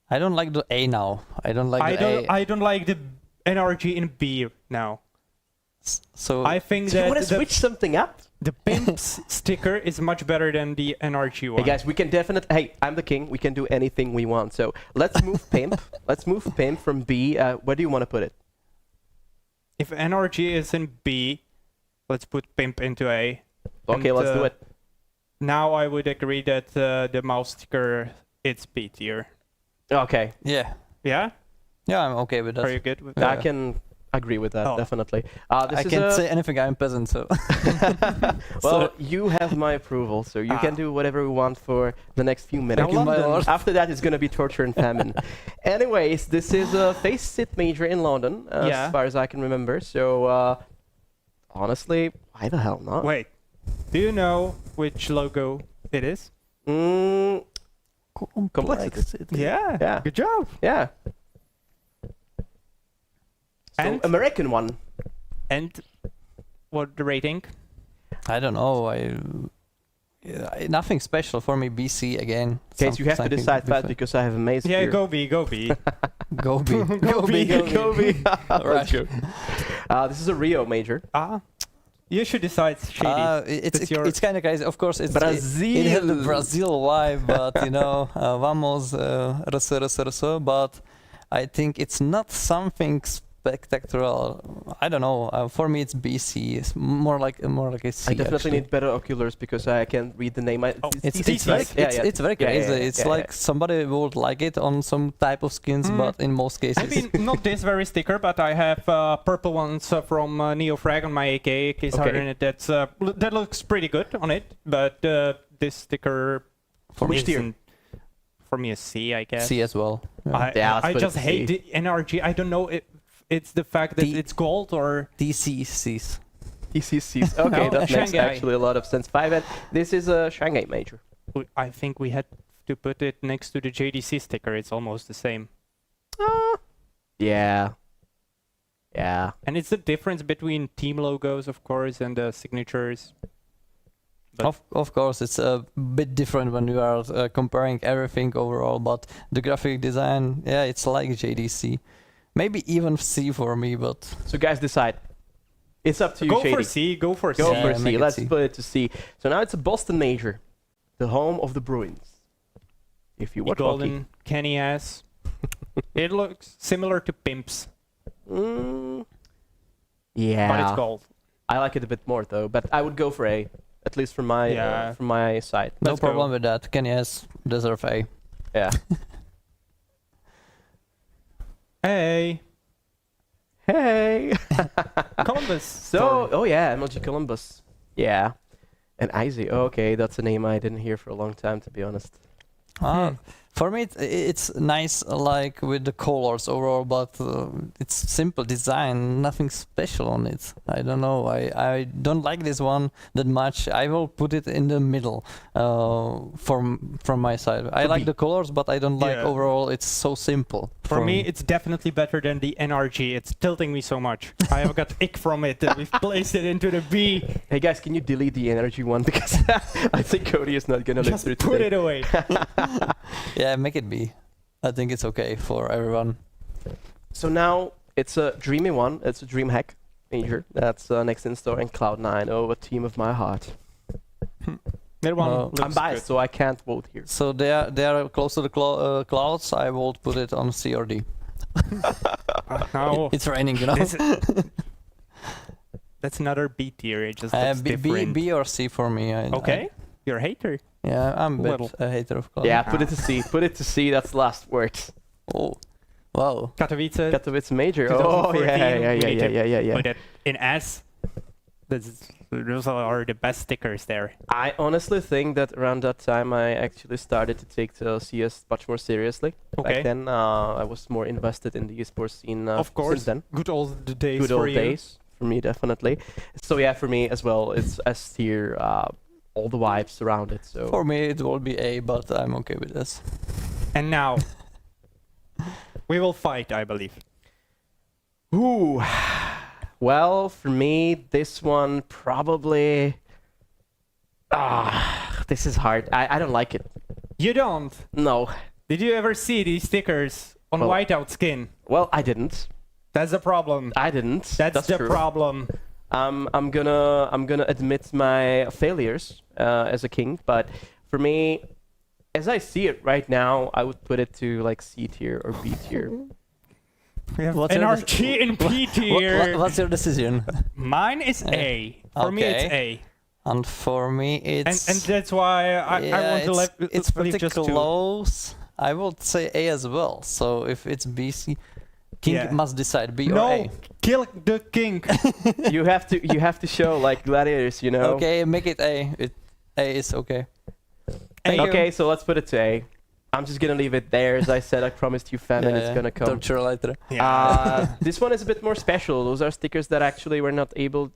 I don't like the A now. I don't like I don't like the NRG in B now. So I think you want to switch something up? The Pimp's sticker is much better than the NRG one. Hey guys, we can definitely. Hey, I'm the king. We can do anything we want. So let's move Pimp. Let's move Pimp from B. Where do you want to put it? If NRG is in B, let's put Pimp into A. Okay, let's do it. Now I would agree that the mouse sticker it's B tier. Okay. Yeah. Yeah. Yeah, I'm okay with that. Are you good with that? I can agree with that, definitely. I can't say anything, I'm peasant, so... Well, you have my approval, so you can do whatever you want for the next few minutes. After that, it's going to be torture and famine. Anyways, this is a Face It major in London, as far as I can remember, so honestly, why the hell not? Wait, do you know which logo it is? Complexity. Yeah, good job. Yeah. So and American one. And what the rating? I don't know. Nothing special for me. BC again. Okay, so you have to decide fast because I have a maze. Yeah, here. go B. Go B. Go B. Right. Let's go. This is a Rio major. You should decide, Shady. It's kind of crazy. Of course, it Brazil. has the Brazil vibe, but you know, vamos, but I think it's not something spectacular. I don't know. For me, it's BC. It's more like a C. I definitely actually. need better oculars because I can't read the name. It's very crazy. It's like somebody would like it on some type of skins, but in most cases. I mean, not this very sticker, but I have purple ones from NeoFrag on my AK case harder in it. That looks pretty good on it, but this sticker For which tier? isn't- For me, a C, I guess. C as well. I just hate the NRG. I don't know if it's the fact that it's gold or DCCs. DCCs. Okay, No, that makes Shanghai. actually a lot of sense. 5 and this is a Shanghai major. I think we had to put it next to the JDC sticker. It's almost the same. Yeah. Yeah. And it's the difference between team logos, of course, and the signatures. Of course, it's a bit different when you are comparing everything overall, but the graphic design, yeah, it's like JDC. Maybe even C for me, but... So guys, decide. It's up to you, Go Shady. for C, go for C. Go Yeah, for make C. it Let's C. put it to C. So now it's a Boston major. The home of the Bruins. If you watch hockey. Golden Kenny ass. It looks similar to Pimps. Yeah. But it's gold. I like it a bit more though, but I would go for A. At least from my side. No Let's go. problem with that. Kenny S deserve A. Yeah. Hey. Hey. Columbus. So, oh yeah, MLG Columbus. Yeah. And Izzy. Oh, okay, that's a name I didn't hear for a long time, to be honest. For me, it's nice, like with the colors overall, but it's simple design, nothing special on it. I don't know. I don't like this one that much. I will put it in the middle from my side. I like the colors, but I don't like overall. It's so simple. For me, it's definitely better than the NRG. It's tilting me so much. I have got ick from it. We've placed it into the B. Hey guys, can you delete the energy one because I think Cody is not gonna live through Just put today. it away. Yeah, make it B. I think it's okay for everyone. So now it's a dreamy one. It's a DreamHack major. That's next in store in Cloud9. Oh, a team of my heart. That one I'm biased, so I can't vote here. So they are close to the clouds. I will put it on C or D. No. It's raining, you know. That's another B tier. It just looks different. B or C for me. Okay. You're a hater. Yeah, I'm a bit Little. a hater of clouds. Yeah, put it to C. Put it to C. That's the last word. Oh, wow. Katowice major. 2014. Oh yeah. We need to Yeah. Put it in S. Those are the best stickers there. I honestly think that around that time I actually started to take the CS much more seriously. Okay. Back then I was more invested in the esports scene. Of course. Since then. Good old days Good for old you. days for me, definitely. So yeah, for me as well, it's S tier. All the vibes around it. So For me, it will be A, but I'm okay with this. And now, we will fight, I believe. Ooh. Well, for me, this one probably... this is hard. I don't like it. You don't? No. Did you ever see these stickers on Well- whiteout skin? Well, I didn't. That's the problem. I didn't. That's the true. problem. I'm gonna admit my failures as a king, but for me, as I see it right now, I would put it to like C tier or B tier. We have What's your NRG in B tier. What's your decision? Mine is A. For me, it's Okay. A. And for me, it's... And that's why I want to it's leave pretty just two. close. I would say A as well. So if it's B, C, King Yeah. must decide B or No, A. kill the king. you have to show like gladiators, you know. Okay, make it A. A is okay. Thank you. Okay, so let's put it to A. I'm just gonna leave it there. As I said, I promised you fan, and it's gonna come. Torture later. This one is a bit more special. Those are stickers that actually you were not able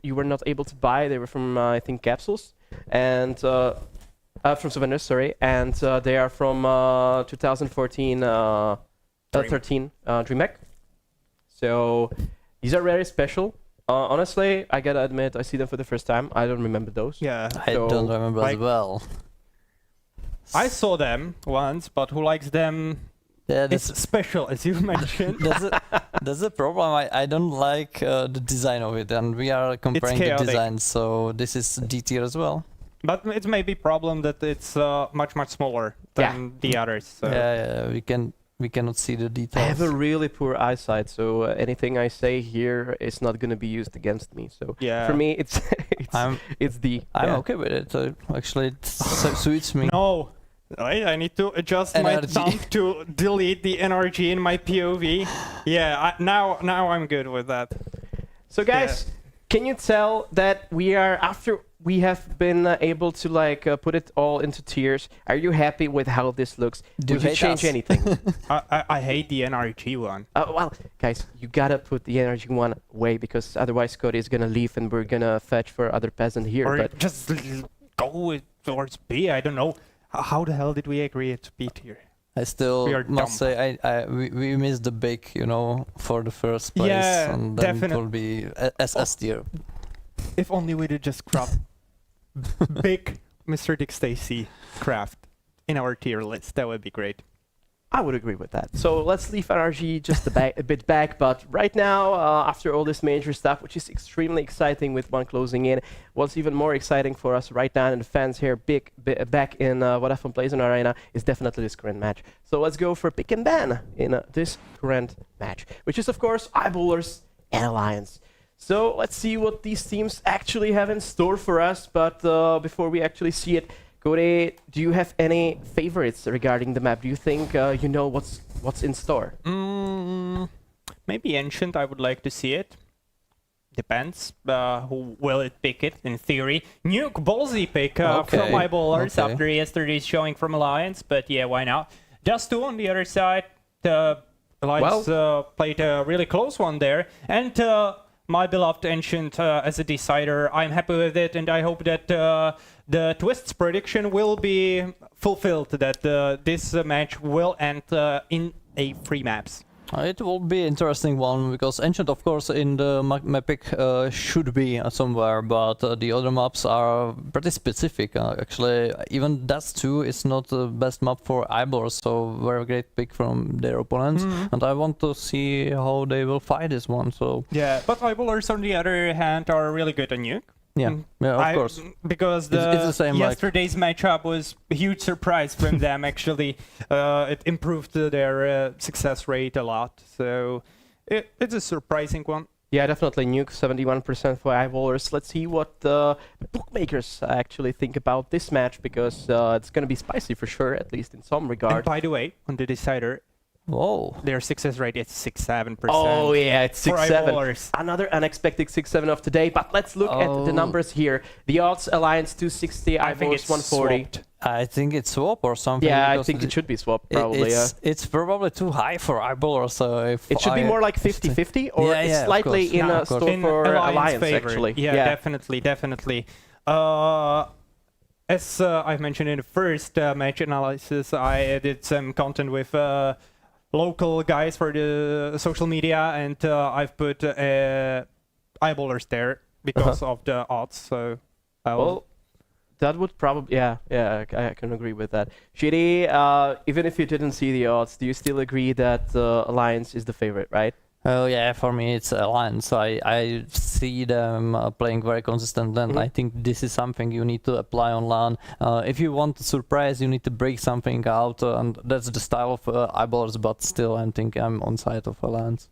to buy. They were from I think Capsules and from Souvenirs, sorry, and they are from 2014 13 DreamHack. So these are very special. Honestly, I gotta admit, I see them for the first time. I don't remember those. Yeah, I don't remember as well. I saw them once, but who likes them Yeah, it's special, as you mentioned. That's a problem. I don't like the design of it, and we are comparing the designs, so this is D tier as well. But it may be problem that it's much smaller than the others. So. Yeah, we cannot see the details. I have a really poor eyesight, so anything I say here is not going to be used against me. So for me, it's D. I'm okay with it. Actually, it suits me. No. I need to adjust my thumb to delete the NRG in my POV. Yeah, now I'm good with that. So guys, can you tell that we are, after we have been able to like put it all into tiers, are you happy with how this looks? Would you change anything? I hate the NRG one. Well, guys, you gotta put the NRG one away, because otherwise Cody is gonna leave and we're gonna fetch for other peasant here. Or but just go towards B, I don't know. How the hell did we agree to B tier? I still must say we missed the big, for the first place, and then it will be SS tier. If only we did just crop big Mr. Dick Stacy craft in our tier list, that would be great. I would agree with that. So let's leave NRG just a bit back, but right now, after all this major stuff, which is extremely exciting with one closing in, what's even more exciting for us right now and the fans here back in Vodafone PLAYzone Arena is definitely this current match. So let's go for pick and ban in this current match, which is of course Eyeballers and Alliance. So let's see what these teams actually have in store for us, but before we actually see it, Cody, do you have any favorites regarding the map? Do you think you know what's in store? Maybe Ancient, I would like to see it. Depends. Who will it pick it, in theory? Nuke, ballsy pick from Eyeballers after yesterday's showing from Alliance, but yeah, why not? Just two on the other side. Alliance played a really close one there, and my beloved Ancient as a decider, I'm happy with it, and I hope that the Twist's prediction will be fulfilled, that this match will end in a 3 maps. It will be an interesting one, because Ancient, of course, in the map pick should be somewhere, but the other maps are pretty specific. Actually, even Dust 2 is not the best map for Eyeballers, so very great pick from their opponents, and I want to see how they will fight this one. So yeah, but Eyeballers, on the other hand, are really good on Nuke. Yeah, of course. Because it's the same, yesterday's matchup was a huge surprise from them, actually. It improved their success rate a lot, so it's a surprising one. Yeah, definitely. Nuke 71% for Eyeballers. Let's see what the bookmakers actually think about this match, because it's going to be spicy for sure, at least in some regard. And by the way, on the decider, their success rate is 6-7%. Oh yeah, it's 6-7. Another unexpected 6-7 of today. But let's look at the numbers here. The odds: Alliance 260, Eyeballers 140. I think it's swap or something. Yeah, I think it should be swap, probably. It's probably too high for Eyeballers. So if it should be more like 50-50, or it's slightly in a store for Alliance, actually. Yeah, definitely. As I've mentioned in the first match analysis, I did some content with local guys for the social media, and I've put Eyeballers there because of the odds. So, well, that would probably I can agree with that. Shitty, even if you didn't see the odds, do you still agree that Alliance is the favorite, right? Oh yeah, for me it's Alliance. I see them playing very consistent, and I think this is something you need to apply on LAN. If you want to surprise, you need to break something out, and that's the style of Eyeballers, but still I think I'm on side of Alliance.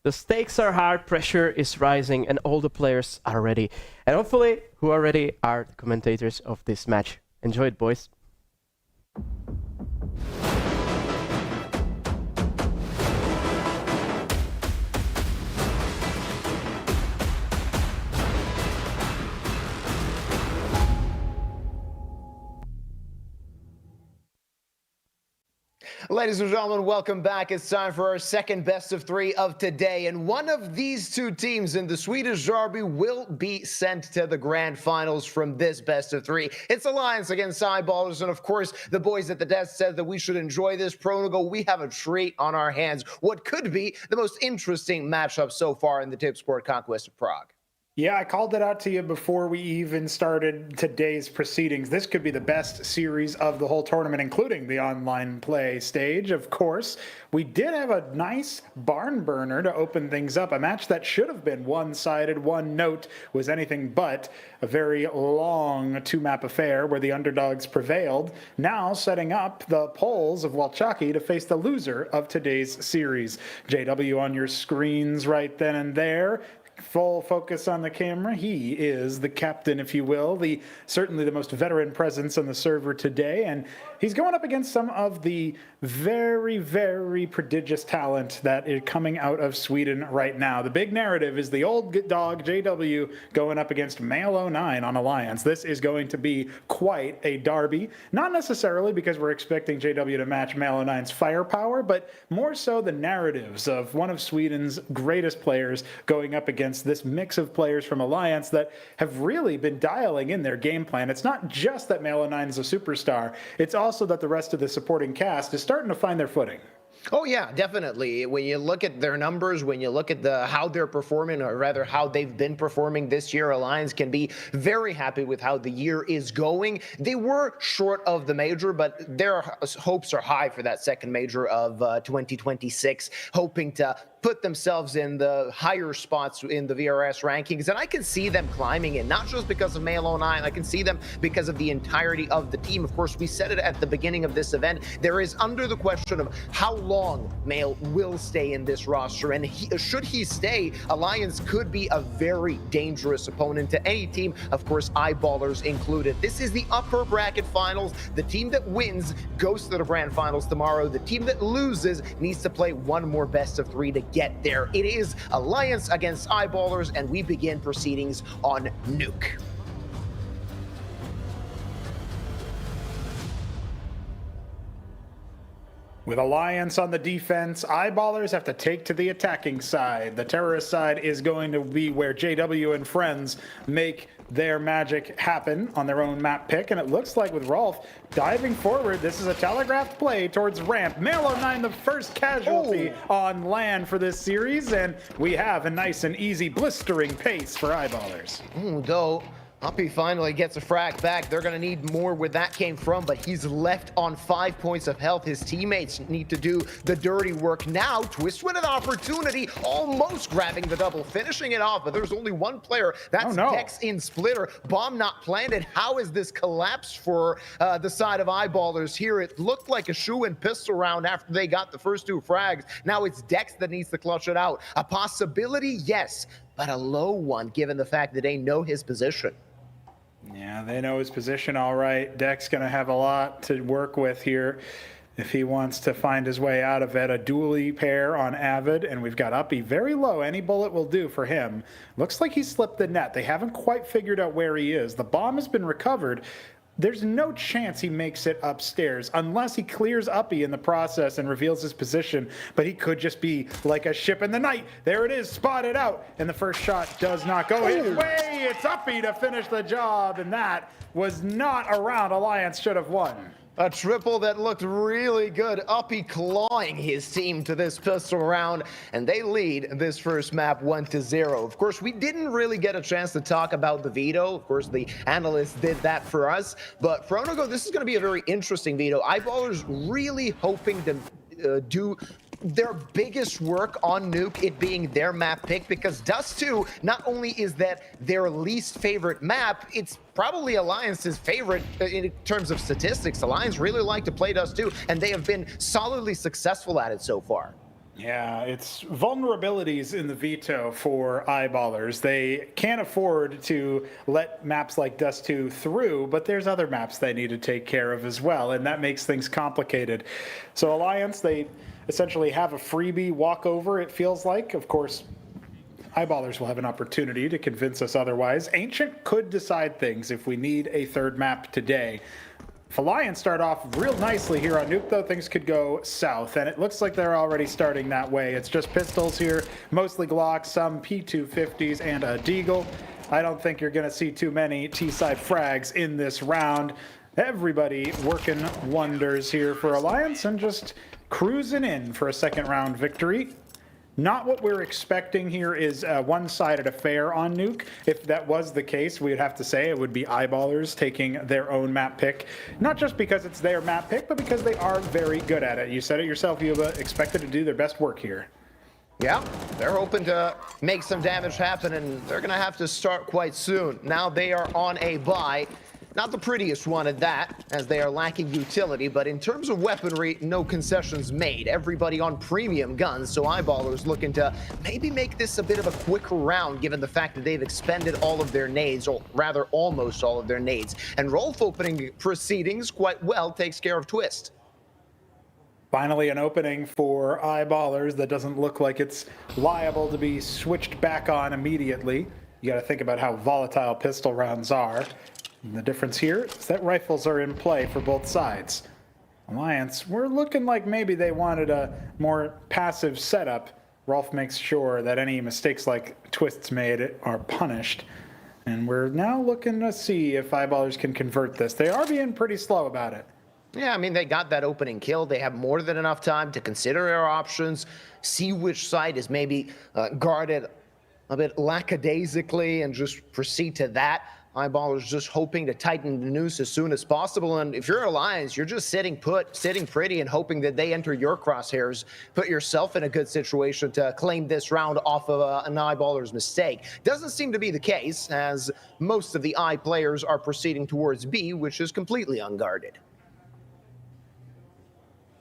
The stakes are hard, pressure is rising, and all the players are ready. And hopefully, who are ready are the commentators of this match. Enjoy it, boys. Ladies and gentlemen, welcome back. It's time for our second best of 3 of today. And one of these two teams in the Swedish Derby will be sent to the grand finals from this best of 3. It's Alliance against Eyeballers. And of course, the boys at the desk said that we should enjoy this prologue. We have a treat on our hands. What could be the most interesting matchup so far in the Tipsport Conquest of Prague. Yeah, I called it out to you before we even started today's proceedings. This could be the best series of the whole tournament, including the online play stage, of course. We did have a nice barn burner to open things up. A match that should have been one-sided, one note, was anything but a very long two-map affair where the underdogs prevailed. Now setting up the Poles of Walczaki to face the loser of today's series. JW on your screens right then and there. Full focus on the camera. He is the captain, if you will, certainly the most veteran presence on the server today, and he's going up against some of the very, very prodigious talent that is coming out of Sweden right now. The big narrative is the old dog JW going up against Male 09 on Alliance. This is going to be quite a derby, not necessarily because we're expecting JW to match Male 09's firepower, but more so the narratives of one of Sweden's greatest players going up against this mix of players from Alliance that have really been dialing in their game plan. It's not just that Male 09 is a superstar, it's also that the rest of the supporting cast is starting to find their footing. Oh yeah, definitely. When you look at their numbers, when you look at how they're performing, or rather how they've been performing this year, Alliance can be very happy with how the year is going. They were short of the major, but their hopes are high for that second major of 2026, hoping to put themselves in the higher spots in the VRS rankings. And I can see them climbing in, not just because of Male 09, I can see them because of the entirety of the team. Of course, we said it at the beginning of this event, there is under the question of how long Male will stay in this roster. And should he stay, Alliance could be a very dangerous opponent to any team, of course, eyeballers included. This is the upper bracket finals. The team that wins goes to the grand finals tomorrow. The team that loses needs to play one more best of 3 to get there. It is Alliance against eyeballers, and we begin proceedings on Nuke. With Alliance on the defense, eyeballers have to take to the attacking side. The terrorist side is going to be where JW and friends make their magic happen on their own map pick, and it looks like with Rolf diving forward, this is a telegraphed play towards ramp. Male 09, the first casualty on LAN for this series, and we have a nice and easy blistering pace for eyeballers. Though Uppy finally gets a frag back. They're going to need more where that came from, but he's left on 5 points of health. His teammates need to do the dirty work now. Twist with an opportunity, almost grabbing the double, finishing it off, but there's only one player. That's Dex in Splitter. Bomb not planted. How is this collapsed for the side of eyeballers here? It looked like a shoe-in pistol round after they got the first 2 frags. Now it's Dex that needs to clutch it out. A possibility, yes, but a low one given the fact that they know his position. Yeah, they know his position all right. Deck's going to have a lot to work with here if he wants to find his way out of it. A dually pair on Avid, and we've got Uppy very low. Any bullet will do for him. Looks like he slipped the net. They haven't quite figured out where he is. The bomb has been recovered. There's no chance he makes it upstairs unless he clears Uppy in the process and reveals his position, but he could just be like a ship in the night. There it is, spotted out, and the first shot does not go his way. It's Uppy to finish the job, and that was not a round Alliance should have won. A triple that looked really good. Uppy clawing his team to this pistol round, and they lead this first map 1-0. Of course, we didn't really get a chance to talk about the veto. Of course, the analysts did that for us. But for Onogo, this is going to be a very interesting veto. Eyeballers really hoping to do their biggest work on Nuke, it being their map pick, because Dust 2 not only is that their least favorite map, it's probably Alliance's favorite in terms of statistics. Alliance really like to play Dust 2, and they have been solidly successful at it so far. Yeah, it's vulnerabilities in the veto for eyeballers. They can't afford to let maps like Dust 2 through, but there's other maps they need to take care of as well, and that makes things complicated. So Alliance, they essentially have a freebie walkover, it feels like. Of course, eyeballers will have an opportunity to convince us otherwise. Ancient could decide things if we need a third map today. If Alliance start off real nicely here on Nuke, though, things could go south, and it looks like they're already starting that way. It's just pistols here, mostly Glocks, some P250s, and a Deagle. I don't think you're going to see too many T-side frags in this round. Everybody working wonders here for Alliance and just cruising in for a second round victory. Not what we're expecting here is a one-sided affair on Nuke. If that was the case, we would have to say it would be Eyeballers taking their own map pick. Not just because it's their map pick, but because they are very good at it. You said it yourself, Yuba, expected to do their best work here. Yeah, they're hoping to make some damage happen, and they're going to have to start quite soon. Now they are on a bye. Not the prettiest one at that, as they are lacking utility, but in terms of weaponry, no concessions made. Everybody on premium guns, so Eyeballers looking to maybe make this a bit of a quicker round, given the fact that they've expended all of their nades, or rather almost all of their nades. And Rolf opening proceedings quite well takes care of Twist. Finally, an opening for Eyeballers that doesn't look like it's liable to be switched back on immediately. You got to think about how volatile pistol rounds are. And the difference here is that rifles are in play for both sides. Alliance, we're looking like maybe they wanted a more passive setup. Rolf makes sure that any mistakes like Twist's made are punished. And we're now looking to see if Eyeballers can convert this. They are being pretty slow about it. Yeah, I mean, they got that opening kill. They have more than enough time to consider their options, see which side is maybe guarded a bit lackadaisically, and just proceed to that. Eyeballers just hoping to tighten the noose as soon as possible. And if you're Alliance, you're just sitting put, sitting pretty, and hoping that they enter your crosshairs. Put yourself in a good situation to claim this round off of an Eyeballer's mistake. Doesn't seem to be the case, as most of the I players are proceeding towards B, which is completely unguarded.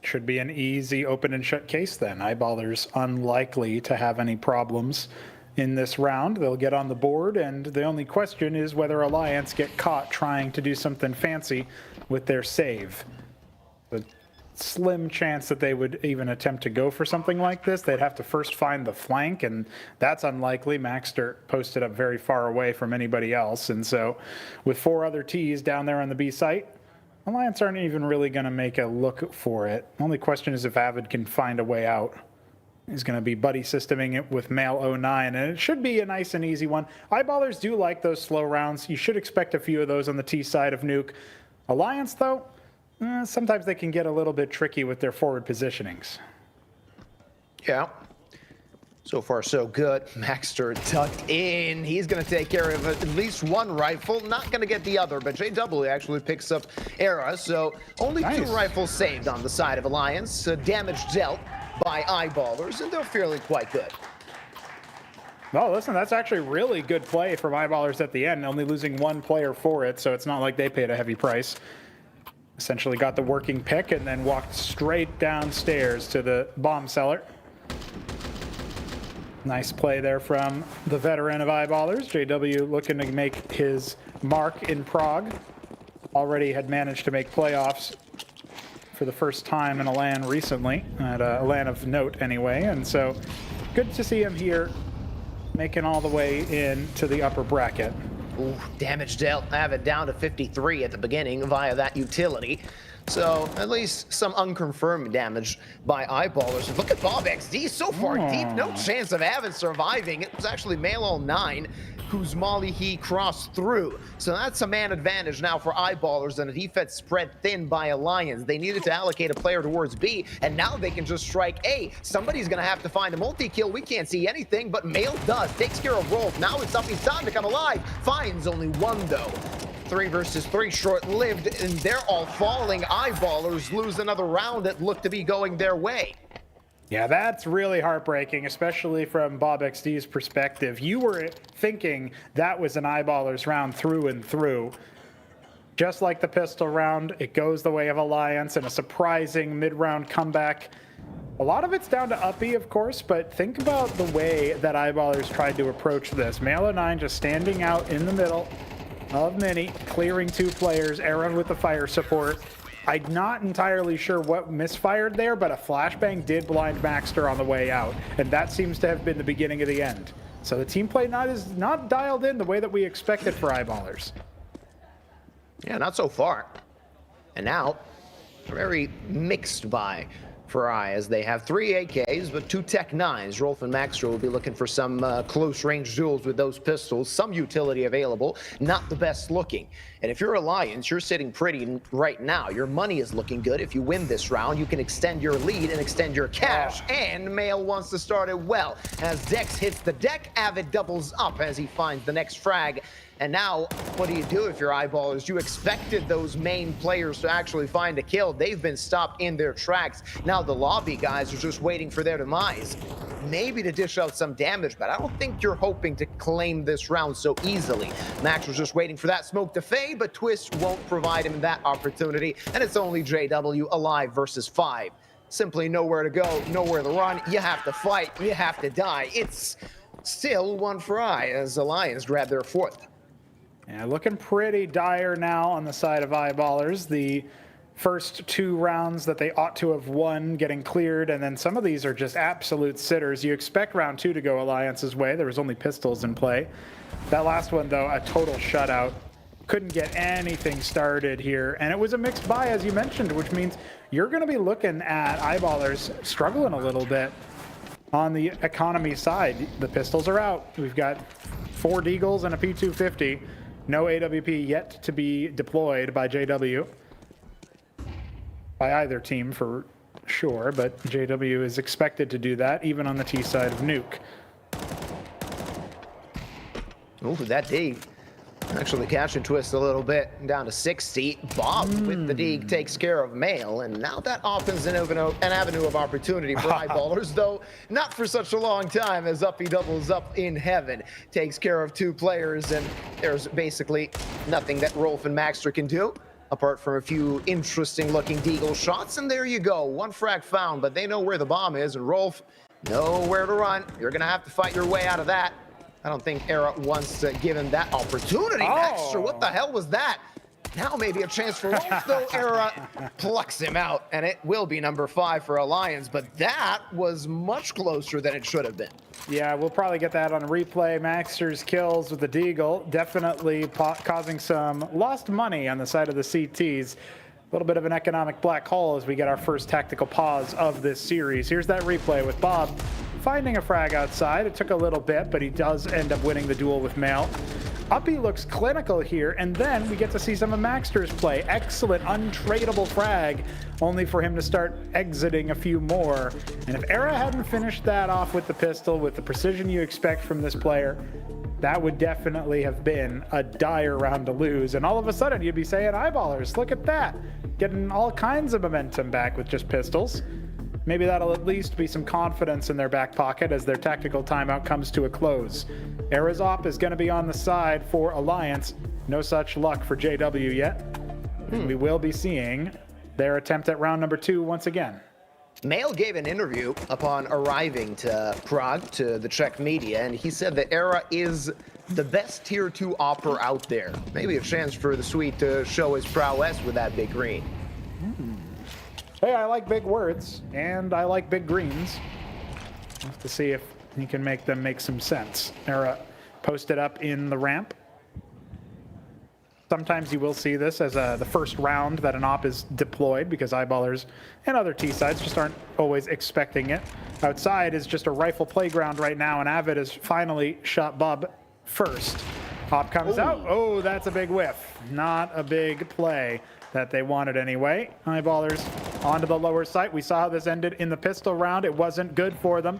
Should be an easy open and shut case then. Eyeballers unlikely to have any problems in this round. They'll get on the board, and the only question is whether Alliance get caught trying to do something fancy with their save. The slim chance that they would even attempt to go for something like this. They'd have to first find the flank, and that's unlikely. Maxter posted up very far away from anybody else, and so with 4 other Ts down there on the B site, Alliance aren't even really going to make a look for it. Only question is if Avid can find a way out. He's going to be buddy systeming it with Male 09, and it should be a nice and easy one. Eyeballers do like those slow rounds. You should expect a few of those on the T side of Nuke. Alliance, though, sometimes they can get a little bit tricky with their forward positionings. Yeah. So far, so good. Maxter tucked in. He's going to take care of at least one rifle. Not going to get the other, but JW actually picks up Era. So only 2 rifles saved on the side of Alliance. Damage dealt by Eyeballers, and they're feeling quite good. Oh, listen, that's actually really good play from Eyeballers at the end, only losing 1 player for it, so it's not like they paid a heavy price. Essentially got the working pick and then walked straight downstairs to the bomb cellar. Nice play there from the veteran of Eyeballers. JW looking to make his mark in Prague. Already had managed to make playoffs for the first time in a LAN recently, at a LAN of note anyway, and so good to see him here making all the way into the upper bracket. Ooh, damage dealt. Avid down to 53 at the beginning via that utility. So at least some unconfirmed damage by Eyeballers. Look at Bob XD so far deep. No chance of Avid surviving. It was actually Male 09 whose molly he crossed through. So that's a man advantage now for Eyeballers, and a defense spread thin by Alliance. They needed to allocate a player towards B, and now they can just strike A. Somebody's gonna have to find a multi-kill. We can't see anything, but Male does. Takes care of Rolf. Now it's Uppy's time to come alive. Finds only 1 though. 3 versus 3 short-lived, and they're all falling. Eyeballers lose another round that looked to be going their way. Yeah, that's really heartbreaking, especially from Bob XD's perspective. You were thinking that was an Eyeballers round through and through. Just like the pistol round, it goes the way of Alliance and a surprising mid-round comeback. A lot of it's down to Uppy, of course, but think about the way that Eyeballers tried to approach this. Male 09 just standing out in the middle of Mini, clearing 2 players, Era with the fire support. I'm not entirely sure what misfired there, but a flashbang did blind Maxter on the way out, and that seems to have been the beginning of the end. So the team play not dialed in the way that we expected for Eyeballers. Yeah, not so far. And now, very mixed by Fry, as they have 3 AKs, but 2 Tech 9s. Rolf and Maxter will be looking for some close-range duels with those pistols. Some utility available, not the best looking. And if you're Alliance, you're sitting pretty right now. Your money is looking good. If you win this round, you can extend your lead and extend your cash. And Mail wants to start it well. As Dex hits the deck, Avid doubles up as he finds the next frag. And now, what do you do if you're Eyeballers? You expected those main players to actually find a kill. They've been stopped in their tracks. Now the lobby guys are just waiting for their demise. Maybe to dish out some damage, but I don't think you're hoping to claim this round so easily. Max was just waiting for that smoke to fade, but Twist won't provide him that opportunity. And it's only JW alive versus 5. Simply nowhere to go, nowhere to run. You have to fight, you have to die. It's still 1 for Eye as Alliance grab their 4th. Yeah, looking pretty dire now on the side of Eyeballers. The first 2 rounds that they ought to have won getting cleared, and then some of these are just absolute sitters. You expect round 2 to go Alliance's way. There was only pistols in play. That last one, though, a total shutout. Couldn't get anything started here, and it was a mixed buy, as you mentioned, which means you're going to be looking at Eyeballers struggling a little bit on the economy side. The pistols are out. We've got 4 Deagles and a P250. No AWP yet to be deployed by JW. By either team for sure, but JW is expected to do that, even on the T side of Nuke. Ooh, that D. Actually, catch and twist a little bit, down to 60. Bob with the Deeg takes care of Mail, and now that opens an avenue of opportunity for Eyeballers, though not for such a long time, as Uppy doubles up in heaven. Takes care of 2 players, and there's basically nothing that Rolf and Maxter can do, apart from a few interesting-looking Deagle shots, and there you go. 1 frag found, but they know where the bomb is, and Rolf, nowhere to run. You're going to have to fight your way out of that. I don't think Era wants to give him that opportunity. Maxter, what the hell was that? Now maybe a chance for Rolf, though. Era plucks him out, and it will be number 5 for Alliance, but that was much closer than it should have been. Yeah, we'll probably get that on a replay. Maxter's kills with the Deagle definitely causing some lost money on the side of the CTs. A little bit of an economic black hole as we get our first tactical pause of this series. Here's that replay with Bob finding a frag outside. It took a little bit, but he does end up winning the duel with Mail. Uppy looks clinical here, and then we get to see some of Maxter's play. Excellent, untradeable frag, only for him to start exiting a few more. And if Era hadn't finished that off with the pistol, with the precision you expect from this player, that would definitely have been a dire round to lose. And all of a sudden, you'd be saying, Eyeballers, look at that. Getting all kinds of momentum back with just pistols. Maybe that'll at least be some confidence in their back pocket as their tactical timeout comes to a close. Era's op is going to be on the side for Alliance. No such luck for JW yet. And we will be seeing their attempt at round number 2 once again. Mail gave an interview upon arriving to Prague to the Czech media, and he said that Era is the best tier 2 opper out there. Maybe a chance for the Swede to show his prowess with that big green. Hey, I like big words, and I like big greens. We'll have to see if he can make them make some sense. Era posted up in the ramp. Sometimes you will see this as the first round that an op is deployed, because Eyeballers and other T-sides just aren't always expecting it. Outside is just a rifle playground right now, and Avid has finally shot Bob first. Op comes out. Oh, that's a big whiff. Not a big play that they wanted anyway. Eyeballers onto the lower site. We saw how this ended in the pistol round. It wasn't good for them.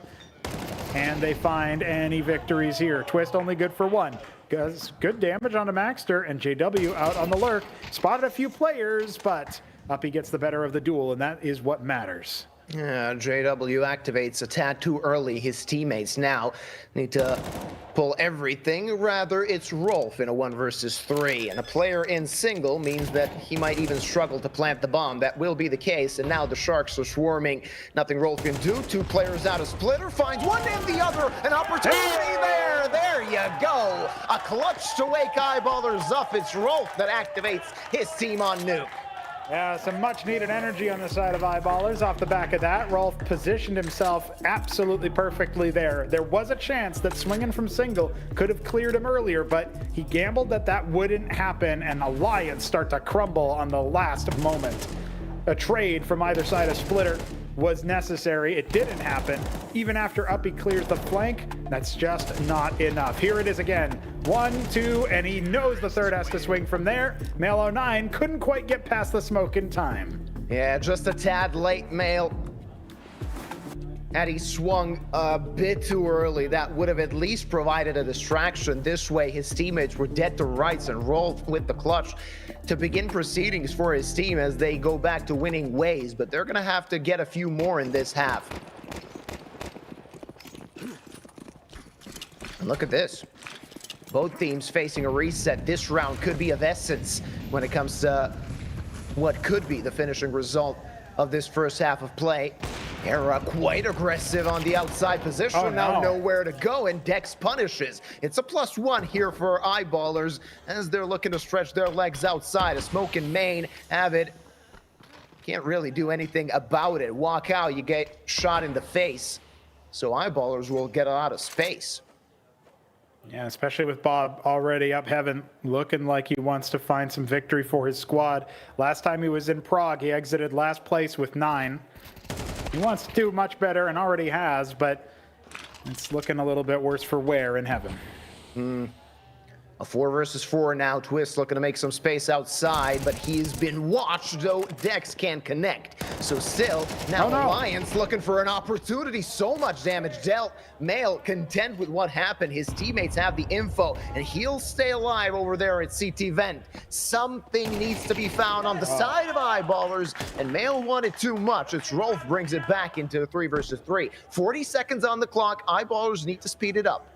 And they find any victories here. Twist only good for 1. Good damage onto Maxter, and JW out on the lurk. Spotted a few players, but Uppy gets the better of the duel, and that is what matters. Yeah, JW activates a tad too early. His teammates now need to pull everything. Rather, it's Rolf in a 1 versus 3. And a player in single means that he might even struggle to plant the bomb. That will be the case. And now the Sharks are swarming. Nothing Rolf can do. 2 players out of Splitter. Finds one and the other. An opportunity there. There you go. A clutch to wake Eyeballers up. It's Rolf that activates his team on Nuke. Yeah, some much needed energy on the side of Eyeballers. Off the back of that, Rolf positioned himself absolutely perfectly there. There was a chance that swinging from single could have cleared him earlier, but he gambled that that wouldn't happen, and Alliance start to crumble on the last moment. A trade from either side of Splitter was necessary. It didn't happen. Even after Uppy clears the flank, that's just not enough. Here it is again. 1, 2, and he knows the third has to swing from there. Male 09 couldn't quite get past the smoke in time. Yeah, just a tad late, Male. Had he swung a bit too early, that would have at least provided a distraction. This way, his teammates were dead to rights and rolled with the clutch to begin proceedings for his team as they go back to winning ways, but they're gonna have to get a few more in this half. And look at this. Both teams facing a reset. This round could be of essence when it comes to what could be the finishing result of this first half of play. Era quite aggressive on the outside position. Oh, Now no. nowhere to go, and Dex punishes. It's a +1 here for Eyeballers as they're looking to stretch their legs outside. A smoke in main. Avid can't really do anything about it. Walk out, you get shot in the face. So Eyeballers will get out of space. Yeah, especially with Bob already up heaven, looking like he wants to find some victory for his squad. Last time he was in Prague, he exited last place with 9. He wants to do much better and already has, but it's looking a little bit worse for Ware in heaven. A 4 versus 4 now. Twist looking to make some space outside, but he's been watched, though Dex can't connect. So still, now Alliance looking for an opportunity. So much damage dealt. Male content with what happened. His teammates have the info, and he'll stay alive over there at CT Vent. Something needs to be found on the side of Eyeballers, and Male wanted too much. It's Rolf brings it back into 3 versus 3. 40 seconds on the clock. Eyeballers need to speed it up.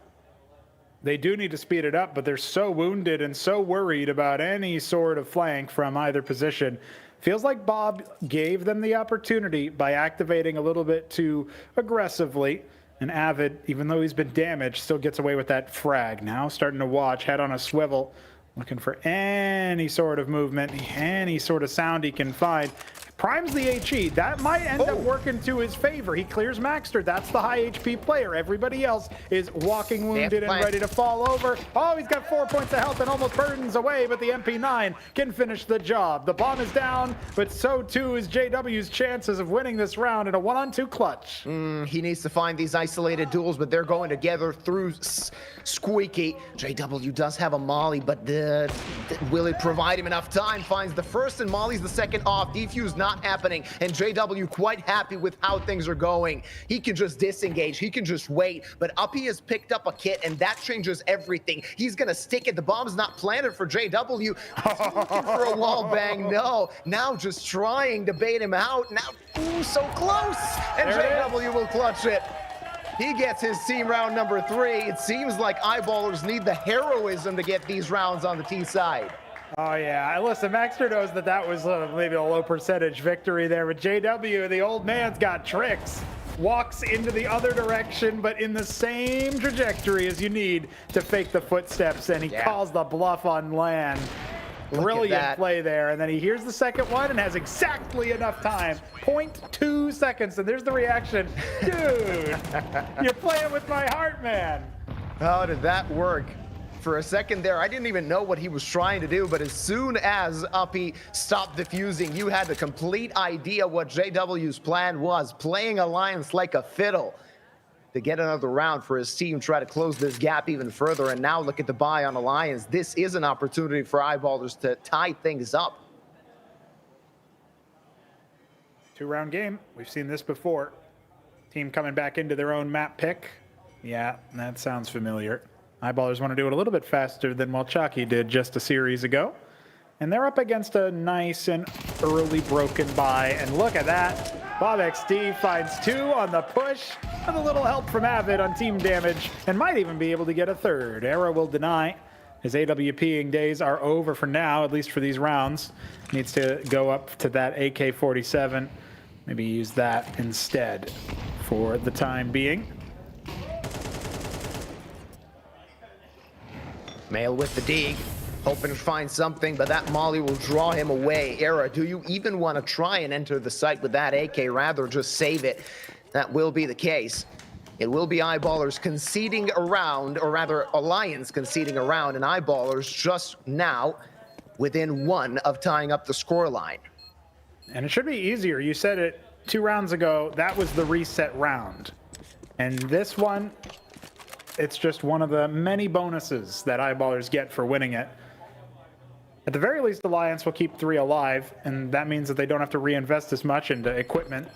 They do need to speed it up, but they're so wounded and so worried about any sort of flank from either position. Feels like Bob gave them the opportunity by activating a little bit too aggressively. And Avid, even though he's been damaged, still gets away with that frag. Now starting to watch, head on a swivel, looking for any sort of movement, any sort of sound he can find. Primes the HE. That might end up working to his favor. He clears Maxter. That's the high HP player. Everybody else is walking wounded and ready to fall over. Oh, he's got 4 points of health and almost burdens away, but the MP9 can finish the job. The bomb is down, but so too is JW's chances of winning this round in a 1-on-2 clutch. He needs to find these isolated duels, but they're going together through Squeaky. JW does have a Molly, but will it provide him enough time? Finds the first, and Molly's the second off. Defuse not happening, and JW quite happy with how things are going. He can just disengage, he can just wait, but Uppy has picked up a kit, and that changes everything. He's gonna stick it. The bomb's not planted for JW. He's looking for a wall bang. No, now just trying to bait him out. Now, ooh, so close, and JW will clutch it. He gets his team round number 3. It seems like Eyeballers need the heroism to get these rounds on the T side. Oh yeah, listen, Maxter knows that was maybe a low percentage victory there, but JW, the old man's got tricks. Walks into the other direction, but in the same trajectory as you need to fake the footsteps, and he calls the bluff on LAN. Brilliant play there, and then he hears the second one and has exactly enough time. 0.2 seconds, and there's the reaction. Dude, you're playing with my heart, man. How did that work? For a second there, I didn't even know what he was trying to do, but as soon as Uppy stopped defusing, you had the complete idea what JW's plan was, playing Alliance like a fiddle to get another round for his team, try to close this gap even further, and now look at the buy on Alliance. This is an opportunity for Eyeballers to tie things up. 2-round game. We've seen this before. Team coming back into their own map pick. Yeah, that sounds familiar. Eyeballers want to do it a little bit faster than Walczaki did just a series ago. And they're up against a nice and early broken buy. And look at that. Bob XD finds 2 on the push with a little help from Avid on team damage and might even be able to get a third. Era will deny. His AWPing days are over for now, at least for these rounds. Needs to go up to that AK-47. Maybe use that instead for the time being. Male with the dig, hoping to find something, but that Molly will draw him away. Era, do you even want to try and enter the site with that AK? Rather, just save it. That will be the case. It will be Eyeballers conceding around, or rather, Alliance conceding around, and Eyeballers just now within 1 of tying up the scoreline. And it should be easier. You said it 2 rounds ago. That was the reset round. And this one, it's just one of the many bonuses that Eyeballers get for winning it. At the very least, Alliance will keep 3 alive, and that means that they don't have to reinvest as much into equipment.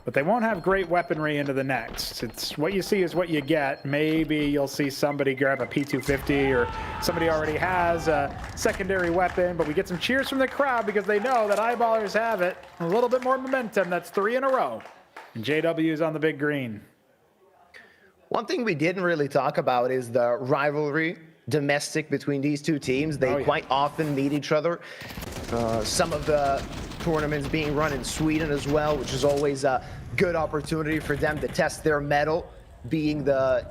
But they won't have great weaponry into the next. It's what you see is what you get. Maybe you'll see somebody grab a P250 or somebody already has a secondary weapon, but we get some cheers from the crowd because they know that Eyeballers have it. A little bit more momentum. That's 3 in a row. And JW's on the big green. One thing we didn't really talk about is the rivalry domestic between these two teams. They quite often meet each other. Some of the tournaments being run in Sweden as well, which is always a good opportunity for them to test their mettle, being the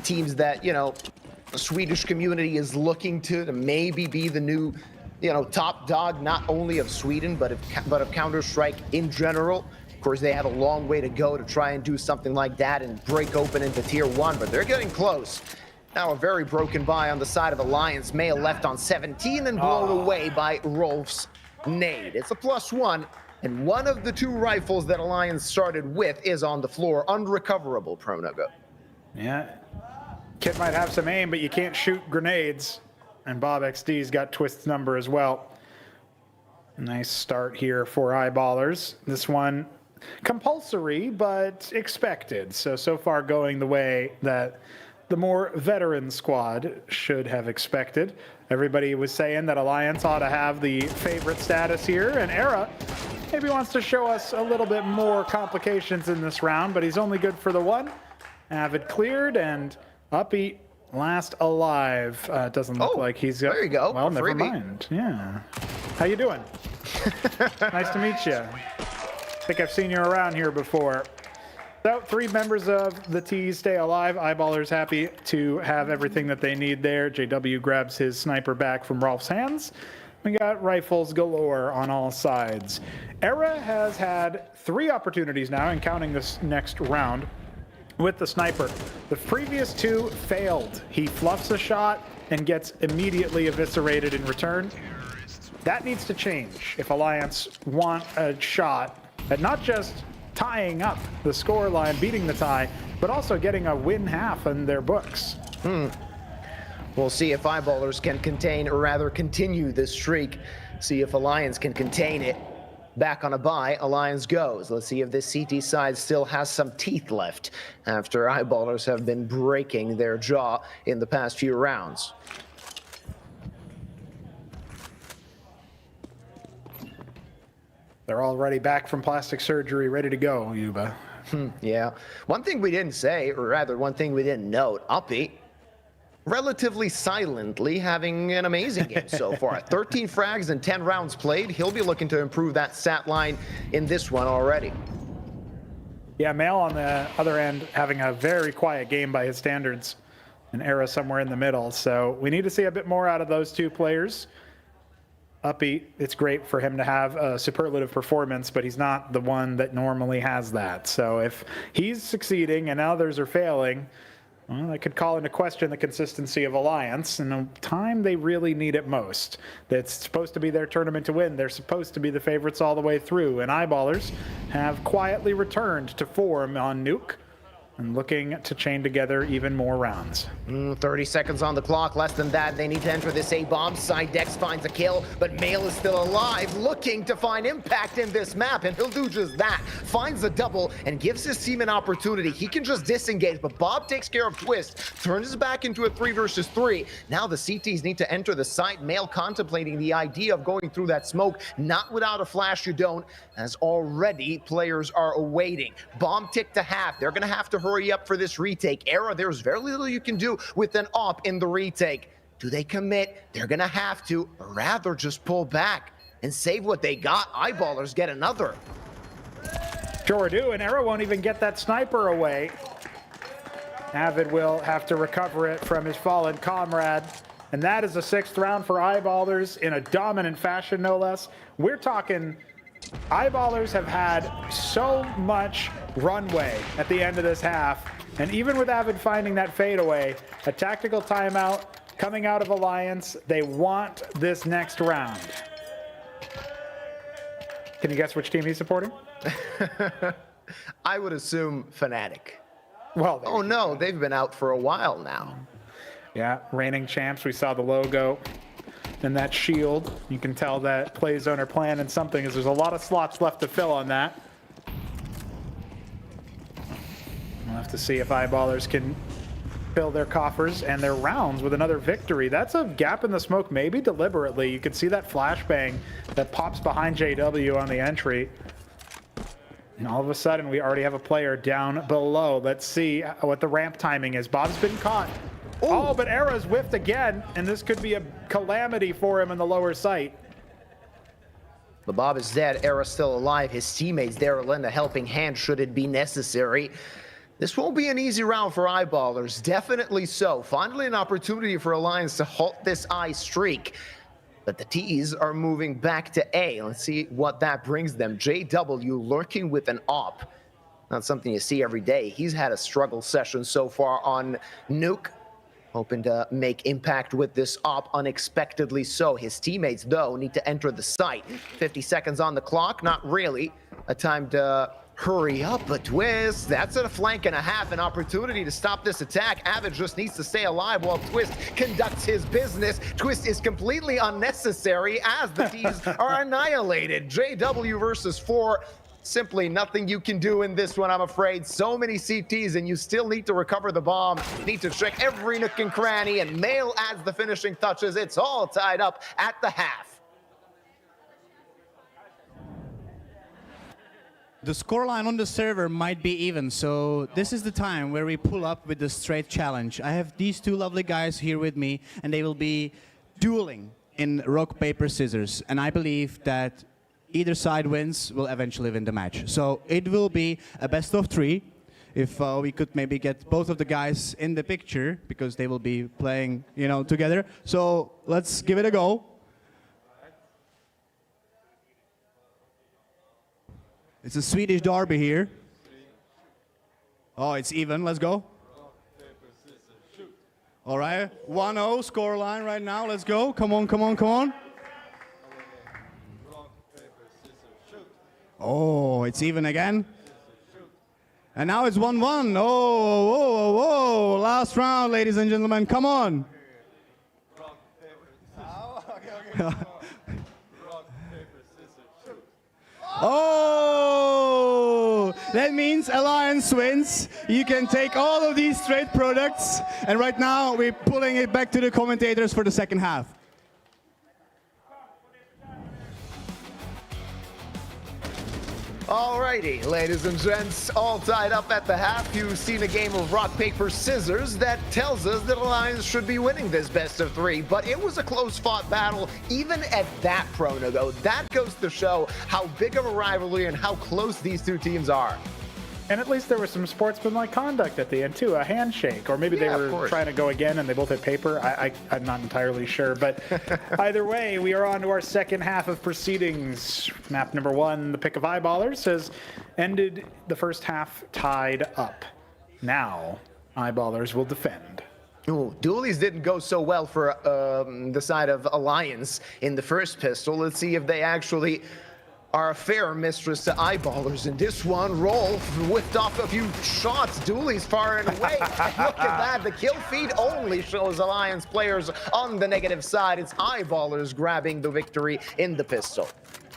teams that, you know, the Swedish community is looking to maybe be the new, you know, top dog, not only of Sweden, but of Counter-Strike in general. Of course, they have a long way to go to try and do something like that and break open into Tier 1, but they're getting close. Now a very broken buy on the side of Alliance. Mail left on 17 and blown away by Rolf's nade. It's a +1, and one of the 2 rifles that Alliance started with is on the floor, unrecoverable, Pronogo. Yeah, kid might have some aim, but you can't shoot grenades. And Bob XD's got Twist's number as well. Nice start here for Eyeballers. This one compulsory, but expected. So far going the way that the more veteran squad should have expected. Everybody was saying that Alliance ought to have the favorite status here, and Era maybe wants to show us a little bit more complications in this round, but he's only good for the 1. Avid cleared, and Uppy last alive. It doesn't look like he's got... There you go. Well, never mind. Yeah. How you doing? Nice to meet you. I think I've seen you around here before. So 3 members of the T stay alive. Eyeballers happy to have everything that they need there. JW grabs his sniper back from Rolf's hands. We got rifles galore on all sides. Era has had 3 opportunities now, and counting this next round, with the sniper. The previous 2 failed. He fluffs a shot and gets immediately eviscerated in return. That needs to change if Alliance want a shot at not just tying up the score line, beating the tie, but also getting a win half in their books. We'll see if Eyeballers can contain, or rather continue this streak. See if Alliance can contain it. Back on a bye, Alliance goes. Let's see if this CT side still has some teeth left after Eyeballers have been breaking their jaw in the past few rounds. They're already back from plastic surgery, ready to go, Yuba. Yeah. One thing we didn't say, or rather one thing we didn't note, Uppy, relatively silently having an amazing game so far. 13 frags and 10 rounds played. He'll be looking to improve that stat line in this one already. Yeah, Mail on the other end having a very quiet game by his standards. An Era somewhere in the middle. So we need to see a bit more out of those 2 players. Uppy, it's great for him to have a superlative performance, but he's not the one that normally has that. So if he's succeeding and others are failing, well, that could call into question the consistency of Alliance and the time they really need it most. That's supposed to be their tournament to win. They're supposed to be the favorites all the way through, and Eyeballers have quietly returned to form on Nuke and looking to chain together even more rounds. 30 seconds on the clock, less than that. They need to enter this A-bomb. Sidex finds a kill, but Mail is still alive, looking to find impact in this map, and he'll do just that. Finds a double and gives his team an opportunity. He can just disengage, but Bob takes care of Twist, turns his back into a 3 versus 3. Now the CTs need to enter the site. Mail contemplating the idea of going through that smoke. Not without a flash, you don't, as already players are awaiting. Bomb tick to half. They're gonna have to hurry up for this retake. Era, there's very little you can do with an op in the retake. Do they commit? They're gonna have to, or rather just pull back and save what they got. Eyeballers get another. Sure do, and Era won't even get that sniper away. Avid will have to recover it from his fallen comrade. And that is the 6th round for Eyeballers in a dominant fashion, no less. We're talking Eyeballers have had so much runway at the end of this half, and even with Avid finding that fadeaway, a tactical timeout coming out of Alliance, they want this next round. Can you guess which team he's supporting? I would assume Fnatic. Well, oh no, they've been out for a while now. Yeah, reigning champs. We saw the logo and that shield. You can tell that PLAYzone are planning something, as there's a lot of slots left to fill on that. We'll have to see if Eyeballers can fill their coffers and their rounds with another victory. That's a gap in the smoke, maybe deliberately. You can see that flashbang that pops behind JW on the entry. And all of a sudden, we already have a player down below. Let's see what the ramp timing is. Bob's been caught. Ooh. Oh, but Era's whiffed again, and this could be a calamity for him in the lower site. But Bob is dead. Era's still alive. His teammates there lend a helping hand should it be necessary. This won't be an easy round for Eyeballers. Definitely so. Finally, an opportunity for Alliance to halt this I streak. But the T's are moving back to A. Let's see what that brings them. JW lurking with an op. Not something you see every day. He's had a struggle session so far on Nuke. Hoping to make impact with this op unexpectedly so. His teammates, though, need to enter the site. 50 seconds on the clock. Not really a time to hurry up, but Twist, that's a flank and a half, an opportunity to stop this attack. Avid just needs to stay alive while Twist conducts his business. Twist is completely unnecessary as the T's are annihilated. JW versus 4. Simply nothing you can do in this one, I'm afraid. So many CTs, and you still need to recover the bomb. You need to check every nook and cranny, and Mail adds the finishing touches. It's all tied up at the half. The scoreline on the server might be even, so this is the time where we pull up with the straight challenge. I have these two lovely guys here with me, and they will be dueling in rock, paper, scissors. And I believe that either side wins will eventually win the match. So it will be a best of 3. If we could maybe get both of the guys in the picture, because they will be playing, you know, together. So let's give it a go. It's a Swedish derby here. Oh, it's even. Let's go. All right. 1-0 scoreline right now. Let's go. Come on, come on, come on. Oh, it's even again. And now it's 1-1. Oh, whoa, whoa, whoa. Last round, ladies and gentlemen. Come on. Oh, that means Alliance wins. You can take all of these trade products. And right now, we're pulling it back to the commentators for the second half. Alrighty, ladies and gents, all tied up at the half. You've seen a game of rock, paper, scissors that tells us that Alliance should be winning this best of 3, but it was a close-fought battle, even at that prono. That goes to show how big of a rivalry and how close these two teams are. And at least there was some sportsmanlike conduct at the end, too. A handshake. Or maybe they were trying to go again and they both hit paper. I'm not entirely sure. But either way, we are on to our second half of proceedings. Map number 1, the pick of Eyeballers, has ended the first half tied up. Now, Eyeballers will defend. Ooh, dualies didn't go so well for the side of Alliance in the first pistol. Let's see if they actually are a fair mistress to Eyeballers in this one. Roll whipped off a few shots. Dooley's far and away. Look at that. The kill feed only shows Alliance players on the negative side. It's Eyeballers grabbing the victory in the pistol.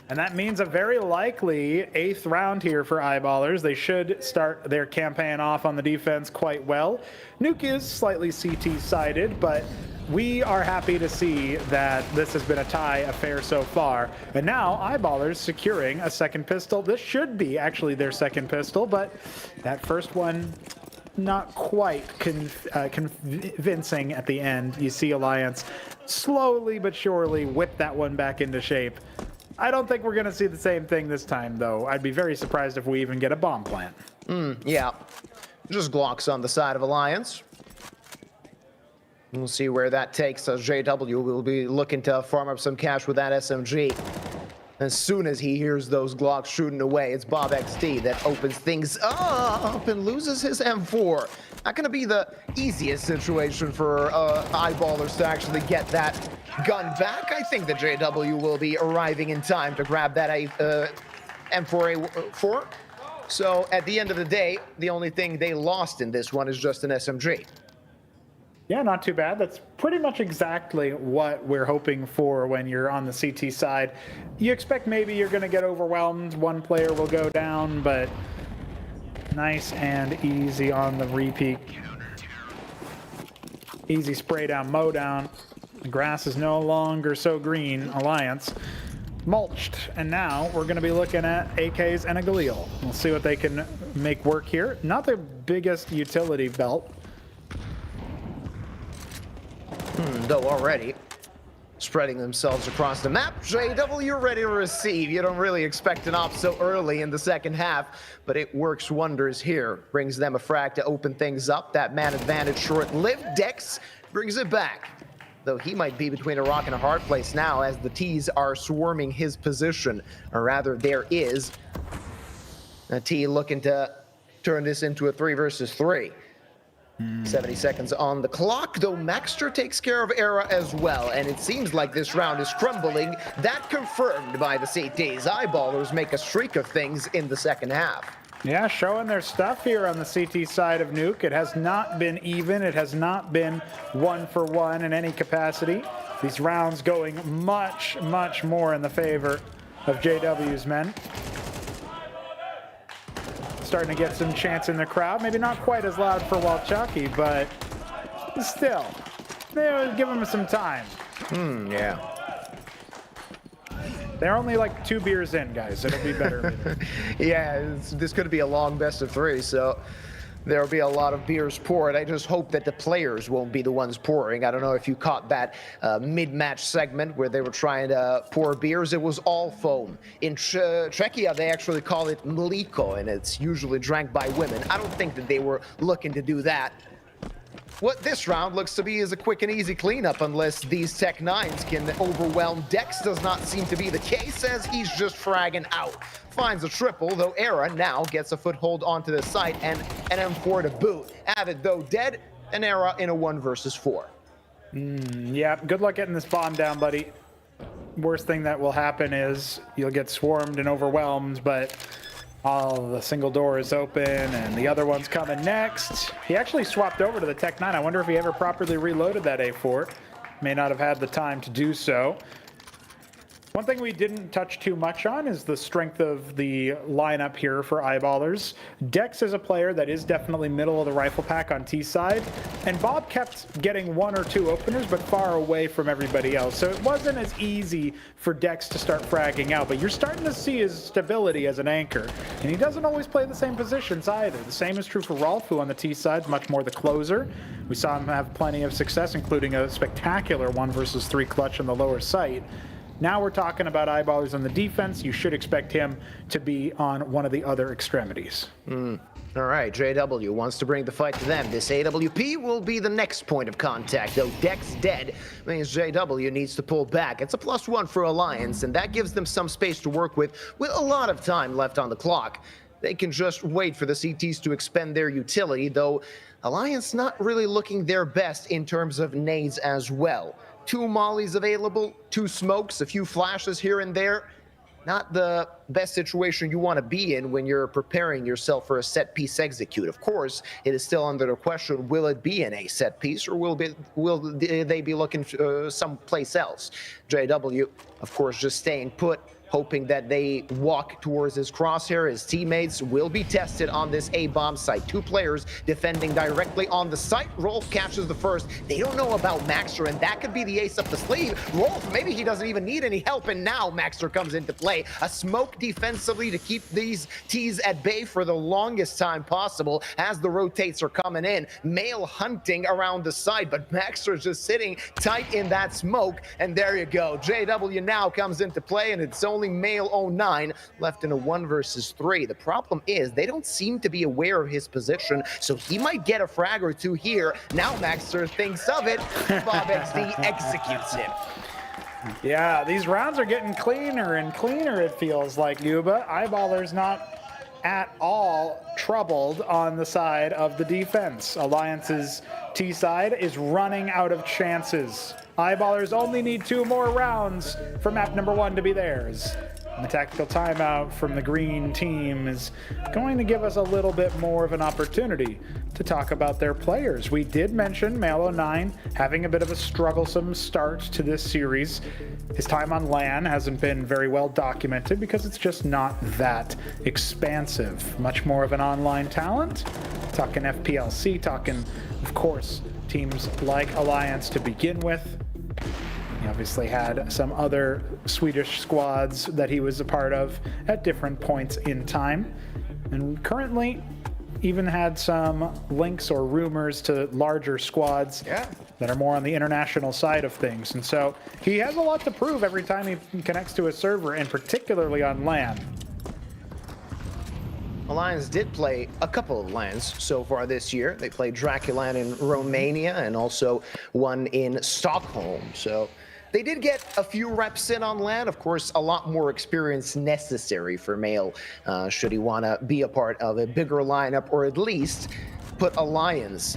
And that means a very likely 8th round here for Eyeballers. They should start their campaign off on the defense quite well. Nuke is slightly CT-sided, but we are happy to see that this has been a tie affair so far. And now Eyeballers securing a second pistol. This should be actually their second pistol, but that first one not quite convincing at the end. You see Alliance slowly but surely whip that one back into shape. I don't think we're going to see the same thing this time, though. I'd be very surprised if we even get a bomb plant. Yeah, just Glocks on the side of Alliance. We'll see where that takes us. JW will be looking to farm up some cash with that SMG. As soon as he hears those Glocks shooting away, it's Bob XD that opens things up and loses his M4. Not going to be the easiest situation for Eyeballers to actually get that gun back. I think that JW will be arriving in time to grab that M4A4. So at the end of the day, the only thing they lost in this one is just an SMG. Yeah, not too bad. That's pretty much exactly what we're hoping for when you're on the CT side. You expect maybe you're going to get overwhelmed, one player will go down, but nice and easy on the repeat. Easy spray down, mow down. The grass is no longer so green. Alliance mulched, and now we're going to be looking at AKs and a Galil. We'll see what they can make work here. Not their biggest utility belt. Though already spreading themselves across the map. JW ready to receive. You don't really expect an op so early in the second half, but it works wonders here. Brings them a frag to open things up. That man advantage short-lived. Dex brings it back, though he might be between a rock and a hard place now as the T's are swarming his position, or rather there is a T looking to turn this into a 3 versus 3. 70 seconds on the clock, though Maxter takes care of Era as well, and it seems like this round is crumbling. That confirmed by the CTs. Eyeballers make a streak of things in the second half. Yeah, showing their stuff here on the CT side of Nuke. It has not been even. It has not been 1-for-1 in any capacity. These rounds going much, much more in the favor of JW's men. Starting to get some chants in the crowd. Maybe not quite as loud for Walczaki, but still, they'll give them some time. Yeah. They're only like 2 beers in, guys. It'll be better later. Yeah, this could be a long best of 3, so there'll be a lot of beers poured. I just hope that the players won't be the ones pouring. I don't know if you caught that mid-match segment where they were trying to pour beers. It was all foam. In Czechia, they actually call it mliko, and it's usually drank by women. I don't think that they were looking to do that. What this round looks to be is a quick and easy cleanup unless these Tech 9s can overwhelm. Dex does not seem to be the case as he's just fragging out. Finds a triple, though Era now gets a foothold onto the site and an M4 to boot. Avid, though, dead, and Era in a 1 versus 4. Yeah, good luck getting this bomb down, buddy. Worst thing that will happen is you'll get swarmed and overwhelmed, but all the single door is open and the other one's coming next. He actually swapped over to the Tech 9. I wonder if he ever properly reloaded that A4. May not have had the time to do so. One thing we didn't touch too much on is the strength of the lineup here for Eyeballers. Dex is a player that is definitely middle of the rifle pack on T side, and Bob kept getting 1 or 2 openers, but far away from everybody else. So it wasn't as easy for Dex to start fragging out, but you're starting to see his stability as an anchor, and he doesn't always play the same positions either. The same is true for Rolf, who on the T side is much more the closer. We saw him have plenty of success, including a spectacular 1 versus 3 clutch on the lower site. Now we're talking about Eyeballers on the defense. You should expect him to be on one of the other extremities. All right, JW wants to bring the fight to them. This AWP will be the next point of contact, though Dex dead means JW needs to pull back. It's a +1 for Alliance, and that gives them some space to work with a lot of time left on the clock. They can just wait for the CTs to expend their utility, though Alliance not really looking their best in terms of nades as well. 2 mollies available, 2 smokes, a few flashes here and there. Not the best situation you want to be in when you're preparing yourself for a set piece execute. Of course, it is still under the question, will it be in a set piece or will they be looking someplace else? JW, of course, just staying put, hoping that they walk towards his crosshair. His teammates will be tested on this A-bomb site. 2 players defending directly on the site. Rolf catches the first. They don't know about Maxter, and that could be the ace up the sleeve. Rolf, maybe he doesn't even need any help, and now Maxter comes into play. A smoke defensively to keep these T's at bay for the longest time possible as the rotates are coming in. Male hunting around the site, but Maxter's just sitting tight in that smoke, and there you go. JW now comes into play, and it's only Male 09 left in a 1 versus 3. The problem is they don't seem to be aware of his position, so he might get a frag or 2 here. Now Maxter thinks of it. Bob XD executes him. Yeah, these rounds are getting cleaner and cleaner, it feels like, Yuba. Eyeballers not at all troubled on the side of the defense. Alliance's T side is running out of chances. Eyeballers only need 2 more rounds for map number 1 to be theirs. And the tactical timeout from the green team is going to give us a little bit more of an opportunity to talk about their players. We did mention Malo9 having a bit of a strugglesome start to this series. His time on LAN hasn't been very well documented because it's just not that expansive. Much more of an online talent. Talking FPLC, talking, of course, teams like Alliance to begin with. He obviously had some other Swedish squads that he was a part of at different points in time. And currently, even had some links or rumors to larger squads that are more on the international side of things. And so he has a lot to prove every time he connects to a server, and particularly on LAN. Alliance did play a couple of LANs so far this year. They played Draculan in Romania and also one in Stockholm. So they did get a few reps in on LAN. Of course, a lot more experience necessary for Male should he want to be a part of a bigger lineup, or at least put Alliance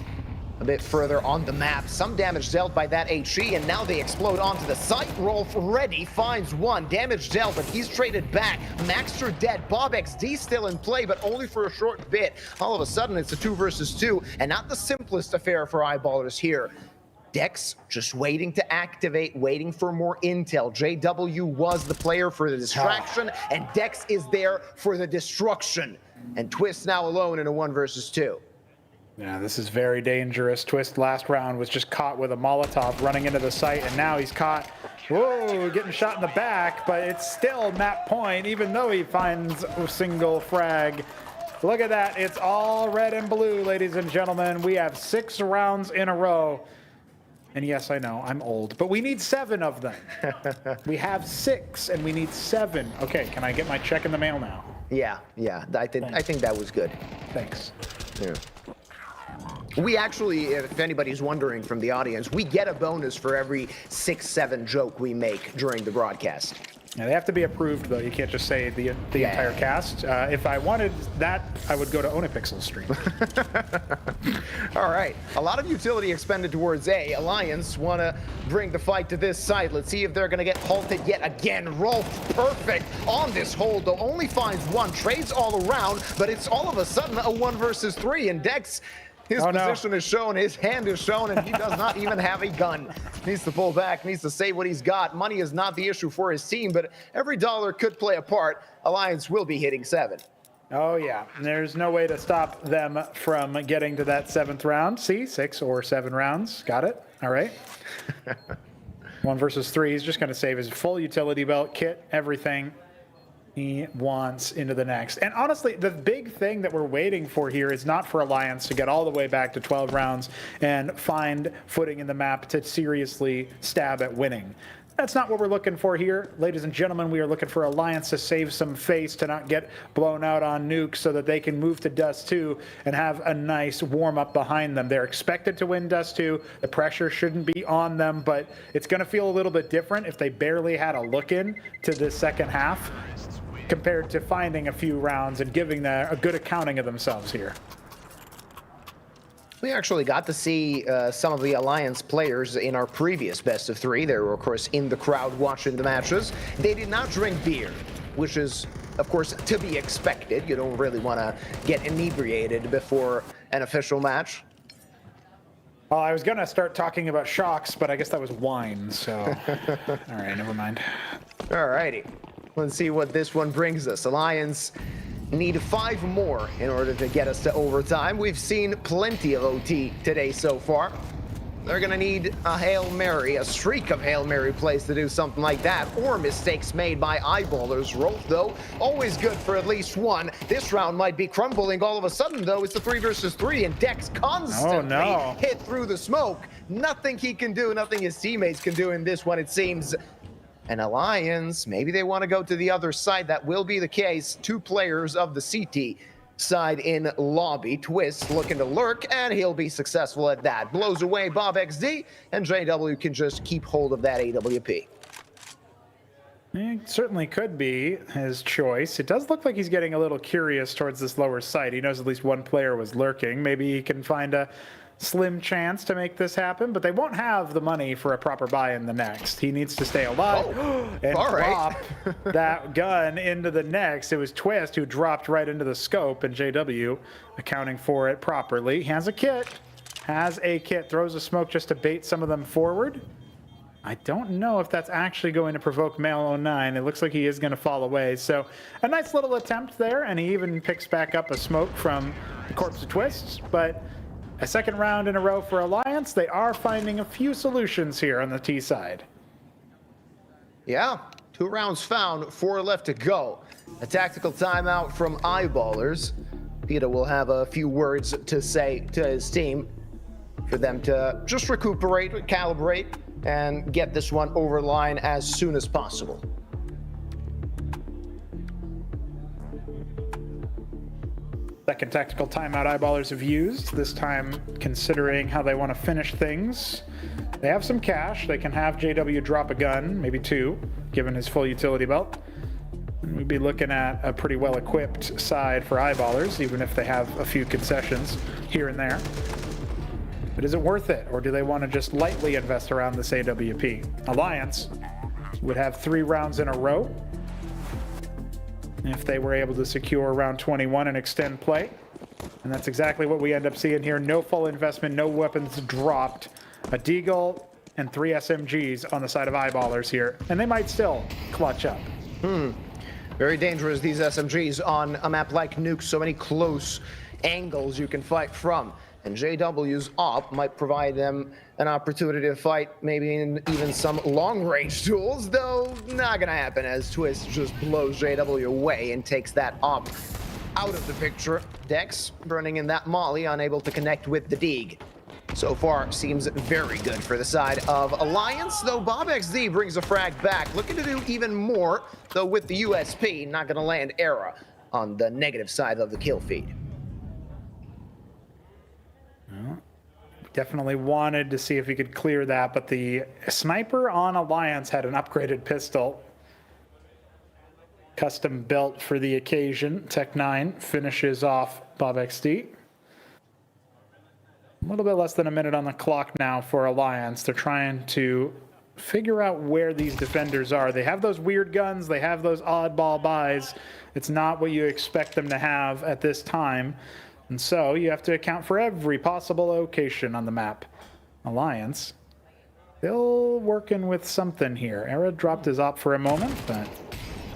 a bit further on the map. Some damage dealt by that HE, and now they explode onto the site. Rolf ready, finds one. Damage dealt, but he's traded back. Maxter dead. BobXD still in play, but only for a short bit. All of a sudden, it's a 2 versus 2, and not the simplest affair for eyeballers here. Dex just waiting to activate, waiting for more intel. JW was the player for the distraction, and Dex is there for the destruction. And Twist now alone in a 1 versus 2. Yeah, this is very dangerous. Twist last round was just caught with a Molotov running into the site, and now he's caught, whoa, getting shot in the back, but it's still map point, even though he finds a single frag. Look at that, it's all red and blue, ladies and gentlemen. We have 6 rounds in a row. And yes, I know, I'm old, but we need 7 of them. We have 6, and we need 7. Okay, can I get my check in the mail now? Yeah, I think that was good. Thanks. Yeah. We actually, if anybody's wondering from the audience, we get a bonus for every 6-7 joke we make during the broadcast. Yeah, they have to be approved, though. You can't just say the entire cast. If I wanted that, I would go to Onipixel's stream. All right. A lot of utility expended towards A. Alliance want to bring the fight to this side. Let's see if they're going to get halted yet again. Rolf, perfect on this hold, though. Only finds one. Trades all around, but it's all of a sudden a 1 versus 3, and Dex... His position is shown, his hand is shown, and he does not even have a gun. Needs to pull back, needs to save what he's got. Money is not the issue for his team, but every dollar could play a part. Alliance will be hitting 7. Oh, yeah. There's no way to stop them from getting to that 7th round. See, 6 or 7 rounds. Got it? All right. 1 versus 3. He's just going to save his full utility belt, kit, everything he wants into the next. And honestly, the big thing that we're waiting for here is not for Alliance to get all the way back to 12 rounds and find footing in the map to seriously stab at winning. That's not what we're looking for here. Ladies and gentlemen, we are looking for Alliance to save some face, to not get blown out on nukes so that they can move to Dust 2 and have a nice warm-up behind them. They're expected to win Dust 2. The pressure shouldn't be on them, but it's going to feel a little bit different if they barely had a look in to the second half, compared to finding a few rounds and giving them a good accounting of themselves here. We actually got to see some of the Alliance players in our previous best of 3. They were, of course, in the crowd watching the matches. They did not drink beer, which is, of course, to be expected. You don't really want to get inebriated before an official match. Well, I was going to start talking about shocks, but I guess that was wine, so... All right, never mind. All righty. Let's see what this one brings us. Alliance need 5 more in order to get us to overtime. We've seen plenty of OT today so far. They're going to need a Hail Mary, a streak of Hail Mary plays to do something like that, or mistakes made by eyeballers. Rolf, though, always good for at least 1. This round might be crumbling all of a sudden, though. It's a 3 versus 3, and Dex constantly hit through the smoke. Nothing he can do, nothing his teammates can do in this one, it seems. And Alliance, maybe they want to go to the other side. That will be the case. 2 players of the CT side in lobby. Twist looking to lurk, and he'll be successful at that. Blows away BobXD, and JW can just keep hold of that AWP. It certainly could be his choice. It does look like he's getting a little curious towards this lower side. He knows at least 1 player was lurking. Maybe he can find a slim chance to make this happen, but they won't have the money for a proper buy in the next. He needs to stay alive and drop that gun into the next. It was Twist who dropped right into the scope, and JW accounting for it properly. He has a kit, throws a smoke just to bait some of them forward. I don't know if that's actually going to provoke Male 09. It looks like he is going to fall away. So a nice little attempt there, and he even picks back up a smoke from the corpse of Twist. But a second round in a row for Alliance. They are finding a few solutions here on the T side. Yeah, 2 rounds found, 4 left to go. A tactical timeout from Eyeballers. Peter will have a few words to say to his team for them to just recuperate, calibrate, and get this one over the line as soon as possible. Second tactical timeout Eyeballers have used, this time considering how they want to finish things. They have some cash. They can have JW drop a gun, maybe 2, given his full utility belt. And we'd be looking at a pretty well-equipped side for Eyeballers, even if they have a few concessions here and there. But is it worth it, or do they want to just lightly invest around this AWP? Alliance would have 3 rounds in a row if they were able to secure round 21 and extend play. And that's exactly what we end up seeing here. No full investment, no weapons dropped. A Deagle and 3 SMGs on the side of Eyeballers here. And they might still clutch up. Very dangerous, these SMGs on a map like Nuke. So many close angles you can fight from. And JW's op might provide them an opportunity to fight maybe in even some long-range duels, though not gonna happen as Twist just blows JW away and takes that op out of the picture. Dex burning in that molly, unable to connect with the Deeg. So far, seems very good for the side of Alliance, though Bob XD brings a frag back, looking to do even more, though with the USP, not gonna land Era on the negative side of the kill feed. Definitely wanted to see if he could clear that, but the sniper on Alliance had an upgraded pistol. Custom built for the occasion. Tech 9 finishes off Bob XD. A little bit less than a minute on the clock now for Alliance. They're trying to figure out where these defenders are. They have those weird guns. They have those oddball buys. It's not what you expect them to have at this time. And so you have to account for every possible location on the map. Alliance, still working with something here. Era dropped his op for a moment, but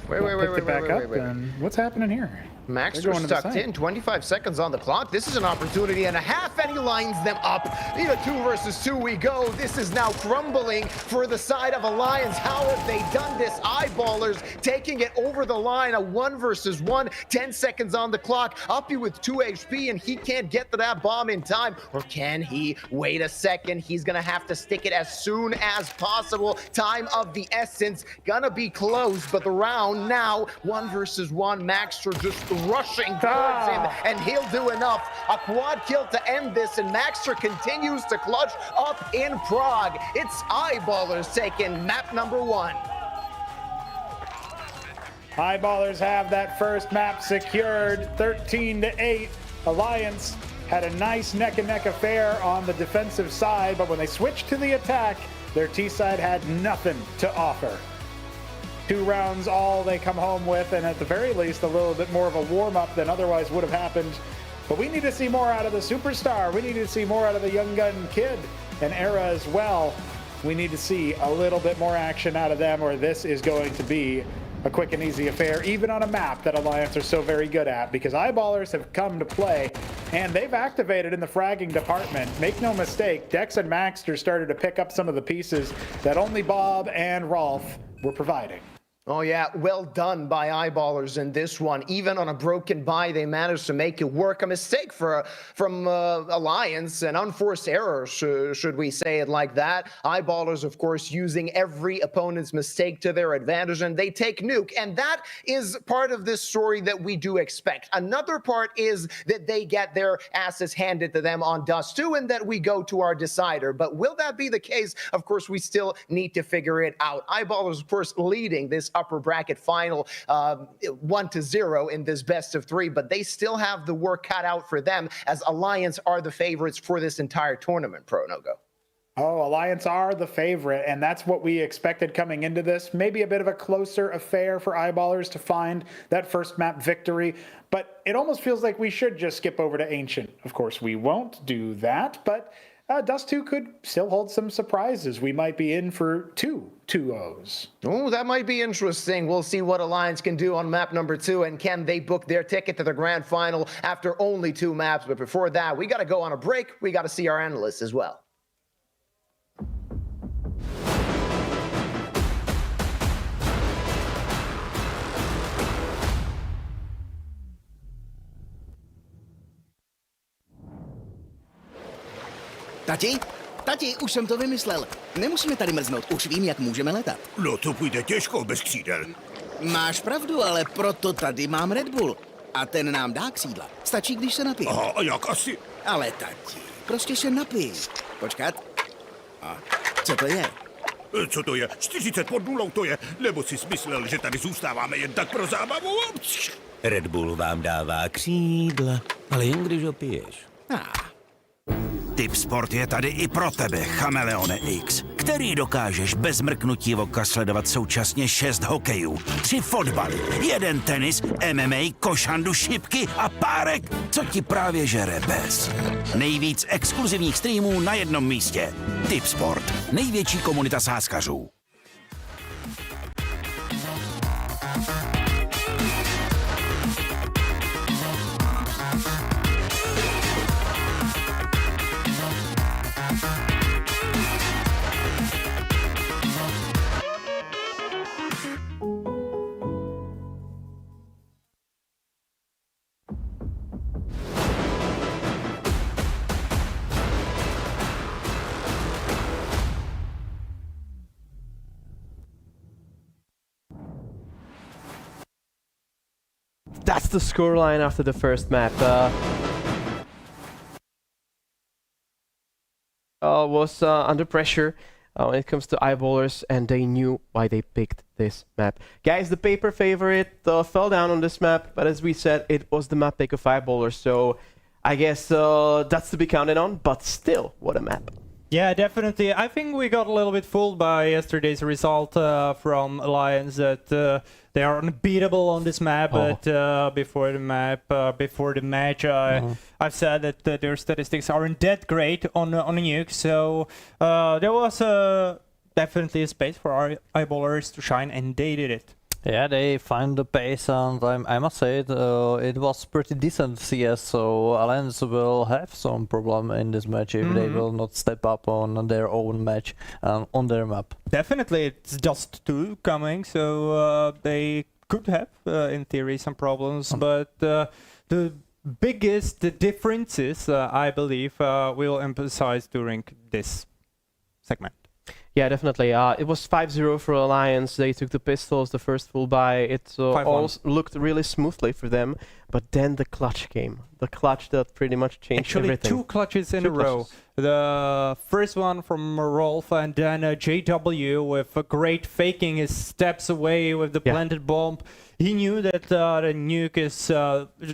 picked it back up. And what's happening here? Maxter stuck in, 25 seconds on the clock. This is an opportunity and a half, and he lines them up. In a 2 versus 2 we go. This is now crumbling for the side of Alliance. How have they done this? Eyeballers taking it over the line. A 1 versus 1, 10 seconds on the clock. Uppy with 2 HP, and he can't get to that bomb in time. Or can he? Wait a second. He's gonna have to stick it as soon as possible. Time of the essence. Gonna be close, but the round now, 1 versus 1. Maxter just rushing towards him, and he'll do enough. A quad kill to end this, and Maxter continues to clutch up in Prague. It's Eyeballers taking map number 1. Eyeballers have that first map secured, 13-8. Alliance had a nice neck-and-neck affair on the defensive side, but when they switched to the attack, their T-side had nothing to offer. 2 rounds all they come home with, and at the very least a little bit more of a warm-up than otherwise would have happened. But we need to see more out of the superstar. We need to see more out of the young gun kid and Era as well. We need to see a little bit more action out of them, or this is going to be a quick and easy affair, even on a map that Alliance are so very good at, because Eyeballers have come to play, and they've activated in the fragging department. Make no mistake, Dex and Maxter started to pick up some of the pieces that only Bob and Rolf were providing. Oh yeah, well done by Eyeballers in this one. Even on a broken buy, they managed to make it work. A mistake from Alliance, an unforced error, should we say it like that. Eyeballers, of course, using every opponent's mistake to their advantage, and they take Nuke. And that is part of this story that we do expect. Another part is that they get their asses handed to them on Dust 2, and that we go to our decider. But will that be the case? Of course, we still need to figure it out. Eyeballers, of course, leading this upper bracket final 1-0 in this best of 3, but they still have the work cut out for them as Alliance are the favorites for this entire tournament, Pronogo. Oh, Alliance are the favorite, and that's what we expected coming into this. Maybe a bit of a closer affair for Eyeballers to find that first map victory, but it almost feels like we should just skip over to Ancient. Of course, we won't do that, but Dust 2 could still hold some surprises. We might be in for 2-0s. Oh, that might be interesting. We'll see what Alliance can do on map number 2, and can they book their ticket to the grand final after only 2 maps. But before that, we got to go on a break. We got to see our analysts as well. Tati, už jsem to vymyslel. Nemusíme tady mrznout, už vím, jak můžeme letat. No to půjde těžko bez křídel. Máš pravdu, ale proto tady mám Red Bull. A ten nám dá křídla. Stačí, když se napije. Aha, a jak asi? Ale tati, prostě se napij. Počkat. A co to je? Co to je? 40 pod nulou to je? Nebo jsi smyslel, že tady zůstáváme jen tak pro zábavu? Red Bull vám dává křídla, ale jen když ho piješ. Tipsport je tady i pro tebe, Chameleone X, který dokážeš bez mrknutí oka sledovat současně 6 hokejů, 3 fotbaly, 1 tenis, MMA, košandu, šipky a párek, co ti právě žere bez. Nejvíc exkluzivních streamů na jednom místě. Tipsport, největší komunita sázkařů. That's the scoreline after the first map. Was under pressure when it comes to Eyeballers, and they knew why they picked this map. Guys, the paper favorite fell down on this map, but as we said, it was the map pick of Eyeballers, so I guess that's to be counted on, but still, what a map. Yeah, definitely. I think we got a little bit fooled by yesterday's result from Alliance that they are unbeatable on this map. But before the match, I've said that their statistics aren't that great on a nuke. So there was definitely a space for our Eyeballers to shine, and they did it. Yeah, they find the pace, and I must say it was pretty decent CS, so Alliance will have some problem in this match if they will not step up on their own match on their map. Definitely, it's Dust 2 coming, so they could have, in theory, some problems, but the biggest differences, I believe, we'll emphasize during this segment. Yeah, definitely. It was 5-0 for Alliance. They took the pistols, the first full buy. It all looked really smoothly for them, but then the clutch came. The clutch that pretty much changed everything. Actually, 2 clutches in a row. The first one from Rolf, and then JW with a great faking his steps away with the planted bomb. He knew that the nuke is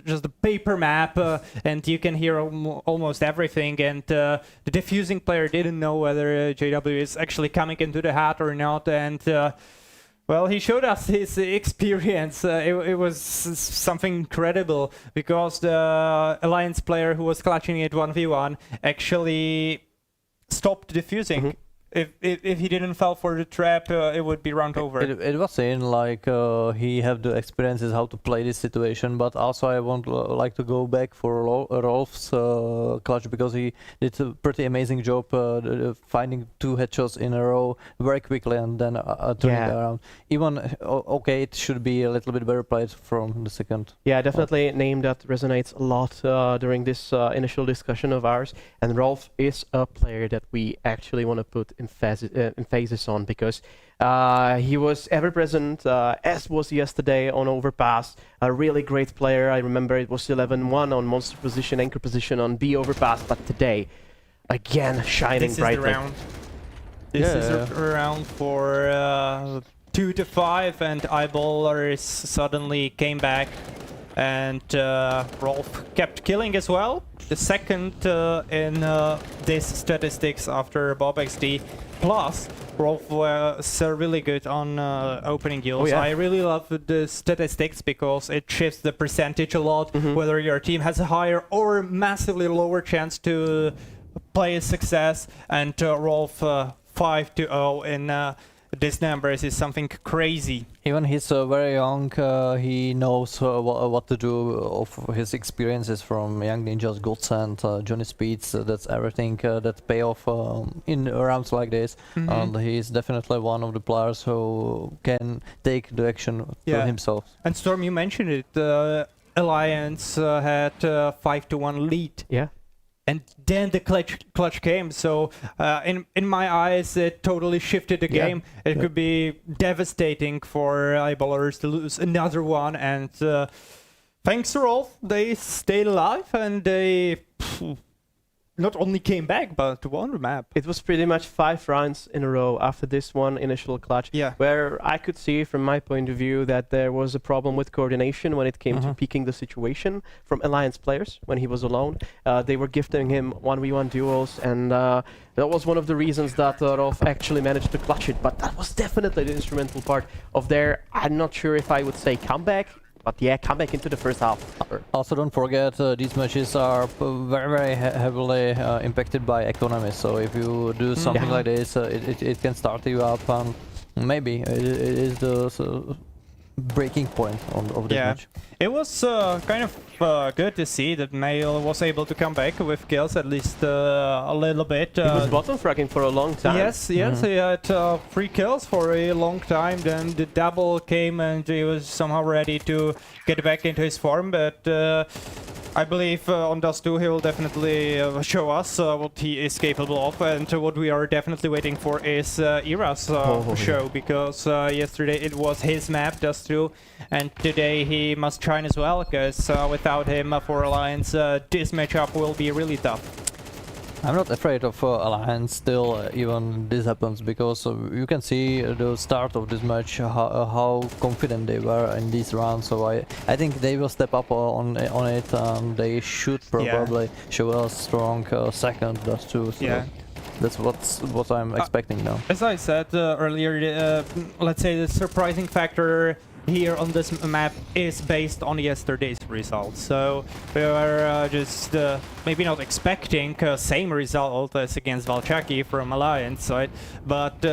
just a paper map, and you can hear almost everything. And the defusing player didn't know whether JW is actually coming into the hat or not. And well, he showed us his experience. It was something incredible, because the Alliance player who was clutching it 1v1 actually stopped defusing. If he didn't fall for the trap, it would be round over. It was saying like he have the experiences how to play this situation, but also I want like to go back for Rolf's clutch, because he did a pretty amazing job finding 2 headshots in a row very quickly and then turning it around. Even okay, it should be a little bit better played from the second. Yeah, definitely a name that resonates a lot during this initial discussion of ours, and Rolf is a player that we actually want to put emphasis on, because he was ever present, as was yesterday on Overpass. A really great player. I remember it was 11-1 on monster position, anchor position on B Overpass, but today, again, shining brightly. This is the round for 2-5, and Eyeballers suddenly came back, and Rolf kept killing as well. The second in this statistics after Bob XD. Plus, Rolf was really good on opening kills. I really love the statistics because it shifts the percentage a lot, whether your team has a higher or massively lower chance to play a success, and Rolf 5-0 in this numbers is something crazy. Even he's very young, he knows what to do of his experiences from Young Ninjas, Godsend, Johnny Speeds, that's everything that pay off in rounds like this. And he's definitely one of the players who can take the action to himself. And Storm, you mentioned it, Alliance had 5-1 lead. Yeah. And then the clutch came, so in my eyes it totally shifted the game. It could be devastating for Eyeballers to lose another one, and thanks to Rolf, they stayed alive and they not only came back, but won the map. It was pretty much 5 rounds in a row after this one initial clutch, where I could see from my point of view that there was a problem with coordination when it came to peaking the situation from Alliance players when he was alone. They were gifting him 1v1 duels, and that was one of the reasons that Rolf actually managed to clutch it, but that was definitely the instrumental part of their, I'm not sure if I would say comeback, but yeah, come back into the first half. Also, don't forget, these matches are very heavily impacted by economy. So if you do something like this, it can start you up, and maybe it is the breaking point of this match. It was kind of good to see that Mail was able to come back with kills at least a little bit. He was bottom fragging for a long time. Yes, he had 3 kills for a long time. Then the double came and he was somehow ready to get back into his form, but I believe on Dust 2 he will definitely show us what he is capable of, and what we are definitely waiting for is Era's show, because yesterday it was his map, Dust 2, and today he must shine as well, because without him for Alliance this matchup will be really tough. I'm not afraid of Alliance still, even this happens, because you can see the start of this match, how confident they were in these rounds. So I think they will step up on it, and they should probably show us strong second, Dust 2. So that's what I'm expecting now. As I said earlier, let's say the surprising factor here on this map is based on yesterday's results. So we were just maybe not expecting same result as against Walczaki from Alliance side, but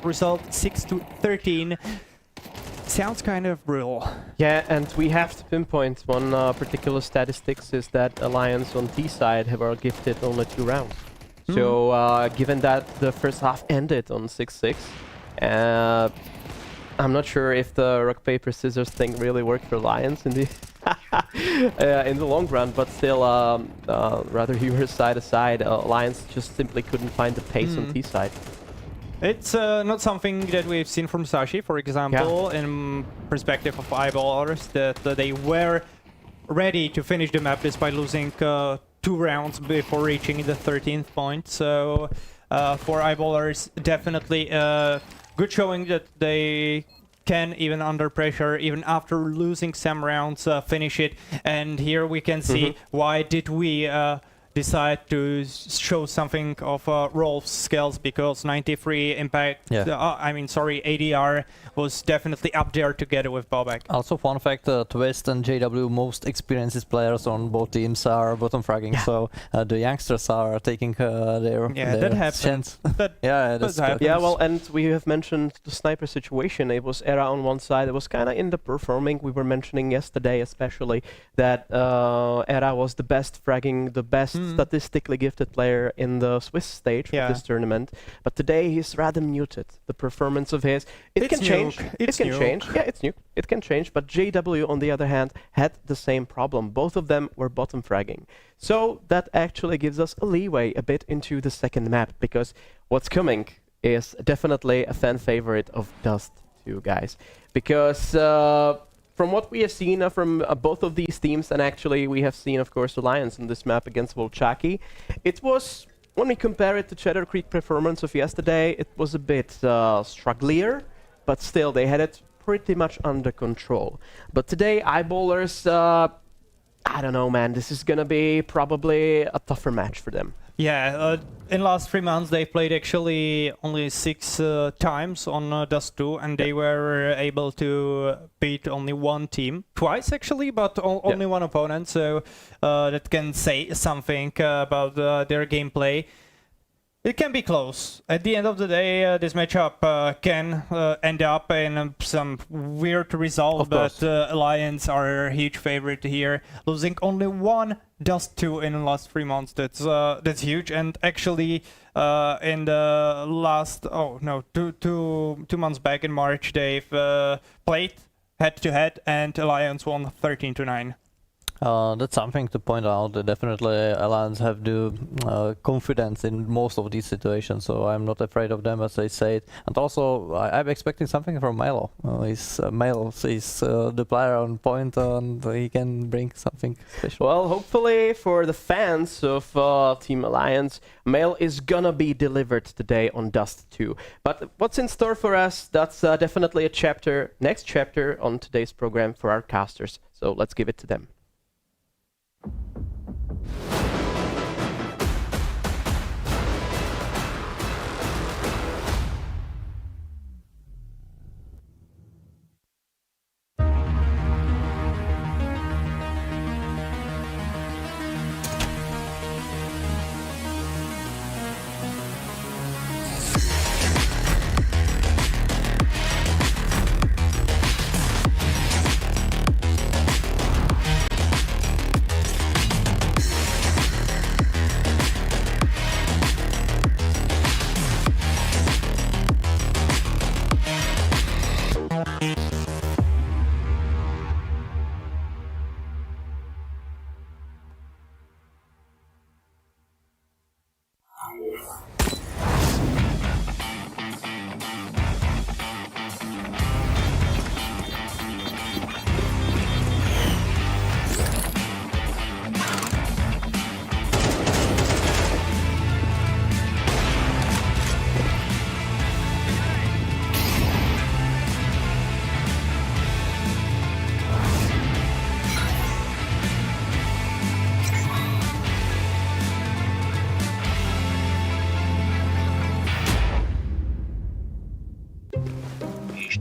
result 6-13 sounds kind of brutal. Yeah, and we have to pinpoint one particular statistics is that Alliance on T side were gifted only 2 rounds. So given that the first half ended on 6-6, I'm not sure if the rock paper scissors thing really worked for Alliance in the in the long run, but still, rather humorous side aside, Alliance just simply couldn't find the pace on T side. It's not something that we've seen from Sashi, for example, in perspective of Eyeballers, that they were ready to finish the map despite losing 2 rounds before reaching the 13th point. So for Eyeballers, definitely good showing that they can, even under pressure, even after losing some rounds, finish it. And here we can see why did we decide to show something of Rolf's skills, because 93 impact, ADR was definitely up there together with Bobek. Also, fun fact, Twist and JW, most experienced players on both teams are bottom fragging, so the youngsters are taking their that happens. That's well, and we have mentioned the sniper situation. It was Era on one side. It was kind of underperforming. We were mentioning yesterday, especially, that Era was the best fragging, the best statistically gifted player in the Swiss stage of this tournament. But today he's rather muted. The performance of his, it can change. It can change. Yeah, it's new. It can change. But JW, on the other hand, had the same problem. Both of them were bottom fragging. So that actually gives us a leeway a bit into the second map, because what's coming is definitely a fan favorite of Dust 2, guys. Because from what we have seen from both of these teams, and actually we have seen, of course, Alliance in this map against Walczaki, it was, when we compare it to Cheddar Creek performance of yesterday, it was a bit strugglier. but still they had it pretty much under control. But today, Eyeballers, I don't know, man. This is gonna be probably a tougher match for them. Yeah, in last 3 months they played actually only 6 times on Dust 2, and they were able to beat only one team. Twice actually, but only one opponent, so that can say something about their gameplay. It can be close. At the end of the day, this matchup can end up in some weird result, but Alliance are a huge favorite here. Losing only one Dust 2 in the last 3 months, that's huge. And actually, in the last, 2 months back in March, they've played head-to-head, and Alliance won 13-9. That's something to point out. Definitely Alliance have the confidence in most of these situations, so I'm not afraid of them, as I said. And also, I'm expecting something from Milo. He's the player on point, and he can bring something special. Well, hopefully for the fans of Team Alliance, Mail is gonna be delivered today on Dust 2. But what's in store for us, that's definitely a next chapter on today's program for our casters. So let's give it to them.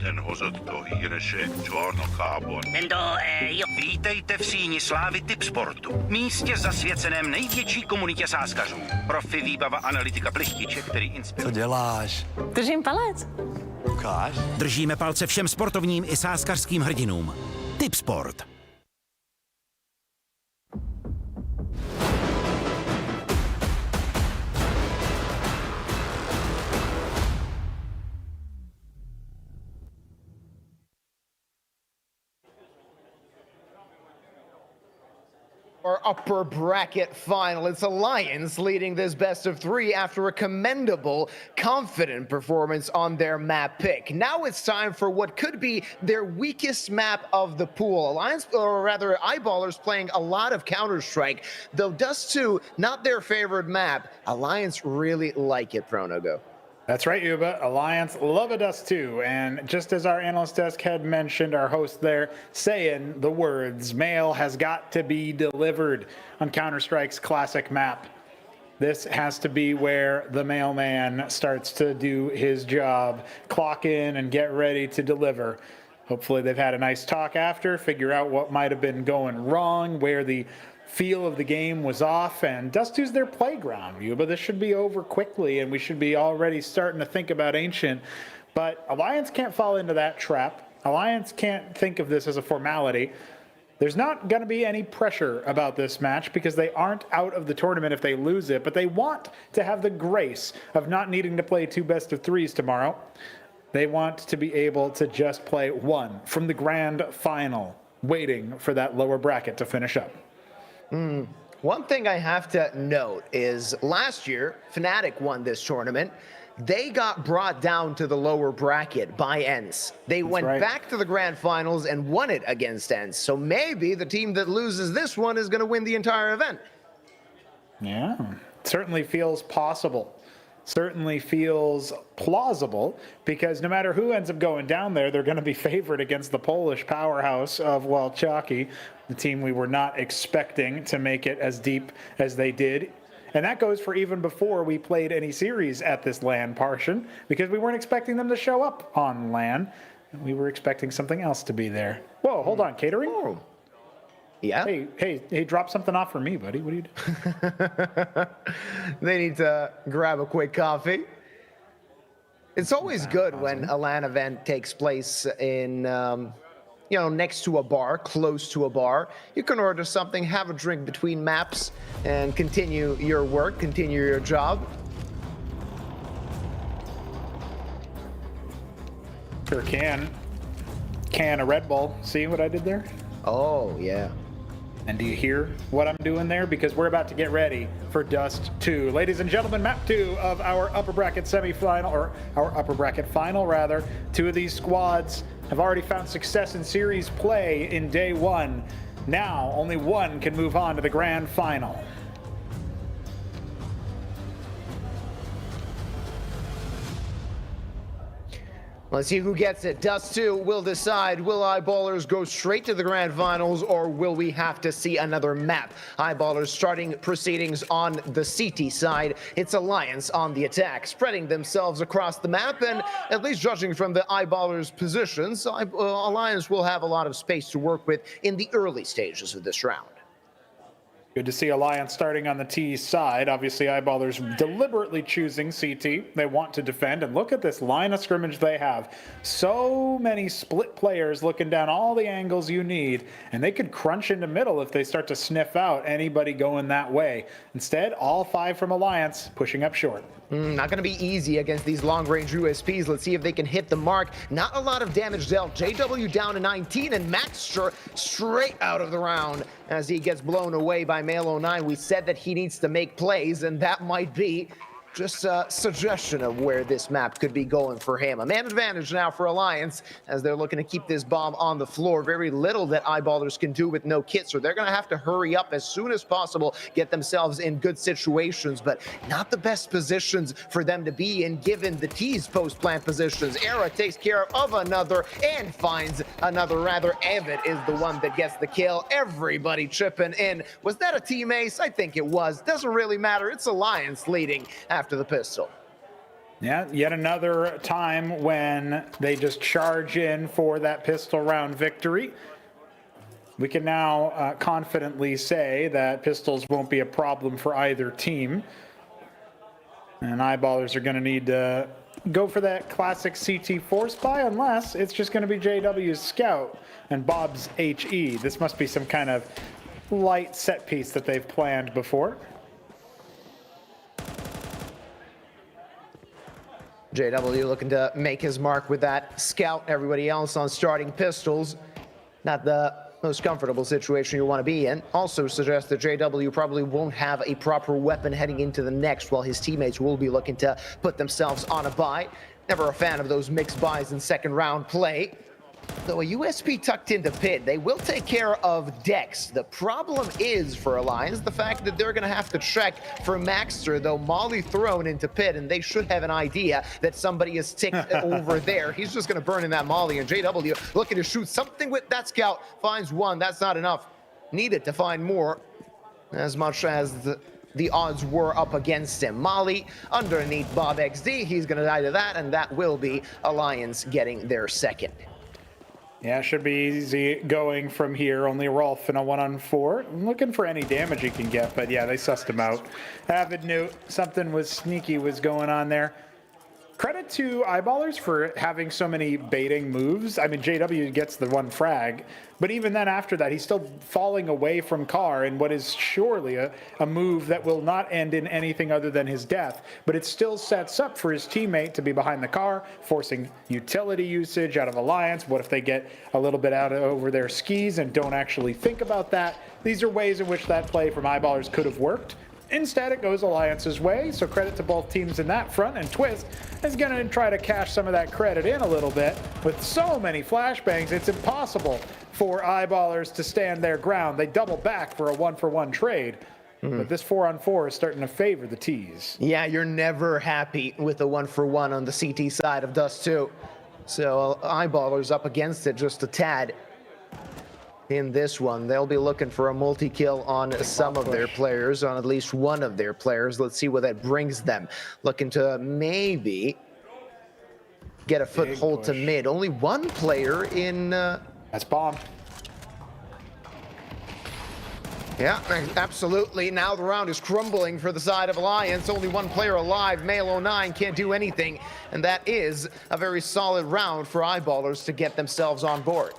Isten hozott do híreše čornokábor. Vítejte v síni slávy Tipsportu, místě zasvěceném největší komunitě sáskařů. Profi výbava analytika plechtiče, který inspiruje. Co děláš? Držím palec. Ukáž? Držíme palce všem sportovním i sáskařským hrdinům. Tipsport. Our upper bracket final. It's Alliance leading this best of 3 after a commendable, confident performance on their map pick. Now it's time for what could be their weakest map of the pool. Alliance, or rather Eyeballers, playing a lot of Counter-Strike, though Dust 2, not their favorite map. Alliance really like it, Pronogo. That's right, Yuba. Alliance love a Dust 2, and just as our analyst desk had mentioned, our host there saying the words, mail has got to be delivered on Counter-Strike's classic map. This has to be where the mailman starts to do his job, clock in and get ready to deliver. Hopefully they've had a nice talk after, figure out what might have been going wrong, where the feel of the game was off, and Dust 2's their playground, Yuba. This should be over quickly, and we should be already starting to think about Ancient. But Alliance can't fall into that trap. Alliance can't think of this as a formality. There's not going to be any pressure about this match because they aren't out of the tournament if they lose it, but they want to have the grace of not needing to play 2 best-of-3s tomorrow. They want to be able to just play one from the grand final, waiting for that lower bracket to finish up. One thing I have to note is last year, Fnatic won this tournament. They got brought down to the lower bracket by ENCE. They went back to the grand finals and won it against ENCE. So maybe the team that loses this one is going to win the entire event. Yeah, certainly feels possible. certainly feels plausible, because no matter who ends up going down there, they're going to be favored against the Polish powerhouse of Walczaki, the team we were not expecting to make it as deep as they did. And that goes for even before we played any series at this LAN portion, because we weren't expecting them to show up on LAN. We were expecting something else to be there. Whoa, hold on, catering? Oh. Yeah? Hey, drop something off for me, buddy. What are you doing? They need to grab a quick coffee. It's always good when a LAN event takes place in, next to a bar, close to a bar. You can order something, have a drink between maps, and continue your work, continue your job. Sure can. Can a Red Bull. See what I did there? Oh, yeah. And do you hear what I'm doing there? Because we're about to get ready for Dust 2. Ladies and gentlemen, map 2 of our upper bracket semifinal, or our upper bracket final, rather. 2 of these squads have already found success in series play in day 1. Now, only one can move on to the grand final. Let's see who gets it. Dust 2 will decide, will Eyeballers go straight to the grand finals, or will we have to see another map? Eyeballers starting proceedings on the CT side. It's Alliance on the attack, spreading themselves across the map, and at least judging from the Eyeballers' positions, Alliance will have a lot of space to work with in the early stages of this round. Good to see Alliance starting on the T side. Obviously, Eyeballers deliberately choosing CT. They want to defend, and look at this line of scrimmage they have. So many split players looking down all the angles you need, and they could crunch into middle if they start to sniff out anybody going that way. Instead, all 5 from Alliance pushing up short. Not going to be easy against these long-range USPs. Let's see if they can hit the mark. Not a lot of damage dealt. JW down to 19, and Maxter straight out of the round as he gets blown away by Male09. We said that he needs to make plays, and that might be just a suggestion of where this map could be going for him. A man advantage now for Alliance as they're looking to keep this bomb on the floor. Very little that Eyeballers can do with no kit, so they're going to have to hurry up as soon as possible, get themselves in good situations, but not the best positions for them to be in given the T's post-plant positions. Era takes care of another and finds another. Rather, Evid is the one that gets the kill. Everybody chipping in. Was that a team ace? I think it was. Doesn't really matter. It's Alliance leading after the pistol. Yeah, yet another time when they just charge in for that pistol round victory. We can now confidently say that pistols won't be a problem for either team. And Eyeballers are going to need to go for that classic CT force buy, unless it's just going to be JW's Scout and Bob's HE. This must be some kind of light set piece that they've planned before. JW looking to make his mark with that Scout. Everybody else on starting pistols. Not the most comfortable situation you want to be in. Also suggests that JW probably won't have a proper weapon heading into the next, while his teammates will be looking to put themselves on a buy. Never a fan of those mixed buys in second round play. Though a USP tucked into pit, they will take care of Dex. The problem is for Alliance the fact that they're going to have to check for Maxter, though Molly thrown into pit, and they should have an idea that somebody is ticked over there. He's just going to burn in that Molly, and JW looking to shoot something with that Scout. Finds one. That's not enough. Needed to find more, as much as the odds were up against him. Molly underneath Bob XD. He's going to die to that, and that will be Alliance getting their second. Yeah, should be easy going from here. Only Rolf in a 1-on-4. I'm looking for any damage he can get, but yeah, they sussed him out. Avid knew something was sneaky was going on there. Credit to Eyeballers for having so many baiting moves. I mean, JW gets the one frag, but even then after that, he's still falling away from Carr in what is surely a move that will not end in anything other than his death. But it still sets up for his teammate to be behind the car, forcing utility usage out of Alliance. What if they get a little bit out over their skis and don't actually think about that? These are ways in which that play from Eyeballers could have worked. Instead, it goes Alliance's way, so credit to both teams in that front, and Twist is going to try to cash some of that credit in a little bit. With so many flashbangs, it's impossible for Eyeballers to stand their ground. They double back for a 1-for-1 trade. But this 4-on-4 is starting to favor the T's. Yeah, you're never happy with the 1-for-1 on the CT side of Dust 2. So Eyeballers up against it just a tad in this one. They'll be looking for a multi-kill on some of their players, on at least one of their players. Let's see what that brings them. Looking to maybe get a foothold to mid. Only one player in... That's Bomb. Yeah, absolutely. Now the round is crumbling for the side of Alliance. Only one player alive. Male 09 can't do anything. And that is a very solid round for Eyeballers to get themselves on board.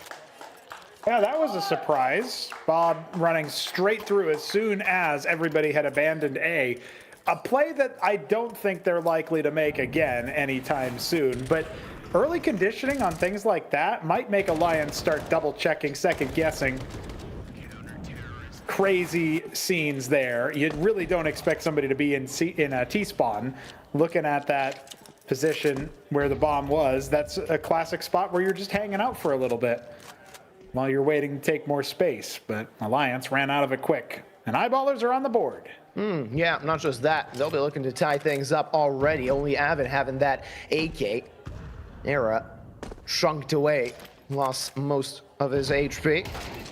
Yeah, that was a surprise. Bob running straight through as soon as everybody had abandoned A. A play that I don't think they're likely to make again anytime soon. But early conditioning on things like that might make Alliance start double-checking, second-guessing. Crazy scenes there. You really don't expect somebody to be in a T-spawn. Looking at that position where the bomb was, that's a classic spot where you're just hanging out for a little bit while you're waiting to take more space. But Alliance ran out of it quick. And Eyeballers are on the board. Yeah, not just that. They'll be looking to tie things up already. Only Avid having that AK. Era shrunk away. Lost most of his HP.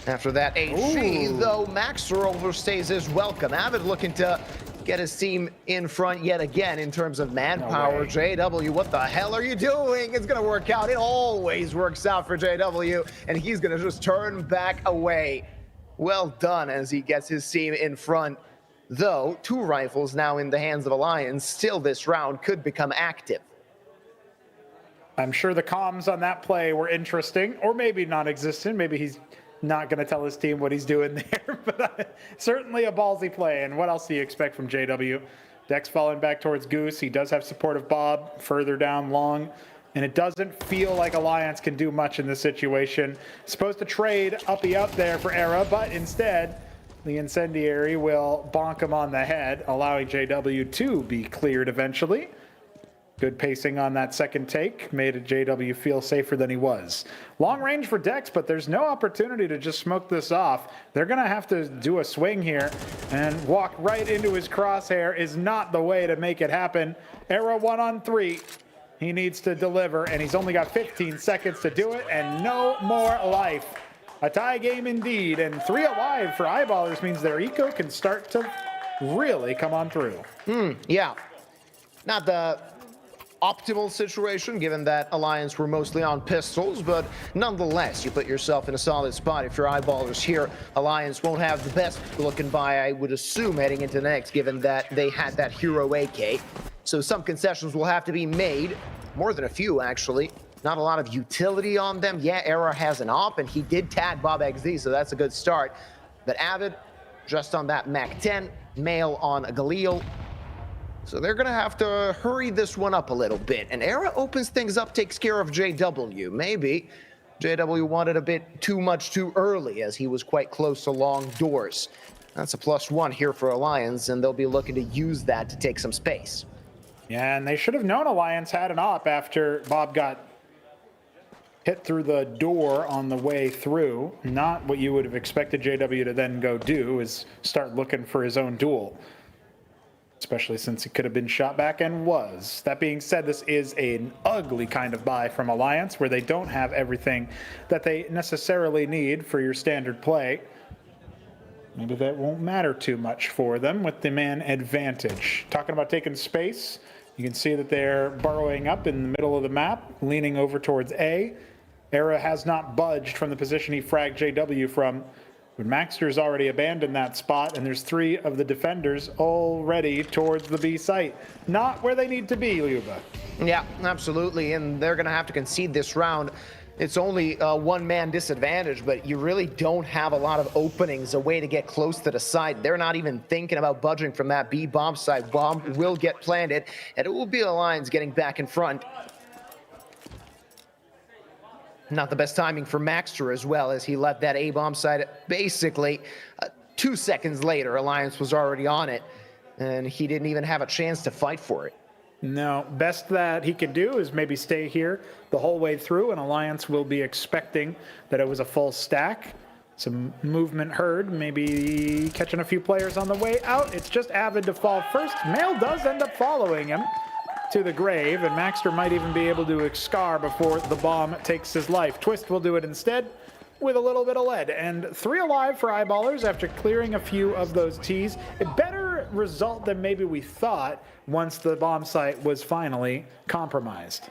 After that HG, though, Maxer overstays his welcome. Avid looking to get his team in front yet again in terms of manpower. JW, what the hell are you doing? It's going to work out. It always works out for JW, and he's going to just turn back away. Well done as he gets his team in front. Though, 2 rifles now in the hands of Alliance, still this round could become active. I'm sure the comms on that play were interesting, or maybe non-existent. Maybe he's not going to tell his team what he's doing there, but certainly a ballsy play. And what else do you expect from JW? Dex falling back towards Goose. He does have support of Bob further down long, and it doesn't feel like Alliance can do much in this situation. Supposed to trade uppy up there for Era, but instead the Incendiary will bonk him on the head, allowing JW to be cleared eventually. Good pacing on that second take, made JW feel safer than he was. Long range for Dex, but there's no opportunity to just smoke this off. They're gonna have to do a swing here, and walk right into his crosshair is not the way to make it happen. Era 1-on-3, he needs to deliver, and he's only got 15 seconds to do it, and no more life. A tie game indeed, and 3 alive for Eyeballers means their eco can start to really come on through. Yeah, not the optimal situation given that Alliance were mostly on pistols, but nonetheless you put yourself in a solid spot if you're Eyeballers here. Alliance won't have the best looking buy, I would assume, heading into next, given that they had that hero AK. So some concessions will have to be made, more than a few actually. Not a lot of utility on them. Yeah, Era has an op, and he did tag Bob XZ, so that's a good start. But Avid just on that Mac 10, Male on Galil. So they're going to have to hurry this one up a little bit. And Era opens things up, takes care of JW. Maybe JW wanted a bit too much too early, as he was quite close along doors. That's a +1 here for Alliance, and they'll be looking to use that to take some space. Yeah, and they should have known Alliance had an op after Bob got hit through the door on the way through. Not what you would have expected JW to then go do, is start looking for his own duel. Especially since he could have been shot back and was. That being said, this is an ugly kind of buy from Alliance, where they don't have everything that they necessarily need for your standard play. Maybe that won't matter too much for them with the man advantage. Talking about taking space, you can see that they're burrowing up in the middle of the map, leaning over towards A. Era has not budged from the position he fragged JW from. But Maxter's already abandoned that spot, and there's 3 of the defenders already towards the B site. Not where they need to be, Luba. Yeah, absolutely, and they're going to have to concede this round. It's only a 1-man disadvantage, but you really don't have a lot of openings, a way to get close to the site. They're not even thinking about budging from that B bomb site. Bomb will get planted, and it will be Alliance getting back in front. Not the best timing for Maxter as well, as he left that A-bomb site basically 2 seconds later. Alliance was already on it, and he didn't even have a chance to fight for it. No, best that he could do is maybe stay here the whole way through, and Alliance will be expecting that it was a full stack. Some movement heard, maybe catching a few players on the way out. It's just Avid to fall first. Mail does end up following him to the grave, and Maxter might even be able to Scar before the bomb takes his life. Twist will do it instead with a little bit of lead. And 3 alive for Eyeballers after clearing a few of those Ts. A better result than maybe we thought once the bomb site was finally compromised.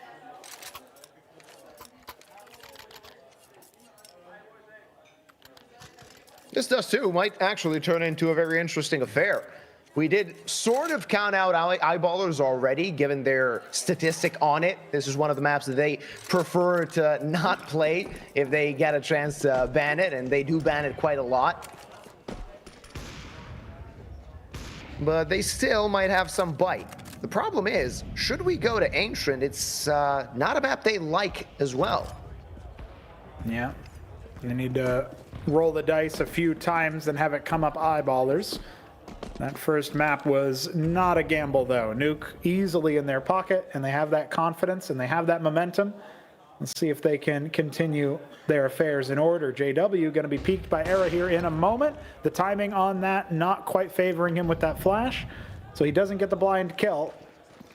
This Dust 2 might actually turn into a very interesting affair. We did sort of count out Eyeballers already, given their statistic on it. This is one of the maps that they prefer to not play if they get a chance to ban it, and they do ban it quite a lot. But they still might have some bite. The problem is, should we go to Ancient, it's not a map they like as well. Yeah, they need to roll the dice a few times and have it come up Eyeballers. That first map was not a gamble, though. Nuke easily in their pocket, and they have that confidence, and they have that momentum. Let's see if they can continue their affairs in order. JW going to be peaked by Era here in a moment. The timing on that not quite favoring him with that flash, so he doesn't get the blind kill,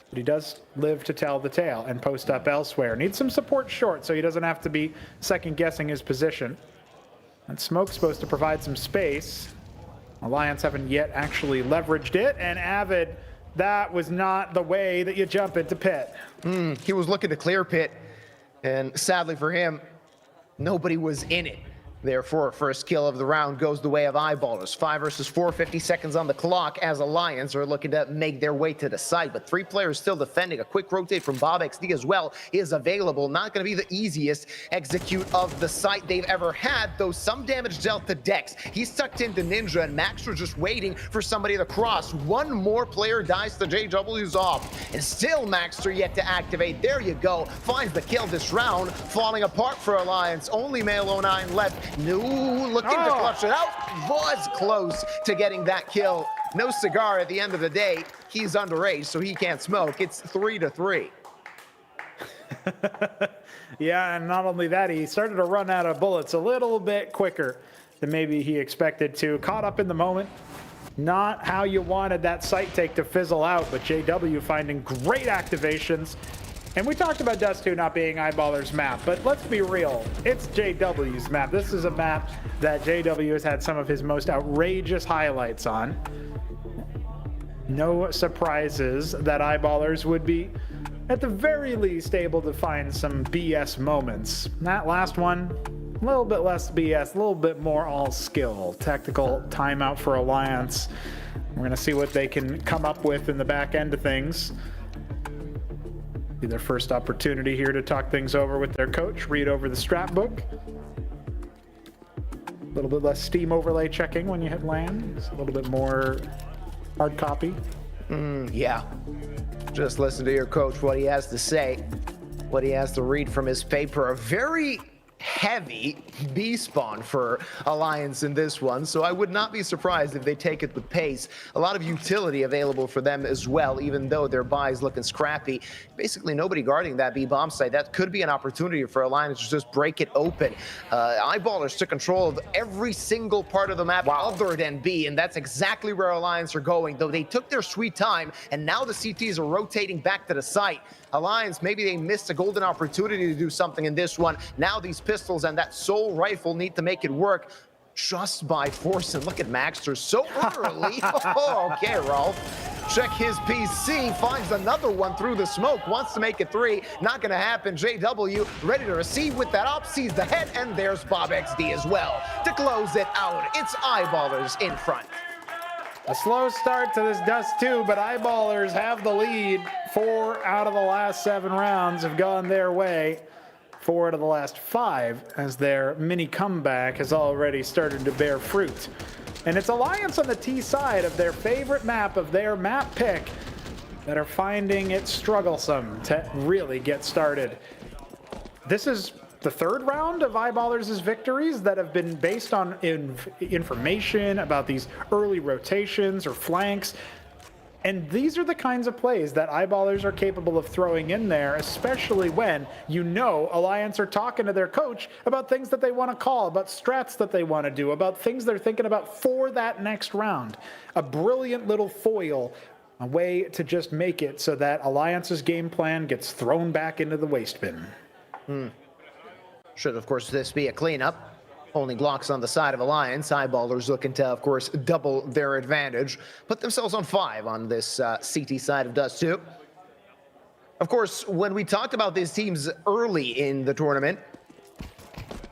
but he does live to tell the tale and post up elsewhere. Needs some support short, so he doesn't have to be second-guessing his position. And Smoke's supposed to provide some space. Alliance haven't yet actually leveraged it, and Avid, that was not the way that you jump into pit. He was looking to clear pit, and sadly for him, nobody was in it. Therefore, first kill of the round goes the way of Eyeballers. 5 versus 4, 50 seconds on the clock as Alliance are looking to make their way to the site. But 3 players still defending. A quick rotate from Bob XD as well is available. Not going to be the easiest execute of the site they've ever had, though some damage dealt to Dex. He's tucked into Ninja, and Maxter just waiting for somebody to cross. One more player dies to JW's off, and still Maxter yet to activate. There you go. Finds the kill this round. Falling apart for Alliance. Only Male 09 left. No, looking to clutch it out. Was close to getting that kill. No cigar at the end of the day. He's underage, so he can't smoke. It's 3-3. Yeah, and not only that, he started to run out of bullets a little bit quicker than maybe he expected to. Caught up in the moment. Not how you wanted that site take to fizzle out, but JW finding great activations. And we talked about Dust 2 not being Eyeballers' map, but let's be real, it's JW's map. This is a map that JW has had some of his most outrageous highlights on. No surprises that Eyeballers would be, at the very least, able to find some BS moments. That last one, a little bit less BS, a little bit more all skill. Tactical timeout for Alliance. We're going to see what they can come up with in the back end of things. Be their first opportunity here to talk things over with their coach, read over the strat book. A little bit less Steam overlay checking when you hit LAN. It's a little bit more hard copy. Yeah. Just listen to your coach, what he has to say, what he has to read from his paper. A very heavy B spawn for Alliance in this one, so I would not be surprised if they take it with pace. A lot of utility available for them as well, even though their buy is looking scrappy. Basically nobody guarding that B bomb site. That could be an opportunity for Alliance to just break it open. Eyeballers took control of every single part of the map other than B, and that's exactly where Alliance are going, though they took their sweet time, and now the CTs are rotating back to the site. Alliance, maybe they missed a golden opportunity to do something in this one. Now these pistols and that soul rifle need to make it work just by force. And look at Maxter so early. Oh, okay, Rolf. Check his PC, finds another one through the smoke, wants to make it 3. Not gonna happen. JW ready to receive with that op, sees the head, and there's Bob XD as well to close it out. It's Eyeballers in front. A slow start to this Dust 2, but Eyeballers have the lead. 4 out of the last 7 rounds have gone their way. 4 out of the last 5 as their mini comeback has already started to bear fruit. And it's Alliance on the T side of their favorite map, of their map pick, that are finding it strugglesome to really get started. This is the 3rd round of Eyeballers' victories that have been based on information about these early rotations or flanks. And these are the kinds of plays that eyeballers are capable of throwing in there, especially when you know Alliance are talking to their coach about things that they want to call, about strats that they want to do, about things they're thinking about for that next round. A brilliant little foil, a way to just make it so that Alliance's game plan gets thrown back into the waste bin. Should, of course, this be a cleanup. Only Glocks on the side of Alliance. Eyeballers looking to, of course, double their advantage. Put themselves on 5 on this CT side of Dust 2. Of course, when we talked about these teams early in the tournament,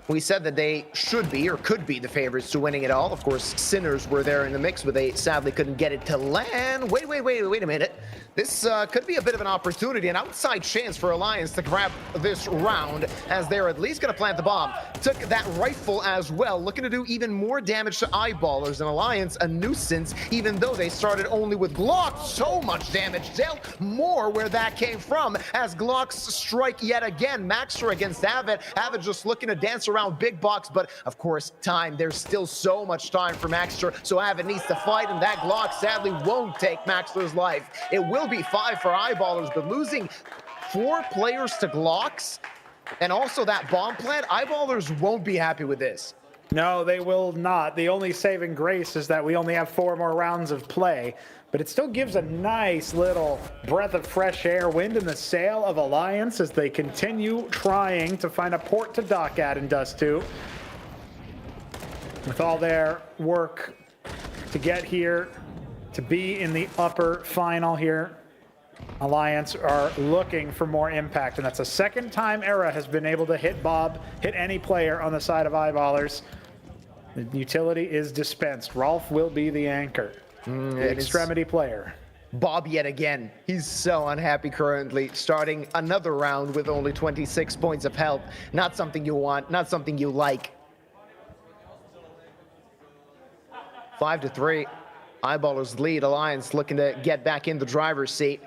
we said that they should be or could be the favorites to winning it all. Of course, Sinners were there in the mix, but they sadly couldn't get it to LAN. Wait a minute. This could be a bit of an opportunity, an outside chance for Alliance to grab this round, as they're at least going to plant the bomb. Took that rifle as well, looking to do even more damage to Eyeballers. And Alliance, a nuisance, even though they started only with Glocks. So much damage dealt, more where that came from, as Glocks strike yet again. Maxter against Avid. Avid just looking to dance around big box, but of course, time. There's still so much time for Maxter, so Avid needs to fight, and that Glock sadly won't take Maxter's life. It will be 5 for Eyeballers, but losing 4 players to Glocks and also that bomb plant, Eyeballers won't be happy with this. No, they will not. The only saving grace is that we only have 4 more rounds of play, but it still gives a nice little breath of fresh air, wind in the sail of Alliance as they continue trying to find a port to dock at in Dust 2. With all their work to get here, to be in the upper final here, Alliance are looking for more impact, and that's the second time Era has been able to hit Bob, hit any player on the side of Eyeballers. The utility is dispensed. Rolf will be the anchor, the extremity player. Bob yet again. He's so unhappy currently, starting another round with only 26 points of health. Not something you want, not something you like. 5-3. Eyeballers lead. Alliance looking to get back in the driver's seat.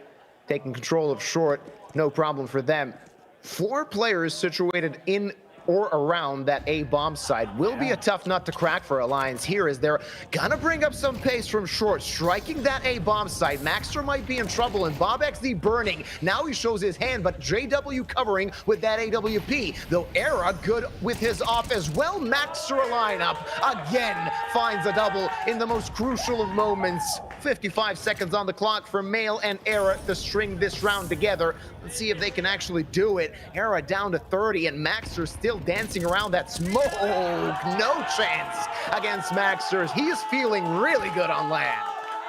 Taking control of short, no problem for them. 4 players situated in or around that A bomb side will be a tough nut to crack for Alliance here, as they're gonna bring up some pace from short, striking that A bomb side. Maxter might be in trouble, and Bob XD burning. Now he shows his hand, but JW covering with that AWP. Though Era good with his off as well. Maxter lineup again finds a double in the most crucial of moments. 55 seconds on the clock for Mail and Era to string this round together. Let's see if they can actually do it. Era down to 30, and Maxter still dancing around that smoke. No chance against Maxter. He is feeling really good on LAN.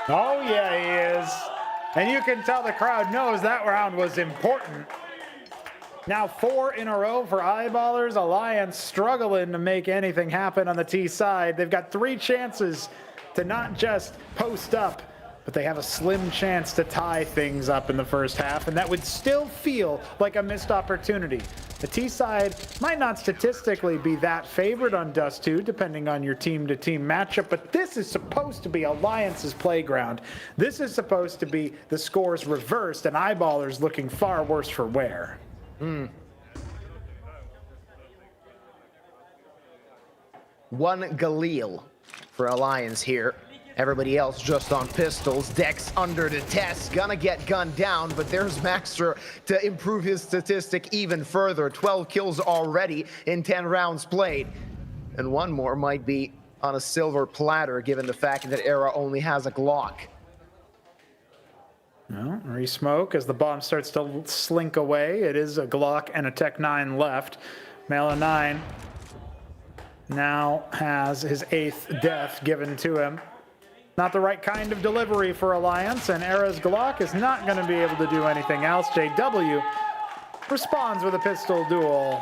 Oh yeah, he is. And you can tell the crowd knows that round was important. Now 4 in a row for Eyeballers. Alliance struggling to make anything happen on the T side. They've got 3 chances to not just post up, but they have a slim chance to tie things up in the first half, and that would still feel like a missed opportunity. The T side might not statistically be that favored on Dust 2, depending on your team-to-team matchup, but this is supposed to be Alliance's playground. This is supposed to be the scores reversed, and Eyeballers looking far worse for wear. One Galil for Alliance here. Everybody else just on pistols. Dex under the test. Gonna get gunned down, but there's Maxter to improve his statistic even further. 12 kills already in 10 rounds played. And one more might be on a silver platter, given the fact that Era only has a Glock. Well, re-smoke as the bomb starts to slink away. It is a Glock and a Tech 9 left. Mela 9 now has his 8th death given to him. Not the right kind of delivery for Alliance, and Era's Glock is not going to be able to do anything else. JW responds with a pistol duel.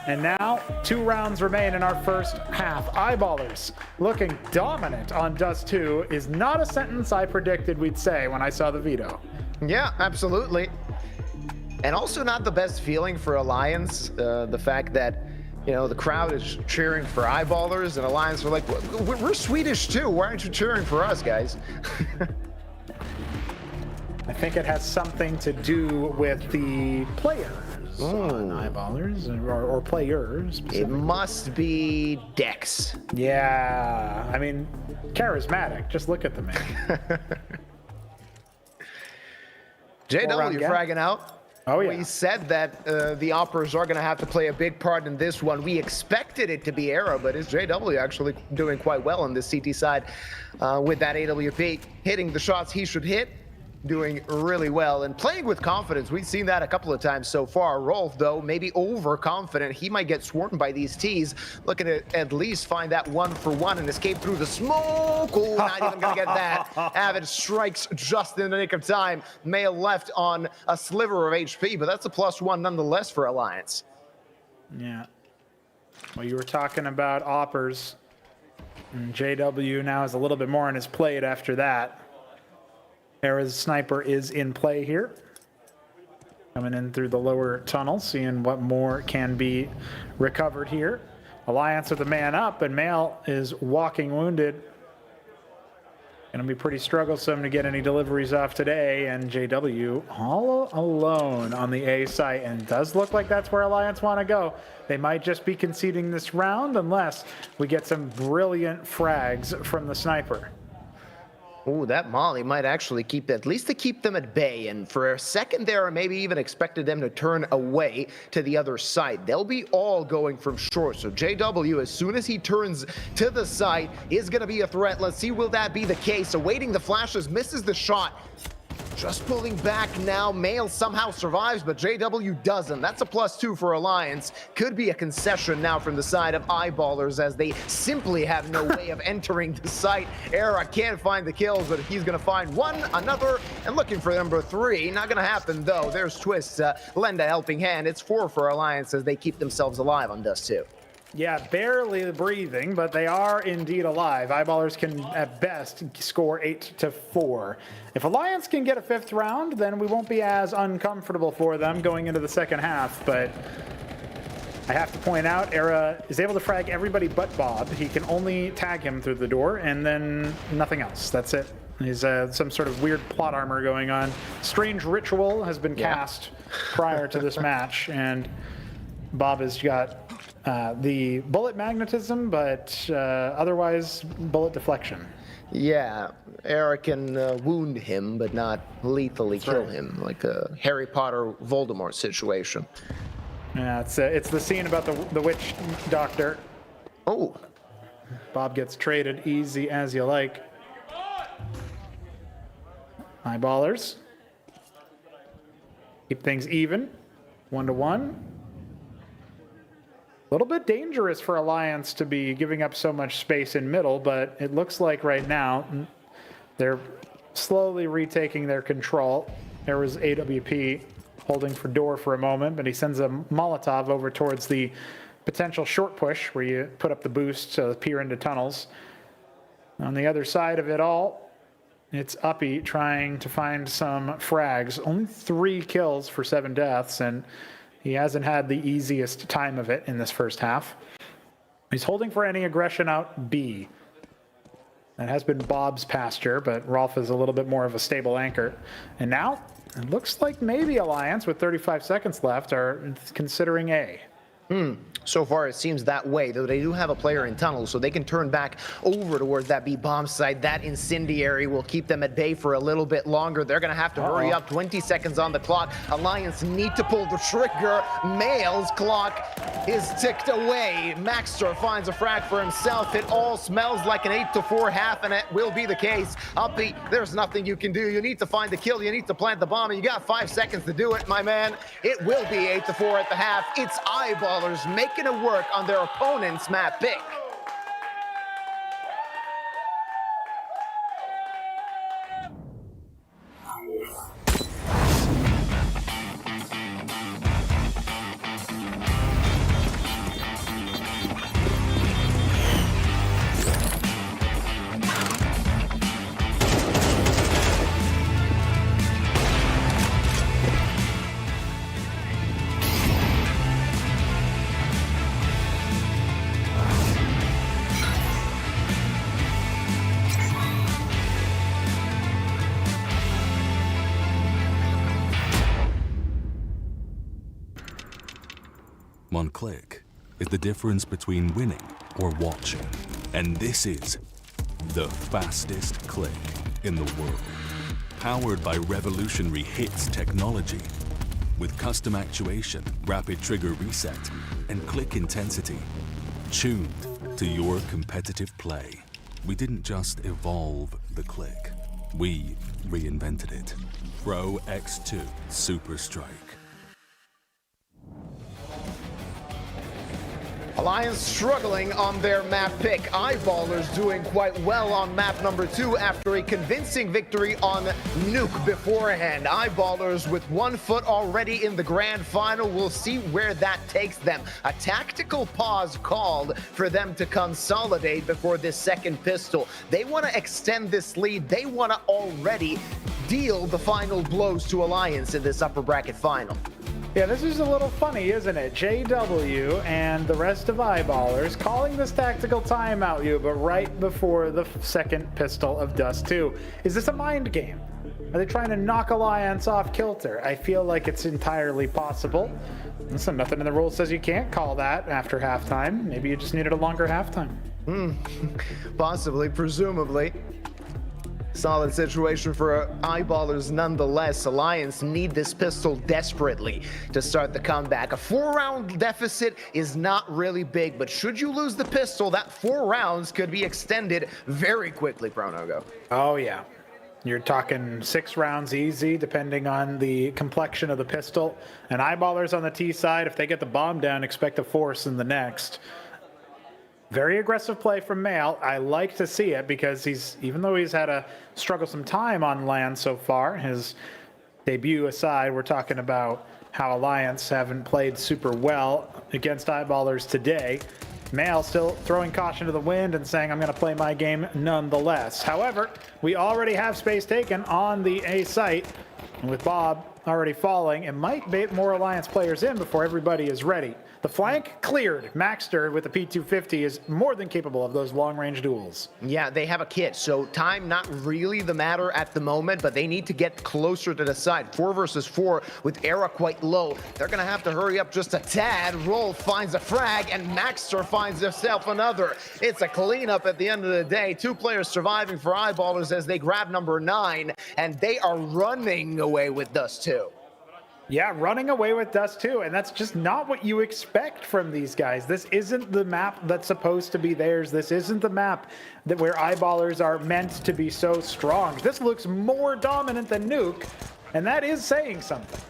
And now 2 rounds remain in our first half. Eyeballers looking dominant on Dust 2 is not a sentence I predicted we'd say when I saw the veto. Yeah, absolutely. And also not the best feeling for Alliance, the fact that, you know, the crowd is cheering for Eyeballers, and Alliance are like, we're Swedish too. Why aren't you cheering for us, guys? I think it has something to do with the players on Eyeballers, or players. It must be Dex. Yeah, I mean, charismatic. Just look at the man. JW fragging out. Oh, yeah. We said that the Oppers are going to have to play a big part in this one. We expected it to be Era, but is JW actually doing quite well on this CT side with that AWP, hitting the shots he should hit, doing really well and playing with confidence. We've seen that a couple of times so far. Rolf, though, maybe overconfident. He might get swarmed by these T's, looking to at least find that 1-for-1 and escape through the smoke. Oh, not even gonna get that. Avid strikes just in the nick of time. Mail left on a sliver of HP, but that's a +1 nonetheless for Alliance. Yeah. Well, you were talking about Oppers, and JW now has a little bit more on his plate after that. Era's sniper is in play here. Coming in through the lower tunnel, seeing what more can be recovered here. Alliance with a man up, and Mail is walking wounded. Gonna be pretty strugglesome to get any deliveries off today, and JW all alone on the A site, and it does look like that's where Alliance want to go. They might just be conceding this round unless we get some brilliant frags from the sniper. Ooh, that molly might actually keep, at least to keep them at bay. And for a second there, I maybe even expected them to turn away to the other side. They'll be all going from short. So JW, as soon as he turns to the side, is going to be a threat. Let's see, will that be the case? Awaiting the flashes, misses the shot. Just pulling back now. Mail somehow survives, but JW doesn't. That's a +2 for Alliance. Could be a concession now from the side of Eyeballers, as they simply have no way of entering the site. Era can't find the kills, but he's going to find one, another, and looking for number 3. Not going to happen, though. There's Twist. Lend a helping hand. It's 4 for Alliance as they keep themselves alive on Dust 2. Yeah, barely breathing, but they are indeed alive. Eyeballers can, at best, score 8-4. If Alliance can get a 5th round, then we won't be as uncomfortable for them going into the second half. But I have to point out, Era is able to frag everybody but Bob. He can only tag him through the door, and then nothing else. That's it. He's some sort of weird plot armor going on. Strange ritual has been cast prior to this match, and Bob has got the bullet magnetism, but otherwise bullet deflection. Yeah, Era can wound him, but not lethally kill him, like a Harry Potter Voldemort situation. Yeah, it's the scene about the witch doctor. Oh. Bob gets traded easy as you like. Eyeballers. Keep things even. 1-1. A little bit dangerous for Alliance to be giving up so much space in middle, but it looks like right now they're slowly retaking their control. There was AWP holding for door for a moment, but he sends a Molotov over towards the potential short push where you put up the boost to peer into tunnels. On the other side of it all, it's Uppy trying to find some frags. Only 3 kills for 7 deaths, and he hasn't had the easiest time of it in this first half. He's holding for any aggression out B. That has been Bob's pasture, but Rolf is a little bit more of a stable anchor. And now, it looks like maybe Alliance, with 35 seconds left, are considering A. So far, it seems that way, though they do have a player in tunnel, so they can turn back over towards that B bomb site. That incendiary will keep them at bay for a little bit longer. They're going to have to hurry up. 20 seconds on the clock. Alliance need to pull the trigger. Mail's clock is ticked away. Maxter finds a frag for himself. It all smells like an 8-4 half, and it will be the case. Uppy, there's nothing you can do. You need to find the kill. You need to plant the bomb, and you got 5 seconds to do it, my man. It will be 8-4 at the half. It's Eyeballers making it work on their opponent's map pick. One click is the difference between winning or watching. And this is the fastest click in the world. powered by revolutionary hits technology. With custom actuation, rapid trigger reset, and click intensity, tuned to your competitive play. We didn't just evolve the click, we reinvented it. Pro X2 Super Strike. Alliance struggling on their map pick. Eyeballers doing quite well on map number 2 after a convincing victory on Nuke beforehand. Eyeballers with 1 foot already in the grand final. We'll see where that takes them. A tactical pause called for them to consolidate before this second pistol. They want to extend this lead. They want to already deal the final blows to Alliance in this upper bracket final. Yeah, this is a little funny, isn't it? JW and the rest of Eyeballers calling this tactical timeout, but right before the second pistol of Dust 2. Is this a mind game? Are they trying to knock Alliance off kilter? I feel like it's entirely possible. Listen, nothing in the rules says you can't call that after halftime. Maybe you just needed a longer halftime. Possibly, presumably. Solid situation for Eyeballers nonetheless. Alliance need this pistol desperately to start the comeback. A 4-round deficit is not really big, but should you lose the pistol, that 4 rounds could be extended very quickly, Pronogo. Oh, yeah. You're talking 6 rounds easy, depending on the complexion of the pistol. And Eyeballers on the T side, if they get the bomb down, expect a force in the next. Very aggressive play from Male. I like to see it because even though he's had to struggle some time on LAN so far, his debut aside, we're talking about how Alliance haven't played super well against Eyeballers today. Male still throwing caution to the wind and saying, I'm going to play my game nonetheless. However, we already have space taken on the A site. And with Bob already falling, it might bait more Alliance players in before everybody is ready. The flank cleared. Maxter with the P250 is more than capable of those long-range duels. Yeah, they have a kit, so time not really the matter at the moment, but they need to get closer to the side. 4 versus 4 with Era quite low. They're going to have to hurry up just a tad. Roll finds a frag, and Maxter finds himself another. It's a cleanup at the end of the day. 2 players surviving for Eyeballers as they grab number 9, and they are running away with Dust 2. Yeah, running away with Dust 2, and that's just not what you expect from these guys. This isn't the map that's supposed to be theirs. This isn't the map where Eyeballers are meant to be so strong. This looks more dominant than Nuke, and that is saying something.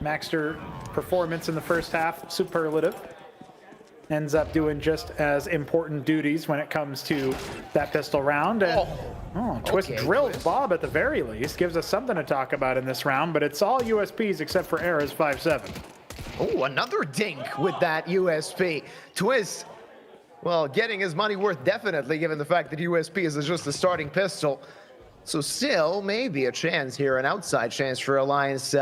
Maxter performance in the first half, superlative. Ends up doing just as important duties when it comes to that pistol round. And Twist drills Bob at the very least. Gives us something to talk about in this round, but it's all USPs except for Era's 5-7. Oh, another dink with that USP. Twist, well, getting his money worth definitely, given the fact that USP is just a starting pistol. So still, maybe a chance here, an outside chance for Alliance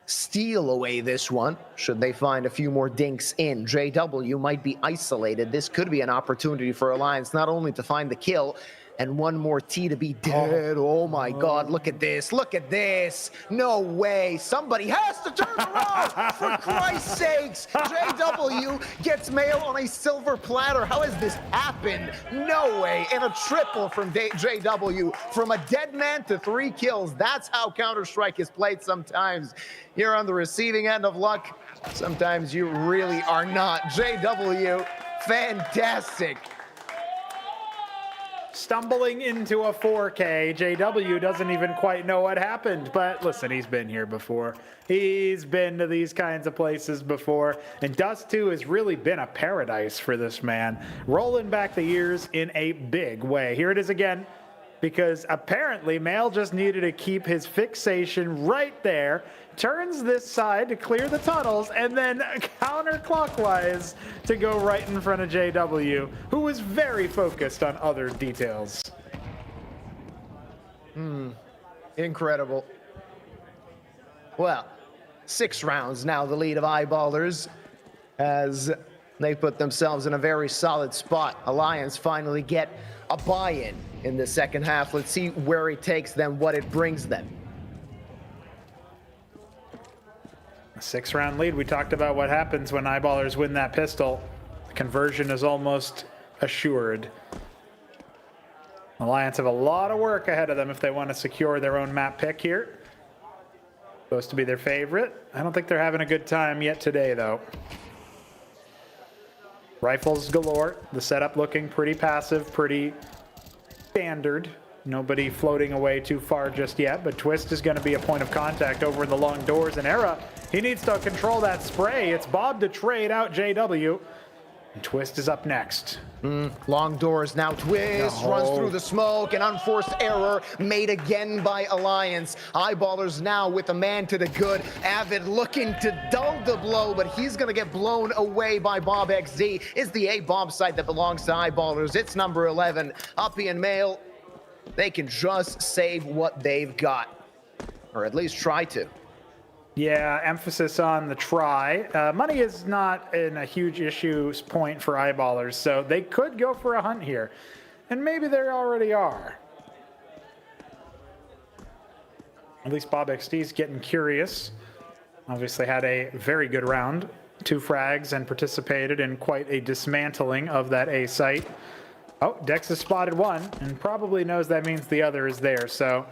steal away this one. Should they find a few more dinks in, JW might be isolated. This could be an opportunity for Alliance not only to find the kill, and one more T to be dead. Oh my God, look at this, look at this. No way, somebody has to turn around, for Christ's sakes. JW gets Mail on a silver platter. How has this happened? No way, and a triple from JW. From a dead man to 3 kills. That's how Counter-Strike is played sometimes. You're on the receiving end of luck. Sometimes you really are not. JW, fantastic. Stumbling into a 4K. JW doesn't even quite know what happened, but listen, he's been here before. He's been to these kinds of places before, and Dust 2 has really been a paradise for this man, rolling back the years in a big way. Here it is again, because apparently Mail just needed to keep his fixation right there, turns this side to clear the tunnels, and then counterclockwise to go right in front of JW, who was very focused on other details. Incredible. Well, 6 rounds now, the lead of Eyeballers, as they put themselves in a very solid spot. Alliance finally get a buy-in in the second half. Let's see where it takes them, what it brings them. A 6-round lead. We talked about what happens when Eyeballers win that pistol. The conversion is almost assured. Alliance have a lot of work ahead of them if they want to secure their own map pick here. Supposed to be their favorite. I don't think they're having a good time yet today, though. Rifles galore. The setup looking pretty passive, pretty standard. Nobody floating away too far just yet, but Twist is going to be a point of contact over in the long doors. And Era, he needs to control that spray. It's Bob to trade out JW. And Twist is up next. Long doors now. Twist runs through the smoke. An unforced error made again by Alliance. Eyeballers now with a man to the good. Avid looking to dull the blow, but he's going to get blown away by Bob XZ. It's the A-bomb site that belongs to Eyeballers. It's number 11. Uppy and Mail, they can just save what they've got, or at least try to. Yeah, emphasis on the try. Money is not a huge issue point for Eyeballers, so they could go for a hunt here. And maybe they already are. At least Bob XD's getting curious. Obviously had a very good round. 2 frags and participated in quite a dismantling of that A site. Oh, Dex has spotted one and probably knows that means the other is there. So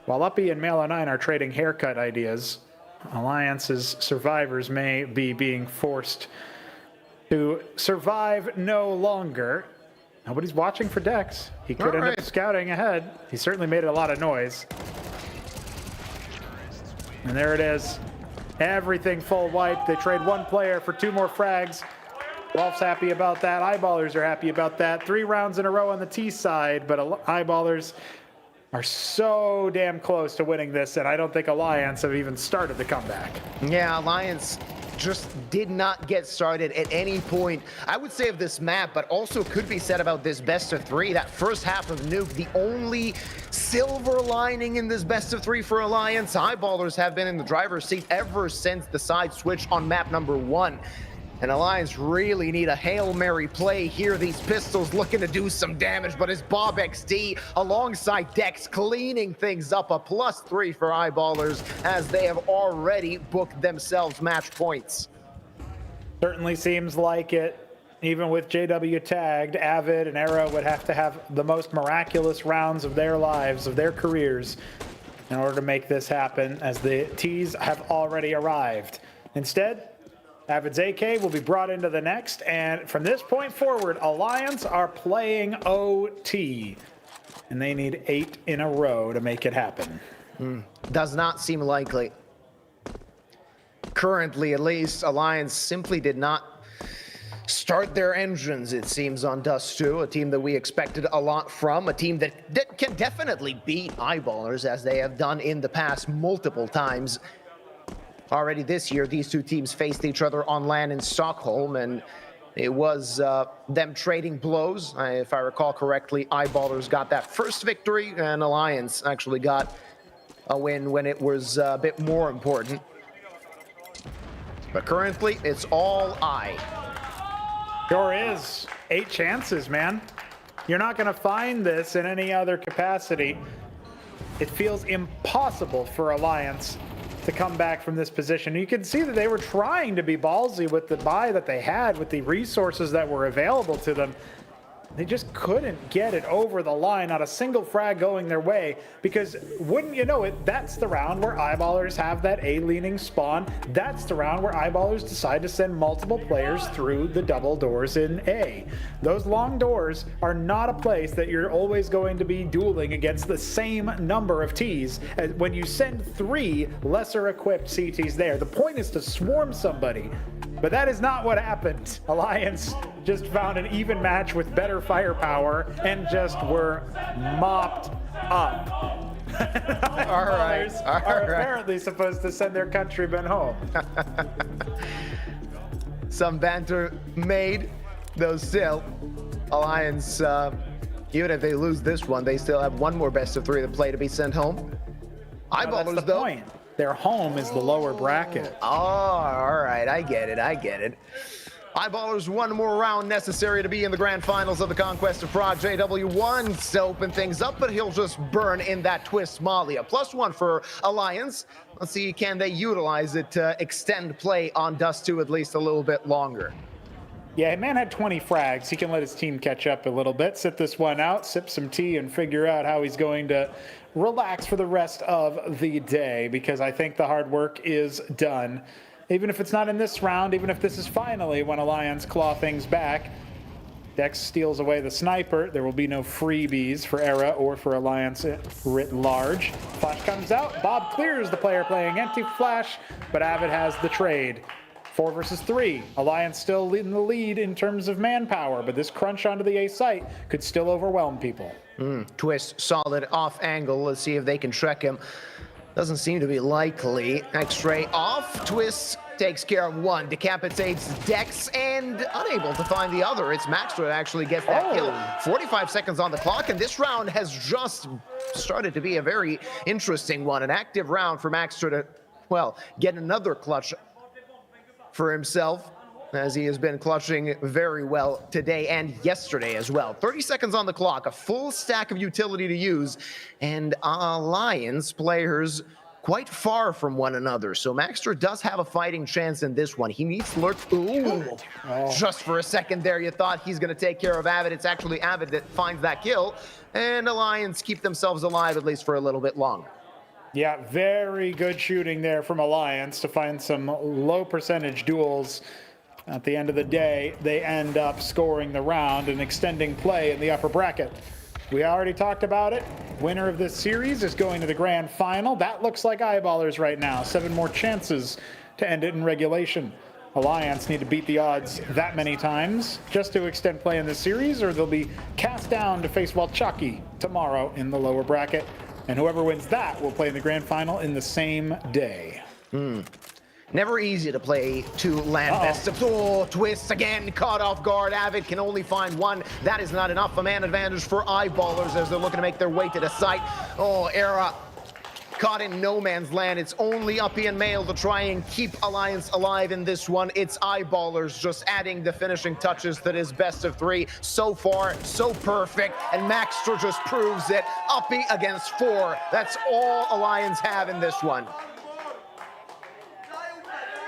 while Uppy and Male09 are trading haircut ideas, Alliance's survivors may be being forced to survive no longer. Nobody's watching for Dex. He could end up scouting ahead. He certainly made a lot of noise. And there it is. Everything full wipe. They trade 1 player for 2 more frags. Rolf's happy about that. Eyeballers are happy about that. 3 rounds in a row on the T side, but Eyeballers are so damn close to winning this, and I don't think Alliance have even started the comeback. Yeah, Alliance just did not get started at any point, I would say, of this map, but also could be said about this best of 3. That first half of Nuke, the only silver lining in this best of 3 for Alliance. Eyeballers have been in the driver's seat ever since the side switch on map number 1. And Alliance really need a Hail Mary play here. These pistols looking to do some damage, but it's Bob XD alongside Dex cleaning things up. A +3 for Eyeballers as they have already booked themselves match points. Certainly seems like it. Even with JW tagged, Avid and Era would have to have the most miraculous rounds of their lives, of their careers, in order to make this happen, as the T's have already arrived. Instead, Avid's AK will be brought into the next, and from this point forward, Alliance are playing OT, and they need 8 in a row to make it happen. Does not seem likely. Currently, at least, Alliance simply did not start their engines, it seems, on Dust 2, a team that we expected a lot from, a team that can definitely beat Eyeballers, as they have done in the past multiple times. Already this year, these 2 teams faced each other on LAN in Stockholm, and it was them trading blows. If I recall correctly, Eyeballers got that first victory, and Alliance actually got a win when it was a bit more important. But currently, it's all Eye. Sure is. 8 chances, man. You're not going to find this in any other capacity. It feels impossible for Alliance to come back from this position. You can see that they were trying to be ballsy with the buy that they had, with the resources that were available to them. They just couldn't get it over the line, not a single frag going their way, because wouldn't you know it, that's the round where Eyeballers have that A-leaning spawn. That's the round where Eyeballers decide to send multiple players through the double doors in A. Those long doors are not a place that you're always going to be dueling against the same number of Ts. When you send 3 lesser equipped CTs there, the point is to swarm somebody. But that is not what happened. Alliance just found an even match with better firepower and just were mopped up. All right. Are apparently supposed to send their countrymen home. Some banter made, though still, Alliance, even if they lose this one, they still have 1 more best of 3 to play to be sent home. Eyeballers, that's the point. Their home is the lower bracket. Oh, all right. I get it. Eyeballers, 1 more round necessary to be in the grand finals of the Conquest of Prague. JW wants to open things up, but he'll just burn in that twist molly. A +1 for Alliance. Let's see, can they utilize it to extend play on Dust 2 at least a little bit longer? Yeah, man had 20 frags. He can let his team catch up a little bit, sit this one out, sip some tea, and figure out how he's going to relax for the rest of the day, because I think the hard work is done. Even if it's not in this round, even if this is finally when Alliance claw things back, Dex steals away the sniper. There will be no freebies for Era or for Alliance writ large. Flash comes out. Bob clears the player playing anti-flash, but Avid has the trade. 4 versus 3. Alliance still in the lead in terms of manpower, but this crunch onto the A site could still overwhelm people. Twist solid off angle. Let's see if they can Shrek him. Doesn't seem to be likely. X-ray off. Twist takes care of one, decapitates Dex, and unable to find the other. It's Maxter that actually gets that kill. 45 seconds on the clock, and this round has just started to be a very interesting one. An active round for Maxter to, well, get another clutch for himself, as he has been clutching very well today and yesterday as well. 30 seconds on the clock, a full stack of utility to use, and Alliance players quite far from one another. So Maxter does have a fighting chance in this one. He needs to lurk. Ooh, just for a second there, you thought he's going to take care of Avid. It's actually Avid that finds that kill, and Alliance keep themselves alive at least for a little bit longer. Yeah, very good shooting there from Alliance to find some low percentage duels. At the end of the day, they end up scoring the round and extending play in the upper bracket. We already talked about it. Winner of this series is going to the grand final. That looks like eyeballers right now. 7 more chances to end it in regulation. Alliance need to beat the odds that many times just to extend play in this series, or they'll be cast down to face Walczaki tomorrow in the lower bracket. And whoever wins that will play in the grand final in the same day. Never easy to play 2 LAN best of. Oh, Twist again, caught off guard. Avid can only find one. That is not enough. A man advantage for eyeballers as they're looking to make their way to the site. Oh, Era caught in no man's land. It's only Uppy and Mail to try and keep Alliance alive in this one. It's eyeballers just adding the finishing touches to this best of 3. So far, so perfect. And Maxter just proves it. Uppy against 4. That's all Alliance have in this one.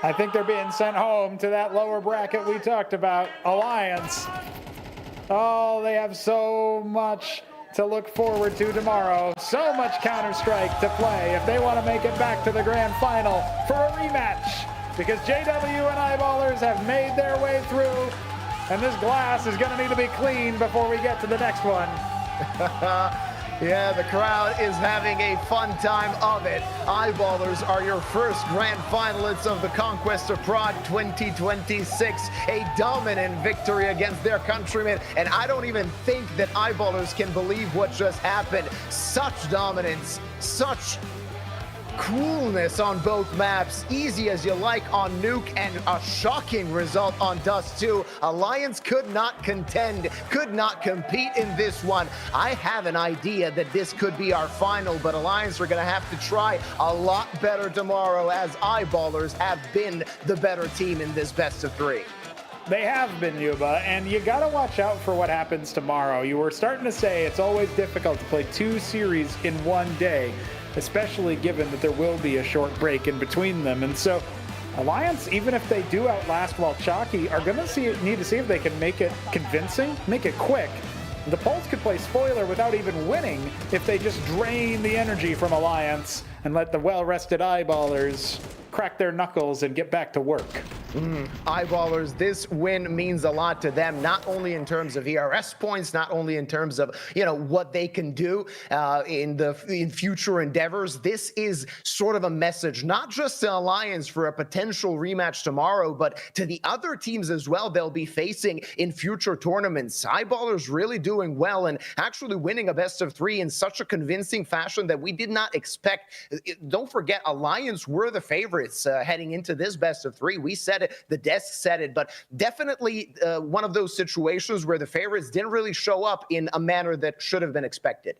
I think they're being sent home to that lower bracket we talked about. Alliance. Oh, they have so much to look forward to tomorrow. So much Counter-Strike to play if they want to make it back to the grand final for a rematch. Because JW and Eyeballers have made their way through, and this glass is going to need to be cleaned before we get to the next one. Yeah, the crowd is having a fun time of it. Eyeballers are your first grand finalists of the Conquest of Prague 2026. A dominant victory against their countrymen. And I don't even think that Eyeballers can believe what just happened. Such dominance, such coolness on both maps, easy as you like on Nuke, and a shocking result on Dust 2. Alliance could not contend, could not compete in this one. I have an idea that this could be our final, but Alliance are going to have to try a lot better tomorrow, as Eyeballers have been the better team in this best of 3. They have been, Yuba, and you got to watch out for what happens tomorrow. You were starting to say it's always difficult to play 2 series in one day, especially given that there will be a short break in between them. And so Alliance, even if they do outlast Walczaki, are going to need to see if they can make it convincing, make it quick. The Pulse could play spoiler without even winning if they just drain the energy from Alliance and let the well-rested Eyeballers crack their knuckles and get back to work. Eyeballers, this win means a lot to them, not only in terms of ERS points, not only in terms of, what they can do in future endeavors. This is sort of a message, not just to Alliance for a potential rematch tomorrow, but to the other teams as well they'll be facing in future tournaments. Eyeballers really doing well and actually winning a best of 3 in such a convincing fashion that we did not expect. Don't forget, Alliance were the favorites heading into this best of 3. We said it, the desk said it, but definitely one of those situations where the favorites didn't really show up in a manner that should have been expected.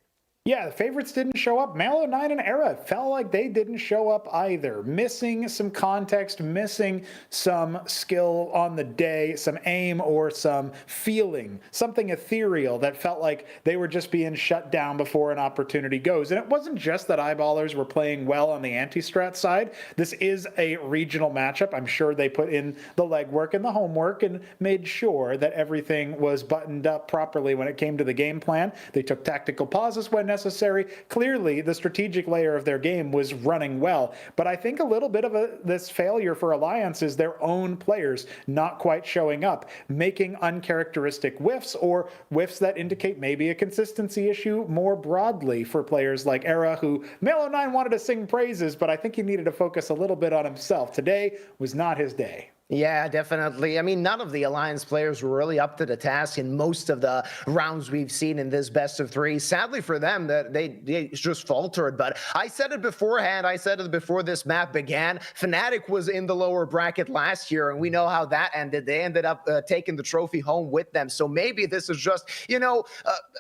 Yeah, the favorites didn't show up. Malo9 and Era felt like they didn't show up either. Missing some context, missing some skill on the day, some aim or some feeling, something ethereal that felt like they were just being shut down before an opportunity goes. And it wasn't just that eyeballers were playing well on the anti-strat side. This is a regional matchup. I'm sure they put in the legwork and the homework and made sure that everything was buttoned up properly when it came to the game plan. They took tactical pauses when necessary. Clearly, the strategic layer of their game was running well, but I think a little bit of this failure for Alliance is their own players not quite showing up, making uncharacteristic whiffs or whiffs that indicate maybe a consistency issue more broadly for players like Era, who Malo9 wanted to sing praises, but I think he needed to focus a little bit on himself. Today was not his day. Yeah, definitely. I mean, none of the Alliance players were really up to the task in most of the rounds we've seen in this best of three. Sadly for them, that they just faltered. But I said it beforehand. I said it before this map began. Fnatic was in the lower bracket last year, and we know how that ended. They ended up taking the trophy home with them. So maybe this is just, you know,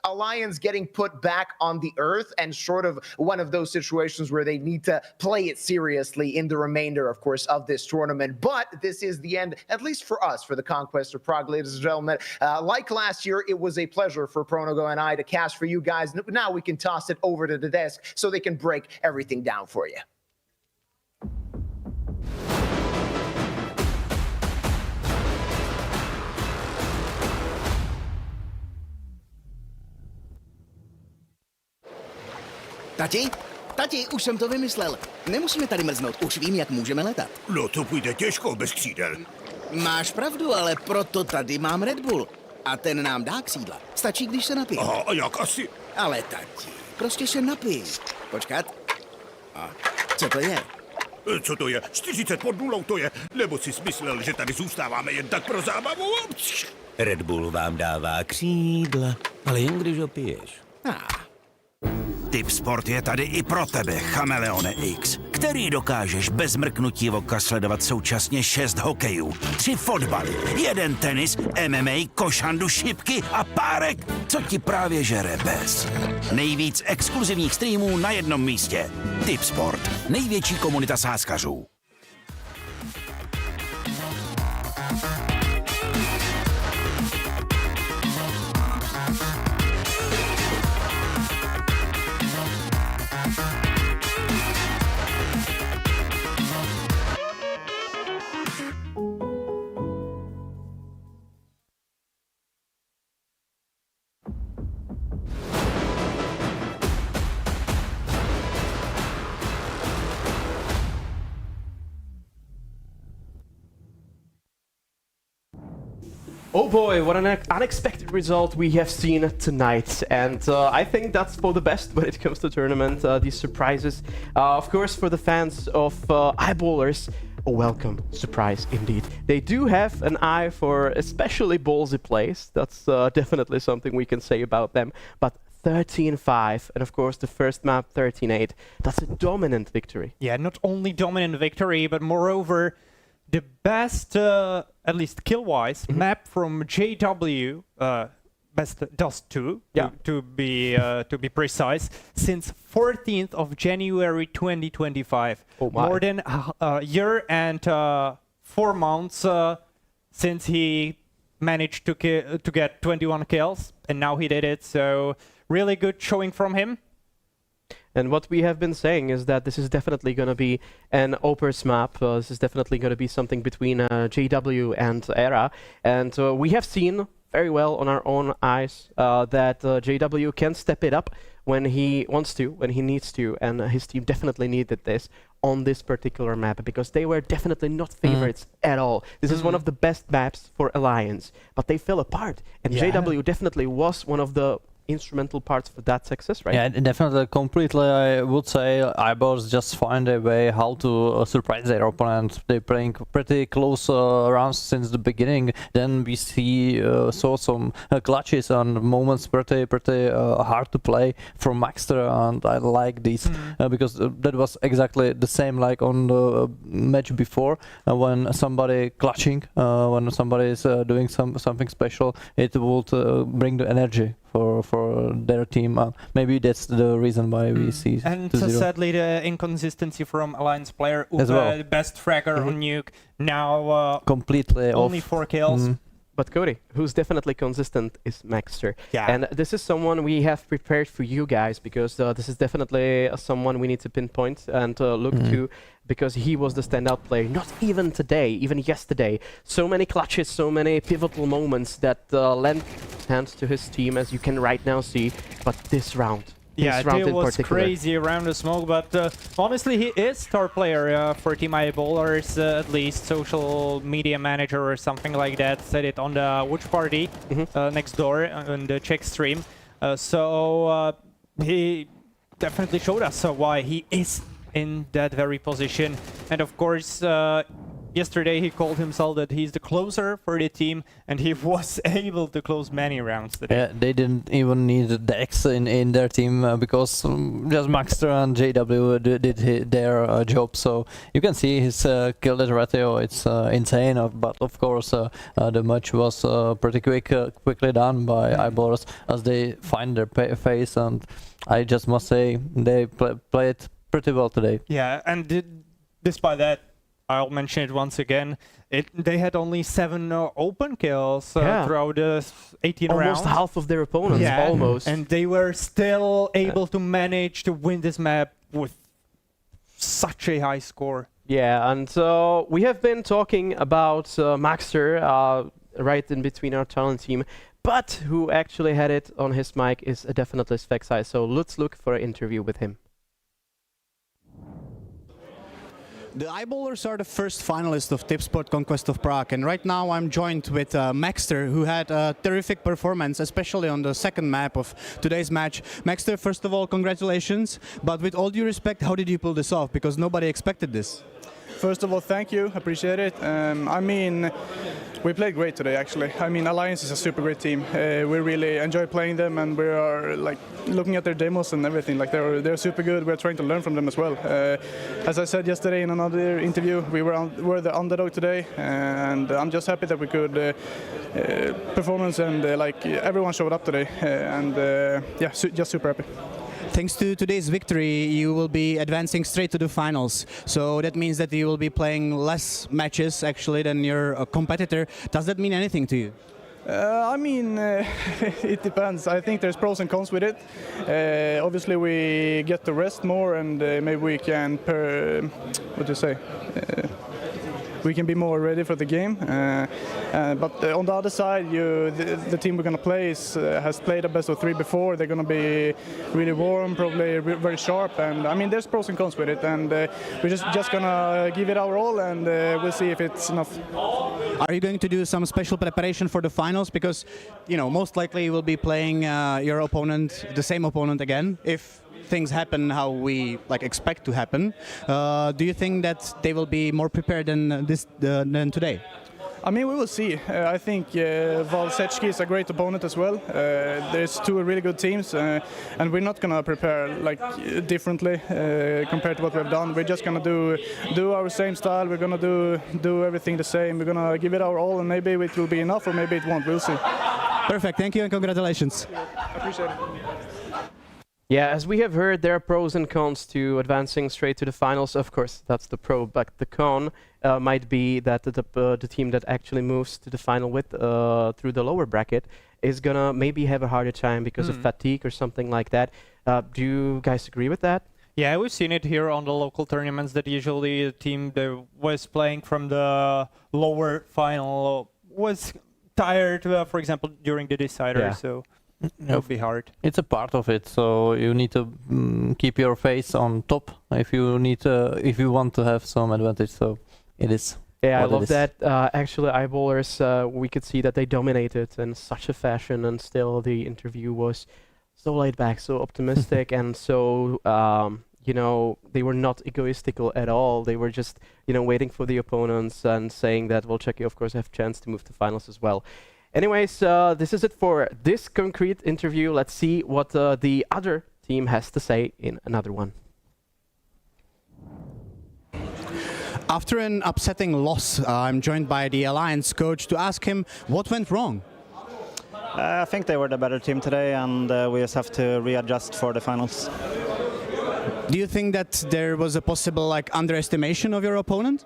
Alliance getting put back on the earth and sort of one of those situations where they need to play it seriously in the remainder, of course, of this tournament. But this is the end, at least for us, for the Conquest of Prague, ladies and gentlemen. Like last year, it was a pleasure for Pronogo and I to cast for you guys. Now we can toss it over to the desk so they can break everything down for you. Tati, už jsem to vymyslel. Nemusíme tady mrznout, už vím, jak můžeme letat. No to půjde těžko bez křídel. Máš pravdu, ale proto tady mám Red Bull. A ten nám dá křídla. Stačí, když se napijeme. Aha, a jak asi? Ale tati, prostě se napij. Počkat. A co to je? Co to je? 40 pod nulou to je. Nebo si smyslel, že tady zůstáváme jen tak pro zábavu? Red Bull vám dává křídla, ale jen když ho piješ. Tipsport je tady i pro tebe, Chameleone X, který dokážeš bez mrknutí oka sledovat současně 6 hokejů, 3 fotbaly, 1 tenis, MMA, košandu, šipky a párek, co ti právě žere bez. Nejvíc exkluzivních streamů na jednom místě. Tipsport, největší komunita sázkařů. Oh boy, what an unexpected result we have seen tonight, and I think that's for the best when it comes to tournament, these surprises. Of course, for the fans of eyeballers, a welcome surprise indeed. They do have an eye for especially ballsy plays, that's definitely something we can say about them, but 13-5, and of course the first map 13-8, that's a dominant victory. Yeah, not only dominant victory, but moreover, the best, at least kill-wise, map from JW, best Dust 2, to be precise, since 14th of January 2025. Oh my. More than a year and 4 months since he managed to get 21 kills, and now he did it, so really good showing from him. And what we have been saying is that this is definitely going to be an Opers map. This is definitely going to be something between JW and Era. And we have seen very well on our own eyes that JW can step it up when he wants to, when he needs to. And his team definitely needed this on this particular map because they were definitely not favorites at all. This is one of the best maps for Alliance, but they fell apart. And JW definitely was one of the instrumental parts for that success, right? Yeah, definitely, completely. I would say eyeballs just find a way how to surprise their opponent. They're playing pretty close rounds since the beginning. Then we saw some clutches and moments pretty hard to play from Maxter, and I like these because that was exactly the same like on the match before when somebody clutching, when somebody is doing something special, it would bring the energy for their team. Maybe that's the reason why we see. And 2-0. sadly, the inconsistency from Alliance player, As well. the best fragger on Nuke, now completely only off. 4 kills. But Cody, who's definitely consistent, is Maxter. Yeah. And this is someone we have prepared for you guys, because this is definitely someone we need to pinpoint and look to, because he was the standout player, not even today, even yesterday. So many clutches, so many pivotal moments that lent hands to his team, as you can right now see. But this round, Yeah, this round it in was particular. crazy around the smoke, but honestly, he is star player for Team Eyeballers, at least social media manager or something like that. Said it on the watch party next door on the Czech stream. So he definitely showed us why he is in that very position. And of course, yesterday he called himself that he's the closer for the team, and he was able to close many rounds today. Yeah, they didn't even need Dex in their team because just Maxter and JW did their job. So you can see his kill death ratio. It's insane. But of course, the match was pretty quickly done by Eyeballers as they find their face. And I just must say they played pretty well today. Yeah, and despite that, I'll mention it once again. They had only 7 open kills throughout the 18 rounds. Almost half of their opponents, almost. And they were still able to manage to win this map with such a high score. Yeah, and we have been talking about Maxter right in between our talent team, but who actually had it on his mic is definitely Svexai. So let's look for an interview with him. The Eyeballers are the first finalists of Tipsport Conquest of Prague, and right now I'm joined with Maxter, who had a terrific performance, especially on the second map of today's match. Maxter, first of all, congratulations, but with all due respect, how did you pull this off? Because nobody expected this. First of all, thank you, appreciate it. I mean, we played great today, actually. I mean, Alliance is a super great team. We really enjoy playing them, and we are like looking at their demos and everything. Like they're super good. We're trying to learn from them as well. As I said yesterday in another interview, we're the underdog today, and I'm just happy that we could performance and like everyone showed up today, and yeah, just super happy. Thanks to today's victory, you will be advancing straight to the finals. So that means that you will be playing less matches actually than your competitor. Does that mean anything to you? I mean, it depends. I think there's pros and cons with it. Obviously, we get to rest more, and maybe we can, what do you say? We can be more ready for the game. But on the other side, the team we're going to play has played a best of 3 before. They're going to be really warm, probably very sharp. And I mean, there's pros and cons with it. And we're just going to give it our all, and we'll see if it's enough. Are you going to do some special preparation for the finals? Because, you know, most likely you will be playing your opponent, the same opponent again, if things happen how we expect to happen. Do you think that they will be more prepared than today? I mean, we will see. I think Walczaki is a great opponent as well. There's 2 really good teams, and we're not gonna prepare differently compared to what we've done. We're just gonna do our same style. We're gonna do everything the same. We're gonna give it our all, and maybe it will be enough, or maybe it won't. We'll see. Perfect. Thank you and congratulations. Appreciate it. Yeah, as we have heard, there are pros and cons to advancing straight to the finals. Of course, that's the pro, but the con might be that the team that actually moves to the final with through the lower bracket is gonna maybe have a harder time because of fatigue or something like that. Do you guys agree with that? Yeah, we've seen it here on the local tournaments that usually the team that was playing from the lower final was tired, for example, during the decider. Yeah. So it'll be hard. It's a part of it, so you need to keep your face on top if you want to have some advantage. So it is. Yeah, I love that. Actually, Eyeballers, we could see that they dominated in such a fashion, and still the interview was so laid back, so optimistic, and so you know, they were not egoistical at all. They were just, you know, waiting for the opponents and saying that Walczaki, of course, have a chance to move to finals as well. Anyways, this is it for this concrete interview. Let's see what the other team has to say in another one. After an upsetting loss, I'm joined by the Alliance coach to ask him what went wrong. I think they were the better team today, and we just have to readjust for the finals. Do you think that there was a possible underestimation of your opponent?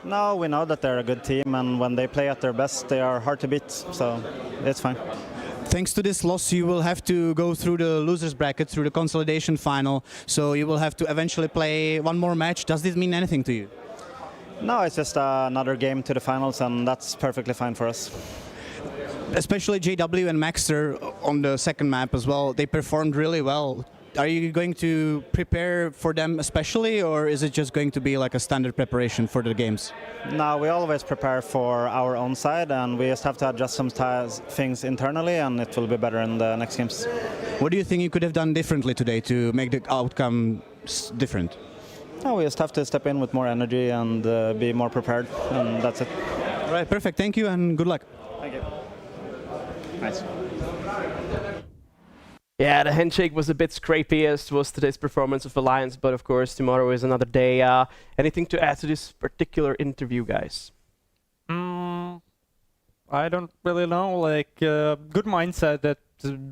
No, we know that they're a good team, and when they play at their best, they are hard to beat, so it's fine. Thanks to this loss, you will have to go through the losers bracket, through the consolidation final, so you will have to eventually play one more match. Does this mean anything to you? No, it's just another game to the finals, and that's perfectly fine for us. Especially JW and Maxter on the second map as well, they performed really well. Are you going to prepare for them especially, or is it just going to be like a standard preparation for the games? No, we always prepare for our own side, and we just have to adjust some things internally, and it will be better in the next games. What do you think you could have done differently today to make the outcome different? No, we just have to step in with more energy and be more prepared, and that's it. All right, perfect. Thank you, and good luck. Thank you. Nice. Yeah, the handshake was a bit scrapey as was today's performance of Alliance, but of course tomorrow is another day. Anything to add to this particular interview, guys? I don't really know. Good mindset that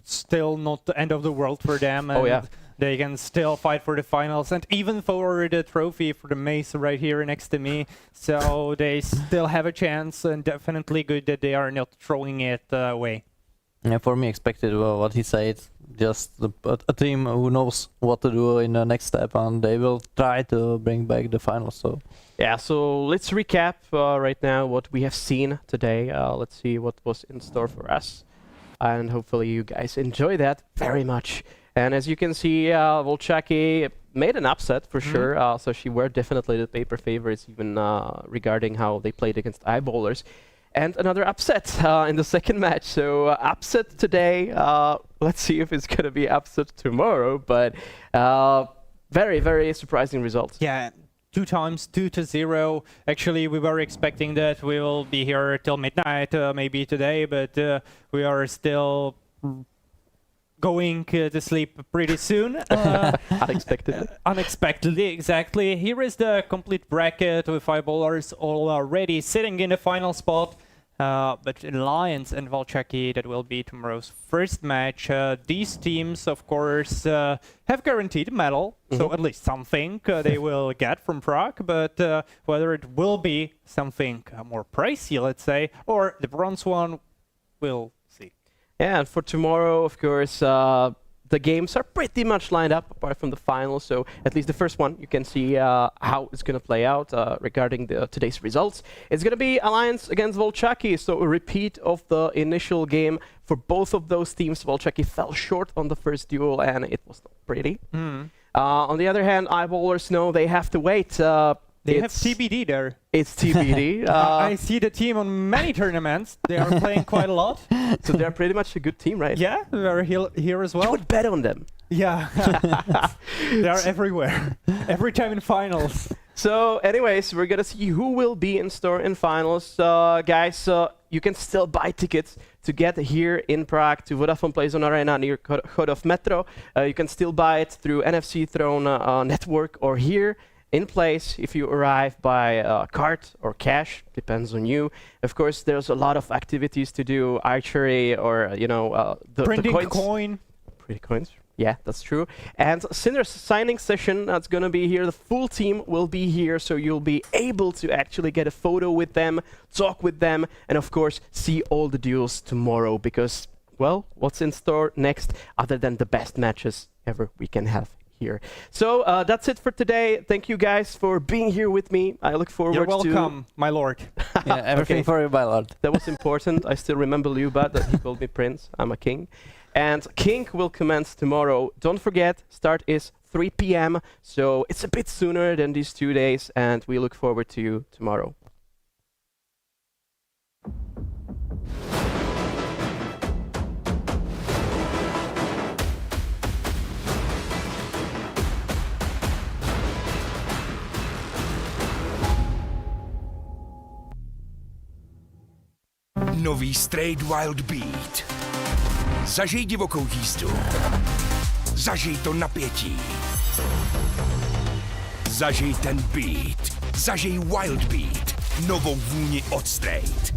still not the end of the world for them. And they can still fight for the finals and even for the trophy for the mace right here next to me. So they still have a chance, and definitely good that they are not throwing it away. Yeah, for me, expected what he said. Just a team who knows what to do in the next step, and they will try to bring back the finals. So yeah, so let's recap right now what we have seen today. Let's see what was in store for us, and hopefully you guys enjoy that very much. And as you can see, Walczaki made an upset for sure. So she were definitely the paper favorites, even regarding how they played against Eyeballers. And another upset in the second match. So upset today. Let's see if it's going to be upset tomorrow. But very, very surprising results. Yeah, 2 times 2-0. Actually, we were expecting that we will be here till midnight, maybe today. But we are still going to sleep pretty soon. Unexpectedly. Unexpectedly, exactly. Here is the complete bracket with Eyeballers already sitting in the final spot. But Alliance and Walczaki, that will be tomorrow's first match. These teams, of course, have guaranteed a medal, so at least something they will get from Prague. But whether it will be something more pricey, let's say, or the bronze one, we'll see. Yeah, and for tomorrow, of course, the games are pretty much lined up apart from the final, so at least the first one you can see how it's going to play out regarding today's results. It's going to be Alliance against Walczaki, so a repeat of the initial game for both of those teams. Walczaki fell short on the first duel and it was not pretty. On the other hand, Eyeballers know they have to wait. They have TBD there. It's TBD. I see the team on many tournaments. They are playing quite a lot. So they're pretty much a good team, right? Yeah, they're here as well. You would bet on them. Yeah. They are everywhere. Every time in finals. So anyways, we're going to see who will be in store in finals. Guys, you can still buy tickets to get here in Prague to Vodafone PLAYzone Arena near Chodov Metro. You can still buy it through NFC Throne network or here in place if you arrive by card or cash, depends on you. Of course, there's a lot of activities to do, archery or, printing the coin. Pretty coins, yeah, that's true. And Cinder's signing session, that's going to be here. The full team will be here, so you'll be able to actually get a photo with them, talk with them, and of course, see all the duels tomorrow because, well, what's in store next other than the best matches ever we can have here. So that's it for today. Thank you guys for being here with me. I look forward to... You're welcome, my lord. Yeah, everything for you, my lord. That was important. I still remember Luba, that he called me prince. I'm a king. And King will commence tomorrow. Don't forget, start is 3 p.m. So it's a bit sooner than these 2 days, and we look forward to you tomorrow. Nový Straight Wild Beat. Zažij divokou jízdu. Zažij to napětí. Zažij ten beat. Zažij Wild Beat. Novou vůni od Straight.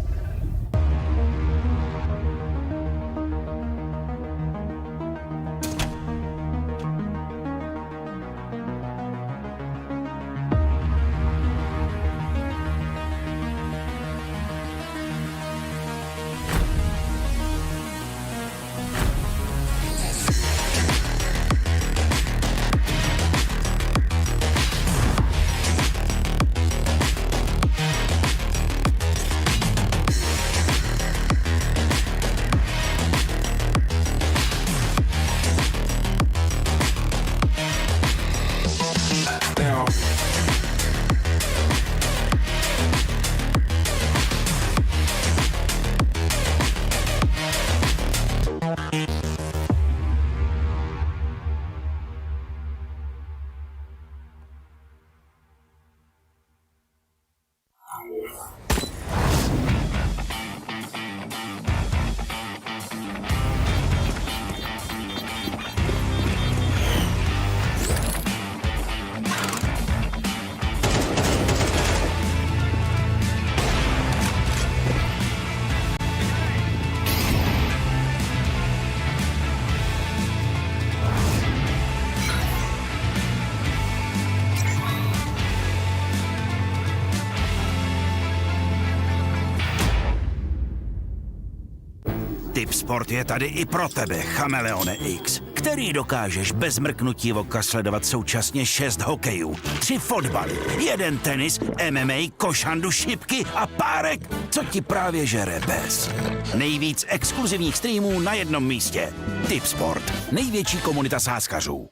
Tipsport je tady i pro tebe, Chameleone X, který dokážeš bez mrknutí oka sledovat současně 6 hokejů, 3 fotbaly, 1 tenis, MMA, košandu, šipky a párek, co ti právě žere bez. Nejvíc exkluzivních streamů na jednom místě. Tipsport, největší komunita sázkařů.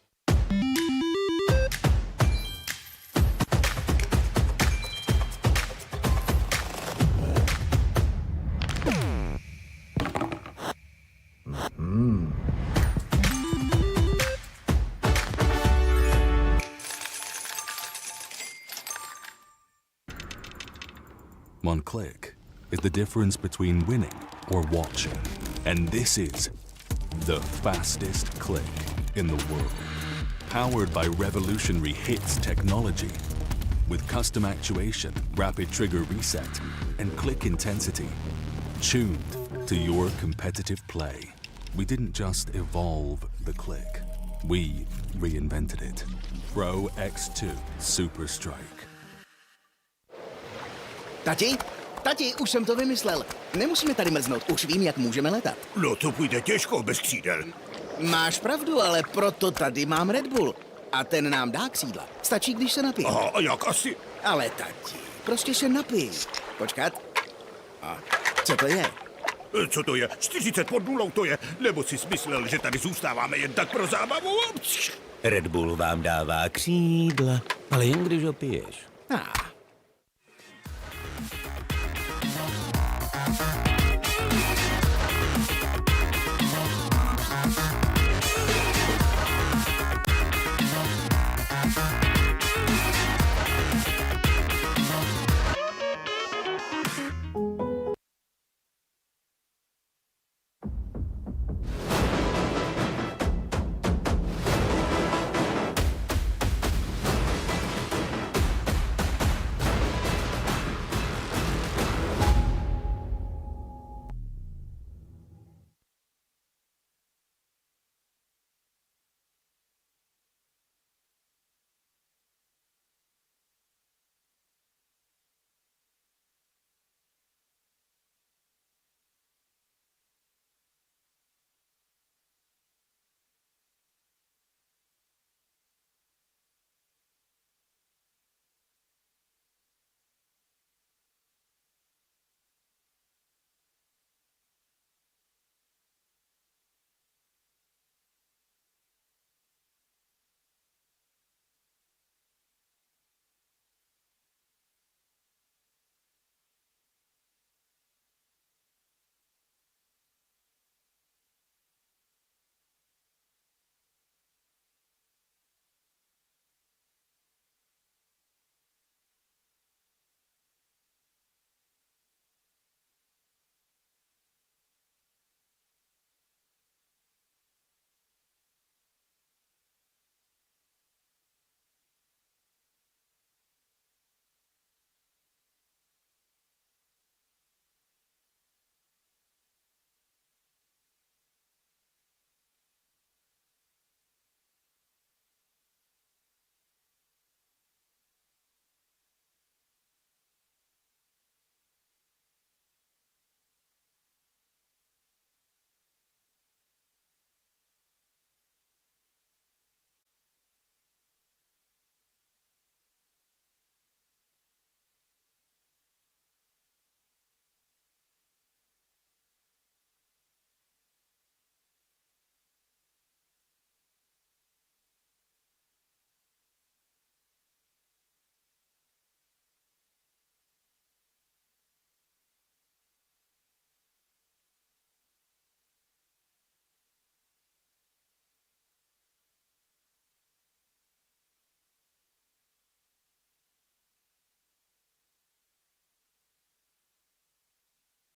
One click is the difference between winning or watching. And this is the fastest click in the world. Powered by revolutionary hits technology. With custom actuation, rapid trigger reset, and click intensity. Tuned to your competitive play. We didn't just evolve the click. We reinvented it. Pro X2 Super Strike. Tati, už jsem to vymyslel. Nemusíme tady mrznout, už vím, jak můžeme letat. No to půjde těžko bez křídel. Máš pravdu, ale proto tady mám Red Bull. A ten nám dá křídla. Stačí, když se napije. Aha, a jak asi? Ale tati, prostě se napij. Počkat. A co to je? Co to je? 40 pod nulou to je. Nebo jsi myslel, že tady zůstáváme jen tak pro zábavu? Red Bull vám dává křídla, ale jen když ho piješ.